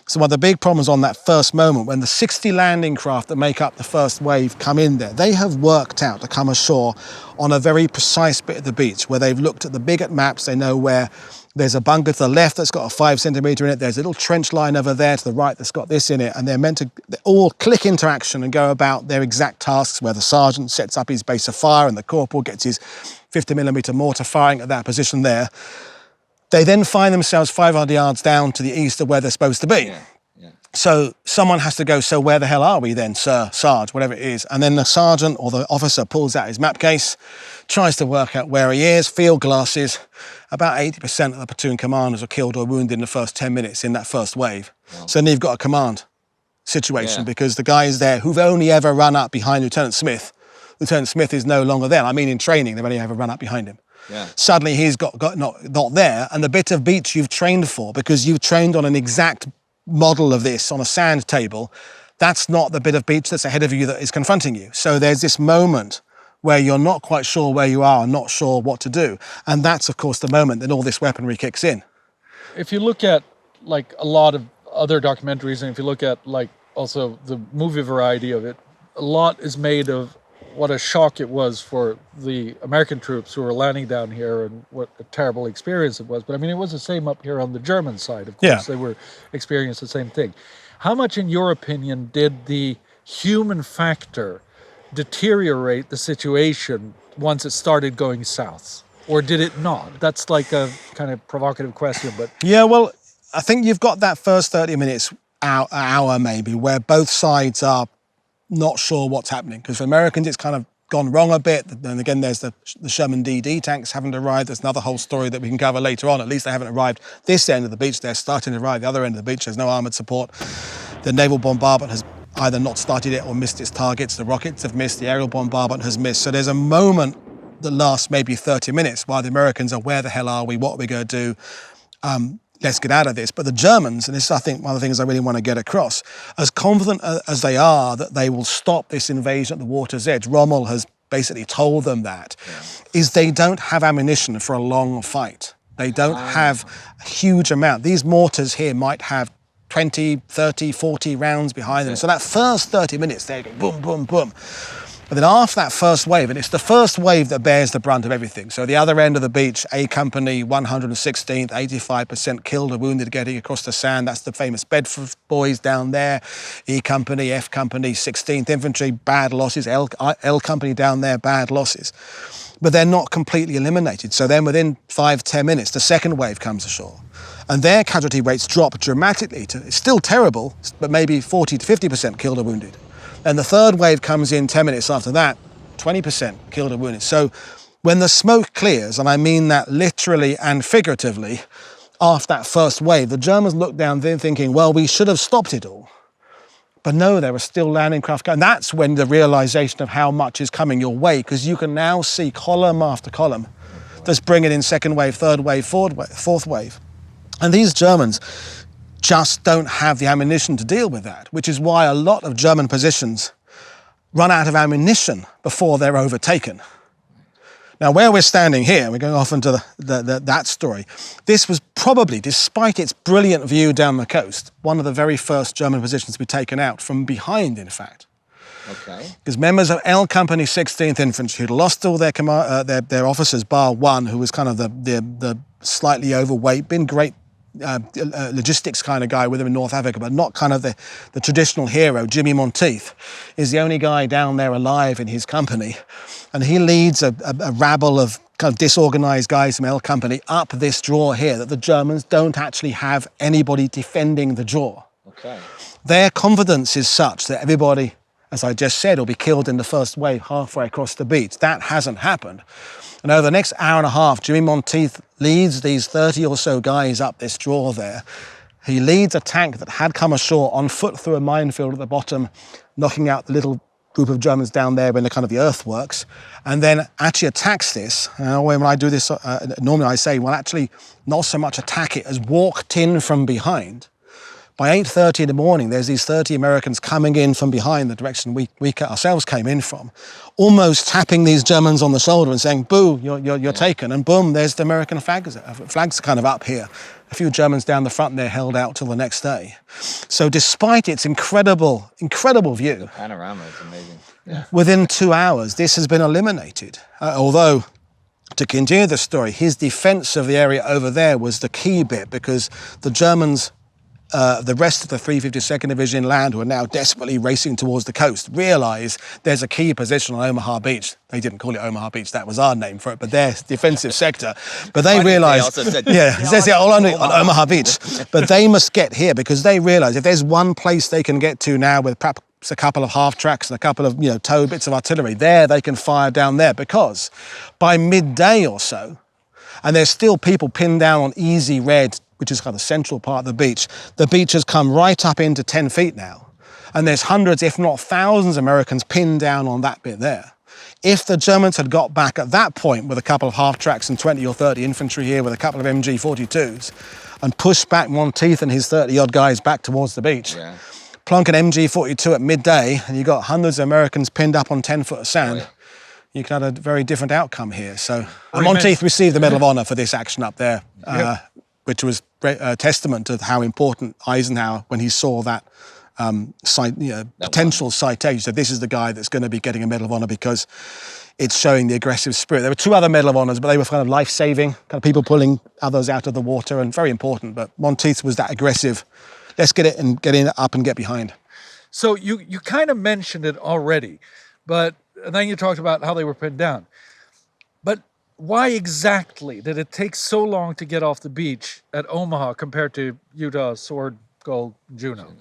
So one of the big problems on that first moment, when the 60 landing craft that make up the first wave come in there, they have worked out to come ashore on a very precise bit of the beach where they've looked at the big maps. They know where there's a bunker to the left that's got a 5 centimetre in it. There's a little trench line over there to the right that's got this in it. And they're meant to all click into action and go about their exact tasks, where the sergeant sets up his base of fire and the corporal gets his 50mm mortar firing at that position there. They then find themselves 500 yards down to the east of where they're supposed to be. Yeah. So someone has to go, so where the hell are we then, sir, sarge, whatever it is? And then the sergeant or the officer pulls out his map case, tries to work out where he is, field glasses. About 80% of the platoon commanders were killed or wounded in the first 10 minutes in that first wave. Wow. So then you've got a command situation because the guys there who've only ever run up behind Lieutenant Smith is no longer there. I mean, in training, they've only ever run up behind him. Yeah. Suddenly he's got not there, and the bit of beach you've trained for, because you've trained on an exact model of this on a sand table, that's not the bit of beach that's ahead of you that is confronting you. So there's this moment where you're not quite sure where you are, not sure what to do. And that's, of course, the moment that all this weaponry kicks in. If you look at, like, a lot of other documentaries, and if you look at, like, also the movie variety of it, a lot is made of what a shock it was for the American troops who were landing down here and what a terrible experience it was. But I mean, it was the same up here on the German side, of course. Yeah. They were experiencing the same thing. How much, in your opinion, did the human factor deteriorate the situation once it started going south? Or did it not? That's like a kind of provocative question, but... Yeah, well, I think you've got that first 30 minutes, hour maybe, where both sides are not sure what's happening, because for Americans it's kind of gone wrong a bit. And again, there's the Sherman DD tanks haven't arrived. There's another whole story that we can cover later on. At least they haven't arrived this end of the beach. They're starting to arrive the other end of the beach. There's no armoured support. The naval bombardment has either not started it or missed its targets. The rockets have missed. The aerial bombardment has missed. So there's a moment that lasts maybe 30 minutes while the Americans are, where the hell are we? What are we going to do? Let's get out of this. But the Germans, and this is, I think, one of the things I really want to get across, as confident as they are that they will stop this invasion at the water's edge, Rommel has basically told them that, is they don't have ammunition for a long fight. They don't have a huge amount. These mortars here might have 20, 30, 40 rounds behind them. So that first 30 minutes, they go boom, boom, boom. But then after that first wave, and it's the first wave that bears the brunt of everything. So the other end of the beach, A Company, 116th, 85% killed or wounded getting across the sand. That's the famous Bedford boys down there. E Company, F Company, 16th Infantry, bad losses. L Company down there, bad losses. But they're not completely eliminated. So then within 5-10 minutes, the second wave comes ashore. And their casualty rates drop dramatically to, it's still terrible, but maybe 40 to 50% killed or wounded. And the third wave comes in 10 minutes after that, 20% killed or wounded. So when the smoke clears, and I mean that literally and figuratively, after that first wave, the Germans look down there thinking, well, we should have stopped it all. But no, there were still landing craft going. That's when the realization of how much is coming your way, because you can now see column after column that's bringing in second wave, third wave, fourth wave. And these Germans just don't have the ammunition to deal with that, which is why a lot of German positions run out of ammunition before they're overtaken. Now, where we're standing here, we're going off into that story, this was probably, despite its brilliant view down the coast, one of the very first German positions to be taken out from behind, in fact. Okay. Because members of L Company 16th Infantry, who'd lost all their officers, bar one, who was kind of the slightly overweight, been great logistics kind of guy with him in North Africa, but not kind of the traditional hero. Jimmy Monteith is the only guy down there alive in his company, and he leads a rabble of kind of disorganized guys from L Company up this draw here that the Germans don't actually have anybody defending the draw. Okay. Their confidence is such that everybody, as I just said, will be killed in the first wave halfway across the beach. That hasn't happened. And over the next hour and a half, Jimmy Monteith leads these 30 or so guys up this draw there. He leads a tank that had come ashore on foot through a minefield at the bottom, knocking out the little group of Germans down there when the kind of the earthworks, and then actually attacks this. When I do this, normally I say, well, actually not so much attack it as walked in from behind, By 8:30 in the morning, there's these 30 Americans coming in from behind the direction we ourselves came in from, almost tapping these Germans on the shoulder and saying, "Boo, you're taken." And boom, there's the American flags kind of up here. A few Germans down the front there held out till the next day. So despite its incredible view, The panorama is amazing. within 2 hours, this has been eliminated. Although, to continue the story, his defense of the area over there was the key bit, because the Germans, the rest of the 352nd Division land, who are now desperately racing towards the coast, realise there's a key position on Omaha Beach. They didn't call it Omaha Beach, that was our name for it, but their defensive sector. But they realised, it says all on Omaha Beach. But they must get here, because they realise if there's one place they can get to now with perhaps a couple of half tracks and a couple of towed bits of artillery, there they can fire down there, because by midday or so, and there's still people pinned down on Easy Red, which is kind of the central part of the beach has come right up into 10 feet now. And there's hundreds, if not thousands, of Americans pinned down on that bit there. If the Germans had got back at that point with a couple of half tracks and 20 or 30 infantry here with a couple of MG 42s and pushed back Monteith and his 30-odd guys back towards the beach, plonk an MG 42 at midday, and you got hundreds of Americans pinned up on 10 foot of sand, you could have a very different outcome here. So Monteith received the Medal of Honor for this action up there, which was a testament to how important Eisenhower, when he saw that potential citation, said this is the guy that's going to be getting a Medal of Honor because it's showing the aggressive spirit. There were 2 other Medal of Honors, but they were kind of life-saving, kind of people pulling others out of the water, and very important. But Monteith was that aggressive. Let's get it and get in up and get behind. So you kind of mentioned it already, but then you talked about how they were pinned down. But why exactly did it take so long to get off the beach at Omaha compared to Utah, Sword, Gold, Juno?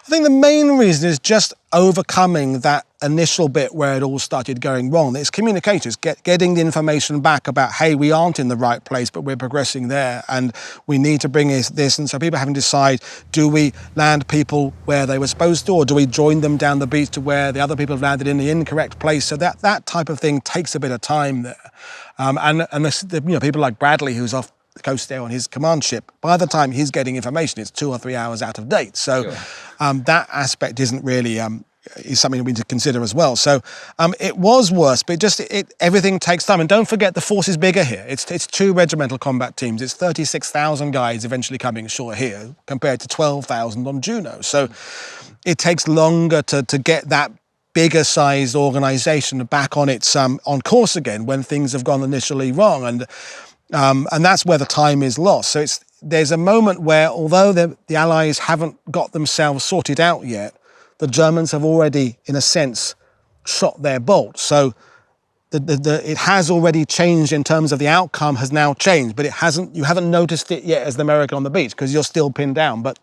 I think the main reason is just overcoming that initial bit where it all started going wrong. It's communicators, getting the information back about, hey, we aren't in the right place, but we're progressing there, and we need to bring this. And so people having to decide, do we land people where they were supposed to, or do we join them down the beach to where the other people have landed in the incorrect place? So that type of thing takes a bit of time there. And people like Bradley, who's off the coast there on his command ship, by the time he's getting information, it's 2 or 3 hours out of date. So that aspect isn't really is something we need to consider as well. So it was worse, but everything takes time. And don't forget, the force is bigger here. It's 2 regimental combat teams. It's 36,000 guys eventually coming ashore here compared to 12,000 on Juno. So it takes longer to get that bigger sized organisation back on its on course again when things have gone initially wrong, and that's where the time is lost. So there's a moment where, although the Allies haven't got themselves sorted out yet, the Germans have already, in a sense, shot their bolt. So it has already changed in terms of the outcome has now changed, but you haven't noticed it yet as the American on the beach because you're still pinned down. But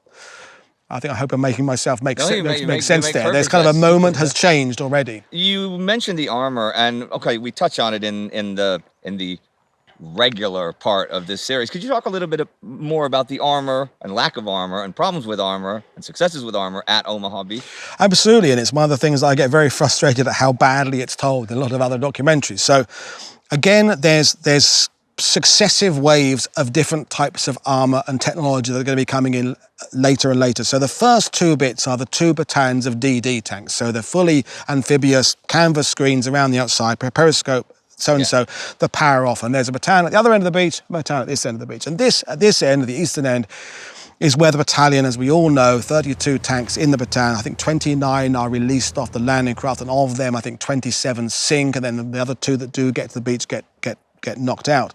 I hope I'm making myself make sense there. There's kind of a moment has changed already. You mentioned the armor, and okay, we touch on it in the regular part of this series. Could you talk a little bit more about the armor and lack of armor and problems with armor and successes with armor at Omaha Beach? Absolutely, and it's one of the things that I get very frustrated at how badly it's told in a lot of other documentaries. So again, there's successive waves of different types of armor and technology that are going to be coming in later and later. So the first 2 bits are the 2 battalions of DD tanks. So they're fully amphibious, canvas screens around the outside, periscope, so-and-so, the power off. And there's a battalion at the other end of the beach, a battalion at this end of the beach. And at this end, the eastern end, is where the battalion, as we all know, 32 tanks in the battalion. I think 29 are released off the landing craft, and of them, I think 27 sink, and then the other 2 that do get to the beach get knocked out.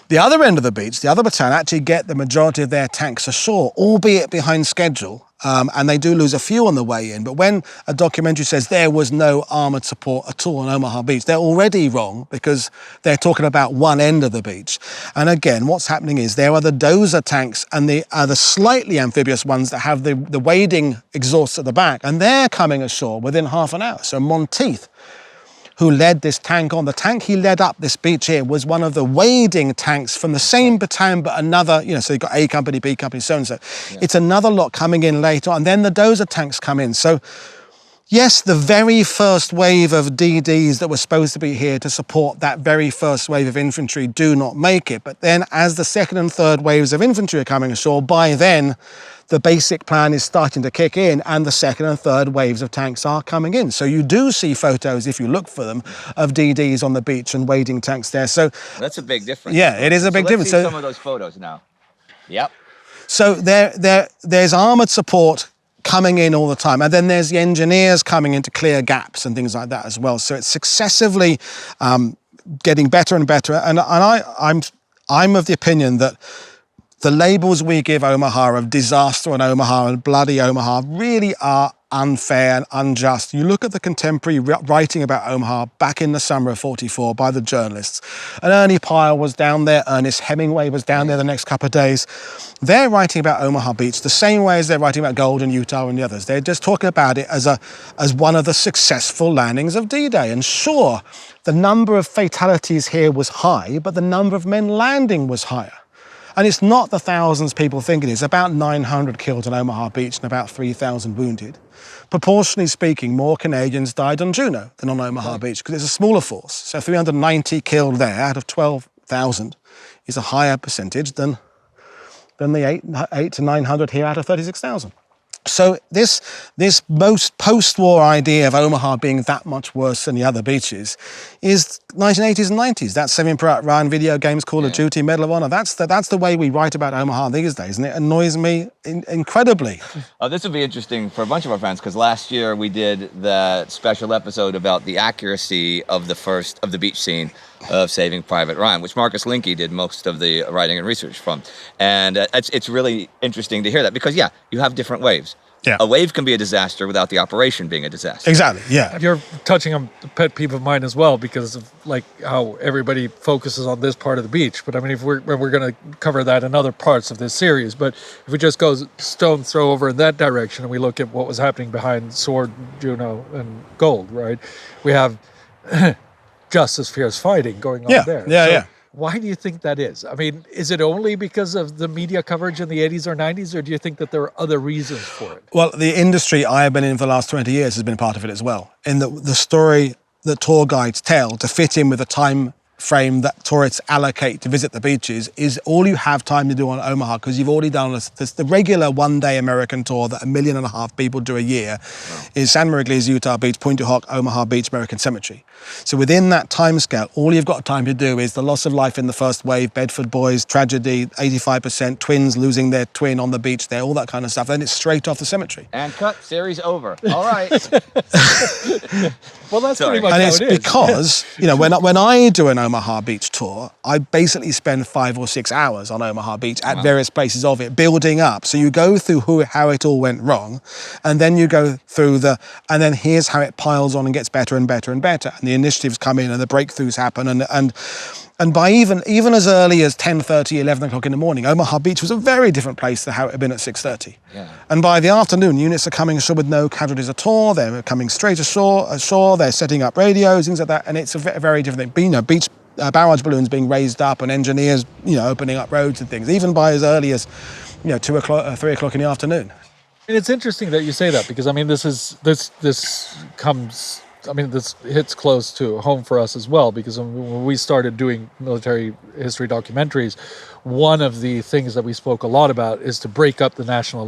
The other end of the beach, the other battalion actually get the majority of their tanks ashore, albeit behind schedule, and they do lose a few on the way in. But when a documentary says there was no armoured support at all on Omaha Beach, they're already wrong because they're talking about one end of the beach. And again, what's happening is there are the dozer tanks and the slightly amphibious ones that have the wading exhausts at the back, and they're coming ashore within half an hour. So Monteith, who led this tank on. The tank he led up this beach here was one of the wading tanks from the same battalion, but another, so you've got A company, B company, so-and-so. Yeah. It's another lot coming in later on. And then the dozer tanks come in. So Yes, the very first wave of DDs that were supposed to be here to support that very first wave of infantry do not make it. But then as the second and third waves of infantry are coming ashore, by then the basic plan is starting to kick in and the second and third waves of tanks are coming in. So you do see photos, if you look for them, of DDs on the beach and wading tanks there. So That's a big difference. yeah, it is a big difference. Let's see some of those photos now. Yep. So there's armoured support coming in all the time, and then there's the engineers coming in to clear gaps and things like that as well. So it's successively getting better and better. And I'm of the opinion that the labels we give Omaha of disaster on Omaha and bloody Omaha really are unfair and unjust. You look at the contemporary writing about Omaha back in the summer of '44 by the journalists, and Ernie Pyle was down there, Ernest Hemingway was down there the next couple of days. They're writing about Omaha Beach the same way as they're writing about Golden, Utah and the others. They're just talking about it as one of the successful landings of D-Day. And sure, the number of fatalities here was high, but the number of men landing was higher. And it's not the thousands people think it is. About 900 killed on Omaha Beach and about 3,000 wounded. Proportionally speaking, more Canadians died on Juno than on Omaha Beach because it's a smaller force. So 390 killed there out of 12,000 is a higher percentage than the 8 to 900 here out of 36,000. So this most post-war idea of Omaha being that much worse than the other beaches is 1980s and 90s. That Saving Private Ryan, video games, Call of Duty, Medal of Honor. That's the way we write about Omaha these days, and it annoys me incredibly. This would be interesting for a bunch of our fans because last year we did the special episode about the accuracy of the beach scene of Saving Private Ryan, which Marcus Linke did most of the writing and research from. And it's really interesting to hear that because, you have different waves. Yeah. A wave can be a disaster without the operation being a disaster. Exactly, yeah. You're touching on a pet peeve of mine as well because of like how everybody focuses on this part of the beach. But I mean, if we're going to cover that in other parts of this series, but if we just go stone throw over in that direction and we look at what was happening behind Sword, Juno, and Gold, right? We have just as fierce fighting going on there. Yeah. Why do you think that is? I mean, is it only because of the media coverage in the 80s or 90s, or do you think that there are other reasons for it? Well, the industry I have been in for the last 20 years has been part of it as well. In the story that tour guides tell to fit in with the time frame that tourists allocate to visit the beaches is all you have time to do on Omaha because you've already done the regular one-day American tour that 1.5 million people do a year is San Miguel's Utah Beach, Point du Hoc, Omaha Beach, American Cemetery. So within that time scale, all you've got time to do is the loss of life in the first wave, Bedford Boys, tragedy, 85%, twins losing their twin on the beach there, all that kind of stuff. Then it's straight off the cemetery. And cut, series over. All right. Well, that's pretty much and how it's it is. because, when I do an Omaha Beach tour, I basically spend 5 or 6 hours on Omaha Beach at various places of it, building up. So you go through how it all went wrong, and then you go through and then here's how it piles on and gets better and better and better. And the initiatives come in and the breakthroughs happen. And by even as early as 10:30, 11 o'clock in the morning, Omaha Beach was a very different place than how it had been at 6:30. Yeah. And by the afternoon, units are coming ashore with no casualties at all. They're coming straight ashore. They're setting up radios, things like that. And it's a very different thing. Beach barrage balloons being raised up and engineers, opening up roads and things, even by as early as, 2 o'clock, 3 o'clock in the afternoon. And it's interesting that you say that because, I mean, this hits close to home for us as well because when we started doing military history documentaries, one of the things that we spoke a lot about is to break up the national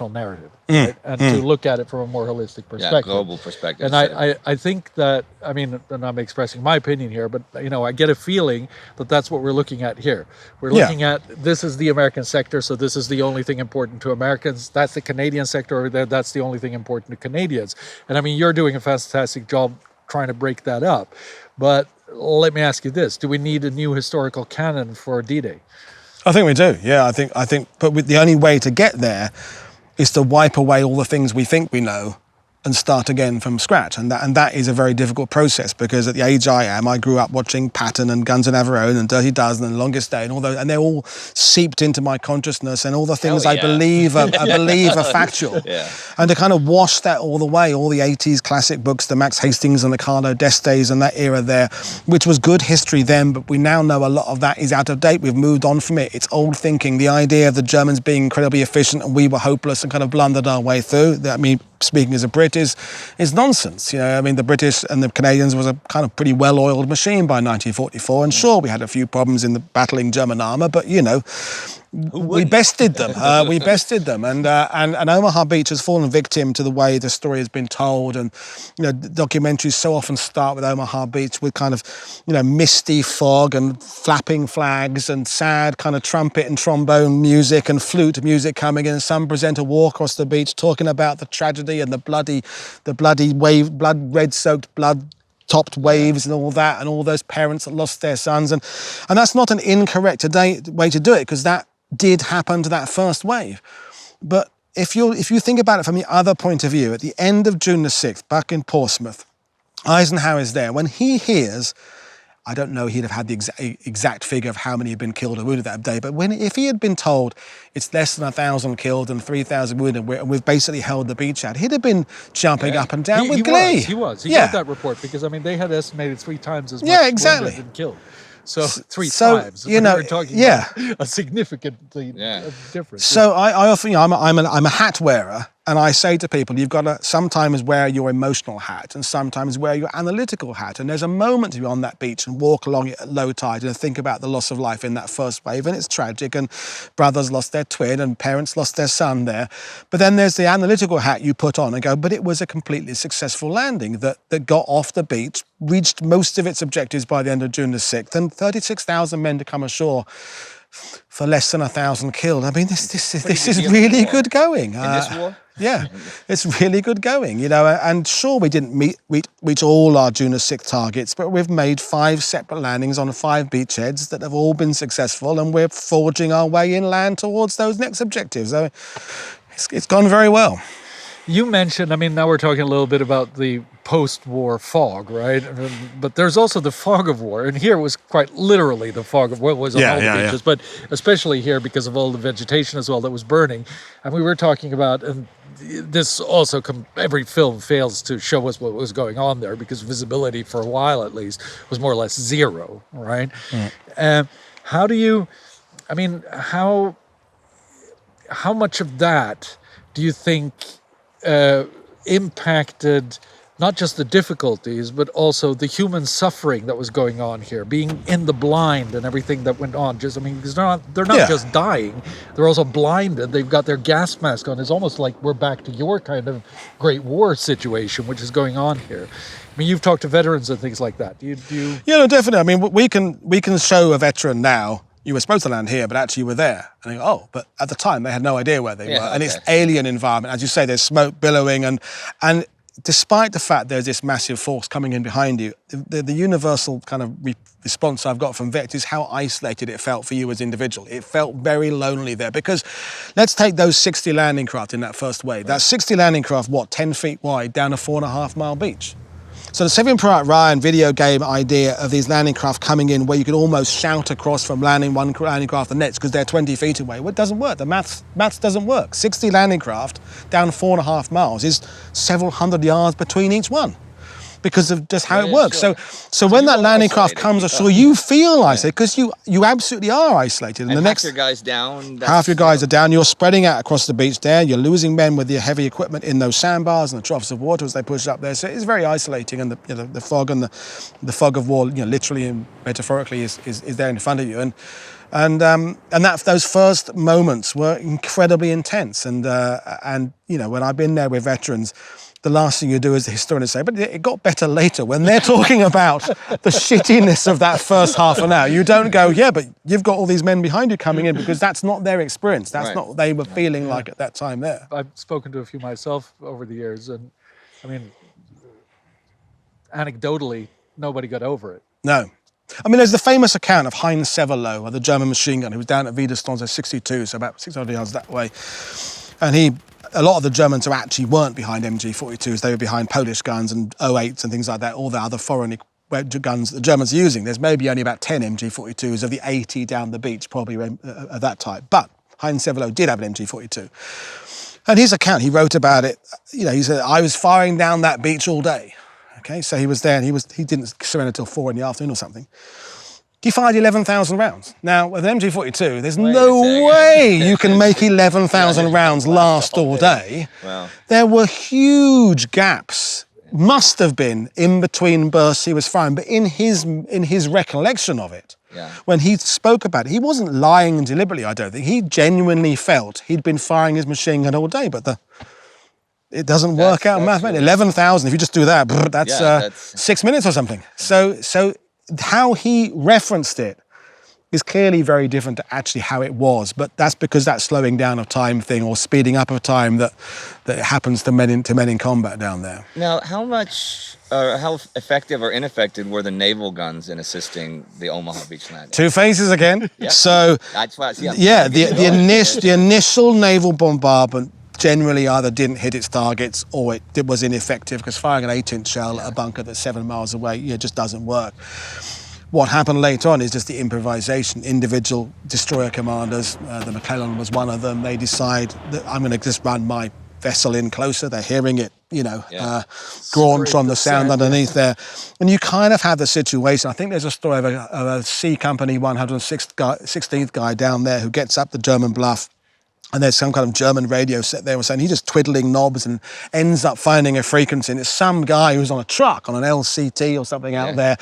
narrative right? And to look at it from a more holistic perspective. Yeah, global perspective. And I think that, I mean, and I'm expressing my opinion here, but, I get a feeling that that's what we're looking at here. We're looking at, this is the American sector, so this is the only thing important to Americans. That's the Canadian sector, that's the only thing important to Canadians. And I mean, you're doing a fantastic job trying to break that up. But let me ask you this. Do we need a new historical canon for D-Day? I think we do, yeah. I think, but the only way to get there is to wipe away all the things we think we know and start again from scratch. And that is a very difficult process because at the age I am, I grew up watching Patton and Guns of Navarone and Dirty Dozen and Longest Day and all those, and they're all seeped into my consciousness and all the things I believe are factual. Yeah. And to kind of wash that all away, all the 80s classic books, the Max Hastings and the Carlo D'Estes and that era there, which was good history then, but we now know a lot of that is out of date. We've moved on from it. It's old thinking. The idea of the Germans being incredibly efficient and we were hopeless and kind of blundered our way through. I mean, speaking as a Brit, is nonsense. I mean, the British and the Canadians was a kind of pretty well-oiled machine by 1944, and sure, we had a few problems in the battling German armour, but we bested them. And Omaha Beach has fallen victim to the way the story has been told. And documentaries so often start with Omaha Beach with kind of misty fog and flapping flags and sad kind of trumpet and trombone music and flute music coming in. And some presenter walk across the beach talking about the tragedy and the bloody wave, red-soaked blood topped waves and all that, and all those parents that lost their sons, and that's not an incorrect way to do it, because that did happen to that first wave. But if you think about it from the other point of view, at the end of June the 6th, back in Portsmouth, Eisenhower's there. When he hears, I don't know he'd have had the exact figure of how many had been killed or wounded that day, but if he had been told it's less than 1,000 killed and 3,000 wounded, and we've basically held the beachhead, he'd have been jumping up and down with glee. He got that report, because they had estimated 3 times as much wounded and killed. So three times. We're talking about a significantly difference. So I often, I'm a hat wearer, and I say to people, you've got to sometimes wear your emotional hat and sometimes wear your analytical hat. And there's a moment to be on that beach and walk along it at low tide and think about the loss of life in that first wave, and it's tragic, and brothers lost their twin and parents lost their son there. But then there's the analytical hat you put on and go, but it was a completely successful landing that got off the beach, reached most of its objectives by the end of June the 6th, and 36,000 men to come ashore for less than 1,000 killed. I mean, this is really good going. In this war? Yeah, it's really good going, and sure, we didn't reach all our June the 6th targets, but we've made 5 separate landings on 5 beachheads that have all been successful, and we're forging our way inland towards those next objectives. So it's gone very well. You mentioned, now we're talking a little bit about the post-war fog, right? But there's also the fog of war, and here was quite literally the fog of war. It was on all the beaches, but especially here because of all the vegetation as well that was burning. And we were talking about, and this also, every film fails to show us what was going on there, because visibility for a while at least was more or less zero, right? How do you, how much of that do you think impacted not just the difficulties, but also the human suffering that was going on here, being in the blind and everything that went on? Because they're not just dying, they're also blinded. They've got their gas mask on. It's almost like we're back to your kind of Great War situation, which is going on here. You've talked to veterans and things like that. Do you? Yeah, no, definitely. We can show a veteran now, you were supposed to land here, but actually you were there. And they go, but at the time they had no idea where they were. And it's alien environment. As you say, there's smoke billowing, and despite the fact there's this massive force coming in behind you, the universal kind of response I've got from vets is how isolated it felt for you as an individual. It felt very lonely there, because let's take those 60 landing craft in that first wave. That's 60 landing craft, 10 feet wide, down a 4.5 mile beach. So the Saving Private Ryan video game idea of these landing craft coming in where you could almost shout across from landing one landing craft to the next because they're 20 feet away, well, it doesn't work. The maths doesn't work. 60 landing craft down 4.5 miles is several hundred yards between each one, because of just how it works. Sure. So when that landing craft comes ashore, you feel isolated, because you absolutely are isolated. And the next half your guys down. Half your guys are down. You're spreading out across the beach there. You're losing men with your heavy equipment in those sandbars and the troughs of water as they push up there. So it's very isolating, and the fog and the fog of war, literally and metaphorically, is there in front of you. And those first moments were incredibly intense. And when I've been there with veterans, the last thing you do as a historian is say, but it got better later. When they're talking about the shittiness of that first half an hour, you don't go, yeah, but you've got all these men behind you coming in, because that's not their experience. That's not what they were feeling like at that time there. I've spoken to a few myself over the years, and anecdotally, nobody got over it. No. There's the famous account of Heinz Severloh, the German machine gunner, who was down at Widerstands 62, so about 600 yards that way. And a lot of the Germans who actually weren't behind MG42s, they were behind Polish guns and 08s and things like that, all the other foreign guns the Germans are using. There's maybe only about 10 MG42s of the 80 down the beach, probably of that type. But Heinz Severloh did have an MG42. And his account, he wrote about it, he said, I was firing down that beach all day. Okay, so he was there, and he didn't surrender till 4 in the afternoon or something. He fired 11,000 rounds. Now, with an MG42, there's no way you can make 11,000 rounds last all day. Wow. There were huge gaps, must have been, in between bursts he was firing, but in his recollection of it, when he spoke about it, he wasn't lying deliberately, I don't think. He genuinely felt he'd been firing his machine gun all day, but it doesn't work out mathematically. 11,000, if you just do that, that's 6 minutes or something. So how he referenced it is clearly very different to actually how it was, but that's because that slowing down of time thing or speeding up of time that happens to men in combat down there. Now, how effective or ineffective were the naval guns in assisting the Omaha beach landing? Two phases again. So that's why the initial naval bombardment generally either didn't hit its targets or it was ineffective, because firing an 8-inch shell at a bunker that's 7 miles away just doesn't work. What happened later on is just the improvisation. Individual destroyer commanders, the McClellan was one of them, they decide that I'm going to just run my vessel in closer. They're hearing it, graunch on the sound underneath there. And you kind of have the situation. I think there's a story of a C Company 116th guy down there who gets up the German bluff, and there's some kind of German radio set there saying he's just twiddling knobs and ends up finding a frequency. And it's some guy who's on a truck, on an LCT or something out there,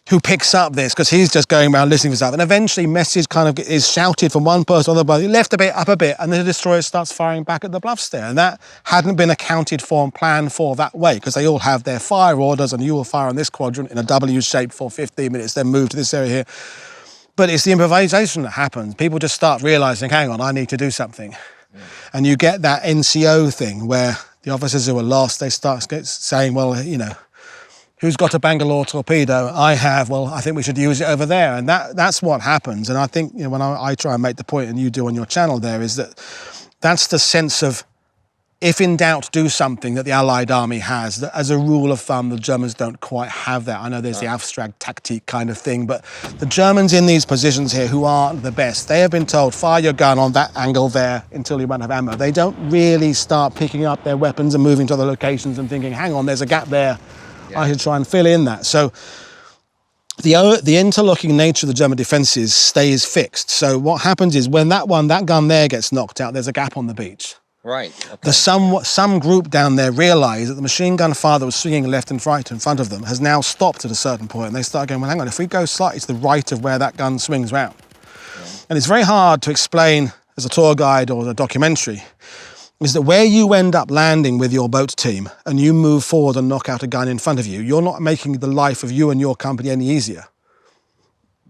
who picks up this, because he's just going around listening for stuff. And eventually message kind of is shouted from one person on the bluff, left a bit, up a bit, and the destroyer starts firing back at the bluffs there. And that hadn't been accounted for and planned for that way, because they all have their fire orders, and you will fire on this quadrant in a W shape for 15 minutes, then move to this area here. But it's the improvisation that happens. People just start realising, hang on, I need to do something. And you get that NCO thing where the officers who are lost, they start saying, well, who's got a Bangalore torpedo? I have. Well, I think we should use it over there. And that's what happens. And I think when I try and make the point, and you do on your channel there, is that's the sense of, if in doubt, do something, that the Allied army has. That as a rule of thumb, the Germans don't quite have that. I know there's the Auftrag-Taktik kind of thing, but the Germans in these positions here who aren't the best, they have been told, fire your gun on that angle there until you run out of ammo. They don't really start picking up their weapons and moving to other locations and thinking, hang on, there's a gap there. I should try and fill in that. So the interlocking nature of the German defences stays fixed. So what happens is when that gun there gets knocked out, there's a gap on the beach. Right. Okay. Some group down there realise that the machine gun fire that was swinging left and right in front of them has now stopped at a certain point, and they start going, well, hang on, if we go slightly to the right of where that gun swings round. And it's very hard to explain as a tour guide or a documentary, is that where you end up landing with your boat team and you move forward and knock out a gun in front of you, you're not making the life of you and your company any easier.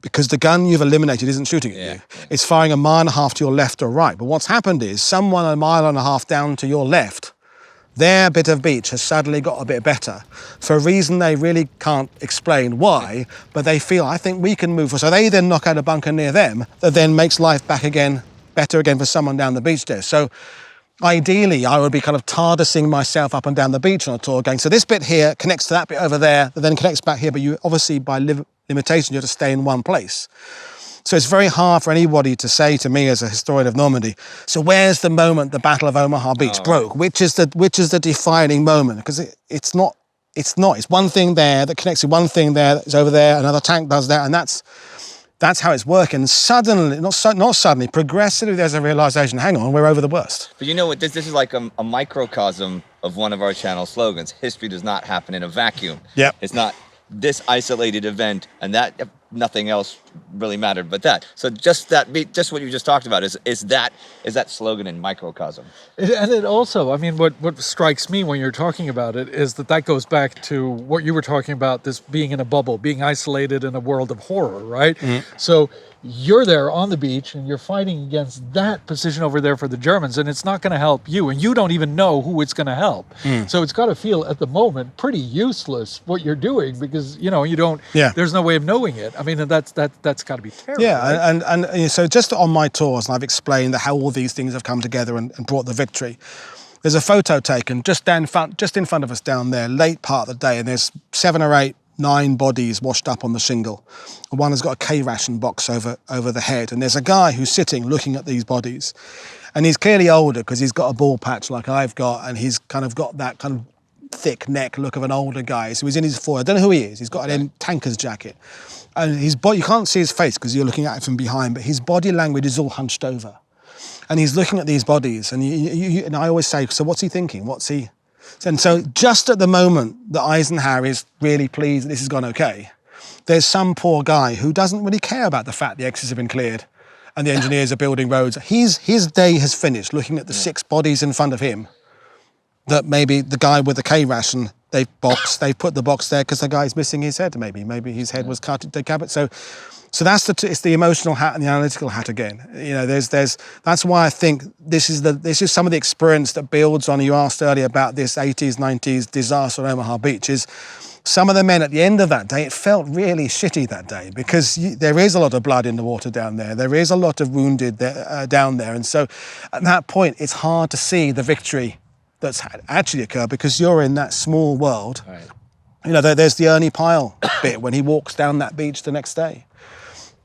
Because the gun you've eliminated isn't shooting at you. It's firing a mile and a half to your left or right. But what's happened is someone a mile and a half down to your left, their bit of beach has suddenly got a bit better for a reason they really can't explain why, but they feel, I think we can move. So they then knock out a bunker near them that then makes life better again for someone down the beach there. So ideally, I would be kind of TARDISing myself up and down the beach on a tour, going, so this bit here connects to that bit over there, that then connects back here, but you obviously, by limitation, you have to stay in one place. So it's very hard for anybody to say to me as a historian of Normandy, so where's the moment the Battle of Omaha Beach broke? Which is the defining moment? Because it's not. It's one thing there that connects to one thing there that's over there, another tank does that, and that's how it's working. And suddenly, not suddenly, progressively there's a realisation, hang on, we're over the worst. But you know what, this is like a microcosm of one of our channel slogans. History does not happen in a vacuum. Yep. It's not this isolated event and that nothing else really mattered but that. So just what you just talked about is that slogan in microcosm. And it also, I mean, what strikes me when you're talking about it is that goes back to what you were talking about, this being in a bubble, being isolated in a world of horror, right? Mm-hmm. So you're there on the beach and you're fighting against that position over there for the Germans, and it's not going to help you, and you don't even know who it's going to help. So it's got to feel at the moment pretty useless what you're doing, because you don't. Yeah. There's no way of knowing it. I mean, that's got to be terrible. Yeah, right? and so just on my tours, and I've explained how all these things have come together and brought the victory. There's a photo taken just in front of us down there, late part of the day, and there's 7 or 8, 9 bodies washed up on the shingle. One has got a K-ration box over the head, and there's a guy who's sitting looking at these bodies, and he's clearly older because he's got a ball patch like I've got, and he's kind of got that kind of thick neck look of an older guy. So he's in his I don't know who he is. He's got an tanker's jacket. And his body, you can't see his face because you're looking at it from behind, but his body language is all hunched over. And he's looking at these bodies. And, and I always say, so what's he thinking? And so just at the moment that Eisenhower is really pleased that this has gone okay, there's some poor guy who doesn't really care about the fact the exits have been cleared and the engineers are building roads. His day has finished looking at the 6 bodies in front of him that maybe the guy with the K ration, they've put the box there because the guy's missing his head, maybe his head was cut, decapitated. So that's it's the emotional hat and the analytical hat again. That's why I think this is some of the experience that builds on. You asked earlier about this 80s, 90s disaster on Omaha Beach. Is some of the men at the end of that day, it felt really shitty that day because there is a lot of blood in the water down there. There is a lot of wounded down there, and so at that point, it's hard to see the victory that's actually occurred because you're in that small world. Right. There's the Ernie Pyle bit when he walks down that beach the next day.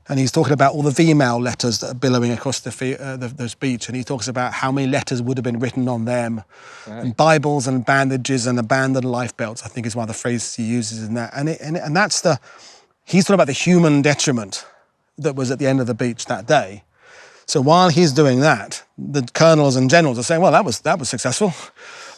And he's talking about all the V-mail letters that are billowing across this beach. And he talks about how many letters would have been written on them. Right. And Bibles and bandages and abandoned life belts, I think is one of the phrases he uses in that. And that's he's talking about the human detriment that was at the end of the beach that day. So while he's doing that, the colonels and generals are saying, well, that was successful.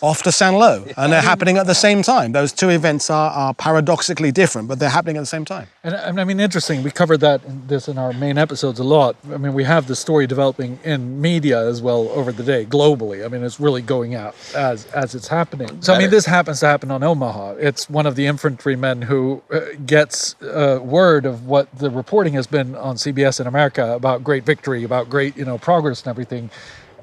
Off to Saint Lo, and they're happening at the same time. Those two events are paradoxically different, but they're happening at the same time. And I mean, interesting, we covered this in our main episodes a lot. I mean, we have the story developing in media as well over the day, globally. I mean, it's really going out as it's happening. So, I mean, this happens to happen on Omaha. It's one of the infantrymen who gets word of what the reporting has been on CBS in America about great victory, about great, progress and everything.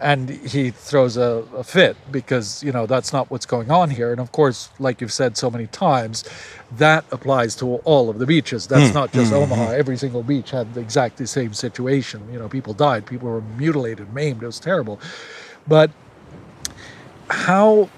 And he throws a fit because, that's not what's going on here. And of course, like you've said so many times, that applies to all of the beaches. That's not just Omaha. Every single beach had the exactly same situation. People died, people were mutilated, maimed. It was terrible. But how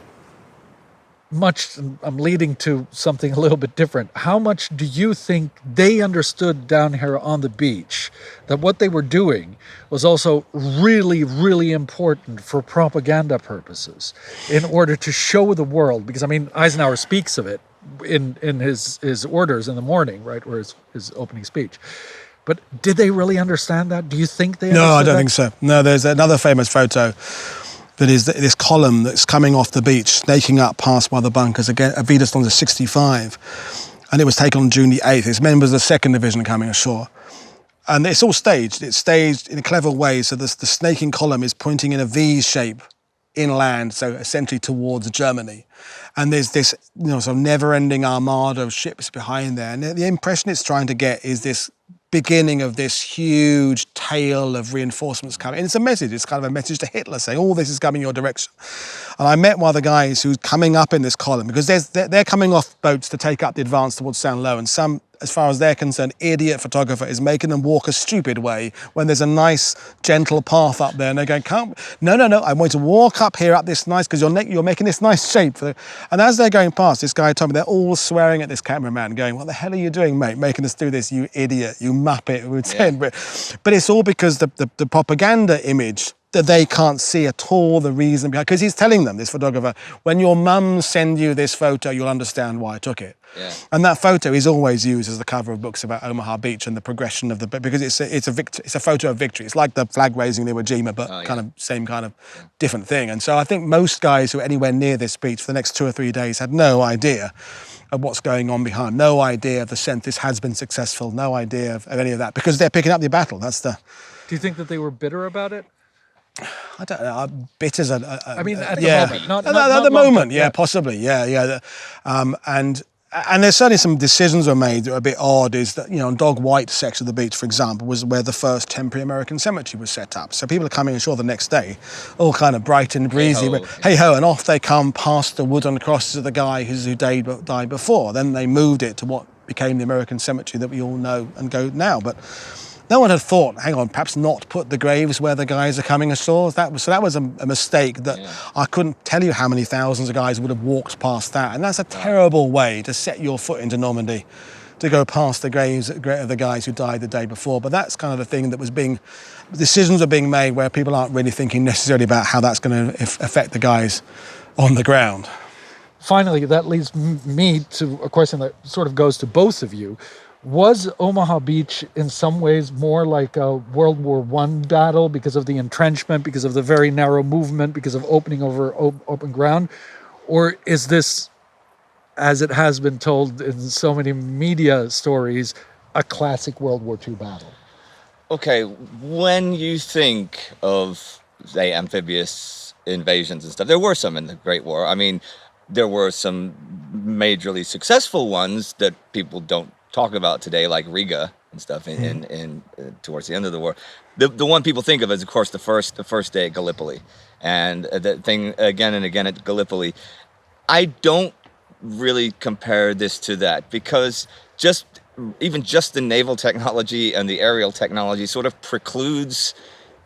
much, I'm leading to something a little bit different. How much do you think they understood down here on the beach that what they were doing was also really, really important for propaganda purposes in order to show the world? Because, I mean, Eisenhower speaks of it in his orders in the morning, right, or his opening speech. But did they really understand that? Do you think they understood No, I don't that? think so. No, there's another famous photo that is this column that's coming off the beach, snaking up past one of the bunkers, again, Avidas Lonza 65. And it was taken on June the 8th. It's members of the 2nd Division coming ashore. And it's all staged. It's staged in a clever way. So the snaking column is pointing in a V shape inland, so essentially towards Germany. And there's this sort of never-ending armada of ships behind there. And the impression it's trying to get is this beginning of this huge tail of reinforcements coming. And it's a message. It's kind of a message to Hitler saying, all this is coming your direction. And I met one of the guys who's coming up in this column because they're coming off boats to take up the advance towards Saint Lo, and some, as far as they're concerned, idiot photographer is making them walk a stupid way when there's a nice, gentle path up there. And they're going, no, I'm going to walk up here, up this nice, because you're making this nice shape. And as they're going past, this guy told me they're all swearing at this cameraman, going, what the hell are you doing, mate, making us do this, you idiot, you muppet. But it's all because the propaganda image that they can't see at all the reason behind, because he's telling them, this photographer, when your mum sends you this photo, you'll understand why I took it. Yeah. And that photo is always used as the cover of books about Omaha Beach and the progression of because it's a photo of victory. It's like the flag raising in Iwo Jima, but kind of same kind of different thing. And so I think most guys who are anywhere near this beach for the next 2 or 3 days had no idea of what's going on behind, no idea of the sense this has been successful, no idea of any of that, because they're picking up the battle. Do you think that they were bitter about it? I don't know. Bitters are. I mean, at the moment, not at the moment, yeah, possibly, yeah. And there's certainly some decisions were made that are a bit odd. Is that on Dog White section of the beach, for example, was where the first temporary American cemetery was set up. So people are coming ashore the next day, all kind of bright and breezy. Hey ho, and off they come past the wooden crosses of the guy who died before. Then they moved it to what became the American cemetery that we all know and go now, but. No one had thought, hang on, perhaps not put the graves where the guys are coming ashore. That was a mistake that I couldn't tell you how many thousands of guys would have walked past that. And that's a terrible way to set your foot into Normandy, to go past the graves of the guys who died the day before. But that's kind of the thing that was decisions are being made where people aren't really thinking necessarily about how that's going to affect the guys on the ground. finally, that leads me to a question that sort of goes to both of you. Was Omaha Beach in some ways more like a World War I battle because of the entrenchment, because of the very narrow movement, because of opening over open ground? Or is this, as it has been told in so many media stories, a classic World War II battle? Okay, when you think of, say, amphibious invasions and stuff, there were some in the Great War. I mean, there were some majorly successful ones that people don't talk about today, like Riga and stuff in towards the end of the war. The one people think of is, of course, the first day at Gallipoli, and the thing again and again at Gallipoli. I don't really compare this to that, because even just the naval technology and the aerial technology sort of precludes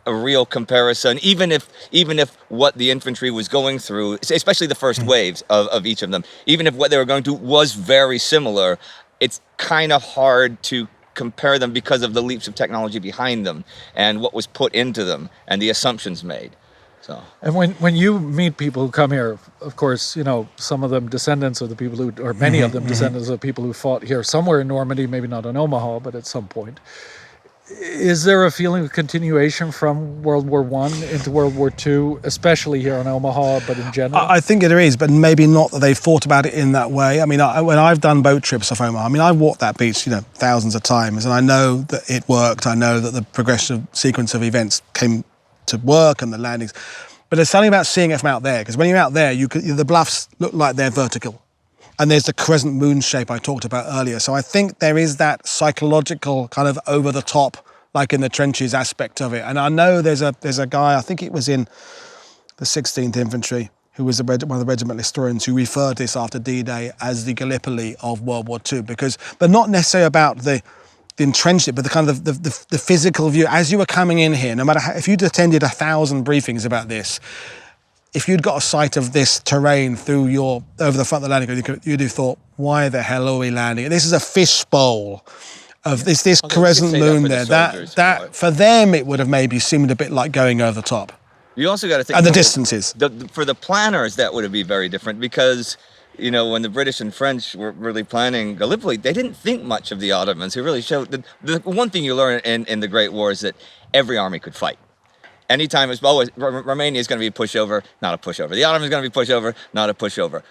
a real comparison, even if what the infantry was going through, especially the first waves of each of them, even if what they were going to was very similar, it's kind of hard to compare them because of the leaps of technology behind them and what was put into them and the assumptions made. So. And when you meet people who come here, of course, you know, some of them descendants of the people who, or many of them descendants of people who fought here somewhere in Normandy, maybe not in Omaha, but at some point. Is there a feeling of continuation from World War I into World War II, especially here in Omaha, but in general? I think there is, but maybe not that they've thought about it in that way. I mean, when I've done boat trips off Omaha, I mean, I walked that beach, you know, thousands of times, and I know that it worked. I know that the progressive sequence of events came to work and the landings. But there's something about seeing it from out there, because when you're out there, the bluffs look like they're vertical. And there's the crescent moon shape I talked about earlier. So I think there is that psychological kind of over the top, like in the trenches aspect of it. And I know there's a guy, I think it was in the 16th Infantry, who was one of the regimental historians, who referred to this after D-Day as the Gallipoli of World War II, but not necessarily about the entrenchment, but the kind of the physical view. As you were coming in here, no matter how, if you'd attended 1,000 briefings about this, if you'd got a sight of this terrain over the front of the landing, you'd have thought, why the hell are we landing? This is a fishbowl of this crescent moon there. That for them, it would have maybe seemed a bit like going over the top. You also got to think... And the distances. For the planners, that would be very different, because, you know, when the British and French were really planning Gallipoli, they didn't think much of the Ottomans, who really showed... The one thing you learn in the Great War is that every army could fight. Anytime it's always, Romania is going to be a pushover, not a pushover. The Ottomans is going to be a pushover, not a pushover.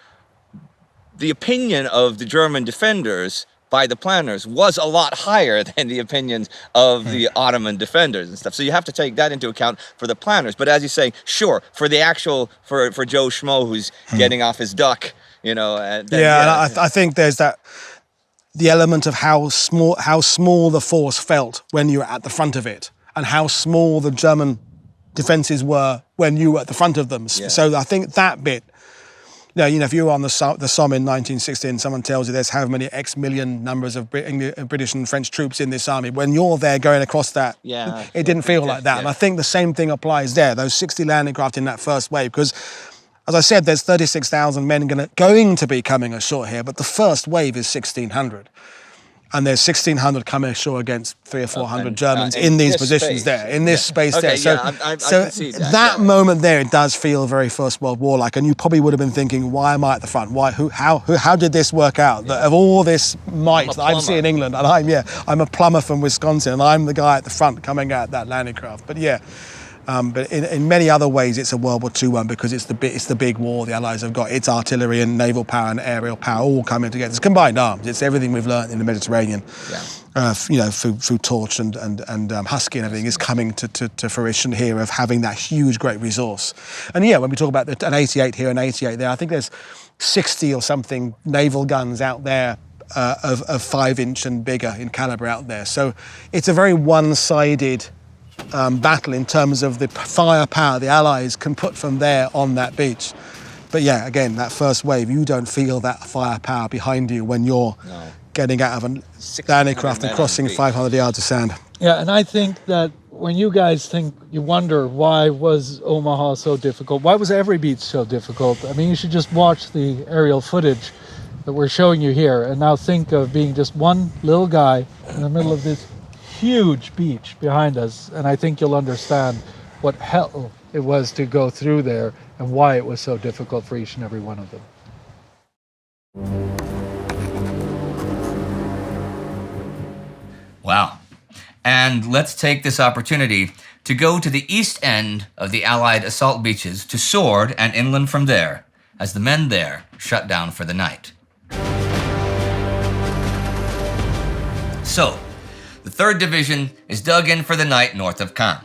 The opinion of the German defenders by the planners was a lot higher than the opinions of the Ottoman defenders and stuff. So you have to take that into account for the planners. But as you say, sure, for the actual, for Joe Schmo who's getting off his duck, you know. And I think there's the element of how small the force felt when you were at the front of it, and how small the German defences were when you were at the front of them. Yeah. So I think that bit, you know, if you were on the Somme in 1916, someone tells you there's how many X million numbers of British and French troops in this army. When you're there going across that, it didn't feel like that. Yeah. And I think the same thing applies there, those 60 landing craft in that first wave, because, as I said, there's 36,000 men going to be coming ashore here, but the first wave is 1,600. And there's 1,600 coming ashore against 300 or 400 Germans in these positions there, in this space there. So, I can see that moment there, it does feel very First World War-like. And you probably would have been thinking, why am I at the front? How did this work out? Yeah. That of all this might that I see in England, and I'm a plumber from Wisconsin, and I'm the guy at the front coming out that landing craft. But yeah. But in many other ways, it's a World War II one, because it's the big war the Allies have got. It's artillery and naval power and aerial power all coming together. It's combined arms. It's everything we've learned in the Mediterranean. Yeah. You know, through Torch and Husky and everything is coming to fruition here, of having that huge, great resource. And yeah, when we talk about an 88 here and 88 there, I think there's 60 or something naval guns out there of 5-inch and bigger in calibre out there. So it's a very one-sided battle in terms of the firepower the Allies can put from there on that beach. But yeah, again, that first wave, you don't feel that firepower behind you when you're getting out of a landing craft and crossing 500 yards of sand. Yeah, and I think that when you guys you wonder, why was Omaha so difficult? Why was every beach so difficult? I mean, you should just watch the aerial footage that we're showing you here, and now think of being just one little guy in the middle of this huge beach behind us, and I think you'll understand what hell it was to go through there and why it was so difficult for each and every one of them. Wow. And let's take this opportunity to go to the east end of the Allied assault beaches to Sword and inland from there, as the men there shut down for the night. So, the 3rd Division is dug in for the night north of Caen.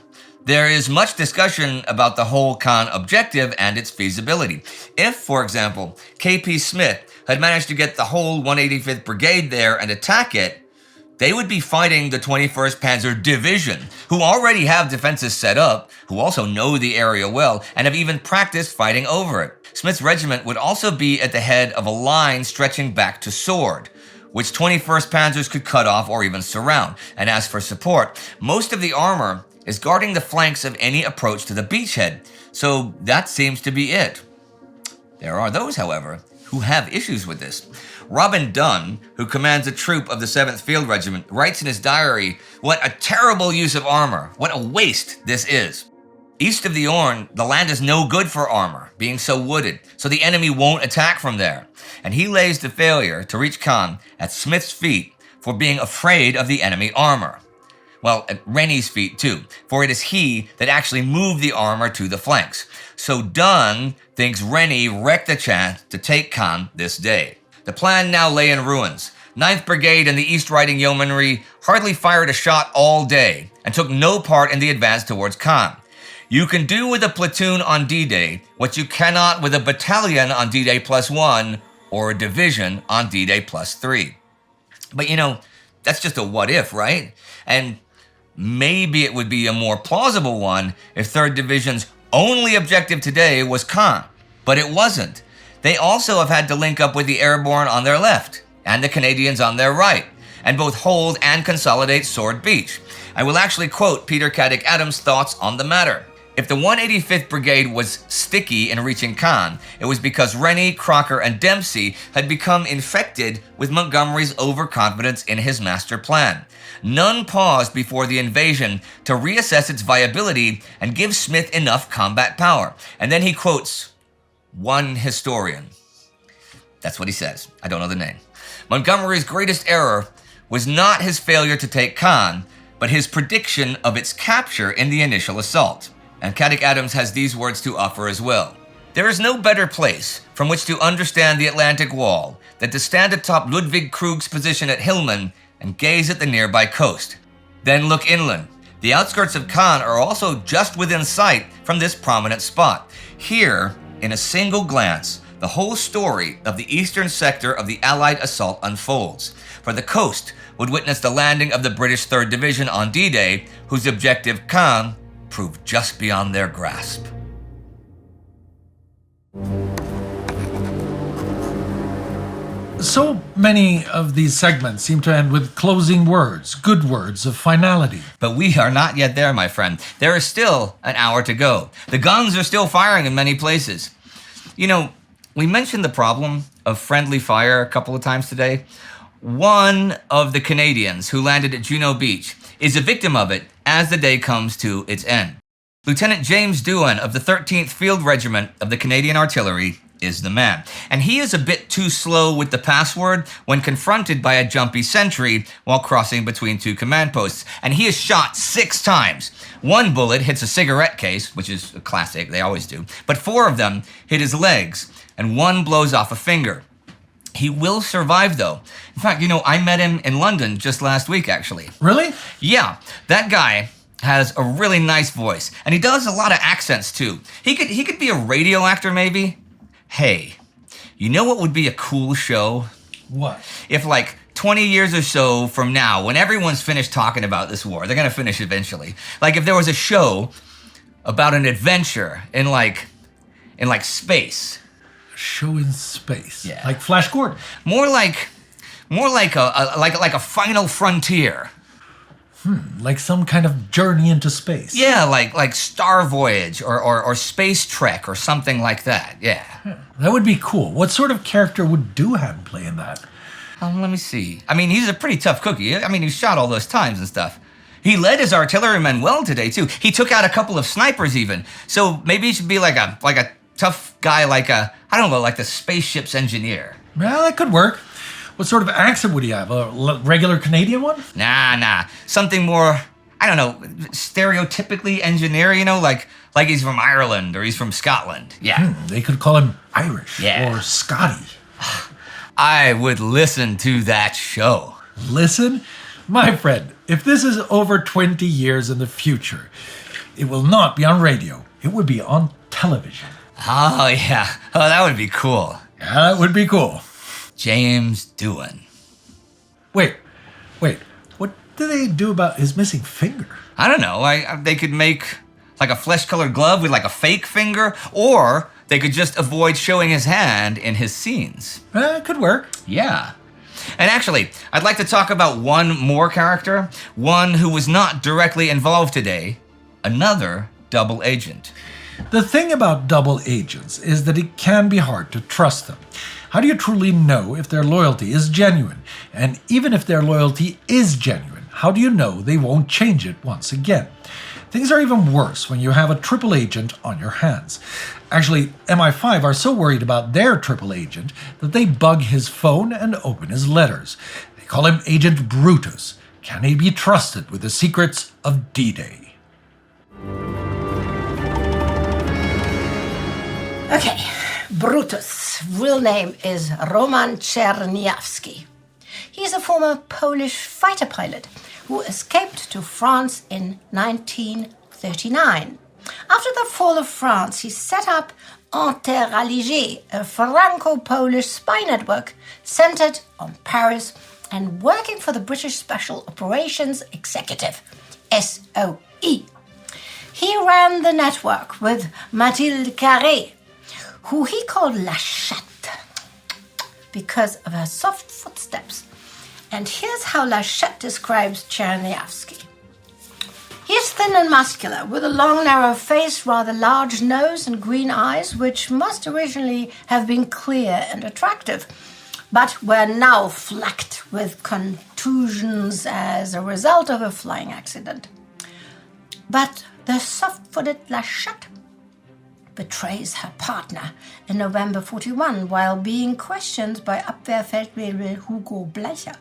There is much discussion about the whole Caen objective and its feasibility. If, for example, K.P. Smith had managed to get the whole 185th Brigade there and attack it, they would be fighting the 21st Panzer Division, who already have defenses set up, who also know the area well, and have even practiced fighting over it. Smith's regiment would also be at the head of a line stretching back to Sword, which 21st Panzers could cut off or even surround. And as for support, most of the armor is guarding the flanks of any approach to the beachhead, so that seems to be it. There are those, however, who have issues with this. Robin Dunn, who commands a troop of the 7th Field Regiment, writes in his diary, "What a terrible use of armor, what a waste this is. East of the Orne, the land is no good for armor, being so wooded, so the enemy won't attack from there." And he lays the failure to reach Caen at Smith's feet for being afraid of the enemy armor. Well, at Rennie's feet too, for it is he that actually moved the armor to the flanks. So Dunn thinks Rennie wrecked the chance to take Caen this day. The plan now lay in ruins. 9th Brigade and the East Riding Yeomanry hardly fired a shot all day and took no part in the advance towards Caen. You can do with a platoon on D-Day what you cannot with a battalion on D-Day +1 or a division on D-Day +3. But that's just a what if, right? And maybe it would be a more plausible one if 3rd Division's only objective today was Caen, but it wasn't. They also have had to link up with the Airborne on their left and the Canadians on their right, and both hold and consolidate Sword Beach. I will actually quote Peter Caddick Adams' thoughts on the matter. If the 185th Brigade was sticky in reaching Caen, it was because Rennie, Crocker, and Dempsey had become infected with Montgomery's overconfidence in his master plan. None paused before the invasion to reassess its viability and give Smith enough combat power. And then he quotes one historian. That's what he says. I don't know the name. Montgomery's greatest error was not his failure to take Caen, but his prediction of its capture in the initial assault. And Caddick Adams has these words to offer as well. "There is no better place from which to understand the Atlantic Wall than to stand atop Ludwig Krug's position at Hillman and gaze at the nearby coast. Then look inland. The outskirts of Caen are also just within sight from this prominent spot. Here, in a single glance, the whole story of the eastern sector of the Allied assault unfolds. For the coast would witness the landing of the British 3rd Division on D-Day, whose objective, Caen, proved just beyond their grasp." So many of these segments seem to end with closing words, good words of finality. But we are not yet there, my friend. There is still an hour to go. The guns are still firing in many places. We mentioned the problem of friendly fire a couple of times today. One of the Canadians who landed at Juno Beach is a victim of it as the day comes to its end. Lieutenant James Dewan of the 13th Field Regiment of the Canadian Artillery is the man. And he is a bit too slow with the password when confronted by a jumpy sentry while crossing between two command posts. And he is shot 6 times. One bullet hits a cigarette case, which is a classic, they always do. But 4 of them hit his legs, and 1 blows off a finger. He will survive, though. In fact, I met him in London just last week, actually. Really? Yeah, that guy has a really nice voice, and he does a lot of accents, too. He could be a radio actor, maybe. Hey, you know what would be a cool show? What? If 20 years or so from now, when everyone's finished talking about this war, they're gonna finish eventually. If there was a show about an adventure in space. A show in space? Yeah. Like Flash Gordon? More like a final frontier. Like some kind of journey into space? Yeah, like Star Voyage or Space Trek or something like that, yeah. That would be cool. What sort of character would Doohan play in that? Let me see. He's a pretty tough cookie. He's shot all those times and stuff. He led his artillerymen well today, too. He took out a couple of snipers even. So maybe he should be like a tough guy like the spaceship's engineer. Well, that could work. What sort of accent would he have? A regular Canadian one? Nah. Something more, I don't know, stereotypically engineer, like he's from Ireland or he's from Scotland. Yeah. They could call him Irish Yeah. or Scotty. I would listen to that show. Listen? My friend, if this is over 20 years in the future, it will not be on radio. It would be on television. Oh, yeah. Oh, that would be cool. Yeah, that would be cool. James Doohan. Wait. What do they do about his missing finger? I don't know. They could make like a flesh-colored glove with like a fake finger, or they could just avoid showing his hand in his scenes. It could work. Yeah. And actually, I'd like to talk about one more character, one who was not directly involved today, another double agent. The thing about double agents is that it can be hard to trust them. How do you truly know if their loyalty is genuine? And even if their loyalty is genuine, how do you know they won't change it once again? Things are even worse when you have a triple agent on your hands. Actually, MI5 are so worried about their triple agent that they bug his phone and open his letters. They call him Agent Brutus. Can he be trusted with the secrets of D-Day? Okay, Brutus' real name is Roman Czerniawski. He's a former Polish fighter pilot who escaped to France in 1939. After the fall of France, he set up Interallié, a Franco-Polish spy network centered on Paris and working for the British Special Operations Executive, SOE. He ran the network with Mathilde Carré, who he called La Chatte because of her soft footsteps. And here's how La Chatte describes Czerniawski. He's thin and muscular, with a long, narrow face, rather large nose, and green eyes, which must originally have been clear and attractive, but were now flecked with contusions as a result of a flying accident. But the soft-footed La Chatte betrays her partner in November 41 while being questioned by Abwehrfeldwebel Hugo Bleicher.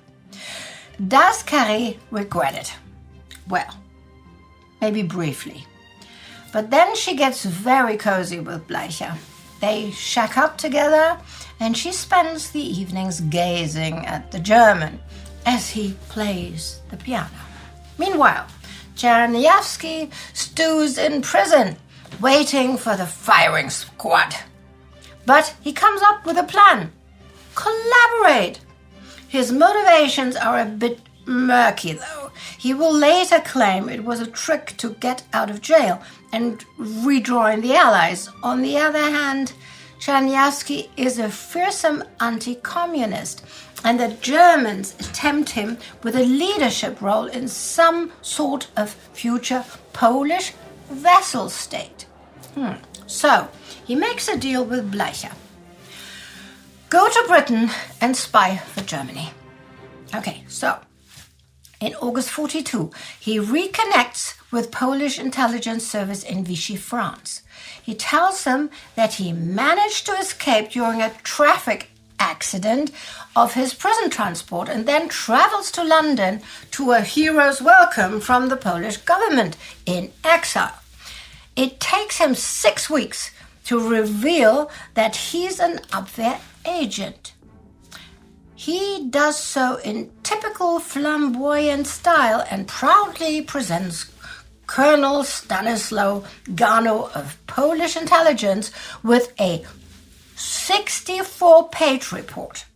Does Carré regret it? Well, maybe briefly. But then she gets very cozy with Bleicher. They shack up together, and she spends the evenings gazing at the German as he plays the piano. Meanwhile, Czerniawski stews in prison, waiting for the firing squad. But he comes up with a plan. Collaborate! His motivations are a bit murky, though. He will later claim it was a trick to get out of jail and rejoin the Allies. On the other hand, Czerniawski is a fearsome anti-communist, and the Germans tempt him with a leadership role in some sort of future Polish vassal state. So, he makes a deal with Bleicher. Go to Britain and spy for Germany. Okay, so, in August 42, he reconnects with Polish intelligence service in Vichy, France. He tells them that he managed to escape during a traffic accident of his prison transport and then travels to London to a hero's welcome from the Polish government in exile. It takes him 6 weeks to reveal that he's an Abwehr agent. He does so in typical flamboyant style and proudly presents Colonel Stanislaw Garbo of Polish intelligence with a 64-page report.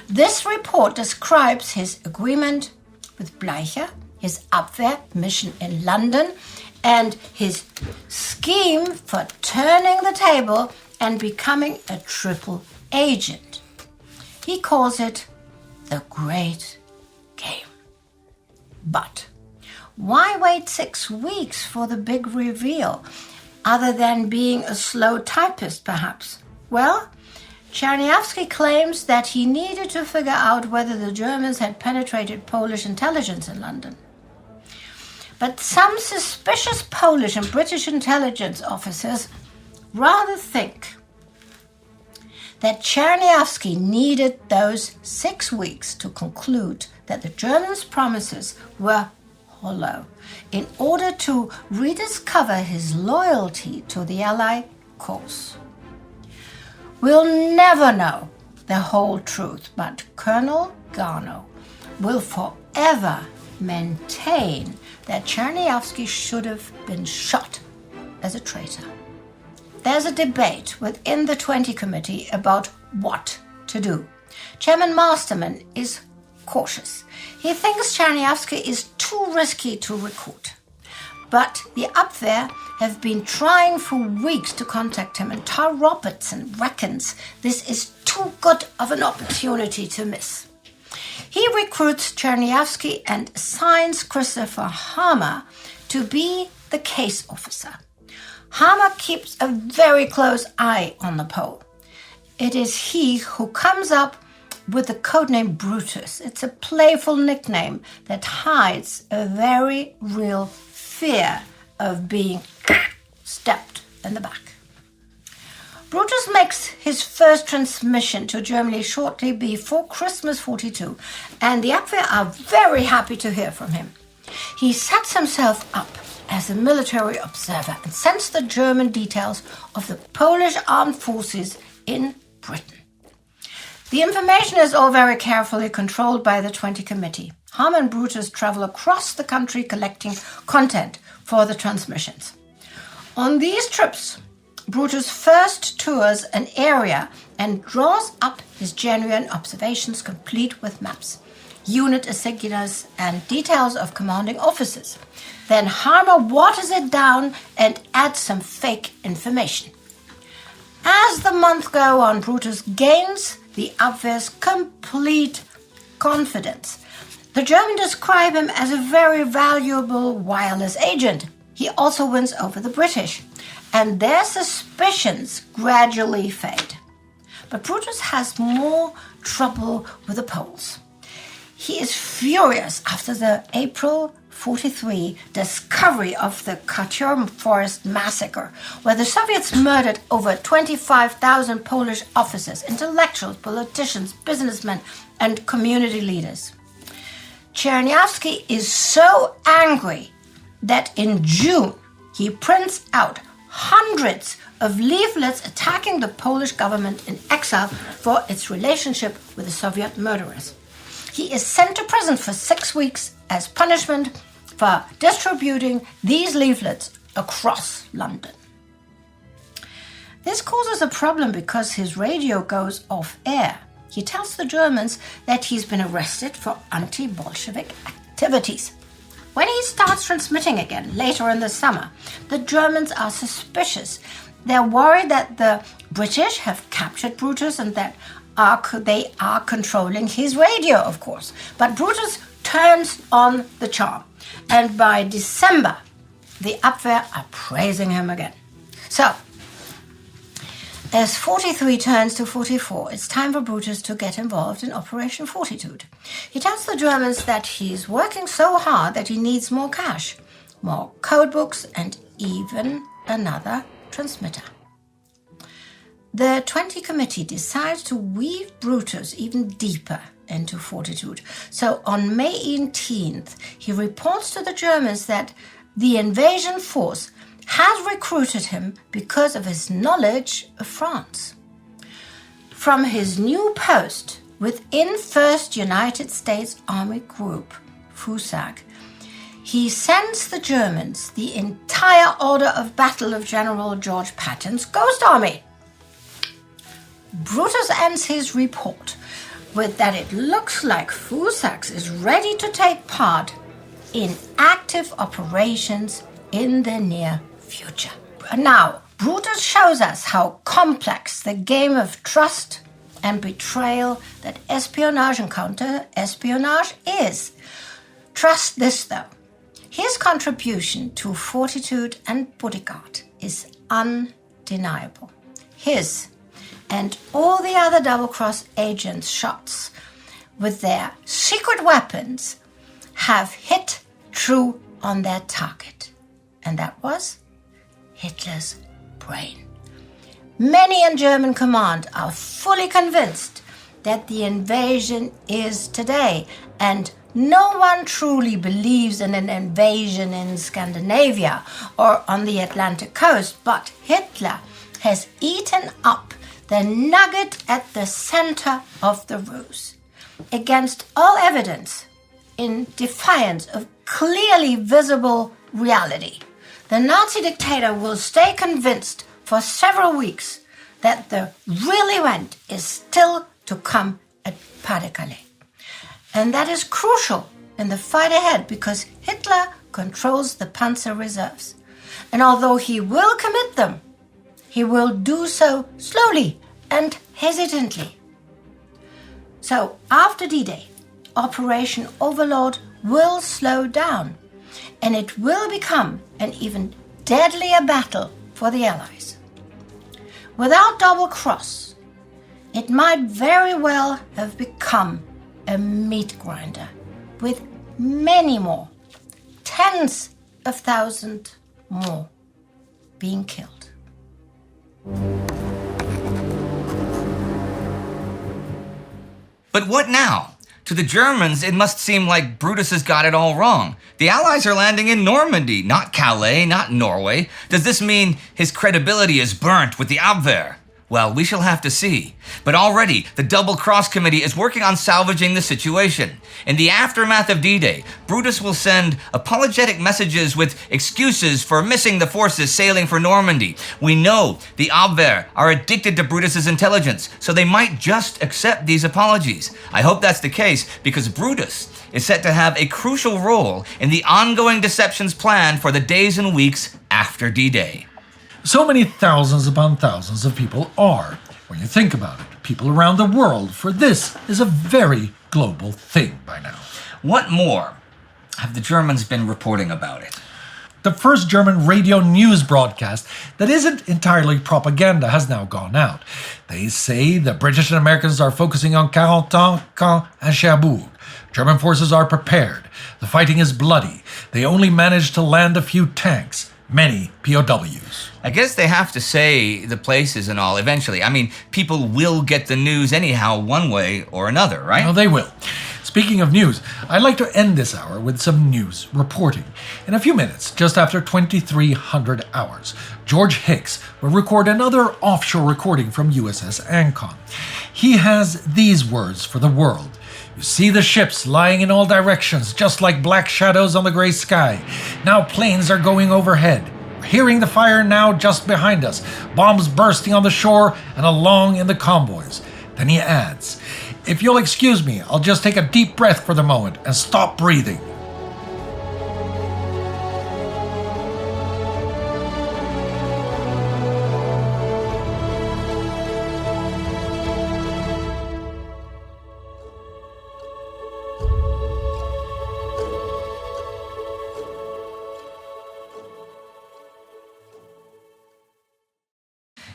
This report describes his agreement with Bleicher, his Abwehr mission in London, and his scheme for turning the table and becoming a triple agent. He calls it the Great Game. But why wait 6 weeks for the big reveal, other than being a slow typist, perhaps? Well, Czerniawski claims that he needed to figure out whether the Germans had penetrated Polish intelligence in London. But some suspicious Polish and British intelligence officers rather think that Czerniawski needed those 6 weeks to conclude that the Germans' promises were hollow in order to rediscover his loyalty to the Allied cause. We'll never know the whole truth, but Colonel Garbo will forever maintain that Czerniawski should have been shot as a traitor. There's a debate within the 20 Committee about what to do. Chairman Masterman is cautious. He thinks Czerniawski is too risky to recruit. But the Abwehr have been trying for weeks to contact him, and Tar Robertson reckons this is too good of an opportunity to miss. He recruits Czerniawski and assigns Christopher Hammer to be the case officer. Hammer keeps a very close eye on the Pole. It is he who comes up with the codename Brutus. It's a playful nickname that hides a very real fear of being stabbed in the back. Brutus makes his first transmission to Germany shortly before Christmas 42, and the Abwehr are very happy to hear from him. He sets himself up as a military observer and sends the German details of the Polish armed forces in Britain. The information is all very carefully controlled by the 20 Committee. Hammer and Brutus travel across the country collecting content for the transmissions. On these trips, Brutus first tours an area and draws up his genuine observations complete with maps, unit insignias, and details of commanding officers. Then Hammer waters it down and adds some fake information. As the months go on, Brutus gains the Abwehr's complete confidence. The Germans describe him as a very valuable wireless agent. He also wins over the British, and their suspicions gradually fade. But Brutus has more trouble with the Poles. He is furious after the April 43 discovery of the Couture Forest massacre, where the Soviets murdered over 25,000 Polish officers, intellectuals, politicians, businessmen, and community leaders. Czerniawski is so angry that in June he prints out hundreds of leaflets attacking the Polish government in exile for its relationship with the Soviet murderers. He is sent to prison for 6 weeks as punishment for distributing these leaflets across London. This causes a problem because his radio goes off air. He tells the Germans that he's been arrested for anti-Bolshevik activities. When he starts transmitting again later in the summer, the Germans are suspicious. They're worried that the British have captured Brutus and that they are controlling his radio, of course. But Brutus turns on the charm, and by December, the Abwehr are praising him again. So, as 43 turns to 44, it's time for Brutus to get involved in Operation Fortitude. He tells the Germans that he's working so hard that he needs more cash, more code books, and even another transmitter. The 20 Committee decides to weave Brutus even deeper into Fortitude. So on May 18th, he reports to the Germans that the invasion force has recruited him because of his knowledge of France. From his new post within 1st United States Army Group, FUSAG, he sends the Germans the entire order of battle of General George Patton's Ghost Army. Brutus ends his report with that it looks like FUSAG is ready to take part in active operations in the near future. Now, Brutus shows us how complex the game of trust and betrayal that espionage and counter-espionage is. Trust this, though. His contribution to Fortitude and Bodyguard is undeniable. His and all the other double-cross agents' shots with their secret weapons have hit true on their target. And that was Hitler's brain. Many in German command are fully convinced that the invasion is today, and no one truly believes in an invasion in Scandinavia or on the Atlantic coast, but Hitler has eaten up the nugget at the center of the ruse. Against all evidence, in defiance of clearly visible reality, the Nazi dictator will stay convinced for several weeks that the real event is still to come at Pas-de-Calais. And that is crucial in the fight ahead because Hitler controls the Panzer reserves. And although he will commit them, he will do so slowly and hesitantly. So after D-Day, Operation Overlord will slow down, and it will become an even deadlier battle for the Allies. Without double cross, it might very well have become a meat grinder with many more, tens of thousands more being killed. But what now? To the Germans, it must seem like Brutus has got it all wrong. The Allies are landing in Normandy, not Calais, not Norway. Does this mean his credibility is burnt with the Abwehr? Well, we shall have to see. But already, the Double Cross Committee is working on salvaging the situation. In the aftermath of D-Day, Brutus will send apologetic messages with excuses for missing the forces sailing for Normandy. We know the Abwehr are addicted to Brutus's intelligence, so they might just accept these apologies. I hope that's the case, because Brutus is set to have a crucial role in the ongoing deceptions planned for the days and weeks after D-Day. So many thousands upon thousands of people are, when you think about it, people around the world, for this is a very global thing by now. What more have the Germans been reporting about it? The first German radio news broadcast that isn't entirely propaganda has now gone out. They say the British and Americans are focusing on Cotentin, Caen, and Cherbourg. German forces are prepared. The fighting is bloody. They only managed to land a few tanks. Many POWs. I guess they have to say the places and all eventually. I mean, people will get the news anyhow one way or another, right? No, they will. Speaking of news, I'd like to end this hour with some news reporting. In a few minutes, just after 2300 hours, George Hicks will record another offshore recording from USS Ancon. He has these words for the world. You see the ships lying in all directions, just like black shadows on the gray sky. Now planes are going overhead. We're hearing the fire now just behind us. Bombs bursting on the shore and along in the convoys. Then he adds, if you'll excuse me, I'll just take a deep breath for the moment and stop breathing.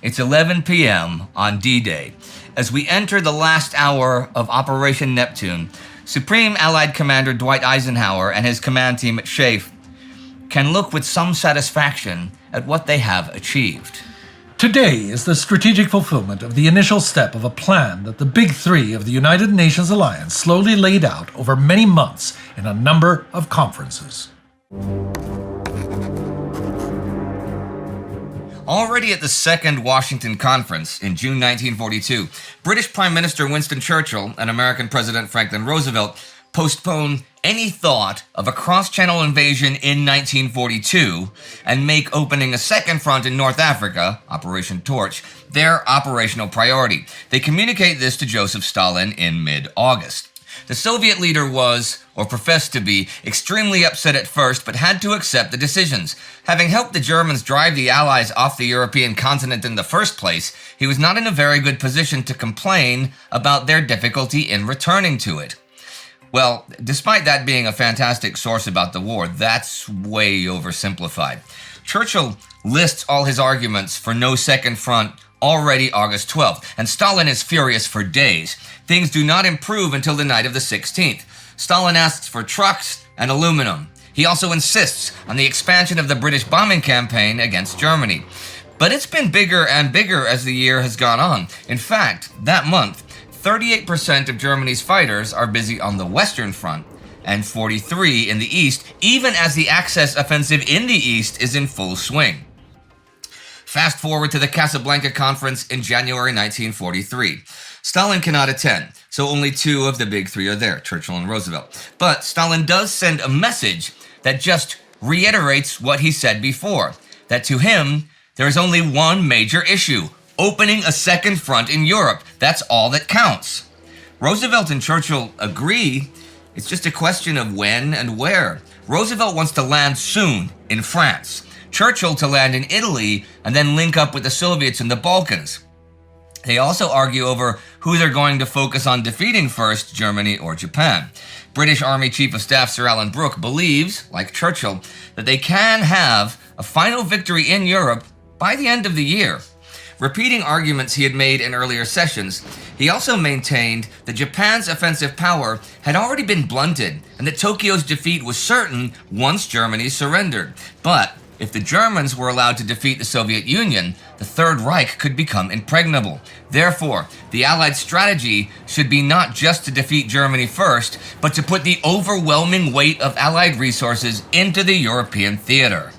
It's 11 p.m. on D-Day. As we enter the last hour of Operation Neptune, Supreme Allied Commander Dwight Eisenhower and his command team at SHAEF can look with some satisfaction at what they have achieved. Today is the strategic fulfillment of the initial step of a plan that the Big Three of the United Nations Alliance slowly laid out over many months in a number of conferences. Already at the Second Washington Conference in June 1942, British Prime Minister Winston Churchill and American President Franklin Roosevelt postponed any thought of a cross-channel invasion in 1942 and make opening a second front in North Africa, Operation Torch, their operational priority. They communicate this to Joseph Stalin in mid-August. The Soviet leader was, or professed to be, extremely upset at first, but had to accept the decisions. Having helped the Germans drive the Allies off the European continent in the first place, he was not in a very good position to complain about their difficulty in returning to it. Well, despite that being a fantastic source about the war, that's way oversimplified. Churchill lists all his arguments for no second front already August 12th, and Stalin is furious for days. Things do not improve until the night of the 16th. Stalin asks for trucks and aluminum. He also insists on the expansion of the British bombing campaign against Germany. But it's been bigger and bigger as the year has gone on. In fact, that month, 38% of Germany's fighters are busy on the Western Front, and 43% in the East, even as the Axis offensive in the East is in full swing. Fast forward to the Casablanca Conference in January 1943. Stalin cannot attend, so only two of the big three are there, Churchill and Roosevelt. But Stalin does send a message that just reiterates what he said before, that to him, there is only one major issue: opening a second front in Europe. That's all that counts. Roosevelt and Churchill agree. It's just a question of when and where. Roosevelt wants to land soon in France. Churchill to land in Italy and then link up with the Soviets in the Balkans. They also argue over who they're going to focus on defeating first, Germany or Japan. British Army Chief of Staff Sir Alan Brooke believes, like Churchill, that they can have a final victory in Europe by the end of the year. Repeating arguments he had made in earlier sessions, he also maintained that Japan's offensive power had already been blunted and that Tokyo's defeat was certain once Germany surrendered. But if the Germans were allowed to defeat the Soviet Union, the Third Reich could become impregnable. Therefore, the Allied strategy should be not just to defeat Germany first, but to put the overwhelming weight of Allied resources into the European theater.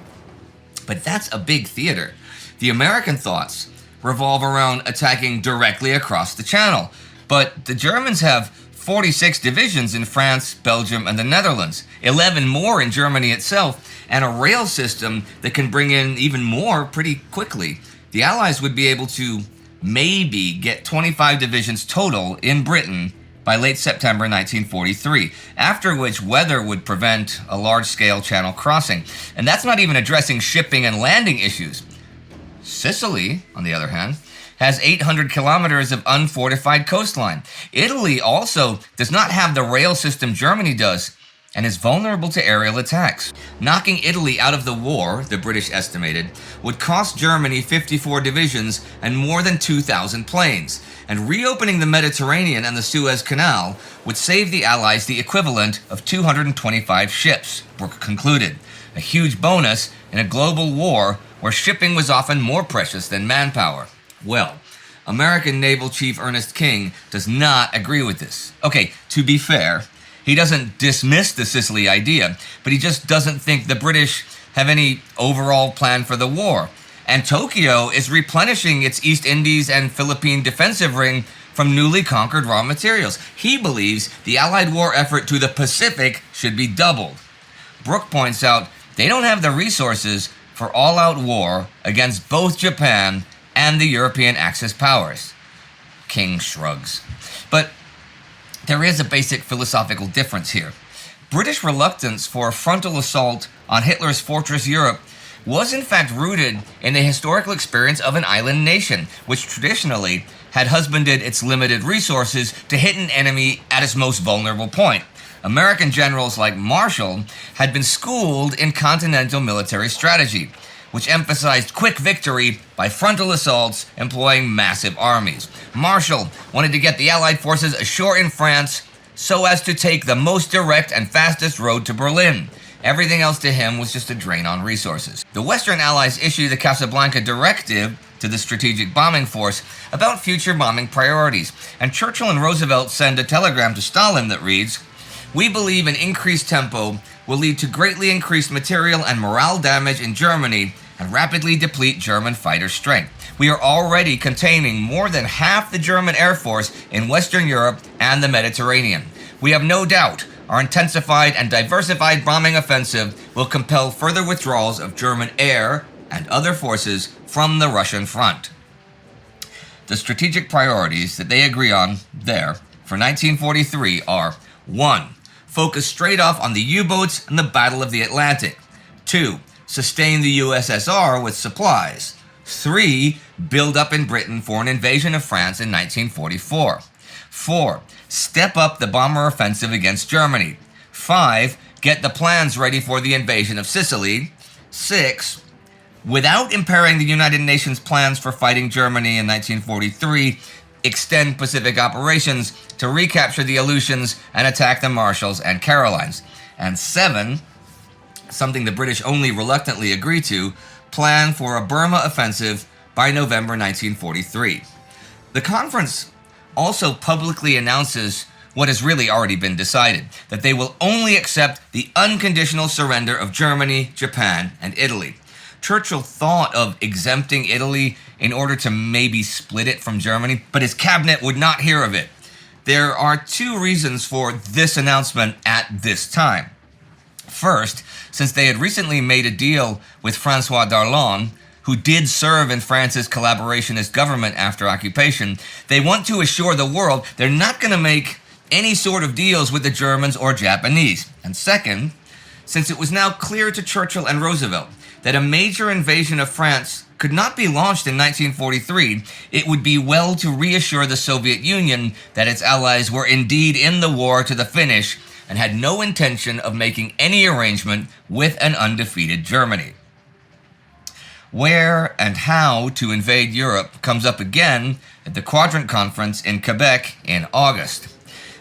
But that's a big theater. The American thoughts revolve around attacking directly across the Channel. But the Germans have 46 divisions in France, Belgium, and the Netherlands, 11 more in Germany itself, and a rail system that can bring in even more pretty quickly. The Allies would be able to maybe get 25 divisions total in Britain by late September 1943, after which weather would prevent a large-scale Channel crossing. And that's not even addressing shipping and landing issues. Sicily, on the other hand, has 800 kilometers of unfortified coastline. Italy also does not have the rail system Germany does and is vulnerable to aerial attacks. Knocking Italy out of the war, the British estimated, would cost Germany 54 divisions and more than 2,000 planes. And reopening the Mediterranean and the Suez Canal would save the Allies the equivalent of 225 ships, Brooke concluded. A huge bonus in a global war where shipping was often more precious than manpower. Well, American Naval Chief Ernest King does not agree with this. Okay, to be fair, he doesn't dismiss the Sicily idea, but he just doesn't think the British have any overall plan for the war. And Tokyo is replenishing its East Indies and Philippine defensive ring from newly conquered raw materials. He believes the Allied war effort to the Pacific should be doubled. Brooke points out they don't have the resources for all-out war against both Japan and the European Axis powers. King shrugs. But there is a basic philosophical difference here. British reluctance for a frontal assault on Hitler's fortress Europe was in fact rooted in the historical experience of an island nation, which traditionally had husbanded its limited resources to hit an enemy at its most vulnerable point. American generals like Marshall had been schooled in continental military strategy, which emphasized quick victory by frontal assaults employing massive armies. Marshall wanted to get the Allied forces ashore in France so as to take the most direct and fastest road to Berlin. Everything else to him was just a drain on resources. The Western Allies issued the Casablanca Directive to the Strategic Bombing Force about future bombing priorities, and Churchill and Roosevelt send a telegram to Stalin that reads, "We believe an increased tempo will lead to greatly increased material and morale damage in Germany and rapidly deplete German fighter strength. We are already containing more than half the German Air Force in Western Europe and the Mediterranean. We have no doubt our intensified and diversified bombing offensive will compel further withdrawals of German air and other forces from the Russian front." The strategic priorities that they agree on there for 1943 are: 1. Focus straight off on the U-boats and the Battle of the Atlantic. 2. Sustain the USSR with supplies. 3. Build up in Britain for an invasion of France in 1944. 4. Step up the bomber offensive against Germany. 5. Get the plans ready for the invasion of Sicily. 6. Without impairing the United Nations plans for fighting Germany in 1943, extend Pacific operations to recapture the Aleutians and attack the Marshalls and Carolines. And 7, something the British only reluctantly agree to, plan for a Burma offensive by November 1943. The conference also publicly announces what has really already been decided, that they will only accept the unconditional surrender of Germany, Japan, and Italy. Churchill thought of exempting Italy in order to maybe split it from Germany, but his cabinet would not hear of it. There are two reasons for this announcement at this time. First, since they had recently made a deal with François Darlan, who did serve in France's collaborationist government after occupation, they want to assure the world they're not going to make any sort of deals with the Germans or Japanese. And second, since it was now clear to Churchill and Roosevelt that a major invasion of France could not be launched in 1943, it would be well to reassure the Soviet Union that its allies were indeed in the war to the finish and had no intention of making any arrangement with an undefeated Germany. Where and how to invade Europe comes up again at the Quadrant Conference in Quebec in August.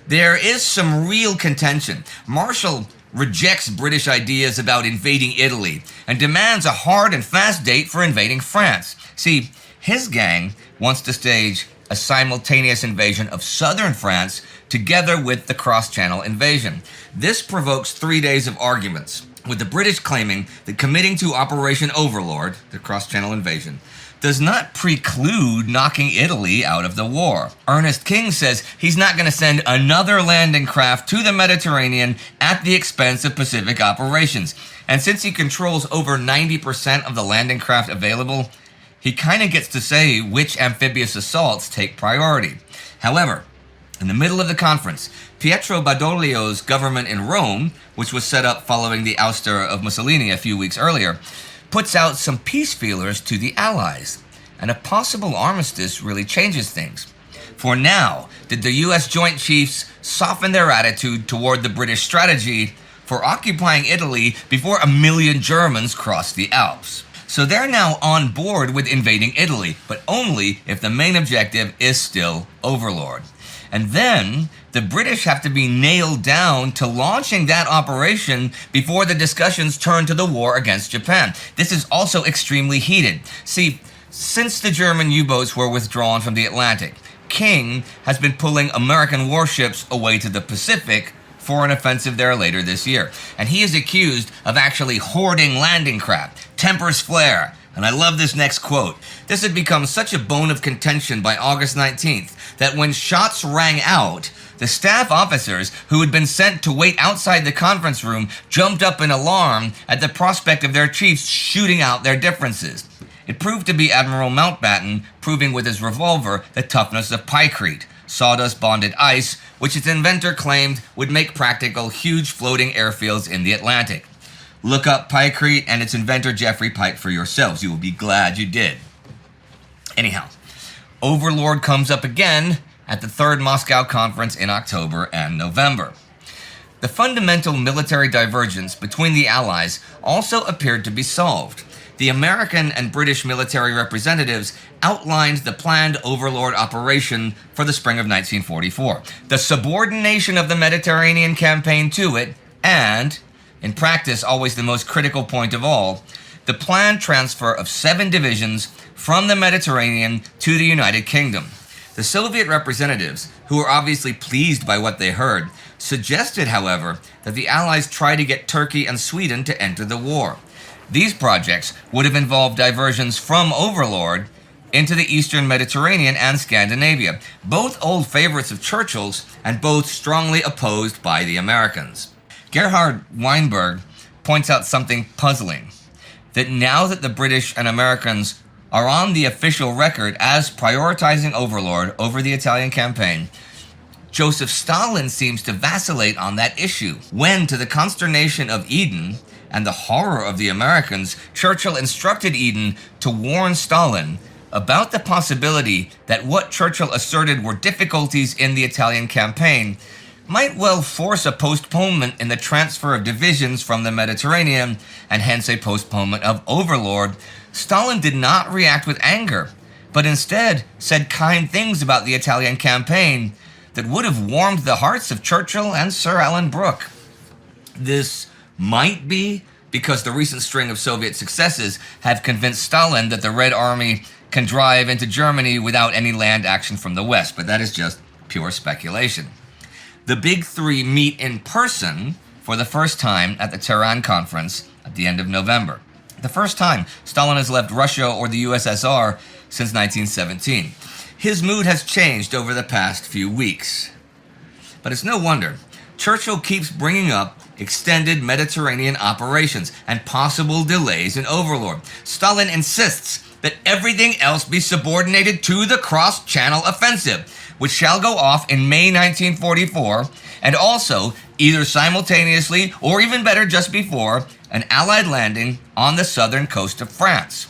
There is some real contention. Marshall rejects British ideas about invading Italy and demands a hard and fast date for invading France. See, his gang wants to stage a simultaneous invasion of southern France together with the cross-channel invasion. This provokes 3 days of arguments, with the British claiming that committing to Operation Overlord, the cross-channel invasion, does not preclude knocking Italy out of the war. Ernest King says he's not going to send another landing craft to the Mediterranean at the expense of Pacific operations. And since he controls over 90% of the landing craft available, he kind of gets to say which amphibious assaults take priority. However, in the middle of the conference, Pietro Badoglio's government in Rome, which was set up following the ouster of Mussolini a few weeks earlier, puts out some peace feelers to the Allies, and a possible armistice really changes things. For now, did the U.S. Joint Chiefs soften their attitude toward the British strategy for occupying Italy before 1 million Germans crossed the Alps? So they're now on board with invading Italy, but only if the main objective is still Overlord. And then the British have to be nailed down to launching that operation before the discussions turn to the war against Japan. This is also extremely heated. See, since the German U-boats were withdrawn from the Atlantic, King has been pulling American warships away to the Pacific for an offensive there later this year. And he is accused of actually hoarding landing craft. Tempers flare. And I love this next quote. This had become such a bone of contention by August 19th that when shots rang out, the staff officers who had been sent to wait outside the conference room jumped up in alarm at the prospect of their chiefs shooting out their differences. It proved to be Admiral Mountbatten proving with his revolver the toughness of pykrete, sawdust-bonded ice, which its inventor claimed would make practical huge floating airfields in the Atlantic. Look up pykrete and its inventor Geoffrey Pike for yourselves. You will be glad you did. Anyhow, Overlord comes up again at the Third Moscow Conference in October and November. The fundamental military divergence between the Allies also appeared to be solved. The American and British military representatives outlined the planned Overlord operation for the spring of 1944, the subordination of the Mediterranean campaign to it, and, in practice always the most critical point of all, the planned transfer of 7 divisions from the Mediterranean to the United Kingdom. The Soviet representatives, who were obviously pleased by what they heard, suggested, however, that the Allies try to get Turkey and Sweden to enter the war. These projects would have involved diversions from Overlord into the Eastern Mediterranean and Scandinavia, both old favorites of Churchill's and both strongly opposed by the Americans. Gerhard Weinberg points out something puzzling, that now that the British and Americans are on the official record as prioritizing Overlord over the Italian campaign, Joseph Stalin seems to vacillate on that issue, when, to the consternation of Eden and the horror of the Americans, Churchill instructed Eden to warn Stalin about the possibility that what Churchill asserted were difficulties in the Italian campaign might well force a postponement in the transfer of divisions from the Mediterranean, and hence a postponement of Overlord. Stalin did not react with anger, but instead said kind things about the Italian campaign that would have warmed the hearts of Churchill and Sir Alan Brooke. This might be because the recent string of Soviet successes have convinced Stalin that the Red Army can drive into Germany without any land action from the West, but that is just pure speculation. The big three meet in person for the first time at the Tehran conference at the end of November. The first time Stalin has left Russia or the USSR since 1917. His mood has changed over the past few weeks. But it's no wonder. Churchill keeps bringing up extended Mediterranean operations and possible delays in Overlord. Stalin insists that everything else be subordinated to the cross-channel offensive, which shall go off in May 1944, and also, either simultaneously or even better just before, an Allied landing on the southern coast of France.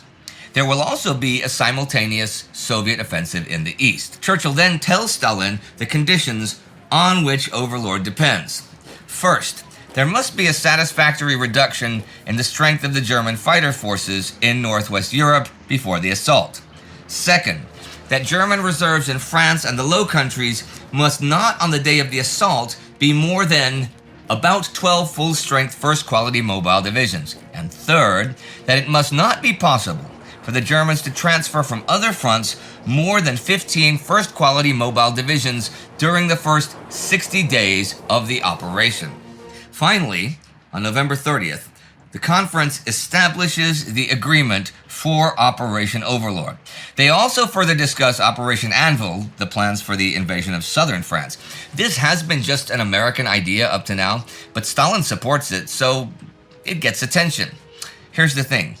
There will also be a simultaneous Soviet offensive in the east. Churchill then tells Stalin the conditions on which Overlord depends. First, there must be a satisfactory reduction in the strength of the German fighter forces in northwest Europe before the assault. Second, that German reserves in France and the Low Countries must not, on the day of the assault, be more than about 12 full-strength first-quality mobile divisions. And third, that it must not be possible for the Germans to transfer from other fronts more than 15 first-quality mobile divisions during the first 60 days of the operation. Finally, on November 30th, the conference establishes the agreement for Operation Overlord. They also further discuss Operation Anvil, the plans for the invasion of southern France. This has been just an American idea up to now, but Stalin supports it, so it gets attention. Here's the thing.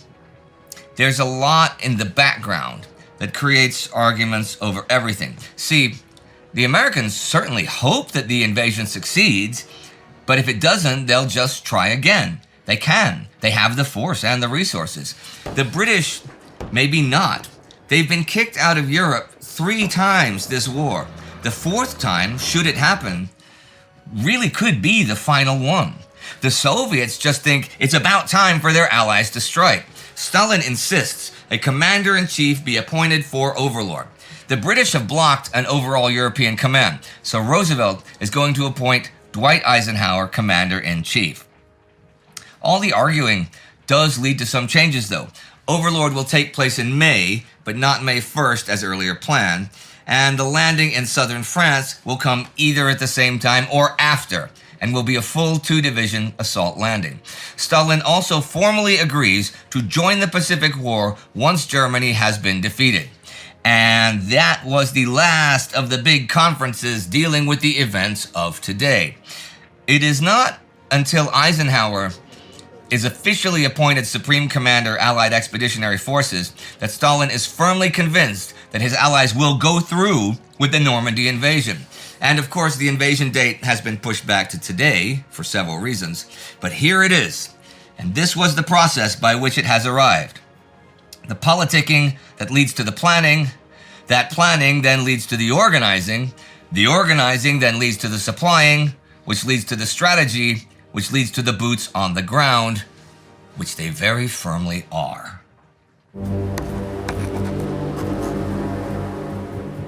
There's a lot in the background that creates arguments over everything. See, the Americans certainly hope that the invasion succeeds, but if it doesn't, they'll just try again. They can. They have the force and the resources. The British, maybe not. They've been kicked out of Europe 3 times this war. The 4th time, should it happen, really could be the final one. The Soviets just think it's about time for their allies to strike. Stalin insists a commander-in-chief be appointed for Overlord. The British have blocked an overall European command, so Roosevelt is going to appoint Dwight Eisenhower commander-in-chief. All the arguing does lead to some changes, though. Overlord will take place in May, but not May 1st as earlier planned, and the landing in southern France will come either at the same time or after, and will be a full 2-division assault landing. Stalin also formally agrees to join the Pacific War once Germany has been defeated. And that was the last of the big conferences dealing with the events of today. It is not until Eisenhower is officially appointed Supreme Commander Allied Expeditionary Forces that Stalin is firmly convinced that his allies will go through with the Normandy invasion. And of course, the invasion date has been pushed back to today for several reasons. But here it is. And this was the process by which it has arrived. The politicking that leads to the planning. That planning then leads to the organizing. The organizing then leads to the supplying, which leads to the strategy, which leads to the boots on the ground, which they very firmly are.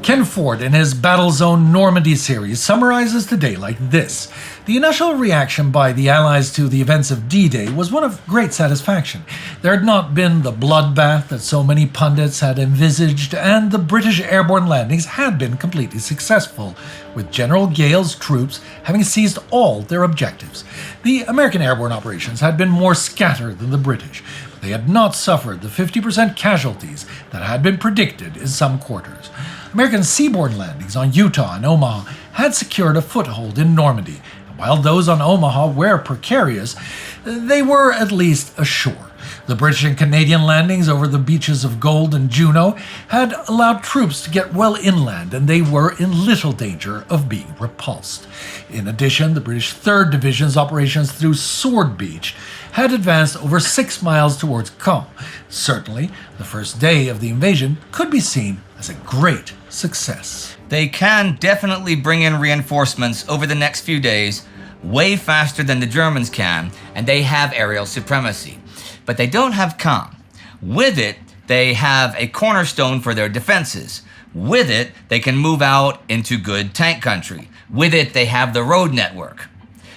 Ken Ford, in his Battle Zone Normandy series, summarizes the day like this. The initial reaction by the Allies to the events of D-Day was one of great satisfaction. There had not been the bloodbath that so many pundits had envisaged, and the British airborne landings had been completely successful, with General Gale's troops having seized all their objectives. The American airborne operations had been more scattered than the British, but they had not suffered the 50% casualties that had been predicted in some quarters. American seaborne landings on Utah and Omaha had secured a foothold in Normandy, and while those on Omaha were precarious, they were at least ashore. The British and Canadian landings over the beaches of Gold and Juno had allowed troops to get well inland, and they were in little danger of being repulsed. In addition, the British 3rd Division's operations through Sword Beach had advanced over 6 miles towards Caen. Certainly, the first day of the invasion could be seen as a great success. They can definitely bring in reinforcements over the next few days, way faster than the Germans can, and they have aerial supremacy. But they don't have Caen. With it, they have a cornerstone for their defenses. With it, they can move out into good tank country. With it, they have the road network.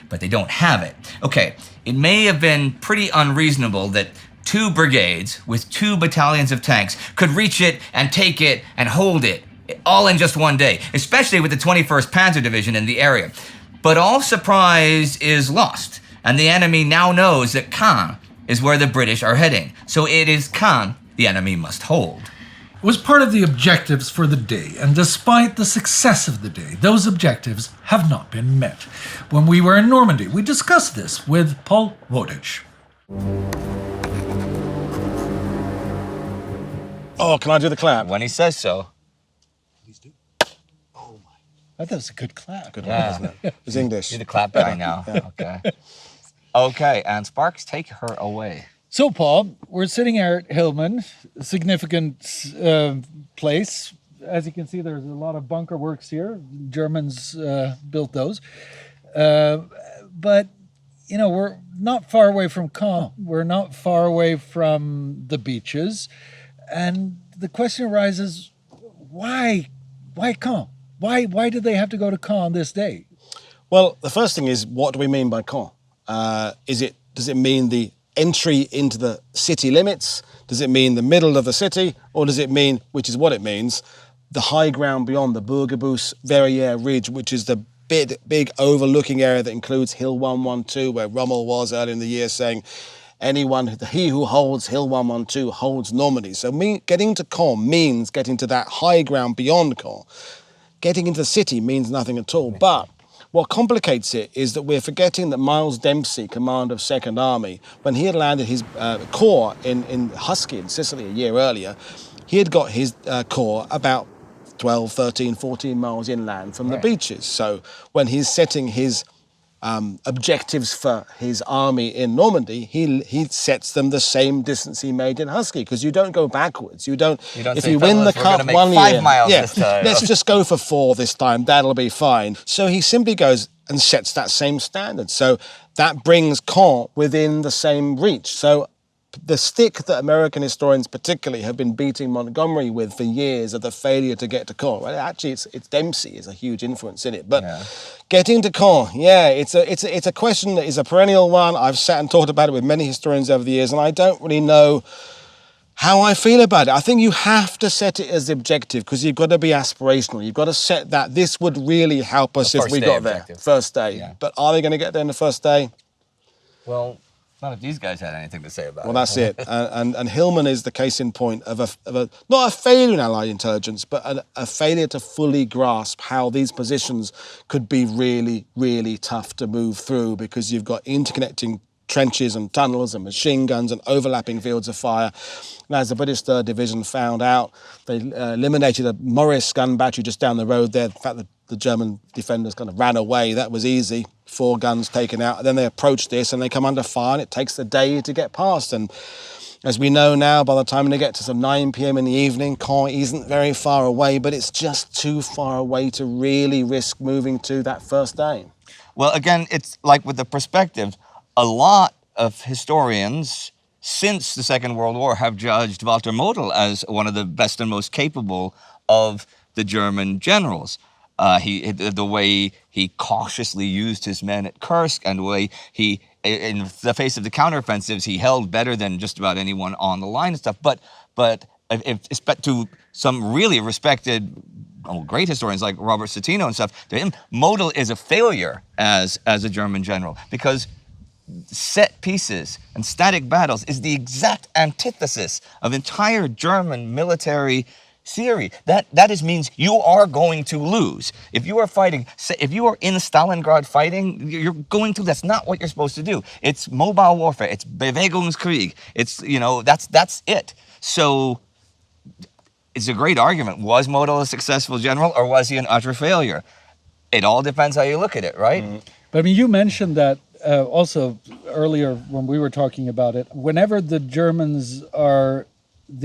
But they don't have it. Okay, it may have been pretty unreasonable that 2 brigades with 2 battalions of tanks could reach it and take it and hold it all in just one day, especially with the 21st Panzer Division in the area. But all surprise is lost, and the enemy now knows that Caen is where the British are heading. So it is Caen the enemy must hold. It was part of the objectives for the day, and despite the success of the day, those objectives have not been met. When we were in Normandy, we discussed this with Paul Wodich. Oh, can I do the clap? When he says so. That was a good clap. Good one, isn't it? It's English. You're the clap guy now. Okay. Okay, and Sparks, take her away. So, Paul, we're sitting here at Hillman, a significant place. As you can see, there's a lot of bunker works here. Germans built those. But, you know, we're not far away from Caen. We're not far away from the beaches. And the question arises, why Caen? Why did they have to go to Caen this day? Well, the first thing is, what do we mean by Caen? Does it mean the entry into the city limits? Does it mean the middle of the city? Or does it mean, which is what it means, the high ground beyond the Bourgebus Verrières Ridge, which is the big overlooking area that includes Hill 112, where Rommel was early in the year saying, he who holds Hill 112 holds Normandy. So getting to Caen means getting to that high ground beyond Caen. Getting into the city means nothing at all. But what complicates it is that we're forgetting that Miles Dempsey, commander of 2nd Army, when he had landed his corps in Husky in Sicily a year earlier, he had got his corps about 12, 13, 14 miles inland from the beaches. So when he's setting his objectives for his army in Normandy, he sets them the same distance he made in Husky, because you don't go backwards. You don't if say, you win the cup one year, 5 miles this time. Let's just go for 4 this time, that'll be fine. So he simply goes and sets that same standard. So that brings Caen within the same reach. So the stick that American historians particularly have been beating Montgomery with for years of the failure to get to Caen. Well, actually, it's Dempsey is a huge influence in it. But getting to Caen, it's a question that is a perennial one. I've sat and talked about it with many historians over the years, and I don't really know how I feel about it. I think you have to set it as the objective, because you've got to be aspirational. You've got to set that this would really help us if we got there. First day. Yeah. But are they going to get there in the first day? Well, not if these guys had anything to say about it. Well, that's it. And Hillman is the case in point of a not a failure in Allied intelligence, but a failure to fully grasp how these positions could be really, really tough to move through, because you've got interconnecting trenches and tunnels and machine guns and overlapping fields of fire. And as the British 3rd Division found out, they eliminated a Morris gun battery just down the road there. In fact, the German defenders kind of ran away. That was easy. 4 guns taken out. And then they approach this and they come under fire, and it takes a day to get past. And as we know now, by the time they get to some 9 p.m. in the evening, Caen isn't very far away, but it's just too far away to really risk moving to that first day. Well, again, it's like with the perspective, a lot of historians since the Second World War have judged Walter Model as one of the best and most capable of the German generals. The way he cautiously used his men at Kursk, and the way he, in the face of the counteroffensives, he held better than just about anyone on the line and stuff. But if to some really respected, great historians like Robert Citino and stuff, to him, Model is a failure as a German general, because set pieces and static battles is the exact antithesis of entire German military theory. That means you are going to lose. If you are fighting, if you are in Stalingrad fighting, you're going to, that's not what you're supposed to do. It's mobile warfare. It's Bewegungskrieg. It's, that's it. So it's a great argument. Was Model a successful general, or was he an utter failure? It all depends how you look at it, right? Mm-hmm. But I mean, you mentioned that also earlier when we were talking about it. Whenever the Germans are at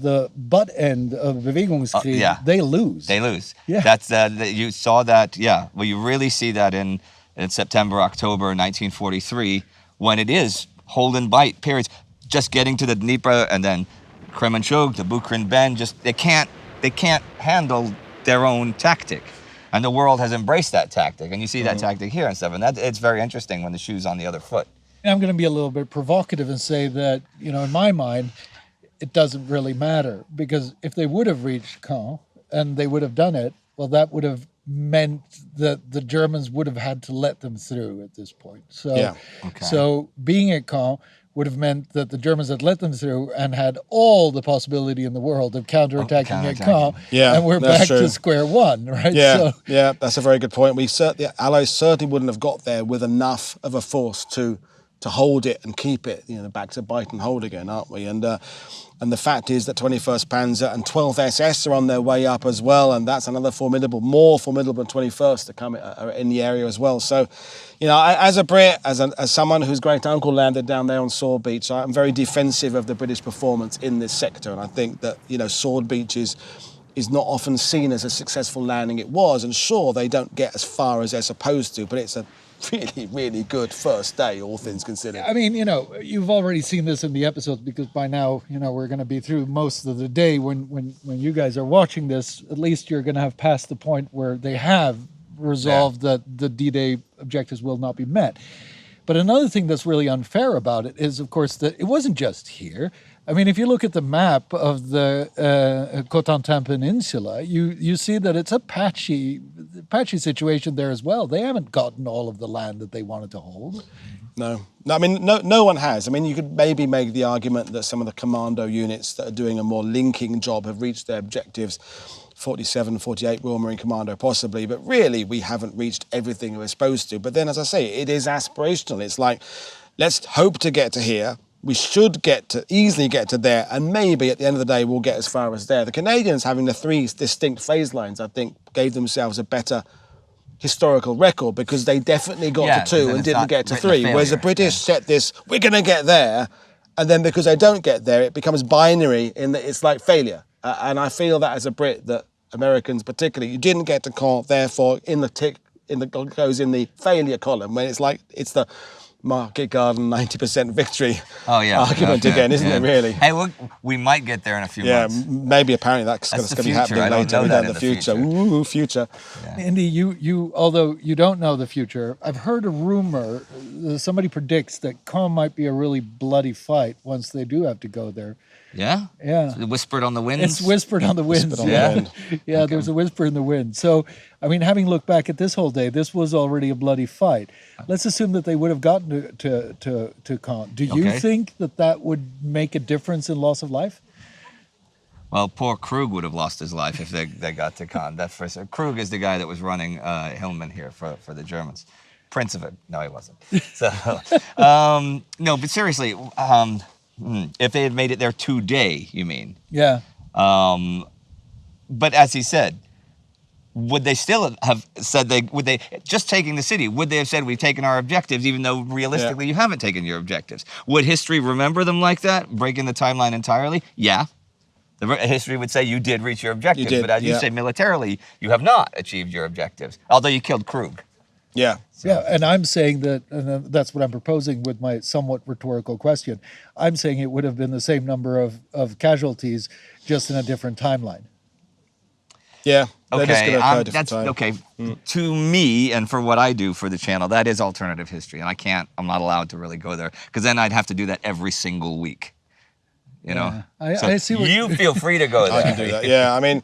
the butt end of Bewegungskrieg, they lose. They lose. Yeah. That's you saw that. Yeah. Well, you really see that in September, October 1943, when it is hold and bite periods, just getting to the Dnieper and then Kremenchug, the Bukrin Bend. Just they can't handle their own tactic. And the world has embraced that tactic, and you see that tactic here and stuff, and it's very interesting when the shoe's on the other foot. I'm going to be a little bit provocative and say that, in my mind, it doesn't really matter, because if they would have reached Caen and they would have done it, well, that would have meant that the Germans would have had to let them through at this point. So, so being at Caen would have meant that the Germans had let them through and had all the possibility in the world of counterattacking at Caen. Yeah, and we're back to square one, right? Yeah, that's a very good point. The Allies certainly wouldn't have got there with enough of a force to hold it and keep it, back to bite and hold again, aren't we? And the fact is that 21st Panzer and 12th SS are on their way up as well, and that's another more formidable than 21st to come in the area as well. So, as a Brit, as someone whose great uncle landed down there on Sword Beach, I'm very defensive of the British performance in this sector, and I think that Sword Beach is not often seen as a successful landing. It was, and sure, they don't get as far as they're supposed to, but it's a really, really good first day, all things considered. I mean, you've already seen this in the episodes, because by now, we're going to be through most of the day. When you guys are watching this, at least you're going to have passed the point where they have resolved that the D-Day objectives will not be met. But another thing that's really unfair about it is, of course, that it wasn't just here. I mean, if you look at the map of the Cotentin Peninsula, you see that it's a patchy situation there as well. They haven't gotten all of the land that they wanted to hold. No, I mean, no one has. I mean, you could maybe make the argument that some of the commando units that are doing a more linking job have reached their objectives. 47, 48 Royal Marine Commando possibly, but really we haven't reached everything we're supposed to. But then, as I say, it is aspirational. It's like, let's hope to get to here. We should easily get to there, and maybe at the end of the day we'll get as far as there. The Canadians, having the 3 distinct phase lines, I think gave themselves a better historical record, because they definitely got to 2 and didn't get to 3. Whereas the British set this, we're going to get there, and then because they don't get there, it becomes binary in that it's like failure. And I feel that as a Brit, that Americans particularly, you didn't get to Caen, therefore goes in the failure column, when it's like it's the Market Garden 90% victory argument again, isn't it, really? Hey, look, we might get there in a few months. Yeah, maybe apparently that's going to be happening later in the future. Ooh, future. Yeah. Andy, you although you don't know the future, I've heard a rumor, somebody predicts that Caen might be a really bloody fight once they do have to go there. Yeah? Yeah. So whispered on the wind? It's whispered on the wind. Yeah, there's a whisper in the wind. So, I mean, having looked back at this whole day, this was already a bloody fight. Let's assume that they would have gotten to Caen. Do you think that would make a difference in loss of life? Well, poor Krug would have lost his life if they got to Caen. That's for sure. Krug is the guy that was running Hillman here for the Germans. Prince of it. No, he wasn't. So, no, but seriously, if they had made it there today, you mean? Yeah. But as he said, would they still have said would they just taking the city, would they have said we've taken our objectives, even though realistically you haven't taken your objectives? Would history remember them like that, breaking the timeline entirely? Yeah. The history would say you did reach your objectives, but as you say, militarily, you have not achieved your objectives, although you killed Krug. Yeah. So. Yeah, and I'm saying that, and that's what I'm proposing with my somewhat rhetorical question. I'm saying it would have been the same number of casualties, just in a different timeline. Yeah. Okay. Okay. To me, and for what I do for the channel, that is alternative history, and I'm not allowed to really go there, because then I'd have to do that every single week. You know, I see. You feel free to go there. I can do that. Yeah, I mean,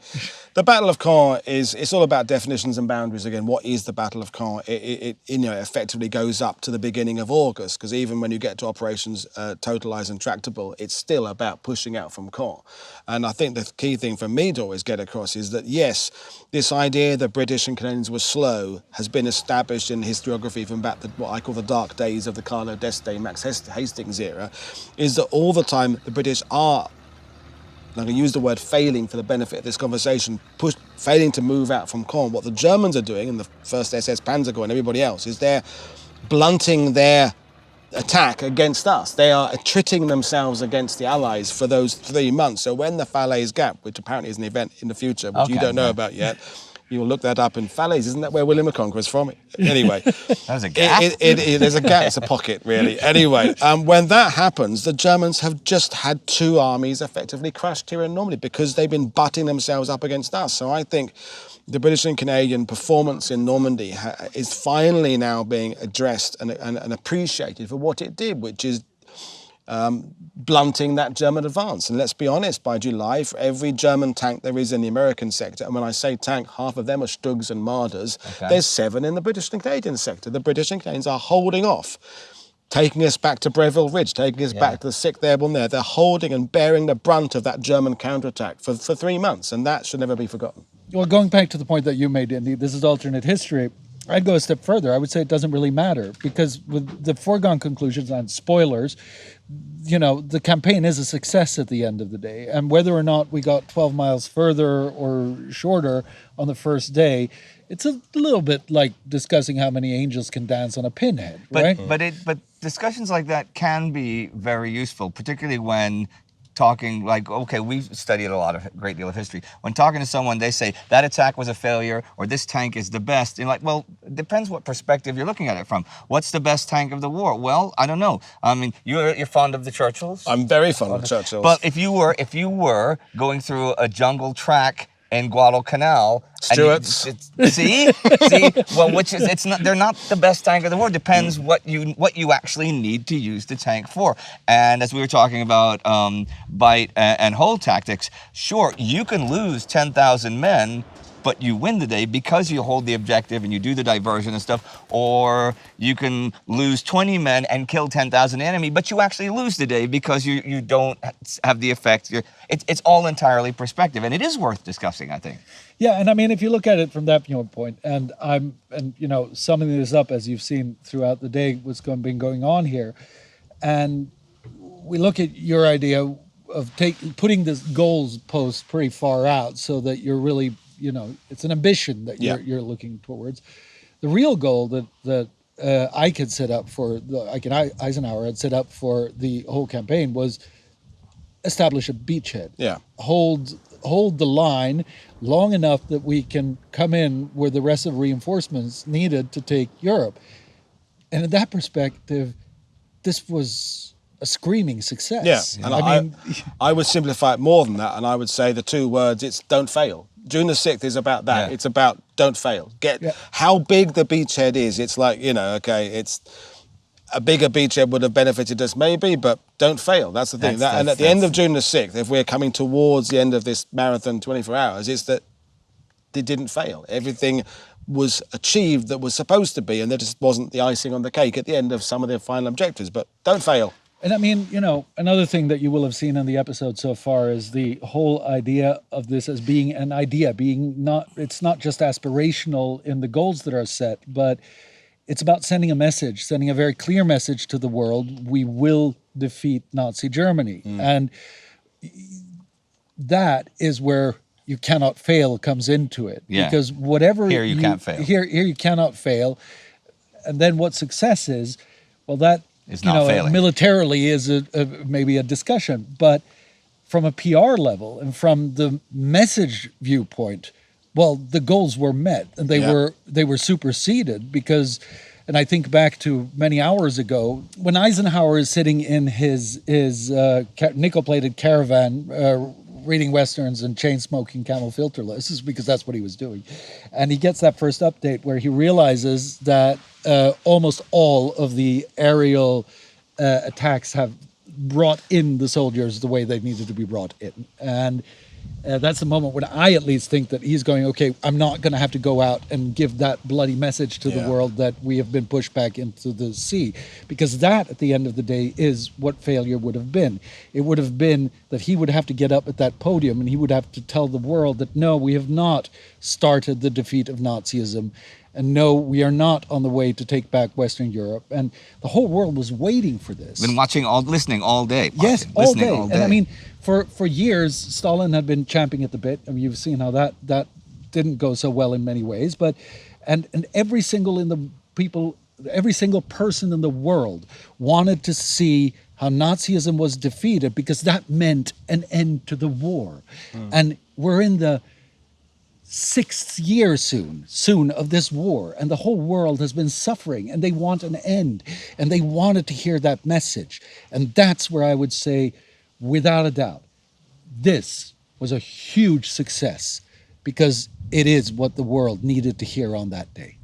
the Battle of Caen it's all about definitions and boundaries again. What is the Battle of Caen? It effectively goes up to the beginning of August, because even when you get to operations Totalize and Tractable, it's still about pushing out from Caen. And I think the key thing for me to always get across is that yes, this idea that British and Canadians were slow has been established in historiography from back what I call the dark days of the Carlo d'Este, Max Hastings era, is that all the time the British are, and I'm going to use the word failing for the benefit of this conversation, failing to move out from Caen. What the Germans are doing, and the 1st SS Panzer Corps and everybody else, is they're blunting their attack against us. They are attriting themselves against the Allies for those 3 months. So when the Falaise Gap, which apparently is an event in the future, which you don't know about yet, You'll look that up in Falaise. Isn't that where William the Conqueror's from? Anyway. That was a gap. There's a gap. It's a pocket, really. Anyway, when that happens, the Germans have just had two armies effectively crushed here in Normandy because they've been butting themselves up against us. So I think the British and Canadian performance in Normandy is finally now being addressed and appreciated for what it did, which is blunting that German advance. And let's be honest, by July, for every German tank there is in the American sector, and when I say tank, half of them are Stugs and Marders, there's 7 in the British and Canadian sector. The British and Canadians are holding off, taking us back to Breville Ridge, taking us back to the 6th Airborne there. They're holding and bearing the brunt of that German counterattack for 3 months, and that should never be forgotten. Well, going back to the point that you made, Indy, this is alternate history. I'd go a step further. I would say it doesn't really matter because with the foregone conclusions and spoilers, the campaign is a success at the end of the day. And whether or not we got 12 miles further or shorter on the first day, it's a little bit like discussing how many angels can dance on a pinhead, right? But discussions like that can be very useful, particularly when talking we've studied a great deal of history. When talking to someone, they say that attack was a failure or this tank is the best. You're like, well, it depends what perspective you're looking at it from. What's the best tank of the war? Well, I don't know. I mean, you're fond of the Churchills? I'm very fond of Churchills. But if you were going through a jungle track in Guadalcanal, Stuarts. See, well, they're not the best tank of the war. Depends what you actually need to use the tank for. And as we were talking about bite and hold tactics, sure, you can lose 10,000 men, but you win the day because you hold the objective and you do the diversion and stuff, or you can lose 20 men and kill 10,000 enemy, but you actually lose the day because you don't have the effect. It's all entirely perspective, and it is worth discussing, I think. Yeah, and I mean, if you look at it from that point, and summing this up as you've seen throughout the day, what's been going on here, and we look at your idea of putting this goals post pretty far out so that you're really, it's an ambition that you're looking towards. The real goal that Ike had set up Eisenhower had set up for the whole campaign was establish a beachhead. Yeah. Hold the line long enough that we can come in where the rest of reinforcements needed to take Europe. And in that perspective, this was a screaming success. Yeah, and I would simplify it more than that, and I would say the 2 words, it's don't fail. June the 6th is about that. Yeah. It's about don't fail. How big the beachhead is. It's like, it's a bigger beachhead would have benefited us maybe, but don't fail. That's the thing. And at the end of June the 6th, if we're coming towards the end of this marathon 24 hours, it's that they didn't fail. Everything was achieved that was supposed to be, and there just wasn't the icing on the cake at the end of some of their final objectives, but don't fail. And I mean, another thing that you will have seen in the episode so far is the whole idea of this as being an idea, it's not just aspirational in the goals that are set, but it's about sending a very clear message to the world. We will defeat Nazi Germany. And that is where you cannot fail comes into it. Yeah. Because whatever here you can't fail. Here you cannot fail. And then what success is, well, that is not failing. Militarily is maybe a discussion, but from a PR level and from the message viewpoint, well, the goals were met and they were superseded because, and I think back to many hours ago when Eisenhower is sitting in his nickel-plated caravan, reading westerns and chain-smoking Camel filterless, is because that's what he was doing, and he gets that first update where he realizes that almost all of the aerial attacks have brought in the soldiers the way they needed to be brought in, and that's the moment when I at least think that he's going, okay, I'm not going to have to go out and give that bloody message to the world that we have been pushed back into the sea. Because that, at the end of the day, is what failure would have been. It would have been that he would have to get up at that podium and he would have to tell the world that, no, we have not started the defeat of Nazism. And no, we are not on the way to take back Western Europe. And the whole world was waiting for this. Been listening all day. Yes, all day. And I mean, for years, Stalin had been champing at the bit. I mean, you've seen how that didn't go so well in many ways. But and every single person in the world wanted to see how Nazism was defeated because that meant an end to the war. And we're in the 6th year soon of this war, and the whole world has been suffering, and they want an end, and they wanted to hear that message. And that's where I would say, without a doubt, this was a huge success, because it is what the world needed to hear on that day.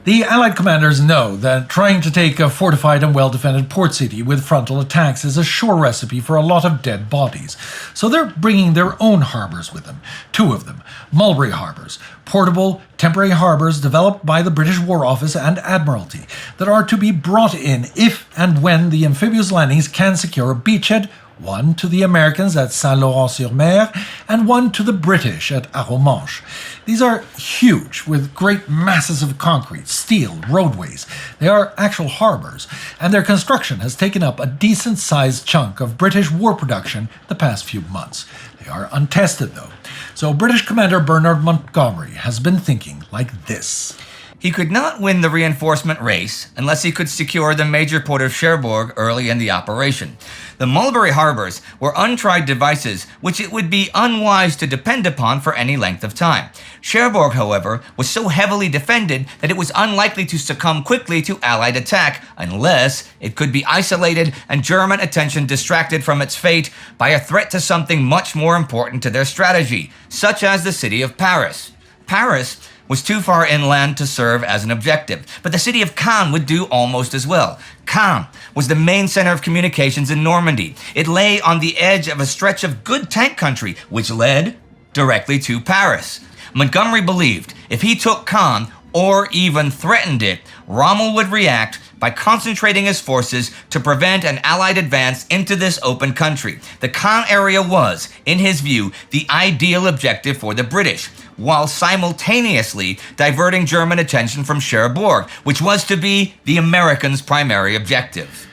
The Allied commanders know that trying to take a fortified and well-defended port city with frontal attacks is a sure recipe for a lot of dead bodies. So they're bringing their own harbors with them, 2 of them, Mulberry harbors, portable, temporary harbors developed by the British War Office and Admiralty that are to be brought in if and when the amphibious landings can secure a beachhead, one to the Americans at Saint-Laurent-sur-Mer and one to the British at Arromanches. These are huge, with great masses of concrete, steel, roadways. They are actual harbors, and their construction has taken up a decent-sized chunk of British war production the past few months. They are untested, though. So British Commander Bernard Montgomery has been thinking like this. He could not win the reinforcement race unless he could secure the major port of Cherbourg early in the operation. The Mulberry harbors were untried devices which it would be unwise to depend upon for any length of time. Cherbourg, however, was so heavily defended that it was unlikely to succumb quickly to Allied attack unless it could be isolated and German attention distracted from its fate by a threat to something much more important to their strategy, such as the city of Paris. Paris was too far inland to serve as an objective, but the city of Caen would do almost as well. Caen was the main center of communications in Normandy. It lay on the edge of a stretch of good tank country, which led directly to Paris. Montgomery believed if he took Caen, or even threatened it, Rommel would react by concentrating his forces to prevent an Allied advance into this open country. The Caen area was, in his view, the ideal objective for the British, while simultaneously diverting German attention from Cherbourg, which was to be the Americans' primary objective.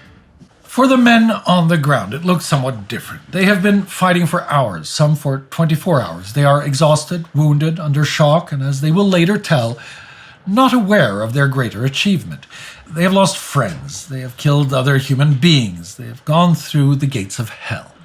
For the men on the ground, it looks somewhat different. They have been fighting for hours, some for 24 hours. They are exhausted, wounded, under shock, and as they will later tell, not aware of their greater achievement. They have lost friends. They have killed other human beings. They have gone through the gates of hell.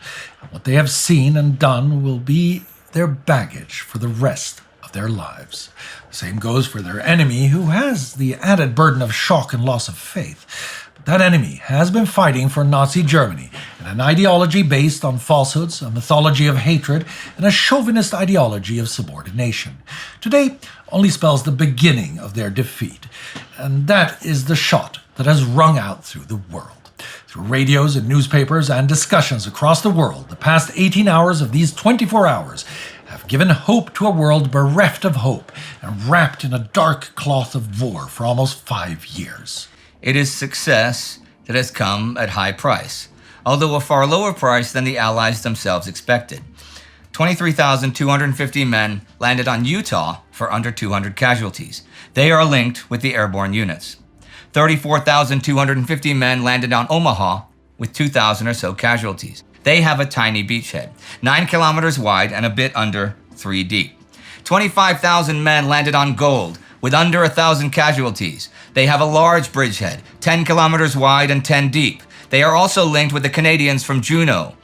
And what they have seen and done will be their baggage for the rest of their lives. The same goes for their enemy, who has the added burden of shock and loss of faith. But that enemy has been fighting for Nazi Germany and an ideology based on falsehoods, a mythology of hatred, and a chauvinist ideology of subordination. Today only spells the beginning of their defeat, and that is the shot that has rung out through the world. Through radios and newspapers and discussions across the world, the past 18 hours of these 24 hours have given hope to a world bereft of hope and wrapped in a dark cloth of war for almost 5 years. It is success that has come at high price, although a far lower price than the Allies themselves expected. 23,250 men landed on Utah for under 200 casualties. They are linked with the airborne units. 34,250 men landed on Omaha with 2,000 or so casualties. They have a tiny beachhead, 9 kilometers wide and a bit under 3 deep. 25,000 men landed on Gold with under 1,000 casualties. They have a large bridgehead, 10 kilometers wide and 10 deep. They are also linked with the Canadians from Juno.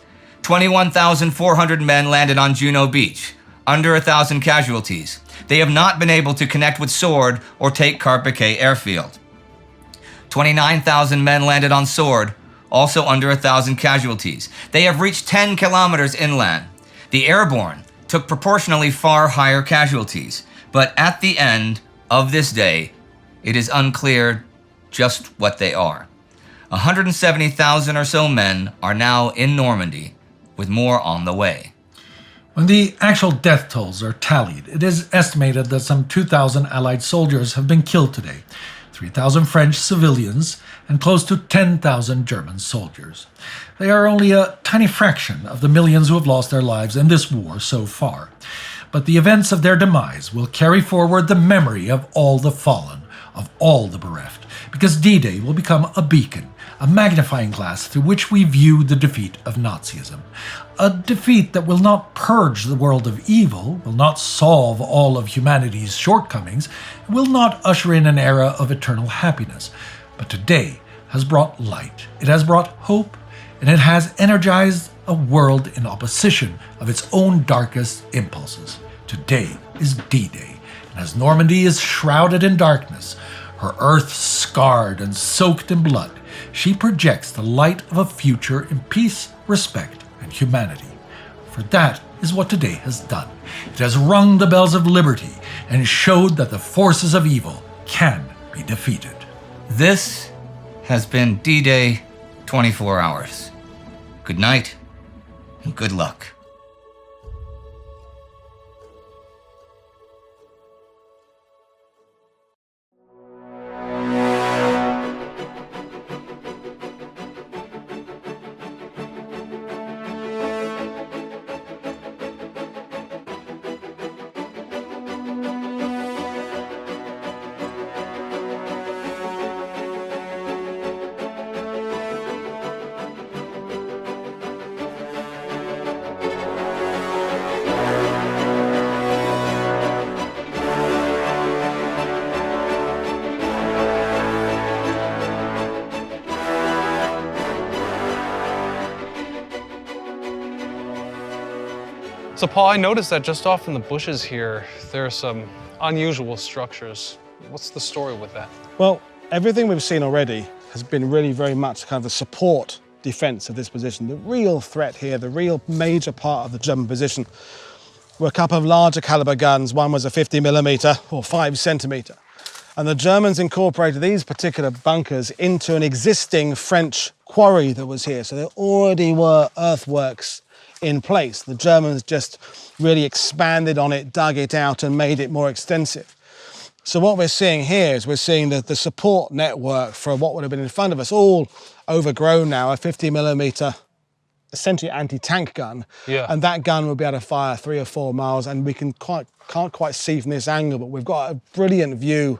21,400 men landed on Juno Beach, under 1,000 casualties. They have not been able to connect with Sword or take Carpiquet Airfield. 29,000 men landed on Sword, also under 1,000 casualties. They have reached 10 kilometers inland. The airborne took proportionally far higher casualties, but at the end of this day, it is unclear just what they are. 170,000 or so men are now in Normandy, with more on the way. When the actual death tolls are tallied, it is estimated that some 2,000 Allied soldiers have been killed today, 3,000 French civilians, and close to 10,000 German soldiers. They are only a tiny fraction of the millions who have lost their lives in this war so far. But the events of their demise will carry forward the memory of all the fallen, of all the bereft, because D-Day will become a beacon, a magnifying glass through which we view the defeat of Nazism. A defeat that will not purge the world of evil, will not solve all of humanity's shortcomings, will not usher in an era of eternal happiness. But today has brought light. It has brought hope. and it has energized a world in opposition of its own darkest impulses. Today is D-Day, and as Normandy is shrouded in darkness, her earth scarred and soaked in blood, she projects the light of a future in peace, respect, and humanity. For that is what today has done. It has rung the bells of liberty and showed that the forces of evil can be defeated. This has been D-Day 24 hours. Good night and good luck. So Paul, I noticed that just off in the bushes here, there are some unusual structures. What's the story with that? Well, everything we've seen already has been really very much kind of the support defense of this position. The real threat here, the real major part of the German position, were a couple of larger caliber guns. One was a 50mm or 5 centimeter. And the Germans incorporated these particular bunkers into an existing French quarry that was here. So there already were earthworks in place. The Germans just really expanded on it, dug it out and made it more extensive. So what we're seeing here is we're seeing the support network for what would have been in front of us, all overgrown now, a 50mm essentially anti-tank gun. Yeah. And that gun will be able to fire 3 or 4 miles, and we can't quite see from this angle, but we've got a brilliant view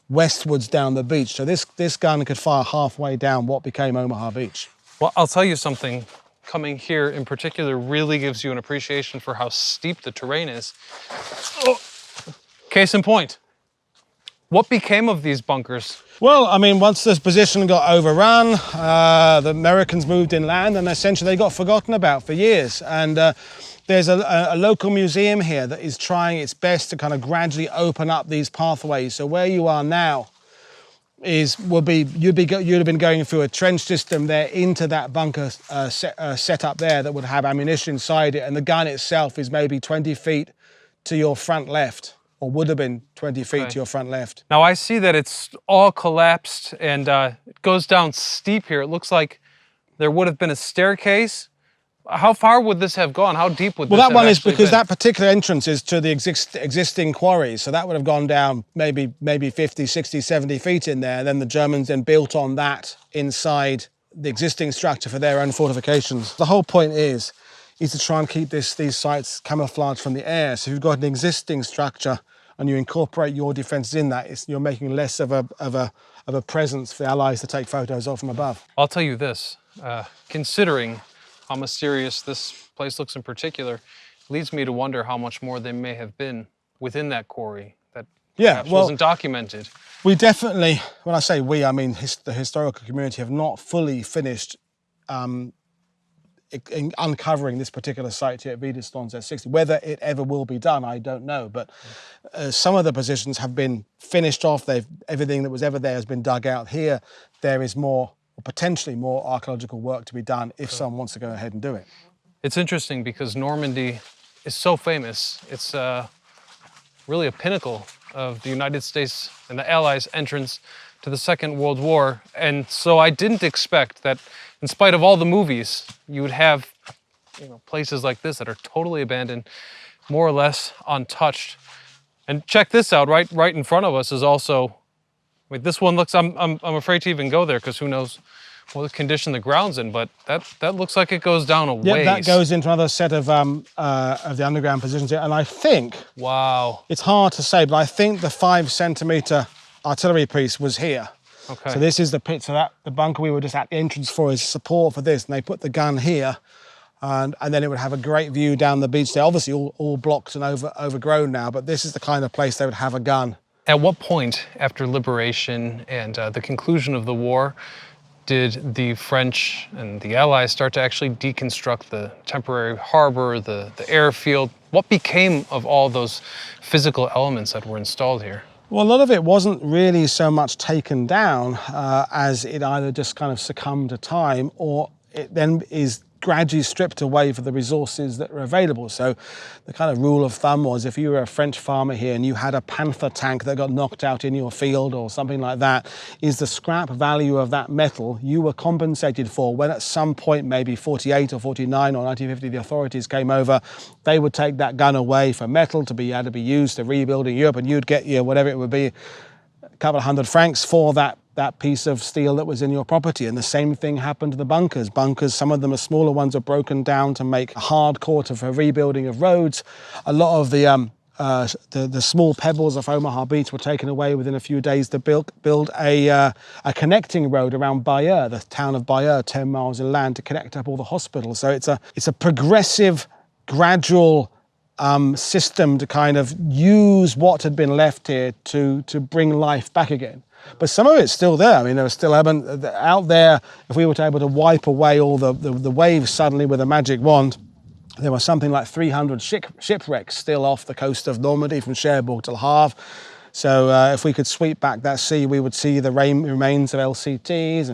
westwards down the beach. So this gun could fire halfway down what became Omaha Beach. Well, I'll tell you something. Coming here in particular really gives you an appreciation for how steep the terrain is. Oh. Case in point, what became of these bunkers? Well, I mean, once this position got overrun, the Americans moved inland and essentially they got forgotten about for years. And there's a local museum here that is trying its best to kind of gradually open up these pathways. So where you are now you'd have been going through a trench system there into that bunker set up there that would have ammunition inside it, and the gun itself is maybe 20 feet to your front left, or would have been 20 feet to your front left. Now I see that it's all collapsed and it goes down steep here. It looks like there would have been a staircase. How far would this have gone? How deep would this have Well, that one is actually because been? that particular entrance is to the existing quarries. So that would have gone down maybe 50, 60, 70 feet in there. And then the Germans then built on that inside the existing structure for their own fortifications. The whole point is to try and keep these sites camouflaged from the air. So if you've got an existing structure and you incorporate your defences in that, you're making less of a presence for the Allies to take photos of from above. I'll tell you this, considering how mysterious this place looks in particular, leads me to wonder how much more there may have been within that quarry that perhaps wasn't documented. We definitely, when I say we, I mean the historical community, have not fully finished in uncovering this particular site here at Rundtsedt 60. Whether it ever will be done, I don't know. But some of the positions have been finished off. Everything that was ever there has been dug out. Here, there is more, or potentially more, archaeological work to be done if someone wants to go ahead and do it. It's interesting because Normandy is so famous. It's really a pinnacle of the United States and the Allies' entrance to the Second World War. And so I didn't expect that, in spite of all the movies, you would have places like this that are totally abandoned, more or less untouched. And check this out, right in front of us is also, this one looks, I'm afraid to even go there because who knows what condition the ground's in, but that looks like it goes down a ways. Yeah, that goes into another set of the underground positions here, and I think, wow, it's hard to say, but I think the 5 centimeter artillery piece was here. Okay. So this is the pit, so the bunker we were just at the entrance for is support for this, and they put the gun here, and then it would have a great view down the beach. They're obviously all blocked and overgrown now, but this is the kind of place they would have a gun. At what point after liberation and the conclusion of the war did the French and the Allies start to actually deconstruct the temporary harbor, the airfield? What became of all those physical elements that were installed here? Well, a lot of it wasn't really so much taken down as it either just kind of succumbed to time, or it then is gradually stripped away for the resources that are available. So the kind of rule of thumb was, if you were a French farmer here and you had a Panther tank that got knocked out in your field or something like that, is the scrap value of that metal you were compensated for when at some point, maybe 48 or 49 or 1950, the authorities came over, they would take that gun away for metal to be had to be used to rebuild in Europe, and you'd get whatever it would be, a couple of $100 for that piece of steel that was in your property. And the same thing happened to the bunkers. Bunkers, some of them are smaller ones, are broken down to make hardcore for rebuilding of roads. A lot of the small pebbles of Omaha Beach were taken away within a few days to build a connecting road around Bayeux, the town of Bayeux, 10 miles inland, to connect up all the hospitals. So it's a progressive, gradual system to kind of use what had been left here to bring life back again. But some of it's still there. I mean, there was still out there. If we were able to wipe away all the waves suddenly with a magic wand, there was something like 300 shipwrecks still off the coast of Normandy from Cherbourg to Le Havre. So if we could sweep back that sea, we would see the remains of LCTs,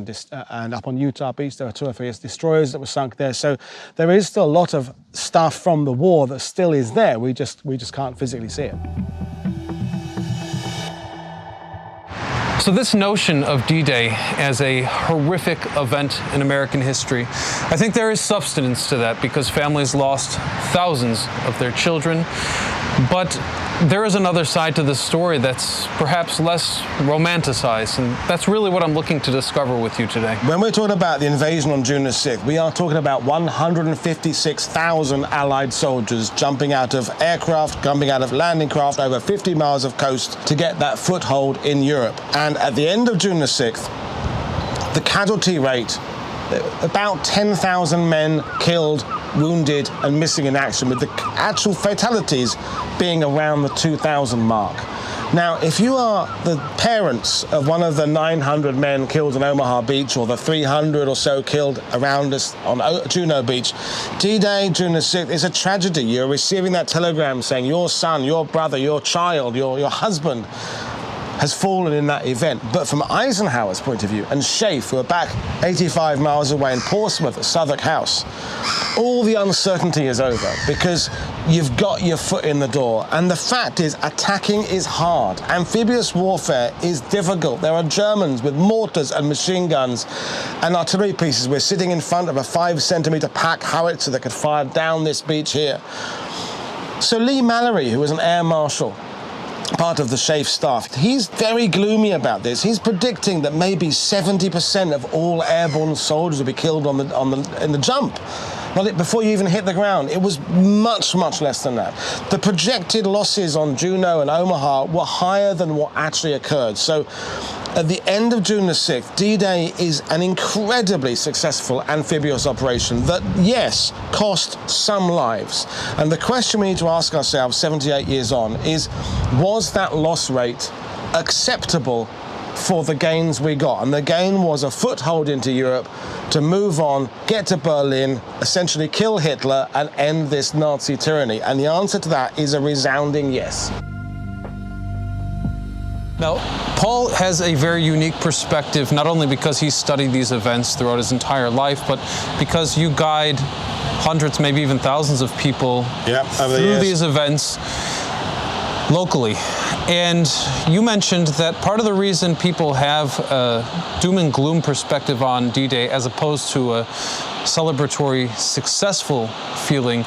and up on Utah Beach there were 2 or 3 destroyers that were sunk there. So there is still a lot of stuff from the war that still is there. We just can't physically see it. So this notion of D-Day as a horrific event in American history, I think there is substance to that, because families lost thousands of their children. But there is another side to the story that's perhaps less romanticized, and that's really what I'm looking to discover with you today. When we're talking about the invasion on June the 6th, we are talking about 156,000 Allied soldiers jumping out of aircraft, jumping out of landing craft over 50 miles of coast to get that foothold in Europe. And at the end of June the 6th, the casualty rate, about 10,000 men killed, wounded and missing in action, with the actual fatalities being around the 2,000 mark. Now, if you are the parents of one of the 900 men killed on Omaha Beach, or the 300 or so killed around us on Juno Beach, D-Day, June the 6th, is a tragedy. You're receiving that telegram saying your son, your brother, your child, your husband has fallen in that event. But from Eisenhower's point of view, and Schaeff, who are back 85 miles away in Portsmouth at Southwark House, all the uncertainty is over, because you've got your foot in the door. And the fact is, attacking is hard. Amphibious warfare is difficult. There are Germans with mortars and machine guns and artillery pieces. We're sitting in front of a 5-centimeter pack howitzer that could fire down this beach here. So Lee Mallory, who was an air marshal, part of the Schaeff staff, he's very gloomy about this. He's predicting that maybe 70% of all airborne soldiers will be killed in the jump. Before you even hit the ground. It was much, much less than that. The projected losses on Juno and Omaha were higher than what actually occurred. So at the end of June the 6th, D-Day is an incredibly successful amphibious operation that, yes, cost some lives. And the question we need to ask ourselves 78 years on is, was that loss rate acceptable for the gains we got? And the gain was a foothold into Europe to move on, get to Berlin, essentially kill Hitler and end this Nazi tyranny. And the answer to that is a resounding yes. Now, Paul has a very unique perspective, not only because he studied these events throughout his entire life, but because you guide hundreds, maybe even thousands of people through these events locally. And you mentioned that part of the reason people have a doom and gloom perspective on D-Day as opposed to a celebratory, successful feeling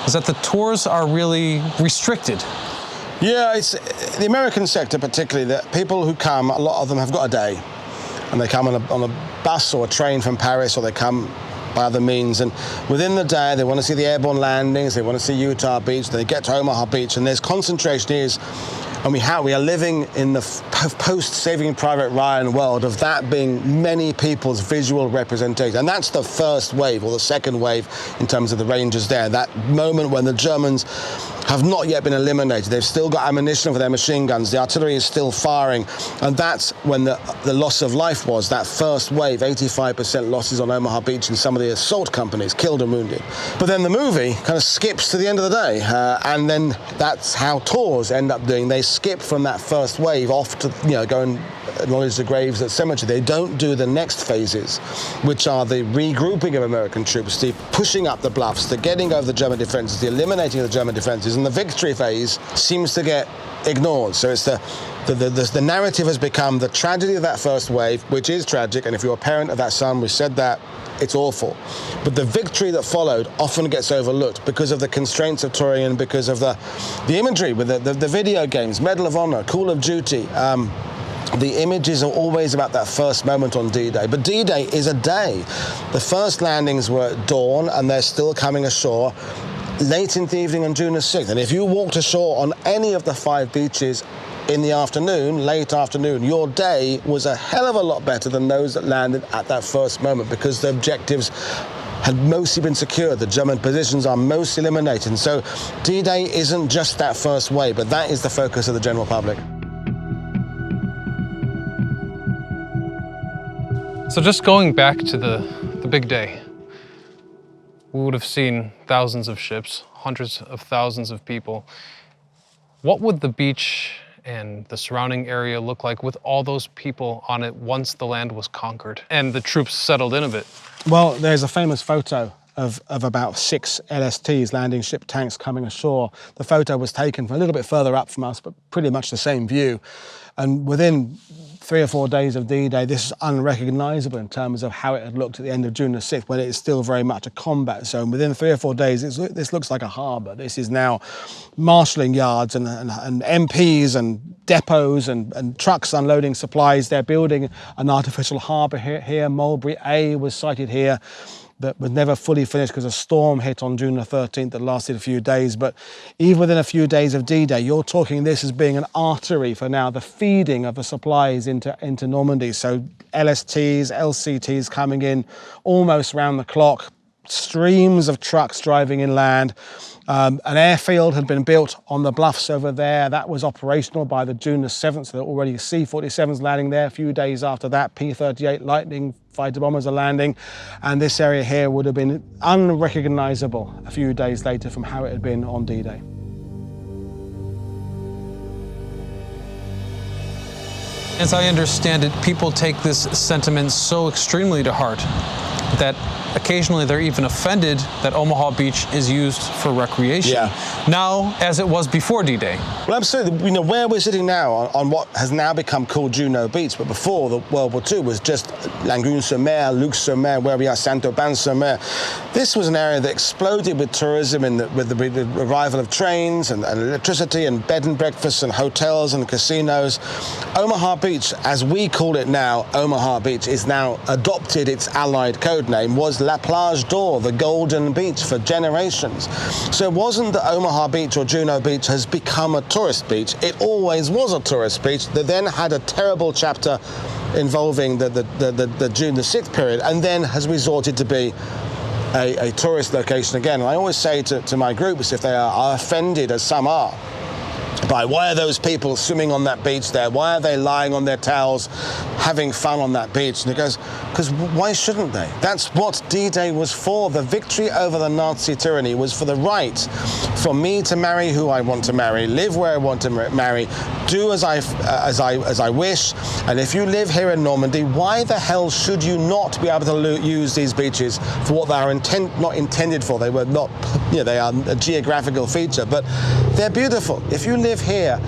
is that the tours are really restricted. Yeah, it's the American sector particularly, that people who come, a lot of them have got a day. And they come on a bus or a train from Paris, or they come by other means, and within the day they want to see the airborne landings, they want to see Utah Beach, they get to Omaha Beach, and there's concentration is And we are living in the post-Saving Private Ryan world of that being many people's visual representation. And that's the first wave, or the second wave in terms of the Rangers there. That moment when the Germans have not yet been eliminated. They've still got ammunition for their machine guns. The artillery is still firing. And that's when the loss of life was, that first wave, 85% losses on Omaha Beach in some of the assault companies, killed and wounded. But then the movie kind of skips to the end of the day. And then that's how tours end up doing. They skip from that first wave off to, go and acknowledge the graves at cemetery. They don't do the next phases, which are the regrouping of American troops, the pushing up the bluffs, the getting over the German defenses, the eliminating of the German defenses, and the victory phase seems to get ignored. So it's the narrative has become the tragedy of that first wave, which is tragic, and if you're a parent of that son, we said that, it's awful. But the victory that followed often gets overlooked because of the constraints of touring and because of the imagery with the video games, Medal of Honor, Call of Duty. The images are always about that first moment on D-Day, but D-Day is a day. The first landings were at dawn, and they're still coming ashore late in the evening on June the 6th. And if you walked ashore on any of the 5 beaches in the afternoon, late afternoon, your day was a hell of a lot better than those that landed at that first moment, because the objectives had mostly been secured. The German positions are mostly eliminated. And so D-Day isn't just that first wave, but that is the focus of the general public. So just going back to the big day, we would have seen thousands of ships, hundreds of thousands of people. What would the beach and the surrounding area look like with all those people on it once the land was conquered and the troops settled in a bit? Well, there's a famous photo of about 6 LSTs, landing ship tanks, coming ashore. The photo was taken from a little bit further up from us, but pretty much the same view. And within 3 or 4 days of D-Day, this is unrecognizable in terms of how it had looked at the end of June the 6th, when it is still very much a combat zone. Within 3 or 4 days, this looks like a harbour. This is now marshalling yards and MPs and depots and trucks unloading supplies. They're building an artificial harbour here. Mulberry A was sighted here, that was never fully finished because a storm hit on June the 13th that lasted a few days. But even within a few days of D-Day, you're talking this as being an artery for now the feeding of the supplies into Normandy. So LSTs, LCTs coming in almost round the clock, streams of trucks driving inland. An airfield had been built on the bluffs over there. That was operational by the June the 7th, so there were already C-47s landing there. A few days after that, P-38 Lightning fighter bombers are landing, and this area here would have been unrecognizable a few days later from how it had been on D-Day. As I understand it, people take this sentiment so extremely to heart that occasionally they're even offended that Omaha Beach is used for recreation. Yeah. Now, as it was before D-Day. Well, absolutely. Where we're sitting now on what has now become called Juno Beach, but before the World War II was just Langoon-sur-Mer, Luc-sur-Mer, where we are, Saint-Aubin-sur-Mer. This was an area that exploded with tourism with the arrival of trains and electricity and bed and breakfasts and hotels and casinos. Omaha Beach, as we call it now, Omaha Beach, is now adopted its allied code name, was La Plage d'Or, the Golden Beach, for generations. So it wasn't that Omaha Beach or Juno Beach has become a tourist beach. It always was a tourist beach that then had a terrible chapter involving the June the 6th period, and then has resorted to be a tourist location again. And I always say to my groups, if they are offended, as some are, by why are those people swimming on that beach there? Why are they lying on their towels, having fun on that beach? And it goes, because why shouldn't they? That's what D-Day was for. The victory over the Nazi tyranny was for the right for me to marry who I want to marry, live where I want to marry, do as I wish. And if you live here in Normandy, why the hell should you not be able to use these beaches for what they are not intended for? They were not, they are a geographical feature, but they're beautiful. If you live here,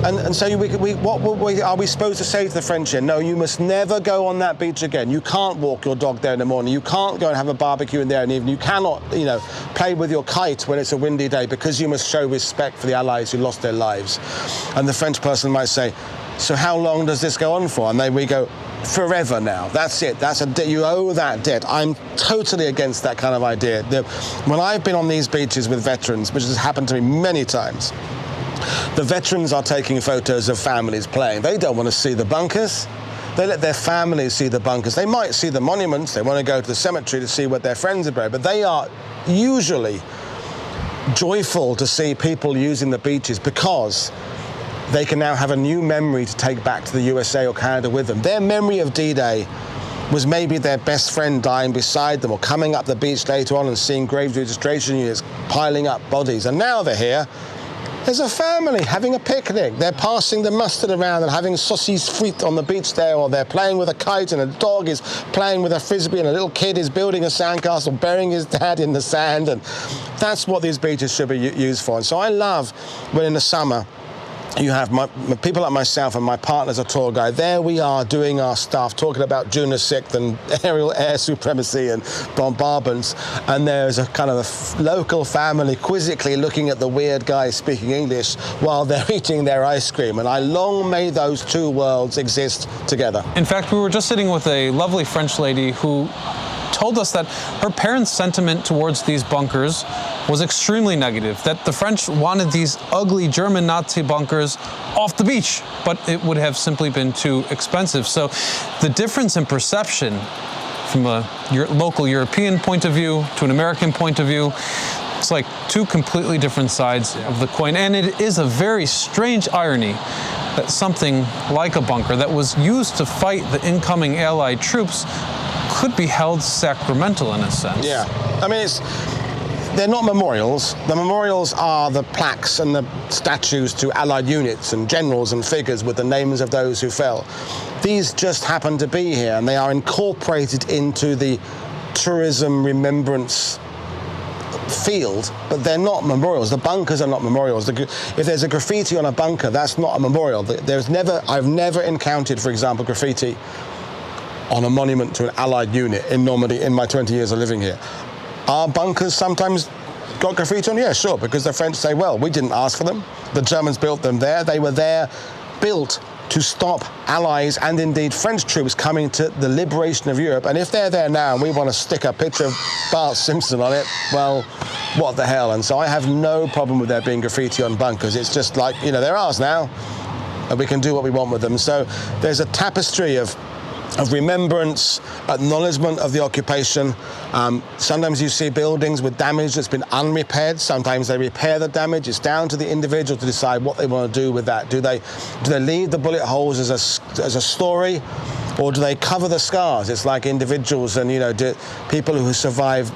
and so what are we supposed to say to the French here? No, you must never go on that beach again. You can't walk your dog there in the morning. You can't go and have a barbecue in there in the evening. You cannot, play with your kite when it's a windy day, because you must show respect for the Allies who lost their lives. And the French person might say, so how long does this go on for? And then we go, forever now. That's it. That's a debt. You owe that debt. I'm totally against that kind of idea. When I've been on these beaches with veterans, which has happened to me many times, The veterans are taking photos of families playing. They don't want to see the bunkers. They let their families see the bunkers. They might see the monuments. They want to go to the cemetery to see what their friends are buried, but they are usually joyful to see people using the beaches because they can now have a new memory to take back to the USA or Canada with them. Their memory of D-Day was maybe their best friend dying beside them or coming up the beach later on and seeing grave registration units piling up bodies. And now they're here. There's a family having a picnic. They're passing the mustard around and having saucisse frites on the beach there, or they're playing with a kite and a dog is playing with a frisbee and a little kid is building a sandcastle, burying his dad in the sand. And that's what these beaches should be used for. And so I love when in the summer you have people like myself and my partner's a tour guide. There we are doing our stuff, talking about Juno 6th and aerial air supremacy and bombardments. And there's a kind of a local family quizzically looking at the weird guy speaking English while they're eating their ice cream. And I long may those two worlds exist together. In fact, we were just sitting with a lovely French lady who told us that her parents' sentiment towards these bunkers was extremely negative, that the French wanted these ugly German Nazi bunkers off the beach, but it would have simply been too expensive. So the difference in perception from a local European point of view to an American point of view, it's like two completely different sides of the coin. And it is a very strange irony that something like a bunker that was used to fight the incoming Allied troops could be held sacramental in a sense. Yeah, I mean, they're not memorials. The memorials are the plaques and the statues to Allied units and generals and figures with the names of those who fell. These just happen to be here, and they are incorporated into the tourism remembrance field, but they're not memorials. The bunkers are not memorials. If there's a graffiti on a bunker, that's not a memorial. I've never encountered, for example, graffiti on a monument to an Allied unit in Normandy in my 20 years of living here. Are bunkers sometimes got graffiti on? Yeah, sure, because the French say, well, we didn't ask for them. The Germans built them there. They were there, built to stop Allies and indeed French troops coming to the liberation of Europe. And if they're there now and we want to stick a picture of Bart Simpson on it, well, what the hell? And so I have no problem with there being graffiti on bunkers. It's just like, they're ours now, and we can do what we want with them. So there's a tapestry of remembrance, acknowledgement of the occupation. Sometimes you see buildings with damage that's been unrepaired. Sometimes they repair the damage. It's down to the individual to decide what they want to do with that. Do they leave the bullet holes as a story, or do they cover the scars? It's like individuals and people who survive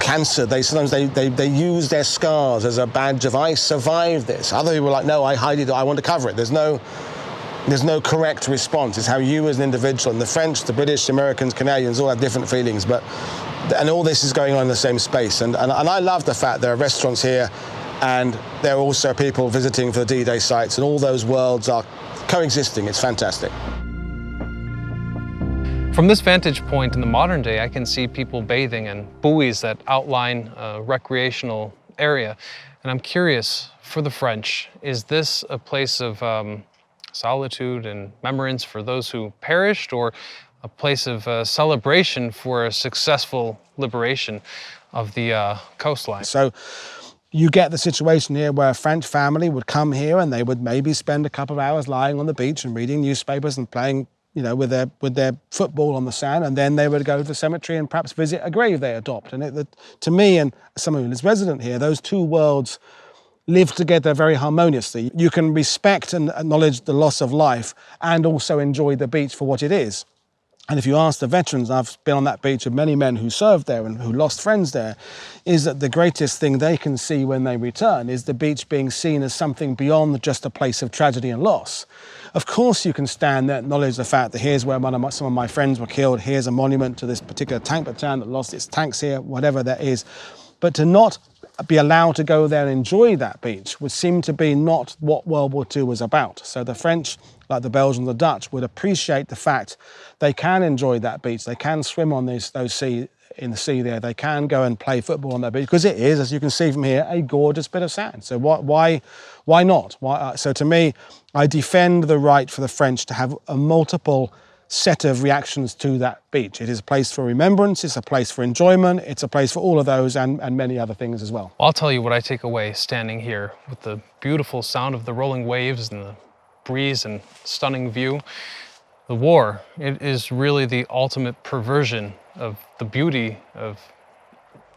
cancer. They use their scars as a badge of I survived this. Other people are like, no, I hide it. I want to cover it. There's no correct response. It's how you as an individual, and the French, the British, the Americans, Canadians all have different feelings, and all this is going on in the same space. And I love the fact there are restaurants here, and there are also people visiting for the D-Day sites, and all those worlds are coexisting. It's fantastic. From this vantage point in the modern day, I can see people bathing in buoys that outline a recreational area. And I'm curious, for the French, is this a place of solitude and remembrance for those who perished, or a place of celebration for a successful liberation of the coastline? So you get the situation here where a French family would come here and they would maybe spend a couple of hours lying on the beach and reading newspapers and playing, with their football on the sand, and then they would go to the cemetery and perhaps visit a grave they adopt. And to me, and someone who is resident here, those two worlds live together very harmoniously. You can respect and acknowledge the loss of life and also enjoy the beach for what it is. And if you ask the veterans, I've been on that beach with many men who served there and who lost friends there, is that the greatest thing they can see when they return is the beach being seen as something beyond just a place of tragedy and loss. Of course you can stand there and acknowledge the fact that here's where some of my friends were killed, here's a monument to this particular tank battalion that lost its tanks here, whatever that is. But to not be allowed to go there and enjoy that beach would seem to be not what World War II was about. So the French, like the Belgians, the Dutch, would appreciate the fact they can enjoy that beach. They can swim on in the sea there. They can go and play football on that beach, because it is, as you can see from here, a gorgeous bit of sand. So why not? So to me, I defend the right for the French to have a multiple set of reactions to that beach. It is a place for remembrance, it's a place for enjoyment, it's a place for all of those and many other things as well. I'll tell you what I take away standing here with the beautiful sound of the rolling waves and the breeze and stunning view. The war, it is really the ultimate perversion of the beauty of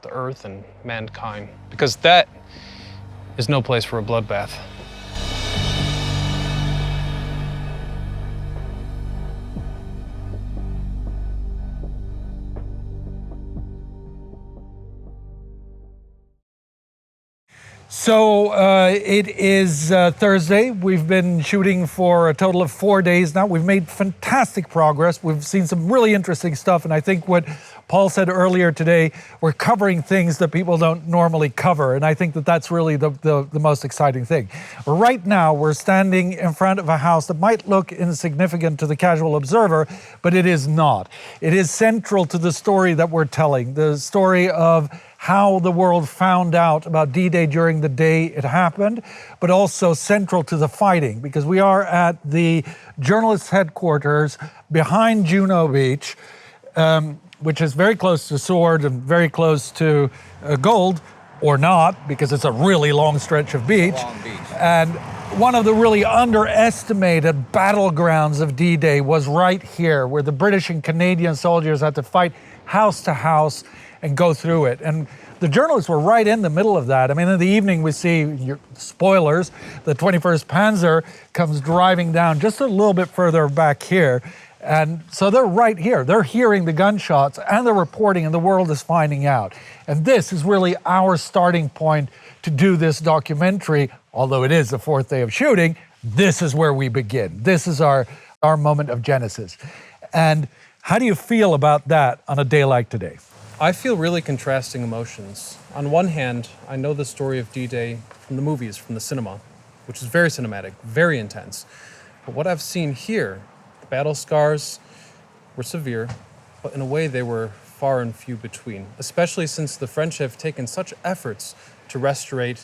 the earth and mankind, because that is no place for a bloodbath. So it is Thursday. We've been shooting for a total of 4 days now. We've made fantastic progress. We've seen some really interesting stuff. And I think what Paul said earlier today, we're covering things that people don't normally cover. And I think that that's really the most exciting thing. Right now, we're standing in front of a house that might look insignificant to the casual observer, but it is not. It is central to the story that we're telling, the story of how the world found out about D-Day during the day it happened, but also central to the fighting, because we are at the journalists' headquarters behind Juno Beach, which is very close to Sword and very close to Gold, or not, because it's a really long stretch of beach. And one of the really underestimated battlegrounds of D-Day was right here, where the British and Canadian soldiers had to fight house to house and go through it. And the journalists were right in the middle of that. I mean, in the evening we see, spoilers, the 21st Panzer comes driving down just a little bit further back here. And so they're right here. They're hearing the gunshots and they're reporting, and the world is finding out. And this is really our starting point to do this documentary. Although it is the fourth day of shooting, this is where we begin. This is our moment of genesis. And how do you feel about that on a day like today? I feel really contrasting emotions. On one hand, I know the story of D-Day from the movies, from the cinema, which is very cinematic, very intense. But what I've seen here, the battle scars were severe, but in a way they were far and few between, especially since the French have taken such efforts to restore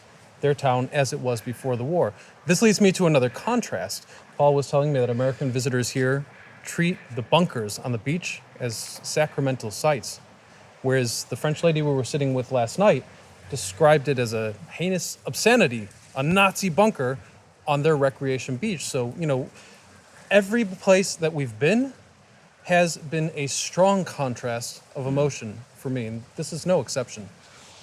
their town as it was before the war. This leads me to another contrast. Paul was telling me that American visitors here treat the bunkers on the beach as sacramental sites, whereas the French lady we were sitting with last night described it as a heinous obscenity, a Nazi bunker on their recreation beach. So, every place that we've been has been a strong contrast of emotion for me, and this is no exception.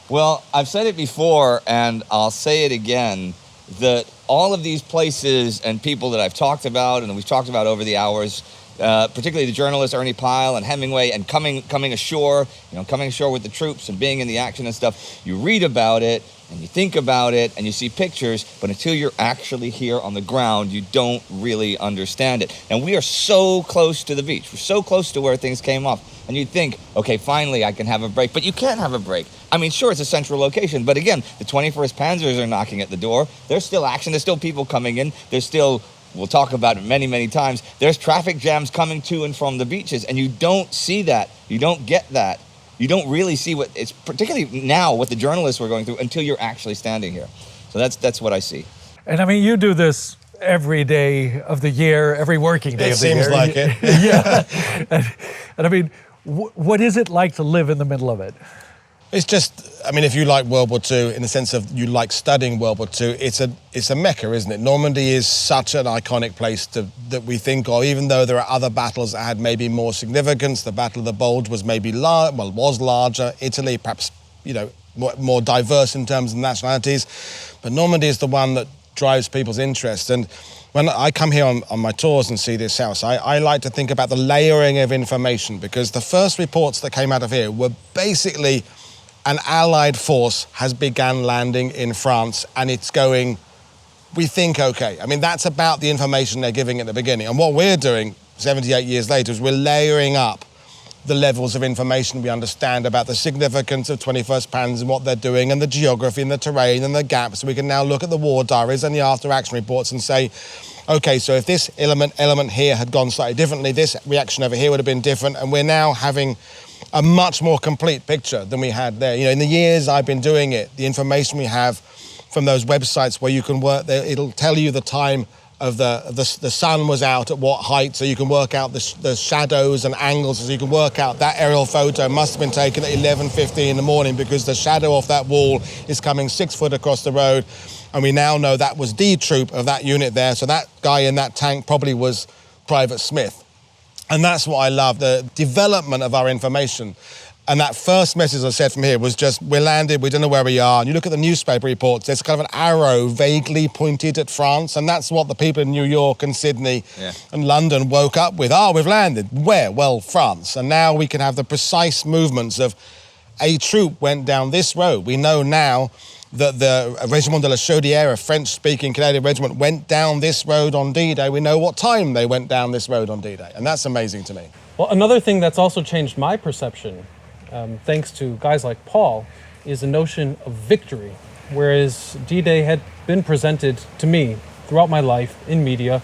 Well, I've said it before, and I'll say it again, that all of these places and people that I've talked about and we've talked about over the hours, particularly the journalists Ernie Pyle and Hemingway, and coming ashore with the troops and being in the action and stuff, you read about it and you think about it and you see pictures, but until you're actually here on the ground, you don't really understand it. And we are so close to the beach. We're so close to where things came off. And you'd think, okay, finally I can have a break, but you can't have a break. I mean, sure, it's a central location, but again, the 21st Panzers are knocking at the door. There's still action. There's still people coming in. There's still, we'll talk about it many, many times, there's traffic jams coming to and from the beaches, and you don't see that. You don't get that. You don't really see what it's, particularly now, what the journalists were going through until you're actually standing here. So that's what I see. And I mean, you do this every day of the year, every working day of the year. It seems like it. Yeah. And I mean, what is it like to live in the middle of it? It's just, I mean, if you like World War II, in the sense of you like studying World War II, it's a mecca, isn't it? Normandy is such an iconic place that we think of, even though there are other battles that had maybe more significance. The Battle of the Bulge was maybe was larger. Italy, perhaps, more diverse in terms of nationalities. But Normandy is the one that drives people's interest. And when I come here on my tours and see this house, I like to think about the layering of information, because the first reports that came out of here were basically an Allied force has begun landing in France and it's going, we think, okay. I mean, that's about the information they're giving at the beginning. And what we're doing 78 years later is we're layering up the levels of information we understand about the significance of 21st Panzers and what they're doing and the geography and the terrain and the gaps. So we can now look at the war diaries and the after-action reports and say, okay, so if this element here had gone slightly differently, this reaction over here would have been different, and we're now having a much more complete picture than we had there. In the years I've been doing it, the information we have from those websites where you can work there, it'll tell you the time the sun was out at what height, so you can work out the shadows and angles, so you can work out that aerial photo must have been taken at 11:50 in the morning because the shadow off that wall is coming 6 foot across the road. And we now know that was D Troop of that unit there, so that guy in that tank probably was Private Smith. And that's what I love, the development of our information. And that first message I said from here was just, we're landed, we don't know where we are. And you look at the newspaper reports, there's kind of an arrow vaguely pointed at France. And that's what the people in New York and Sydney and London woke up with. We've landed. Where? Well, France. And now we can have the precise movements of a troop went down this road. We know now that the Régiment de la Chaudière, a French-speaking Canadian regiment, went down this road on D-Day. We know what time they went down this road on D-Day. And that's amazing to me. Well, another thing that's also changed my perception, thanks to guys like Paul, is the notion of victory. Whereas D-Day had been presented to me throughout my life in media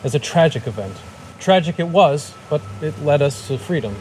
as a tragic event. Tragic it was, but it led us to freedom.